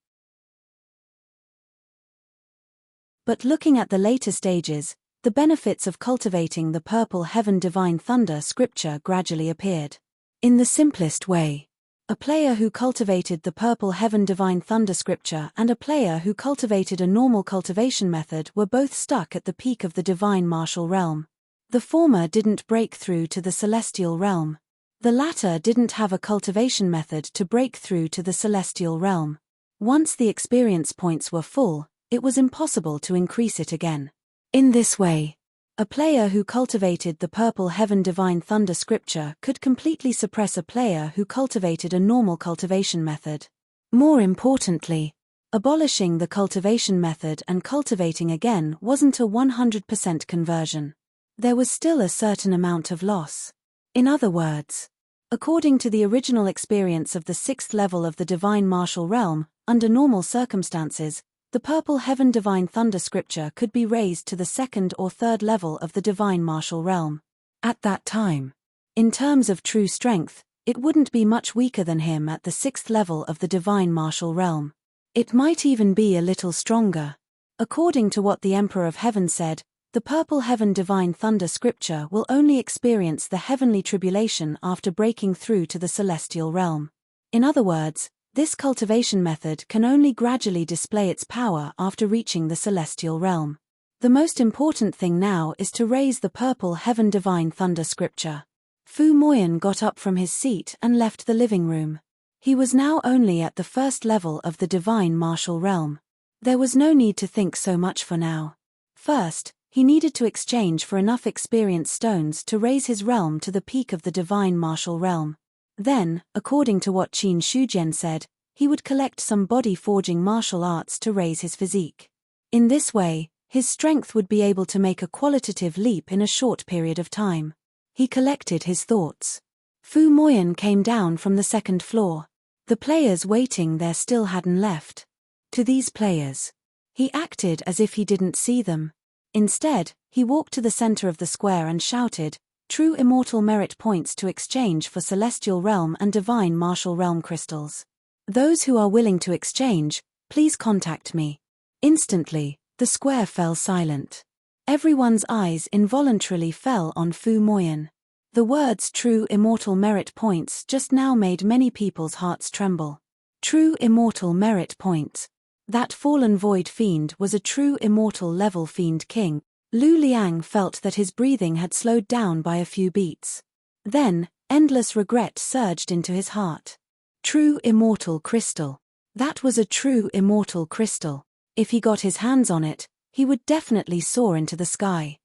But looking at the later stages, the benefits of cultivating the purple heaven divine thunder scripture gradually appeared. In the simplest way, a player who cultivated the purple heaven divine thunder scripture and a player who cultivated a normal cultivation method were both stuck at the peak of the divine martial realm. The former didn't break through to the celestial realm. The latter didn't have a cultivation method to break through to the celestial realm. Once the experience points were full, it was impossible to increase it again. In this way, a player who cultivated the purple heaven divine thunder scripture could completely suppress a player who cultivated a normal cultivation method. More importantly, abolishing the cultivation method and cultivating again wasn't a 100% conversion. There was still a certain amount of loss. In other words, according to the original experience of the 6th level of the divine martial realm, under normal circumstances, the purple heaven divine thunder scripture could be raised to the 2nd or 3rd level of the divine martial realm. At that time, in terms of true strength, it wouldn't be much weaker than him at the 6th level of the divine martial realm. It might even be a little stronger. According to what the Emperor of Heaven said, the purple heaven divine thunder scripture will only experience the heavenly tribulation after breaking through to the celestial realm. In other words, this cultivation method can only gradually display its power after reaching the celestial realm. The most important thing now is to raise the purple heaven divine thunder scripture. Fu Moyan got up from his seat and left the living room. He was now only at the 1st level of the divine martial realm. There was no need to think so much for now. First, he needed to exchange for enough experience stones to raise his realm to the peak of the divine martial realm. Then, according to what Qin Shujian said, he would collect some body-forging martial arts to raise his physique. In this way, his strength would be able to make a qualitative leap in a short period of time. He collected his thoughts. Fu Moyan came down from the 2nd floor. The players waiting there still hadn't left. To these players, he acted as if he didn't see them. Instead, he walked to the center of the square and shouted, "True immortal merit points to exchange for celestial realm and divine martial realm crystals. Those who are willing to exchange, please contact me." Instantly, the square fell silent. Everyone's eyes involuntarily fell on Fu Moyan. The words "true immortal merit points" just now made many people's hearts tremble. True immortal merit points. That fallen void fiend was a true immortal level fiend king. Lu Liang felt that his breathing had slowed down by a few beats. Then, endless regret surged into his heart. True immortal crystal. That was a true immortal crystal. If he got his hands on it, he would definitely soar into the sky.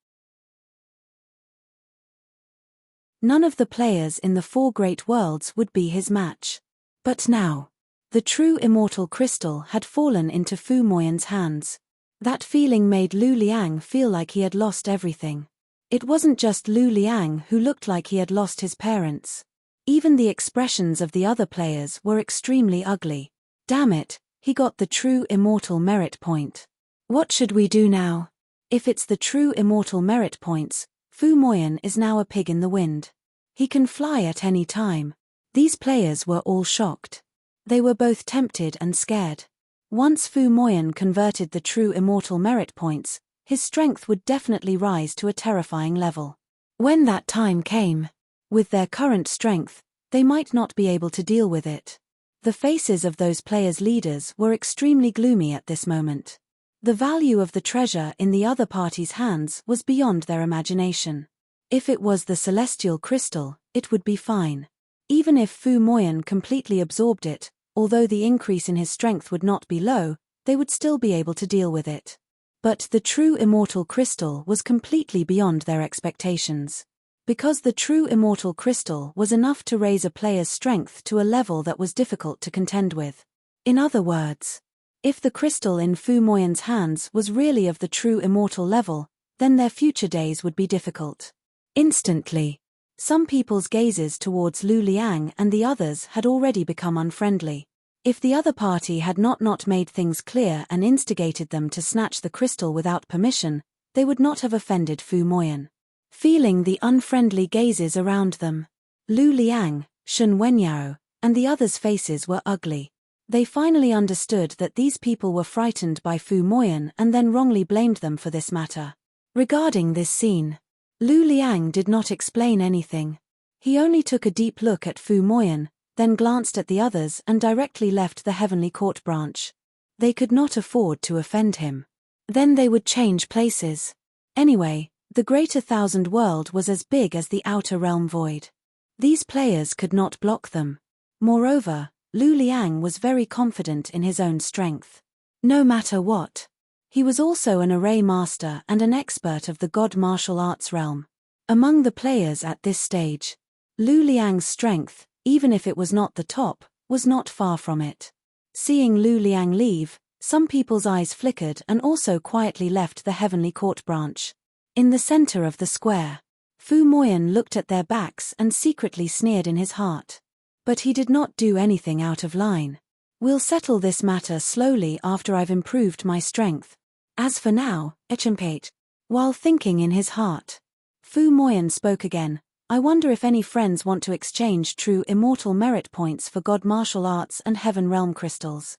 None of the players in the 4 great worlds would be his match. But now, the true immortal crystal had fallen into Fu Moyan's hands. That feeling made Lu Liang feel like he had lost everything. It wasn't just Lu Liang who looked like he had lost his parents. Even the expressions of the other players were extremely ugly. Damn it, he got the true immortal merit point. What should we do now? If it's the true immortal merit points, Fu Moyan is now a pig in the wind. He can fly at any time. These players were all shocked. They were both tempted and scared. Once Fu Moyan converted the true immortal merit points, his strength would definitely rise to a terrifying level. When that time came, with their current strength, they might not be able to deal with it. The faces of those players' leaders were extremely gloomy at this moment. The value of the treasure in the other party's hands was beyond their imagination. If it was the celestial crystal, it would be fine. Even if Fu Moyan completely absorbed it, although the increase in his strength would not be low, they would still be able to deal with it. But the true immortal crystal was completely beyond their expectations. Because the true immortal crystal was enough to raise a player's strength to a level that was difficult to contend with. In other words, if the crystal in Fu Moyan's hands was really of the true immortal level, then their future days would be difficult. Instantly, some people's gazes towards Lu Liang and the others had already become unfriendly. If the other party had not made things clear and instigated them to snatch the crystal without permission, they would not have offended Fu Moyan. Feeling the unfriendly gazes around them, Lu Liang, Shen Wenyao, and the others' faces were ugly. They finally understood that these people were frightened by Fu Moyan and then wrongly blamed them for this matter. Regarding this scene, Lu Liang did not explain anything. He only took a deep look at Fu Moyan, then glanced at the others and directly left the Heavenly Court branch. They could not afford to offend him. Then they would change places. Anyway, the Greater Thousand World was as big as the Outer Realm Void. These players could not block them. Moreover, Lu Liang was very confident in his own strength. No matter what. He was also an array master and an expert of the God martial arts realm. Among the players at this stage, Lu Liang's strength, even if it was not the top, was not far from it. Seeing Lu Liang leave, some people's eyes flickered and also quietly left the Heavenly Court branch. In the center of the square, Fu Moyan looked at their backs and secretly sneered in his heart. But he did not do anything out of line. We'll settle this matter slowly after I've improved my strength. As for now, enchantment. While thinking in his heart, Fu Moyan spoke again. I wonder if any friends want to exchange true immortal merit points for God martial arts and heaven realm crystals.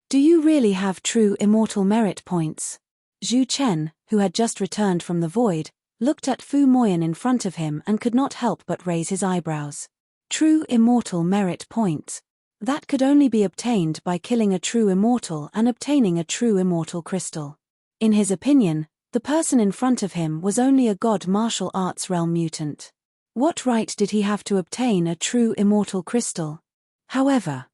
Do you really have true immortal merit points? Zhu Chen, who had just returned from the void, looked at Fu Moyan in front of him and could not help but raise his eyebrows. True immortal merit points. That could only be obtained by killing a true immortal and obtaining a true immortal crystal. In his opinion, the person in front of him was only a God martial arts realm mutant. What right did he have to obtain a true immortal crystal? However,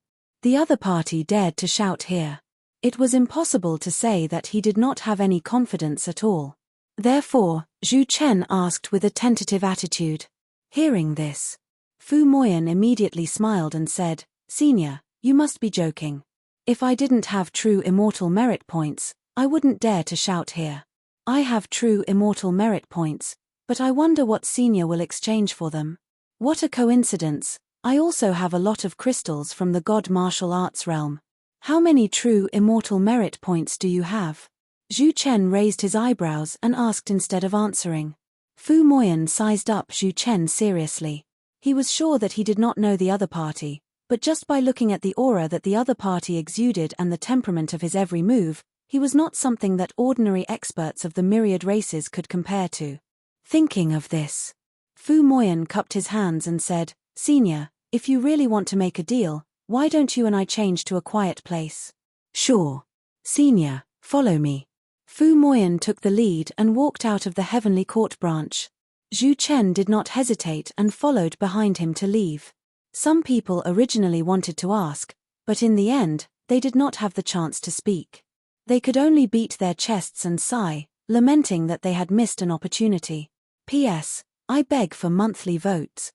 the other party dared to shout here. It was impossible to say that he did not have any confidence at all. Therefore, Zhu Chen asked with a tentative attitude. Hearing this, Fu Moyan immediately smiled and said, Senior, you must be joking. If I didn't have true immortal merit points, I wouldn't dare to shout here. I have true immortal merit points, but I wonder what Senior will exchange for them. What a coincidence, I also have a lot of crystals from the God martial arts realm. How many true immortal merit points do you have? Zhu Chen raised his eyebrows and asked instead of answering. Fu Moyan sized up Zhu Chen seriously. He was sure that he did not know the other party, but just by looking at the aura that the other party exuded and the temperament of his every move, he was not something that ordinary experts of the myriad races could compare to. Thinking of this, Fu Moyan cupped his hands and said, Senior, if you really want to make a deal, why don't you and I change to a quiet place? Sure. Senior, follow me. Fu Moyan took the lead and walked out of the Heavenly Court branch. Zhu Chen did not hesitate and followed behind him to leave. Some people originally wanted to ask, but in the end, they did not have the chance to speak. They could only beat their chests and sigh, lamenting that they had missed an opportunity. P.S. I beg for monthly votes.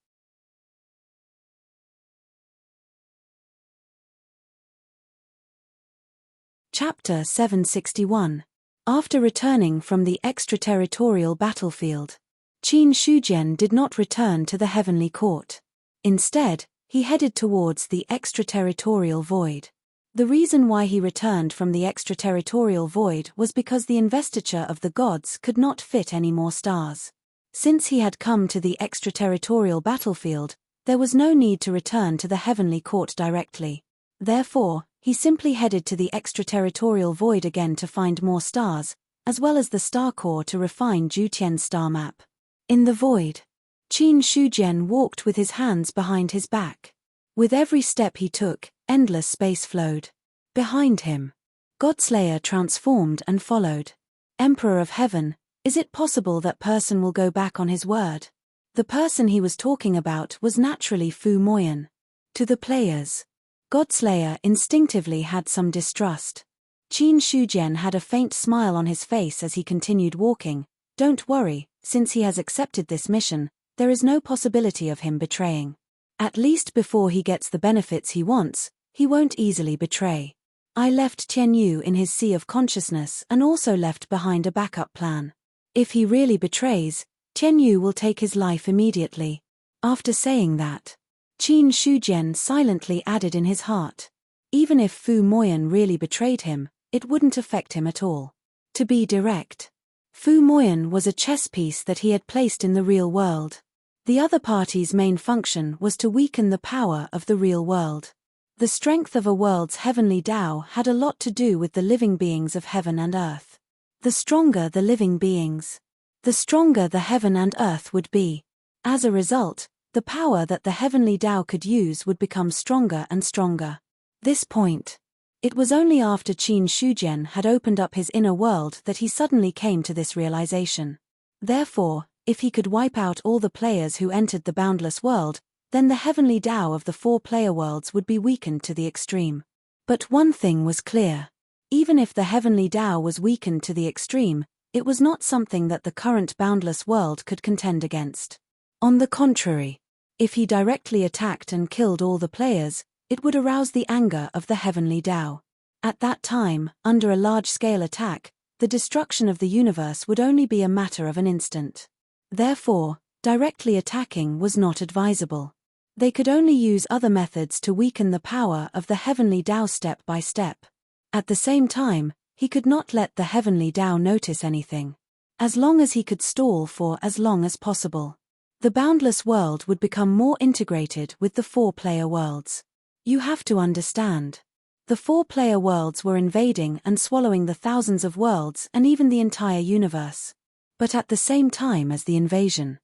Chapter 761. After returning from the extraterritorial battlefield, Qin Shujian did not return to the Heavenly Court. Instead, he headed towards the extraterritorial void. The reason why he returned from the extraterritorial void was because the investiture of the gods could not fit any more stars. Since he had come to the extraterritorial battlefield, there was no need to return to the heavenly court directly. Therefore, he simply headed to the extraterritorial void again to find more stars, as well as the star core to refine Jutien's star map. In the void, Qin Shujian walked with his hands behind his back. With every step he took, endless space flowed. Behind him, Godslayer transformed and followed. Emperor of Heaven, is it possible that person will go back on his word? The person he was talking about was naturally Fu Moyan. To the players, Godslayer instinctively had some distrust. Qin Shujian had a faint smile on his face as he continued walking. Don't worry, since he has accepted this mission, there is no possibility of him betraying. At least before he gets the benefits he wants, he won't easily betray. I left Tianyu in his sea of consciousness and also left behind a backup plan. If he really betrays, Tianyu will take his life immediately. After saying that, Qin Shujian silently added in his heart. Even if Fu Moyan really betrayed him, it wouldn't affect him at all. To be direct, Fu Moyan was a chess piece that he had placed in the real world. The other party's main function was to weaken the power of the real world. The strength of a world's heavenly Tao had a lot to do with the living beings of heaven and earth. The stronger the living beings, the stronger the heaven and earth would be. As a result, the power that the heavenly Tao could use would become stronger and stronger. This point. It was only after Qin Shujian had opened up his inner world that he suddenly came to this realization. Therefore, if he could wipe out all the players who entered the boundless world, then the heavenly Tao of the 4-player worlds would be weakened to the extreme. But one thing was clear. Even if the heavenly Tao was weakened to the extreme, it was not something that the current boundless world could contend against. On the contrary, if he directly attacked and killed all the players, it would arouse the anger of the heavenly Tao. At that time, under a large-scale attack, the destruction of the universe would only be a matter of an instant. Therefore, directly attacking was not advisable. They could only use other methods to weaken the power of the heavenly Tao step by step. At the same time, he could not let the heavenly Tao notice anything. As long as he could stall for as long as possible, the boundless world would become more integrated with the 4-player worlds. You have to understand. The 4-player worlds were invading and swallowing the thousands of worlds and even the entire universe. But at the same time as the invasion,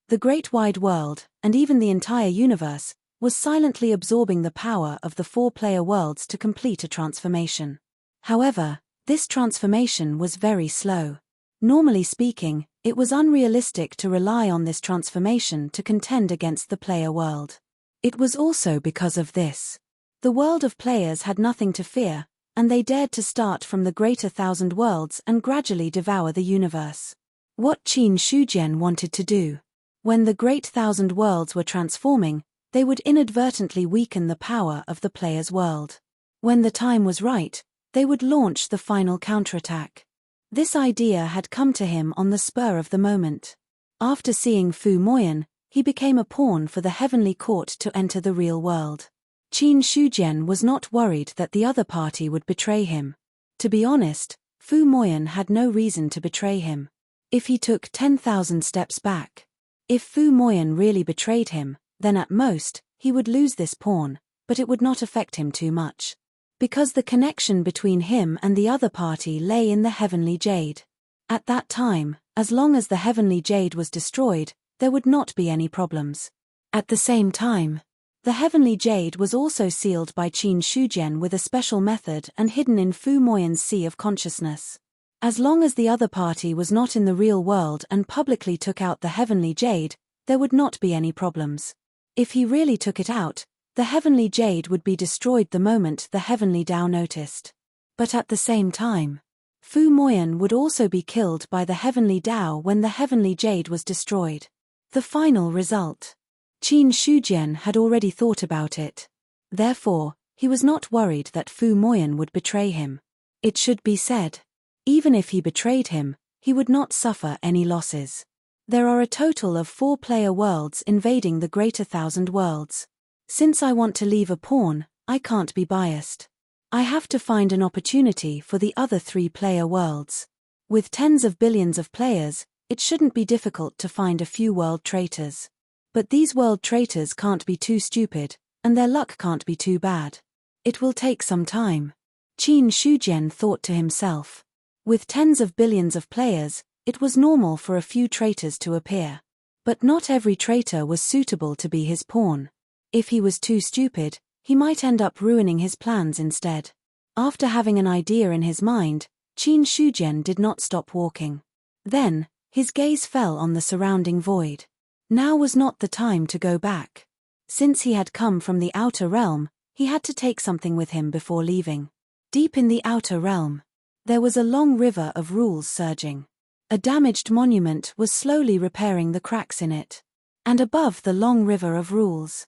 the great wide world, and even the entire universe, was silently absorbing the power of the 4-player worlds to complete a transformation. However, this transformation was very slow. Normally speaking, it was unrealistic to rely on this transformation to contend against the player world. It was also because of this. The world of players had nothing to fear, and they dared to start from the greater 1,000 worlds and gradually devour the universe. What Qin Shujian wanted to do. When the great 1,000 worlds were transforming, they would inadvertently weaken the power of the player's world. When the time was right, they would launch the final counterattack. This idea had come to him on the spur of the moment. After seeing Fu Moyan, he became a pawn for the heavenly court to enter the real world. Qin Shujian was not worried that the other party would betray him. To be honest, Fu Moyan had no reason to betray him. If he took 10,000 steps back. If Fu Moyan really betrayed him, then at most, he would lose this pawn, but it would not affect him too much. Because the connection between him and the other party lay in the heavenly jade. At that time, as long as the heavenly jade was destroyed, there would not be any problems. At the same time, the heavenly jade was also sealed by Qin Shujian with a special method and hidden in Fu Moyan's sea of consciousness. As long as the other party was not in the real world and publicly took out the heavenly jade, there would not be any problems. If he really took it out, the heavenly jade would be destroyed the moment the heavenly Tao noticed. But at the same time, Fu Moyan would also be killed by the heavenly Tao when the heavenly jade was destroyed. The final result. Qin Shujian had already thought about it. Therefore, he was not worried that Fu Moyan would betray him. It should be said, even if he betrayed him, he would not suffer any losses. There are a total of 4-player worlds invading the greater 1,000 worlds. Since I want to leave a pawn, I can't be biased. I have to find an opportunity for the other 3 player worlds. With tens of billions of players, it shouldn't be difficult to find a few world traitors. But these world traitors can't be too stupid, and their luck can't be too bad. It will take some time. Qin Shujian thought to himself. With tens of billions of players, it was normal for a few traitors to appear. But not every traitor was suitable to be his pawn. If he was too stupid, he might end up ruining his plans instead. After having an idea in his mind, Qin Shujian did not stop walking. Then, his gaze fell on the surrounding void. Now was not the time to go back. Since he had come from the outer realm, he had to take something with him before leaving. Deep in the outer realm, there was a long river of rules surging. A damaged monument was slowly repairing the cracks in it. And above the long river of rules,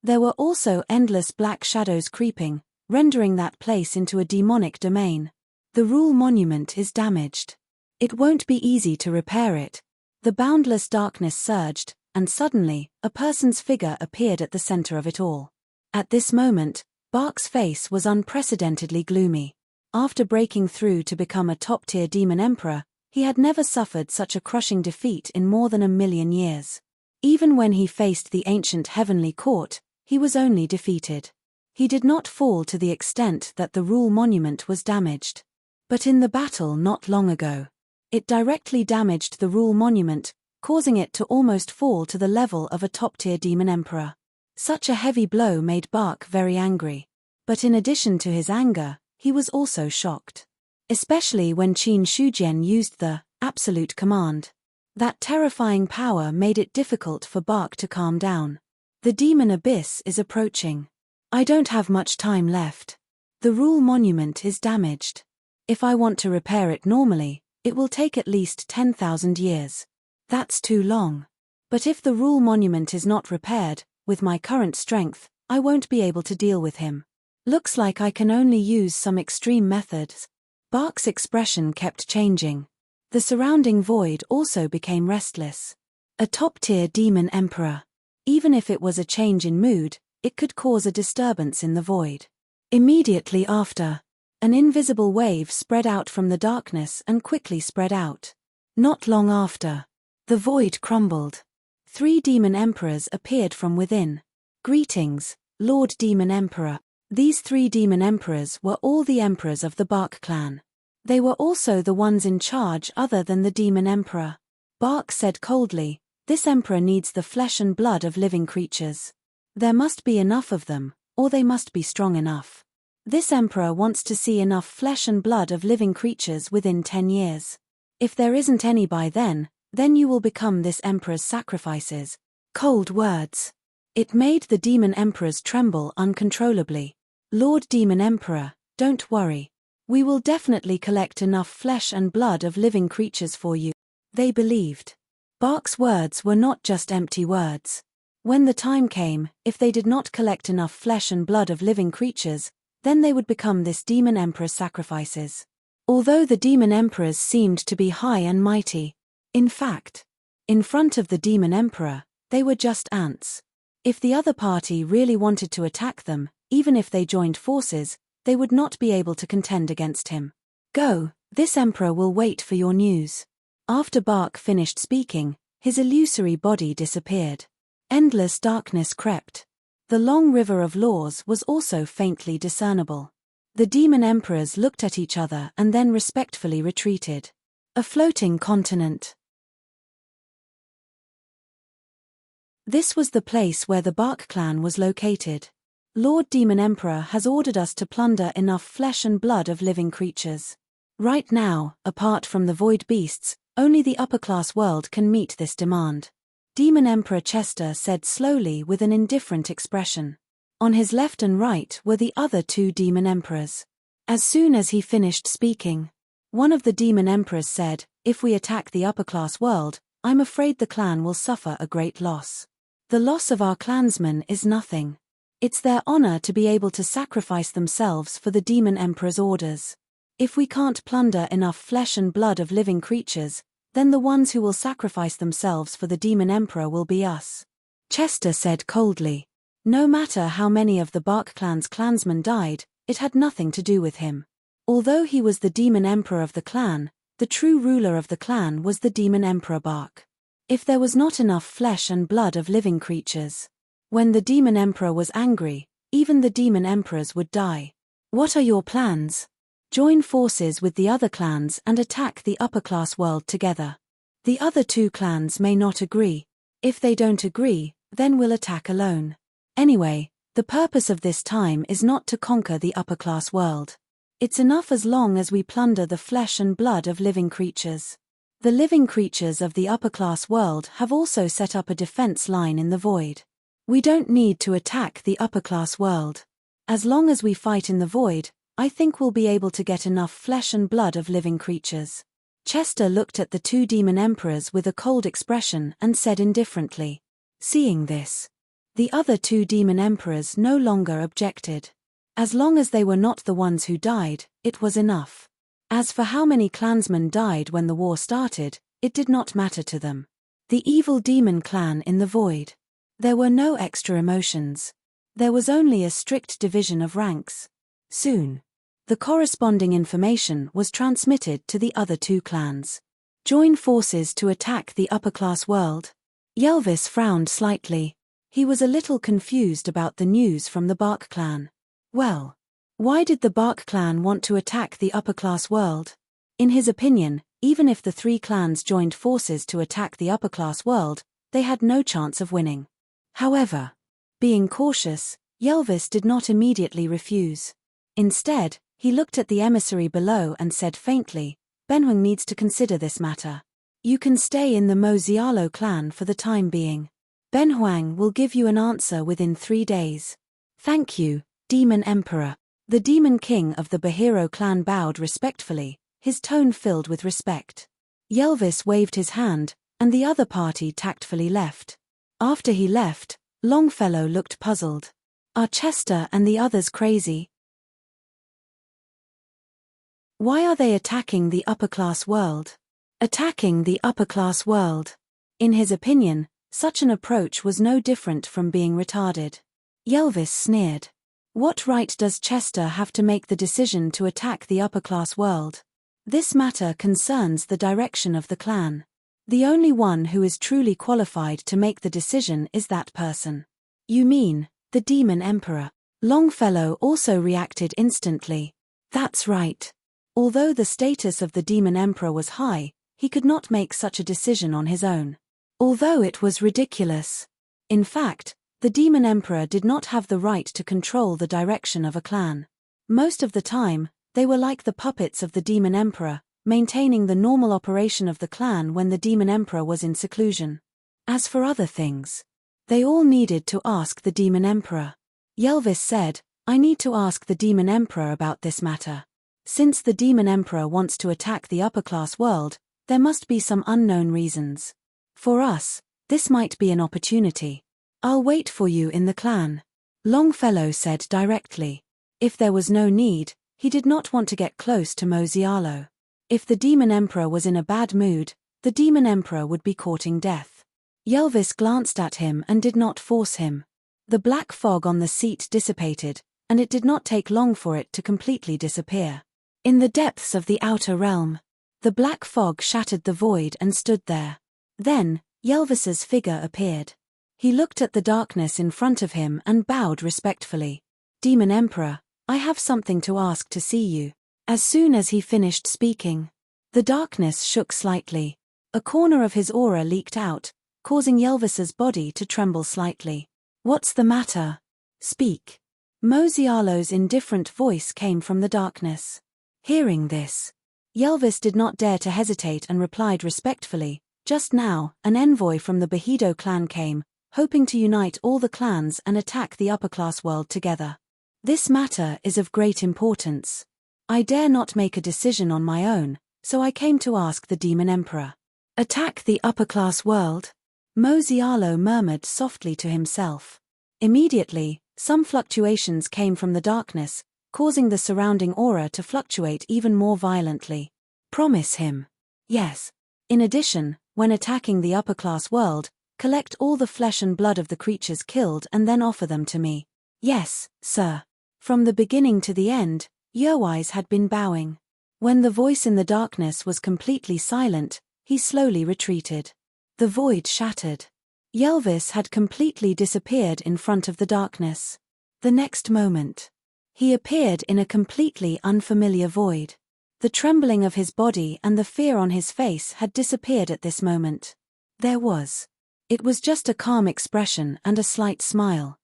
there were also endless black shadows creeping, rendering that place into a demonic domain. The rule monument is damaged. It won't be easy to repair it. The boundless darkness surged, and suddenly, a person's figure appeared at the center of it all. At this moment, Bark's face was unprecedentedly gloomy. After breaking through to become a top-tier demon emperor, he had never suffered such a crushing defeat in more than 1,000,000 years. Even when he faced the ancient heavenly court, he was only defeated. He did not fall to the extent that the rule monument was damaged. But in the battle not long ago, it directly damaged the rule monument, causing it to almost fall to the level of a top-tier demon emperor. Such a heavy blow made Bark very angry. But in addition to his anger, he was also shocked. Especially when Qin Shujian used the absolute command. That terrifying power made it difficult for Bark to calm down. The demon abyss is approaching. I don't have much time left. The rule monument is damaged. If I want to repair it normally, it will take at least 10,000 years. That's too long. But if the rule monument is not repaired, with my current strength, I won't be able to deal with him. Looks like I can only use some extreme methods. Bark's expression kept changing. The surrounding void also became restless. A top-tier demon emperor. Even if it was a change in mood, it could cause a disturbance in the void. Immediately after, an invisible wave spread out from the darkness and quickly spread out. Not long after, the void crumbled. 3 demon emperors appeared from within. Greetings, Lord Demon Emperor. These 3 demon emperors were all the emperors of the Bark clan. They were also the ones in charge other than the demon emperor. Bark said coldly, "This emperor needs the flesh and blood of living creatures. There must be enough of them, or they must be strong enough. This emperor wants to see enough flesh and blood of living creatures within 10 years. If there isn't any by then you will become this emperor's sacrifices." Cold words. It made the demon emperors tremble uncontrollably. "Lord Demon Emperor, don't worry. We will definitely collect enough flesh and blood of living creatures for you," they believed. Bark's words were not just empty words. When the time came, if they did not collect enough flesh and blood of living creatures, then they would become this demon emperor's sacrifices. Although the demon emperors seemed to be high and mighty, in fact, in front of the demon emperor, they were just ants. If the other party really wanted to attack them, even if they joined forces, they would not be able to contend against him. "Go, this emperor will wait for your news." After Bark finished speaking, his illusory body disappeared. Endless darkness crept. The long river of laws was also faintly discernible. The demon emperors looked at each other and then respectfully retreated. A floating continent. This was the place where the Bark clan was located. "Lord Demon Emperor has ordered us to plunder enough flesh and blood of living creatures. Right now, apart from the void beasts, only the upper-class world can meet this demand," Demon Emperor Chester said slowly with an indifferent expression. On his left and right were the other 2 demon emperors. As soon as he finished speaking, one of the demon emperors said, "If we attack the upper-class world, I'm afraid the clan will suffer a great loss. The loss of our clansmen is nothing. It's their honor to be able to sacrifice themselves for the demon emperor's orders. If we can't plunder enough flesh and blood of living creatures, then the ones who will sacrifice themselves for the Demon Emperor will be us. Chester said coldly. No matter how many of the Bark clan's clansmen died, it had nothing to do with him. Although he was the Demon Emperor of the clan, the true ruler of the clan was the Demon Emperor Bark. If there was not enough flesh and blood of living creatures, when the Demon Emperor was angry, even the Demon Emperors would die. What are your plans? Join forces with the other clans and attack the upper-class world together. The other two clans may not agree. If they don't agree, then we'll attack alone. Anyway, the purpose of this time is not to conquer the upper-class world. It's enough as long as we plunder the flesh and blood of living creatures. The living creatures of the upper-class world have also set up a defense line in the void. We don't need to attack the upper-class world. As long as we fight in the void, I think we'll be able to get enough flesh and blood of living creatures. Chester looked at the two demon emperors with a cold expression and said indifferently. Seeing this, the other two demon emperors no longer objected. As long as they were not the ones who died, it was enough. As for how many clansmen died when the war started, it did not matter to them. The evil demon clan in the void. There were no extra emotions. There was only a strict division of ranks. Soon, the corresponding information was transmitted to the other two clans. Join forces to attack the upper-class world. Ylvis frowned slightly. He was a little confused about the news from the Bark clan. Well, why did the Bark clan want to attack the upper-class world? In his opinion, even if the three clans joined forces to attack the upper-class world, they had no chance of winning. However, being cautious, Ylvis did not immediately refuse. Instead, he looked at the emissary below and said faintly, Benhuang needs to consider this matter. You can stay in the Mozialo clan for the time being. Benhuang will give you an answer within 3 days. Thank you, Demon Emperor. The Demon King of the Bahiro clan bowed respectfully, his tone filled with respect. Ylvis waved his hand, and the other party tactfully left. After he left, Longfellow looked puzzled. Are Chester and the others crazy? Why are they attacking the upper-class world? Attacking the upper-class world. In his opinion, such an approach was no different from being retarded. Ylvis sneered. What right does Chester have to make the decision to attack the upper-class world? This matter concerns the direction of the clan. The only one who is truly qualified to make the decision is that person. You mean, the Demon Emperor? Longfellow also reacted instantly. That's right. Although the status of the Demon Emperor was high, he could not make such a decision on his own. Although it was ridiculous. In fact, the Demon Emperor did not have the right to control the direction of a clan. Most of the time, they were like the puppets of the Demon Emperor, maintaining the normal operation of the clan when the Demon Emperor was in seclusion. As for other things, they all needed to ask the Demon Emperor. Ylvis said, I need to ask the Demon Emperor about this matter. Since the Demon Emperor wants to attack the upper-class world, there must be some unknown reasons. For us, this might be an opportunity. I'll wait for you in the clan. Longfellow said directly. If there was no need, he did not want to get close to Mozialo. If the Demon Emperor was in a bad mood, the Demon Emperor would be courting death. Ylvis glanced at him and did not force him. The black fog on the seat dissipated, and it did not take long for it to completely disappear. In the depths of the outer realm, the black fog shattered the void and stood there. Then, Ylvis's figure appeared. He looked at the darkness in front of him and bowed respectfully. Demon Emperor, I have something to ask to see you. As soon as he finished speaking, the darkness shook slightly. A corner of his aura leaked out, causing Ylvis's body to tremble slightly. What's the matter? Speak. Mozialo's indifferent voice came from the darkness. Hearing this, Ylvis did not dare to hesitate and replied respectfully, just now, an envoy from the Bahido clan came, hoping to unite all the clans and attack the upper-class world together. This matter is of great importance. I dare not make a decision on my own, so I came to ask the Demon Emperor. Attack the upper-class world? Mozialo murmured softly to himself. Immediately, some fluctuations came from the darkness, causing the surrounding aura to fluctuate even more violently. Promise him. Yes. In addition, when attacking the upper-class world, collect all the flesh and blood of the creatures killed and then offer them to me. Yes, sir. From the beginning to the end, Yerwise had been bowing. When the voice in the darkness was completely silent, he slowly retreated. The void shattered. Yelvis had completely disappeared in front of the darkness. The next moment, he appeared in a completely unfamiliar void. The trembling of his body and the fear on his face had disappeared at this moment. It was just a calm expression and a slight smile.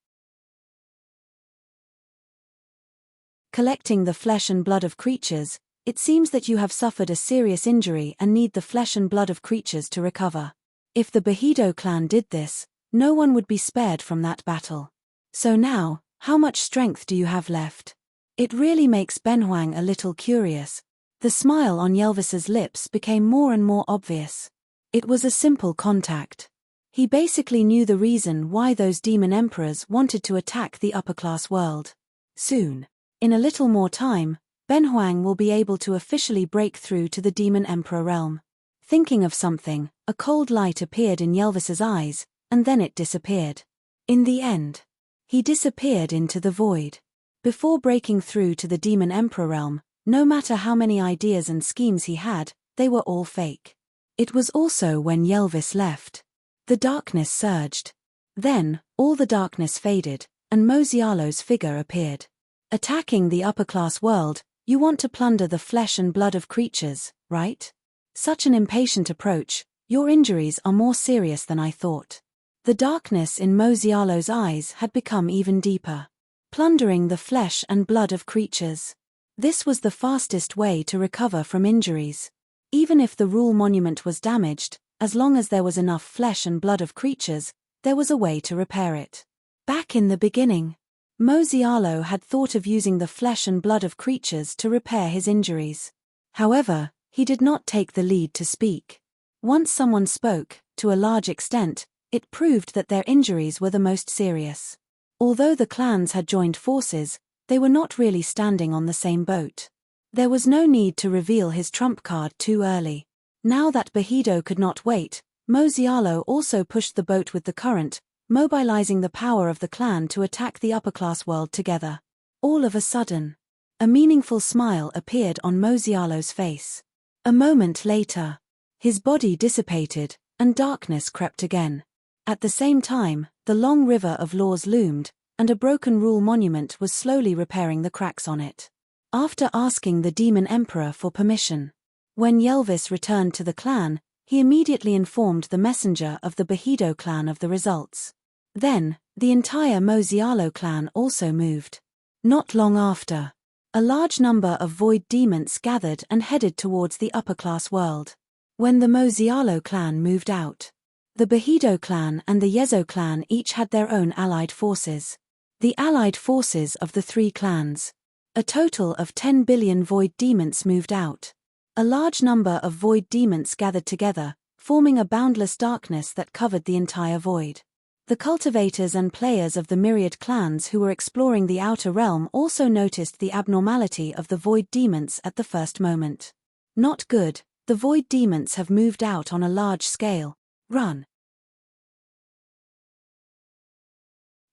Collecting the flesh and blood of creatures, it seems that you have suffered a serious injury and need the flesh and blood of creatures to recover. If the Behido clan did this, no one would be spared from that battle. So now, how much strength do you have left? It really makes Benhuang a little curious. The smile on Yelvis's lips became more and more obvious. It was a simple contact. He basically knew the reason why those demon emperors wanted to attack the upper-class world. Soon, in a little more time, Benhuang will be able to officially break through to the demon emperor realm. Thinking of something, a cold light appeared in Yelvis's eyes, and then it disappeared. In the end, he disappeared into the void. Before breaking through to the demon emperor realm, no matter how many ideas and schemes he had, they were all fake. It was also when Yelvis left. The darkness surged. Then, all the darkness faded, and Mosialo's figure appeared. Attacking the upper-class world, you want to plunder the flesh and blood of creatures, right? Such an impatient approach, your injuries are more serious than I thought. The darkness in Mosialo's eyes had become even deeper. Plundering the flesh and blood of creatures. This was the fastest way to recover from injuries. Even if the rule monument was damaged, as long as there was enough flesh and blood of creatures, there was a way to repair it. Back in the beginning, Mosialo had thought of using the flesh and blood of creatures to repair his injuries. However, he did not take the lead to speak. Once someone spoke, to a large extent, it proved that their injuries were the most serious. Although the clans had joined forces, they were not really standing on the same boat. There was no need to reveal his trump card too early. Now that Behido could not wait, Mosialo also pushed the boat with the current, mobilizing the power of the clan to attack the upper-class world together. All of a sudden, a meaningful smile appeared on Mosialo's face. A moment later, his body dissipated, and darkness crept again. At the same time, the long river of laws loomed, and a broken rule monument was slowly repairing the cracks on it. After asking the demon emperor for permission, when Yelvis returned to the clan, he immediately informed the messenger of the Behido clan of the results. Then, the entire Mosialo clan also moved. Not long after, a large number of void demons gathered and headed towards the upper-class world. When the Mosialo clan moved out, the Behido clan and the Yezo clan each had their own allied forces. The allied forces of the three clans. A total of 10 billion void demons moved out. A large number of void demons gathered together, forming a boundless darkness that covered the entire void. The cultivators and players of the myriad clans who were exploring the outer realm also noticed the abnormality of the void demons at the first moment. Not good, the void demons have moved out on a large scale. Run.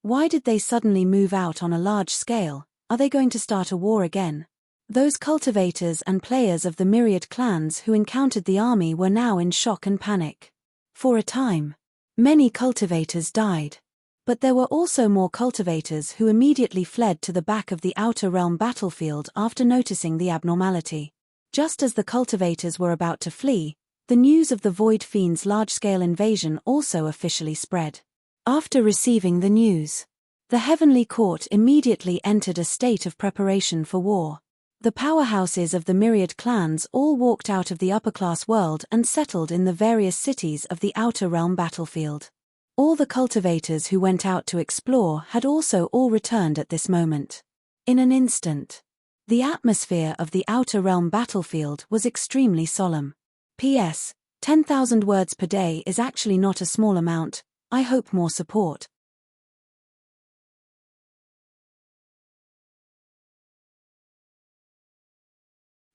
Why did they suddenly move out on a large scale? Are they going to start a war again? Those cultivators and players of the myriad clans who encountered the army were now in shock and panic. For a time, many cultivators died. But there were also more cultivators who immediately fled to the back of the outer realm battlefield after noticing the abnormality. Just as the cultivators were about to flee, the news of the Void Fiend's large-scale invasion also officially spread. After receiving the news, the Heavenly Court immediately entered a state of preparation for war. The powerhouses of the myriad clans all walked out of the upper-class world and settled in the various cities of the outer realm battlefield. All the cultivators who went out to explore had also all returned at this moment. In an instant, the atmosphere of the outer realm battlefield was extremely solemn. P.S. 10,000 words per day is actually not a small amount. I hope more support.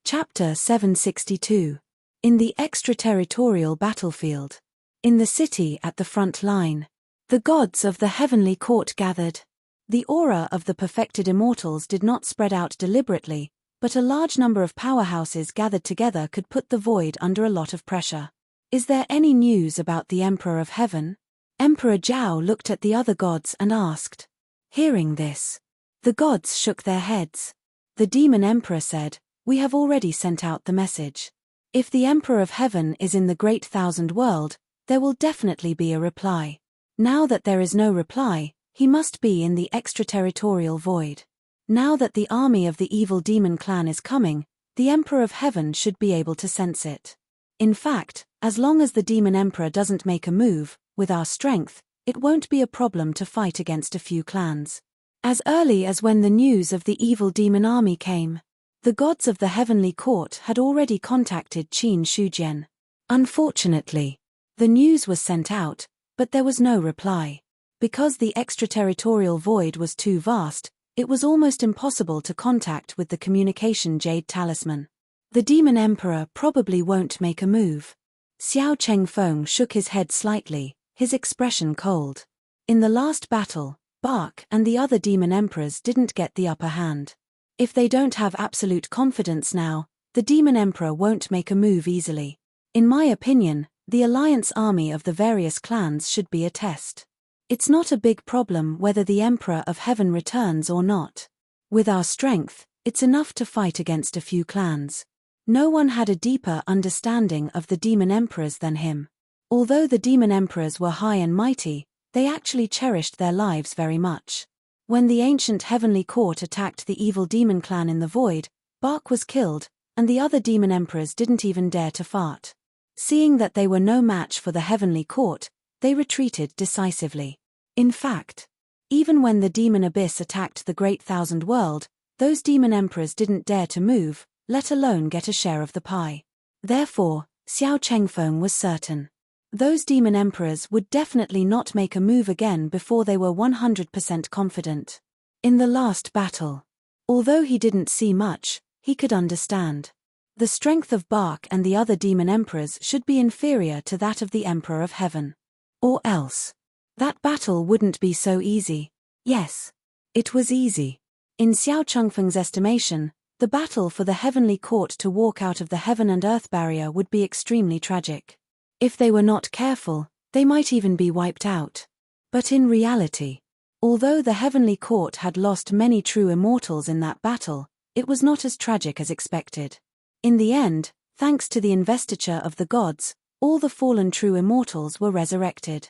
Chapter 762. In the extraterritorial battlefield. In the city at the front line. The gods of the heavenly court gathered. The aura of the perfected immortals did not spread out deliberately, but a large number of powerhouses gathered together could put the void under a lot of pressure. Is there any news about the Emperor of Heaven? Emperor Zhao looked at the other gods and asked. Hearing this, the gods shook their heads. The demon emperor said, "We have already sent out the message. If the Emperor of Heaven is in the Great Thousand World, there will definitely be a reply. Now that there is no reply, he must be in the extraterritorial void. Now that the army of the evil demon clan is coming, the Emperor of Heaven should be able to sense it. In fact, as long as the demon emperor doesn't make a move, with our strength, it won't be a problem to fight against a few clans." As early as when the news of the evil demon army came, the gods of the heavenly court had already contacted Qin Shujian. Unfortunately, the news was sent out, but there was no reply. Because the extraterritorial void was too vast, it was almost impossible to contact with the communication jade talisman. The demon emperor probably won't make a move. Xiao Chengfeng shook his head slightly, his expression cold. In the last battle, Bark and the other demon emperors didn't get the upper hand. If they don't have absolute confidence now, the demon emperor won't make a move easily. In my opinion, the alliance army of the various clans should be a test. It's not a big problem whether the Emperor of Heaven returns or not. With our strength, it's enough to fight against a few clans. No one had a deeper understanding of the demon emperors than him. Although the demon emperors were high and mighty, they actually cherished their lives very much. When the ancient heavenly court attacked the evil demon clan in the void, Bark was killed, and the other demon emperors didn't even dare to fart. Seeing that they were no match for the heavenly court, they retreated decisively. In fact, even when the demon abyss attacked the Great Thousand World, those demon emperors didn't dare to move, let alone get a share of the pie. Therefore, Xiao Chengfeng was certain. Those demon emperors would definitely not make a move again before they were 100% confident. In the last battle, although he didn't see much, he could understand. The strength of Bark and the other demon emperors should be inferior to that of the Emperor of Heaven. Or else, that battle wouldn't be so easy. Yes, it was easy. In Xiao Chengfeng's estimation, the battle for the heavenly court to walk out of the heaven and earth barrier would be extremely tragic. If they were not careful, they might even be wiped out. But in reality, although the heavenly court had lost many true immortals in that battle, it was not as tragic as expected. In the end, thanks to the investiture of the gods, all the fallen true immortals were resurrected.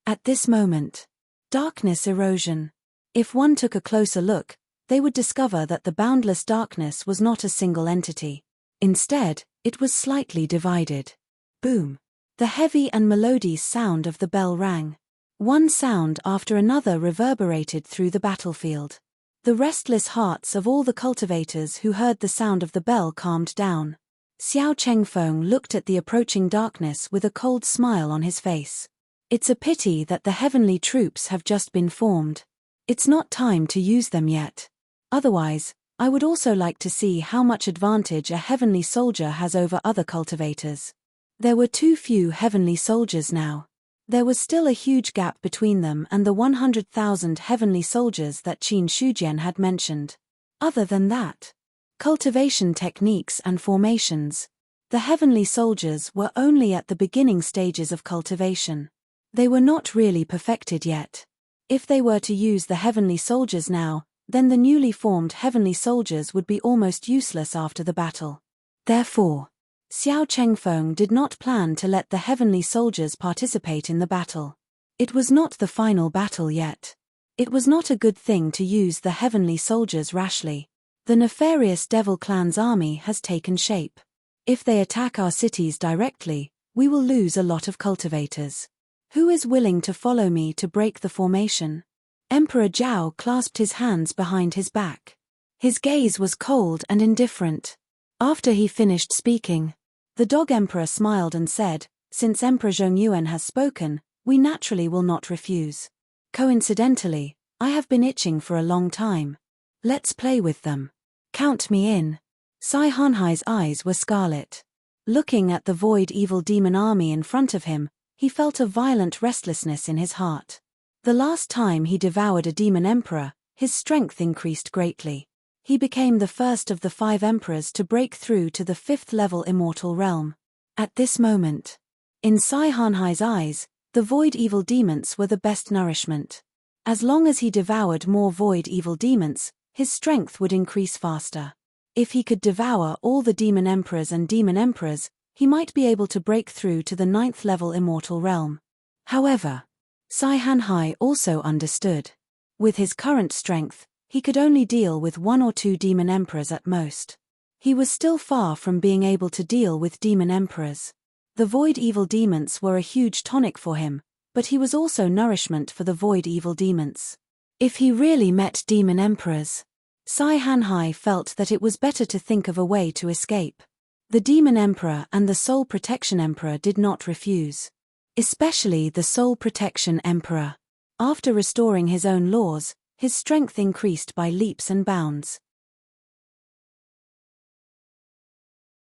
At this moment, darkness erosion. If one took a closer look, they would discover that the boundless darkness was not a single entity. Instead, it was slightly divided. Boom. The heavy and melodious sound of the bell rang. One sound after another reverberated through the battlefield. The restless hearts of all the cultivators who heard the sound of the bell calmed down. Xiao Chengfeng looked at the approaching darkness with a cold smile on his face. It's a pity that the heavenly troops have just been formed. It's not time to use them yet. Otherwise, I would also like to see how much advantage a heavenly soldier has over other cultivators. There were too few heavenly soldiers now. There was still a huge gap between them and the 100,000 heavenly soldiers that Qin Shujian had mentioned. Other than that, cultivation techniques and formations. The heavenly soldiers were only at the beginning stages of cultivation. They were not really perfected yet. If they were to use the heavenly soldiers now, then the newly formed heavenly soldiers would be almost useless after the battle. Therefore, Xiao Chengfeng did not plan to let the heavenly soldiers participate in the battle. It was not the final battle yet. It was not a good thing to use the heavenly soldiers rashly. The nefarious Devil Clan's army has taken shape. If they attack our cities directly, we will lose a lot of cultivators. Who is willing to follow me to break the formation? Emperor Zhao clasped his hands behind his back. His gaze was cold and indifferent. After he finished speaking, the dog emperor smiled and said, "Since Emperor Zhongyuan has spoken, we naturally will not refuse. Coincidentally, I have been itching for a long time. Let's play with them. Count me in. Sai Hanhai's eyes were scarlet. Looking at the void evil demon army in front of him, he felt a violent restlessness in his heart. The last time he devoured a demon emperor, his strength increased greatly. He became the first of the 5 emperors to break through to the 5th level immortal realm. At this moment, in Sai Hanhai's eyes, the void evil demons were the best nourishment. As long as he devoured more void evil demons, his strength would increase faster. If he could devour all the demon emperors and demon emperors, he might be able to break through to the 9th level immortal realm. However, Sai Hanhai also understood. With his current strength, he could only deal with 1 or 2 demon emperors at most. He was still far from being able to deal with demon emperors. The void evil demons were a huge tonic for him, but he was also nourishment for the void evil demons. If he really met demon emperors, Sai Hanhai felt that it was better to think of a way to escape. The demon emperor and the soul protection emperor did not refuse. Especially the soul protection emperor. After restoring his own laws, his strength increased by leaps and bounds.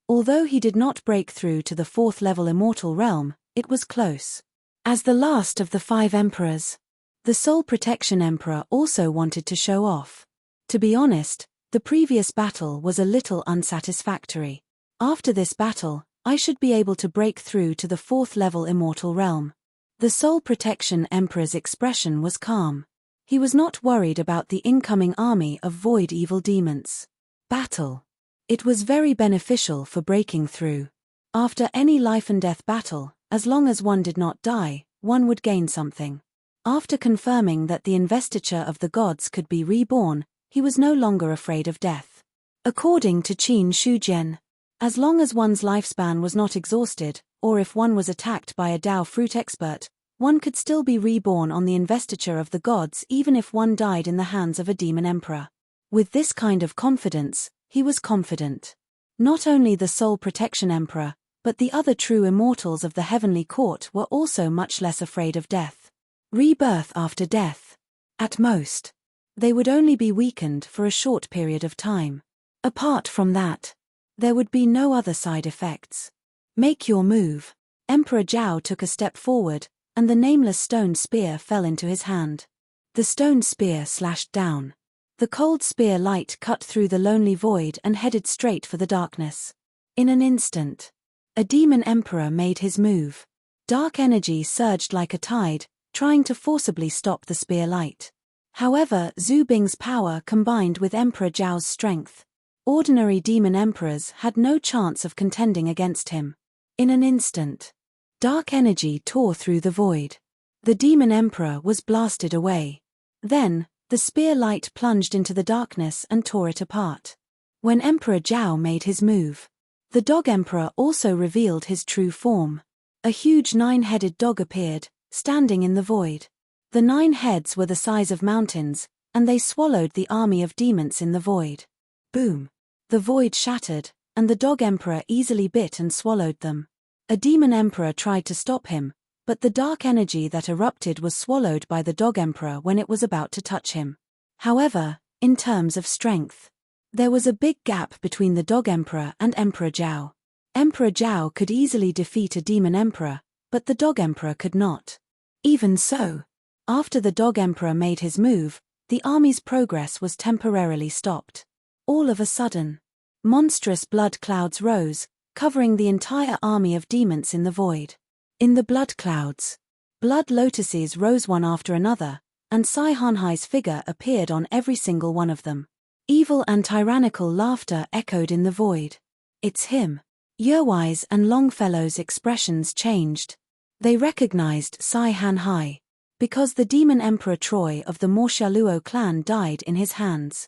Although he did not break through to the 4th level immortal realm, it was close. As the last of the 5 emperors, the soul protection emperor also wanted to show off. To be honest, the previous battle was a little unsatisfactory. After this battle, I should be able to break through to the 4th level immortal realm. The soul protection emperor's expression was calm. He was not worried about the incoming army of void evil demons. Battle. It was very beneficial for breaking through. After any life and death battle, as long as one did not die, one would gain something. After confirming that the investiture of the gods could be reborn, he was no longer afraid of death. According to Qin Shujian, as long as one's lifespan was not exhausted, or if one was attacked by a Dao fruit expert, one could still be reborn on the investiture of the gods even if one died in the hands of a demon emperor. With this kind of confidence, he was confident. Not only the soul protection emperor, but the other true immortals of the heavenly court were also much less afraid of death. Rebirth after death. At most, they would only be weakened for a short period of time. Apart from that, there would be no other side effects. Make your move. Emperor Zhao took a step forward, and the nameless stone spear fell into his hand. The stone spear slashed down. The cold spear light cut through the lonely void and headed straight for the darkness. In an instant, a demon emperor made his move. Dark energy surged like a tide, trying to forcibly stop the spear light. However, Zhu Bing's power combined with Emperor Zhao's strength. Ordinary demon emperors had no chance of contending against him. In an instant, dark energy tore through the void. The demon emperor was blasted away. Then, the spear light plunged into the darkness and tore it apart. When Emperor Zhao made his move, the dog emperor also revealed his true form. A huge 9-headed dog appeared, standing in the void. The 9 heads were the size of mountains, and they swallowed the army of demons in the void. Boom! The void shattered, and the dog emperor easily bit and swallowed them. A demon emperor tried to stop him, but the dark energy that erupted was swallowed by the dog emperor when it was about to touch him. However, in terms of strength, there was a big gap between the dog emperor and Emperor Zhao. Emperor Zhao could easily defeat a demon emperor, but the dog emperor could not. Even so, after the dog emperor made his move, the army's progress was temporarily stopped. All of a sudden, monstrous blood clouds rose, covering the entire army of demons in the void. In the blood clouds, blood lotuses rose one after another, and Sai Hanhai's figure appeared on every single one of them. Evil and tyrannical laughter echoed in the void. It's him. Yerwai's and Longfellow's expressions changed. They recognized Sai Hanhai, because the demon emperor Troy of the Morshaluo clan died in his hands.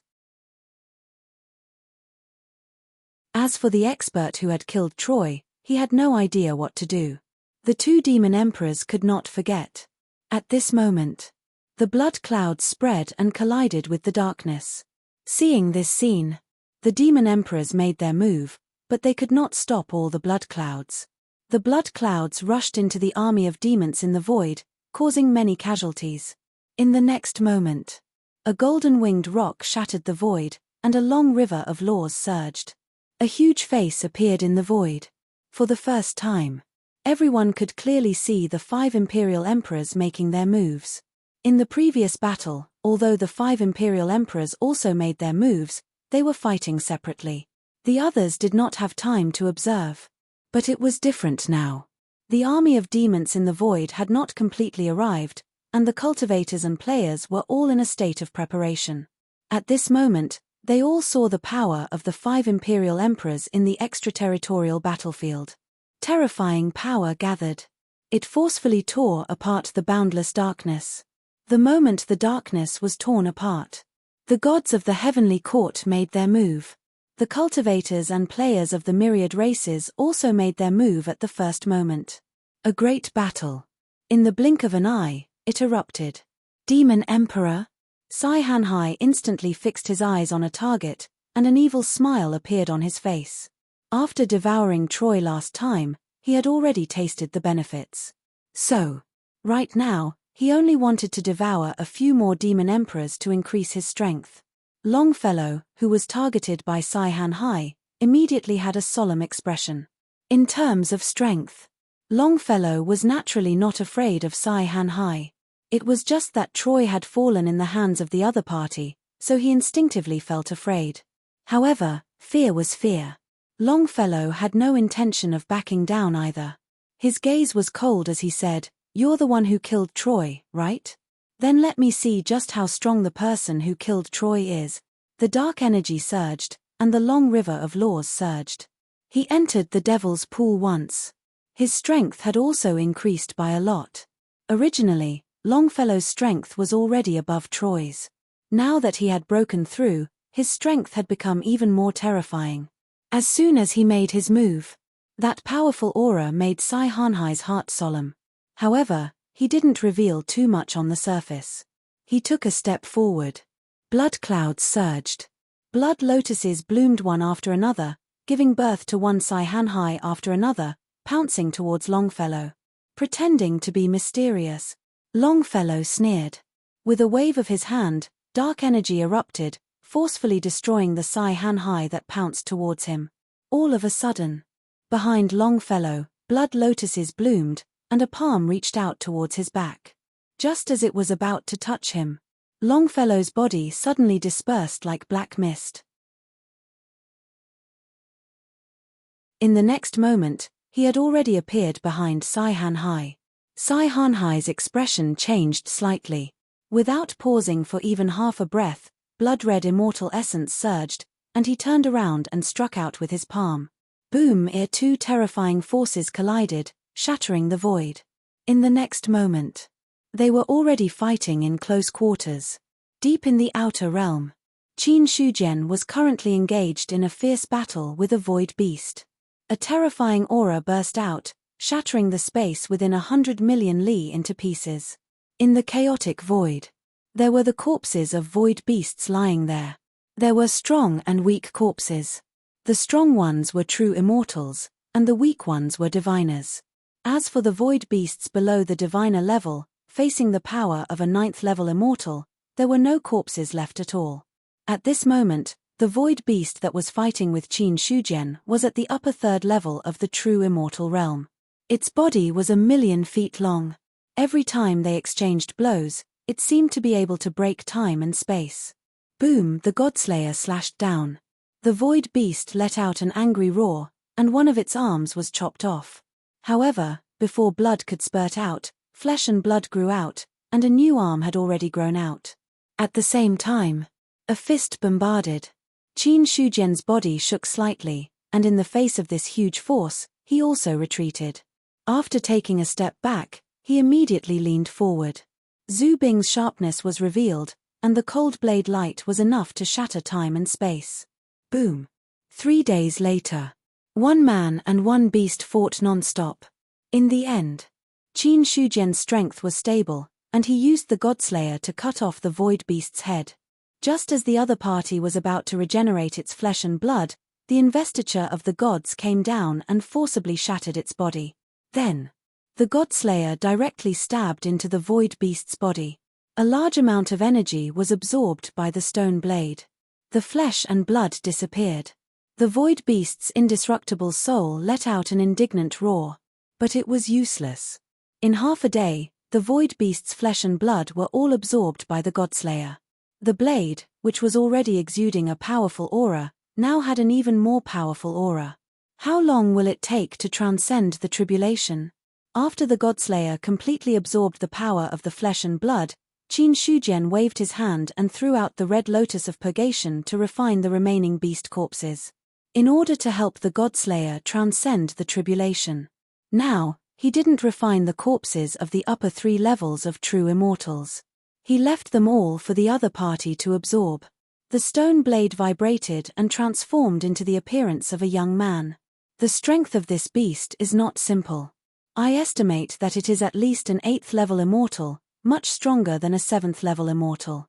As for the expert who had killed Troy, he had no idea what to do. The 2 demon emperors could not forget. At this moment, the blood clouds spread and collided with the darkness. Seeing this scene, the demon emperors made their move, but they could not stop all the blood clouds. The blood clouds rushed into the army of demons in the void, causing many casualties. In the next moment, a golden-winged rock shattered the void, and a long river of laws surged. A huge face appeared in the void. For the first time, everyone could clearly see the 5 Imperial Emperors making their moves. In the previous battle, although the 5 Imperial Emperors also made their moves, they were fighting separately. The others did not have time to observe. But it was different now. The army of demons in the void had not completely arrived, and the cultivators and players were all in a state of preparation. At this moment, they all saw the power of the 5 Imperial Emperors in the extraterritorial battlefield. Terrifying power gathered. It forcefully tore apart the boundless darkness. The moment the darkness was torn apart, the gods of the heavenly court made their move. The cultivators and players of the myriad races also made their move at the first moment. A great battle. In the blink of an eye, it erupted. Demon Emperor? Sai Hanhai instantly fixed his eyes on a target, and an evil smile appeared on his face. After devouring Troy last time, he had already tasted the benefits. So, right now, he only wanted to devour a few more demon emperors to increase his strength. Longfellow, who was targeted by Sai Hanhai, immediately had a solemn expression. In terms of strength, Longfellow was naturally not afraid of Sai Hanhai. It was just that Troy had fallen in the hands of the other party, so he instinctively felt afraid. However, fear was fear. Longfellow had no intention of backing down either. His gaze was cold as he said, "You're the one who killed Troy, right? Then let me see just how strong the person who killed Troy is." The dark energy surged, and the long river of laws surged. He entered the devil's pool once. His strength had also increased by a lot. Originally, Longfellow's strength was already above Troy's. Now that he had broken through, his strength had become even more terrifying. As soon as he made his move, that powerful aura made Sai Hanhai's heart solemn. However, he didn't reveal too much on the surface. He took a step forward. Blood clouds surged. Blood lotuses bloomed one after another, giving birth to one Sai Hanhai after another, pouncing towards Longfellow. Pretending to be mysterious, Longfellow sneered. With a wave of his hand, dark energy erupted, forcefully destroying the Sai Hanhai that pounced towards him. All of a sudden, behind Longfellow, blood lotuses bloomed, and a palm reached out towards his back. Just as it was about to touch him, Longfellow's body suddenly dispersed like black mist. In the next moment, he had already appeared behind Sai Hanhai. Sai Hanhai's expression changed slightly. Without pausing for even half a breath, blood-red immortal essence surged, and he turned around and struck out with his palm. Boom! Two terrifying forces collided, shattering the void. In the next moment, they were already fighting in close quarters. Deep in the outer realm, Qin Shujian was currently engaged in a fierce battle with a void beast. A terrifying aura burst out, shattering the space within 100 million li into pieces. In the chaotic void, there were the corpses of void beasts lying there. There were strong and weak corpses. The strong ones were true immortals, and the weak ones were diviners. As for the void beasts below the diviner level, facing the power of a 9th level immortal, there were no corpses left at all. At this moment, the void beast that was fighting with Qin Shujian was at the upper 3rd level of the true immortal realm. Its body was 1,000,000 feet long. Every time they exchanged blows, it seemed to be able to break time and space. Boom! The Godslayer slashed down. The void beast let out an angry roar, and one of its arms was chopped off. However, before blood could spurt out, flesh and blood grew out, and a new arm had already grown out. At the same time, a fist bombarded. Qin Shujian's body shook slightly, and in the face of this huge force, he also retreated. After taking a step back, he immediately leaned forward. Zhu Bing's sharpness was revealed, and the cold blade light was enough to shatter time and space. Boom! 3 days later, one man and one beast fought non-stop. In the end, Qin Shujian's strength was stable, and he used the Godslayer to cut off the void beast's head. Just as the other party was about to regenerate its flesh and blood, the investiture of the gods came down and forcibly shattered its body. Then, the Godslayer directly stabbed into the void beast's body. A large amount of energy was absorbed by the stone blade. The flesh and blood disappeared. The void beast's indestructible soul let out an indignant roar. But it was useless. In half a day, the void beast's flesh and blood were all absorbed by the Godslayer. The blade, which was already exuding a powerful aura, now had an even more powerful aura. How long will it take to transcend the tribulation? After the Godslayer completely absorbed the power of the flesh and blood, Qin Shujian waved his hand and threw out the red lotus of purgation to refine the remaining beast corpses. In order to help the Godslayer transcend the tribulation. Now, he didn't refine the corpses of the upper 3 levels of true immortals. He left them all for the other party to absorb. The stone blade vibrated and transformed into the appearance of a young man. The strength of this beast is not simple. I estimate that it is at least an 8th level immortal, much stronger than a 7th level immortal.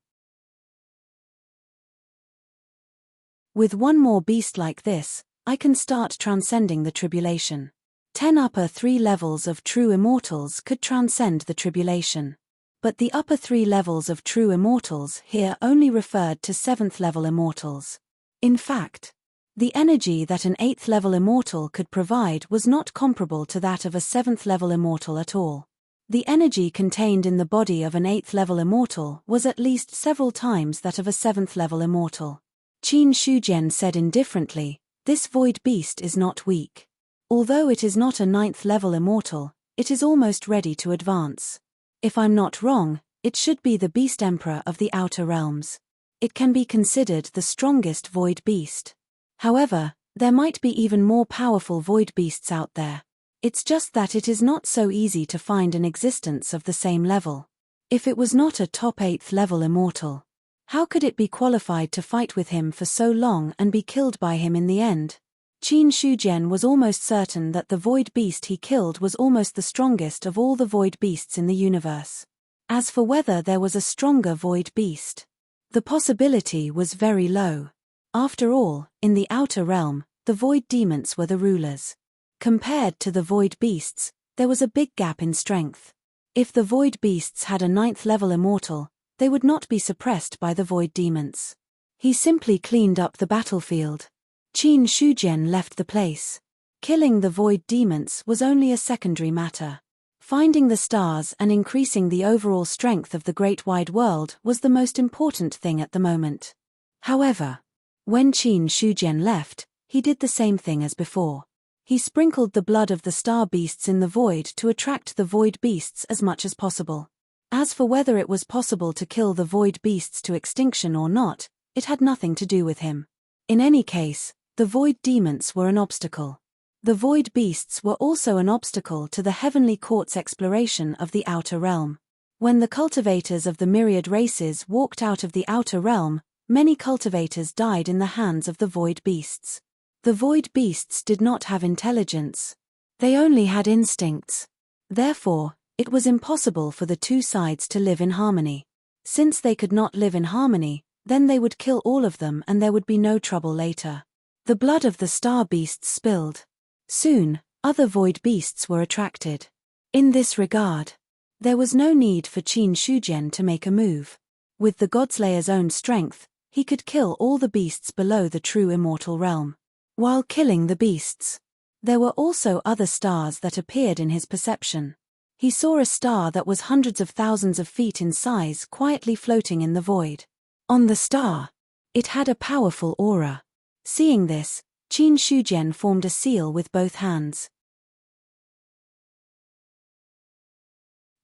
With one more beast like this, I can start transcending the tribulation. 10 upper 3 levels of true immortals could transcend the tribulation. But the upper 3 levels of true immortals here only referred to 7th level immortals. In fact, the energy that an 8th level immortal could provide was not comparable to that of a 7th level immortal at all. The energy contained in the body of an 8th level immortal was at least several times that of a 7th level immortal. Qin Shujian said indifferently, "This void beast is not weak. Although it is not a 9th level immortal, it is almost ready to advance. If I'm not wrong, it should be the Beast Emperor of the Outer Realms. It can be considered the strongest void beast. However, there might be even more powerful void beasts out there. It's just that it is not so easy to find an existence of the same level. If it was not a top 8th level immortal, how could it be qualified to fight with him for so long and be killed by him in the end?" Qin Shujian was almost certain that the void beast he killed was almost the strongest of all the void beasts in the universe. As for whether there was a stronger void beast, the possibility was very low. After all, in the outer realm, the void demons were the rulers. Compared to the void beasts, there was a big gap in strength. If the void beasts had a 9th level immortal, they would not be suppressed by the void demons. He simply cleaned up the battlefield. Qin Shujian left the place. Killing the void demons was only a secondary matter. Finding the stars and increasing the overall strength of the great wide world was the most important thing at the moment. However, when Qin Shujian left, he did the same thing as before. He sprinkled the blood of the star beasts in the void to attract the void beasts as much as possible. As for whether it was possible to kill the void beasts to extinction or not, it had nothing to do with him. In any case, the void demons were an obstacle. The void beasts were also an obstacle to the heavenly court's exploration of the outer realm. When the cultivators of the myriad races walked out of the outer realm, many cultivators died in the hands of the void beasts. The void beasts did not have intelligence. They only had instincts. Therefore, it was impossible for the two sides to live in harmony. Since they could not live in harmony, then they would kill all of them and there would be no trouble later. The blood of the star beasts spilled. Soon, other void beasts were attracted. In this regard, there was no need for Qin Shujian to make a move. With the Godslayer's own strength, he could kill all the beasts below the true immortal realm. While killing the beasts, there were also other stars that appeared in his perception. He saw a star that was hundreds of thousands of feet in size quietly floating in the void. On the star, it had a powerful aura. Seeing this, Qin Shujian formed a seal with both hands.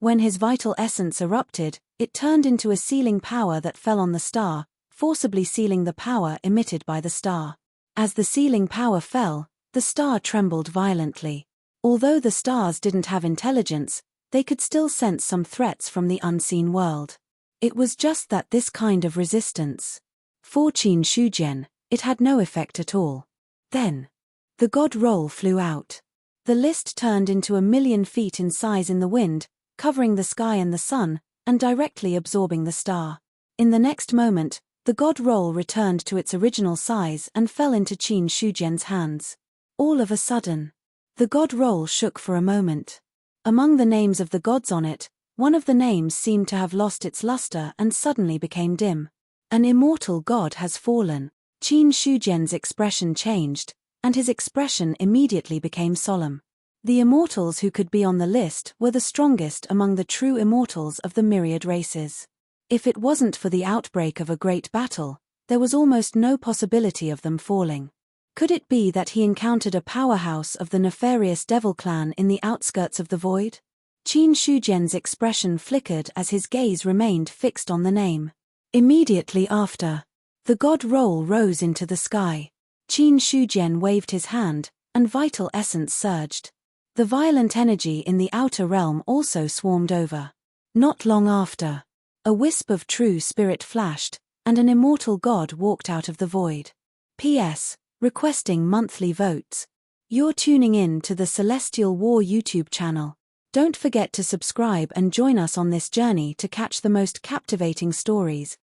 When his vital essence erupted, it turned into a sealing power that fell on the star, forcibly sealing the power emitted by the star. As the sealing power fell, the star trembled violently. Although the stars didn't have intelligence, they could still sense some threats from the unseen world. It was just that this kind of resistance. For Qin Shujian, it had no effect at all. Then, the god roll flew out. The list turned into 1,000,000 feet in size in the wind, covering the sky and the sun, and directly absorbing the star. In the next moment, the god roll returned to its original size and fell into Qin Shujian's hands. All of a sudden, the god roll shook for a moment. Among the names of the gods on it, one of the names seemed to have lost its luster and suddenly became dim. An immortal god has fallen. Qin Shujian's expression changed, and his expression immediately became solemn. The immortals who could be on the list were the strongest among the true immortals of the myriad races. If it wasn't for the outbreak of a great battle, there was almost no possibility of them falling. Could it be that he encountered a powerhouse of the nefarious devil clan in the outskirts of the void? Qin Shujian's expression flickered as his gaze remained fixed on the name. Immediately after, the god roll rose into the sky. Qin Shujian waved his hand, and vital essence surged. The violent energy in the outer realm also swarmed over. Not long after, a wisp of true spirit flashed, and an immortal god walked out of the void. P.S. Requesting monthly votes. You're tuning in to the Celestial War YouTube channel. Don't forget to subscribe and join us on this journey to catch the most captivating stories.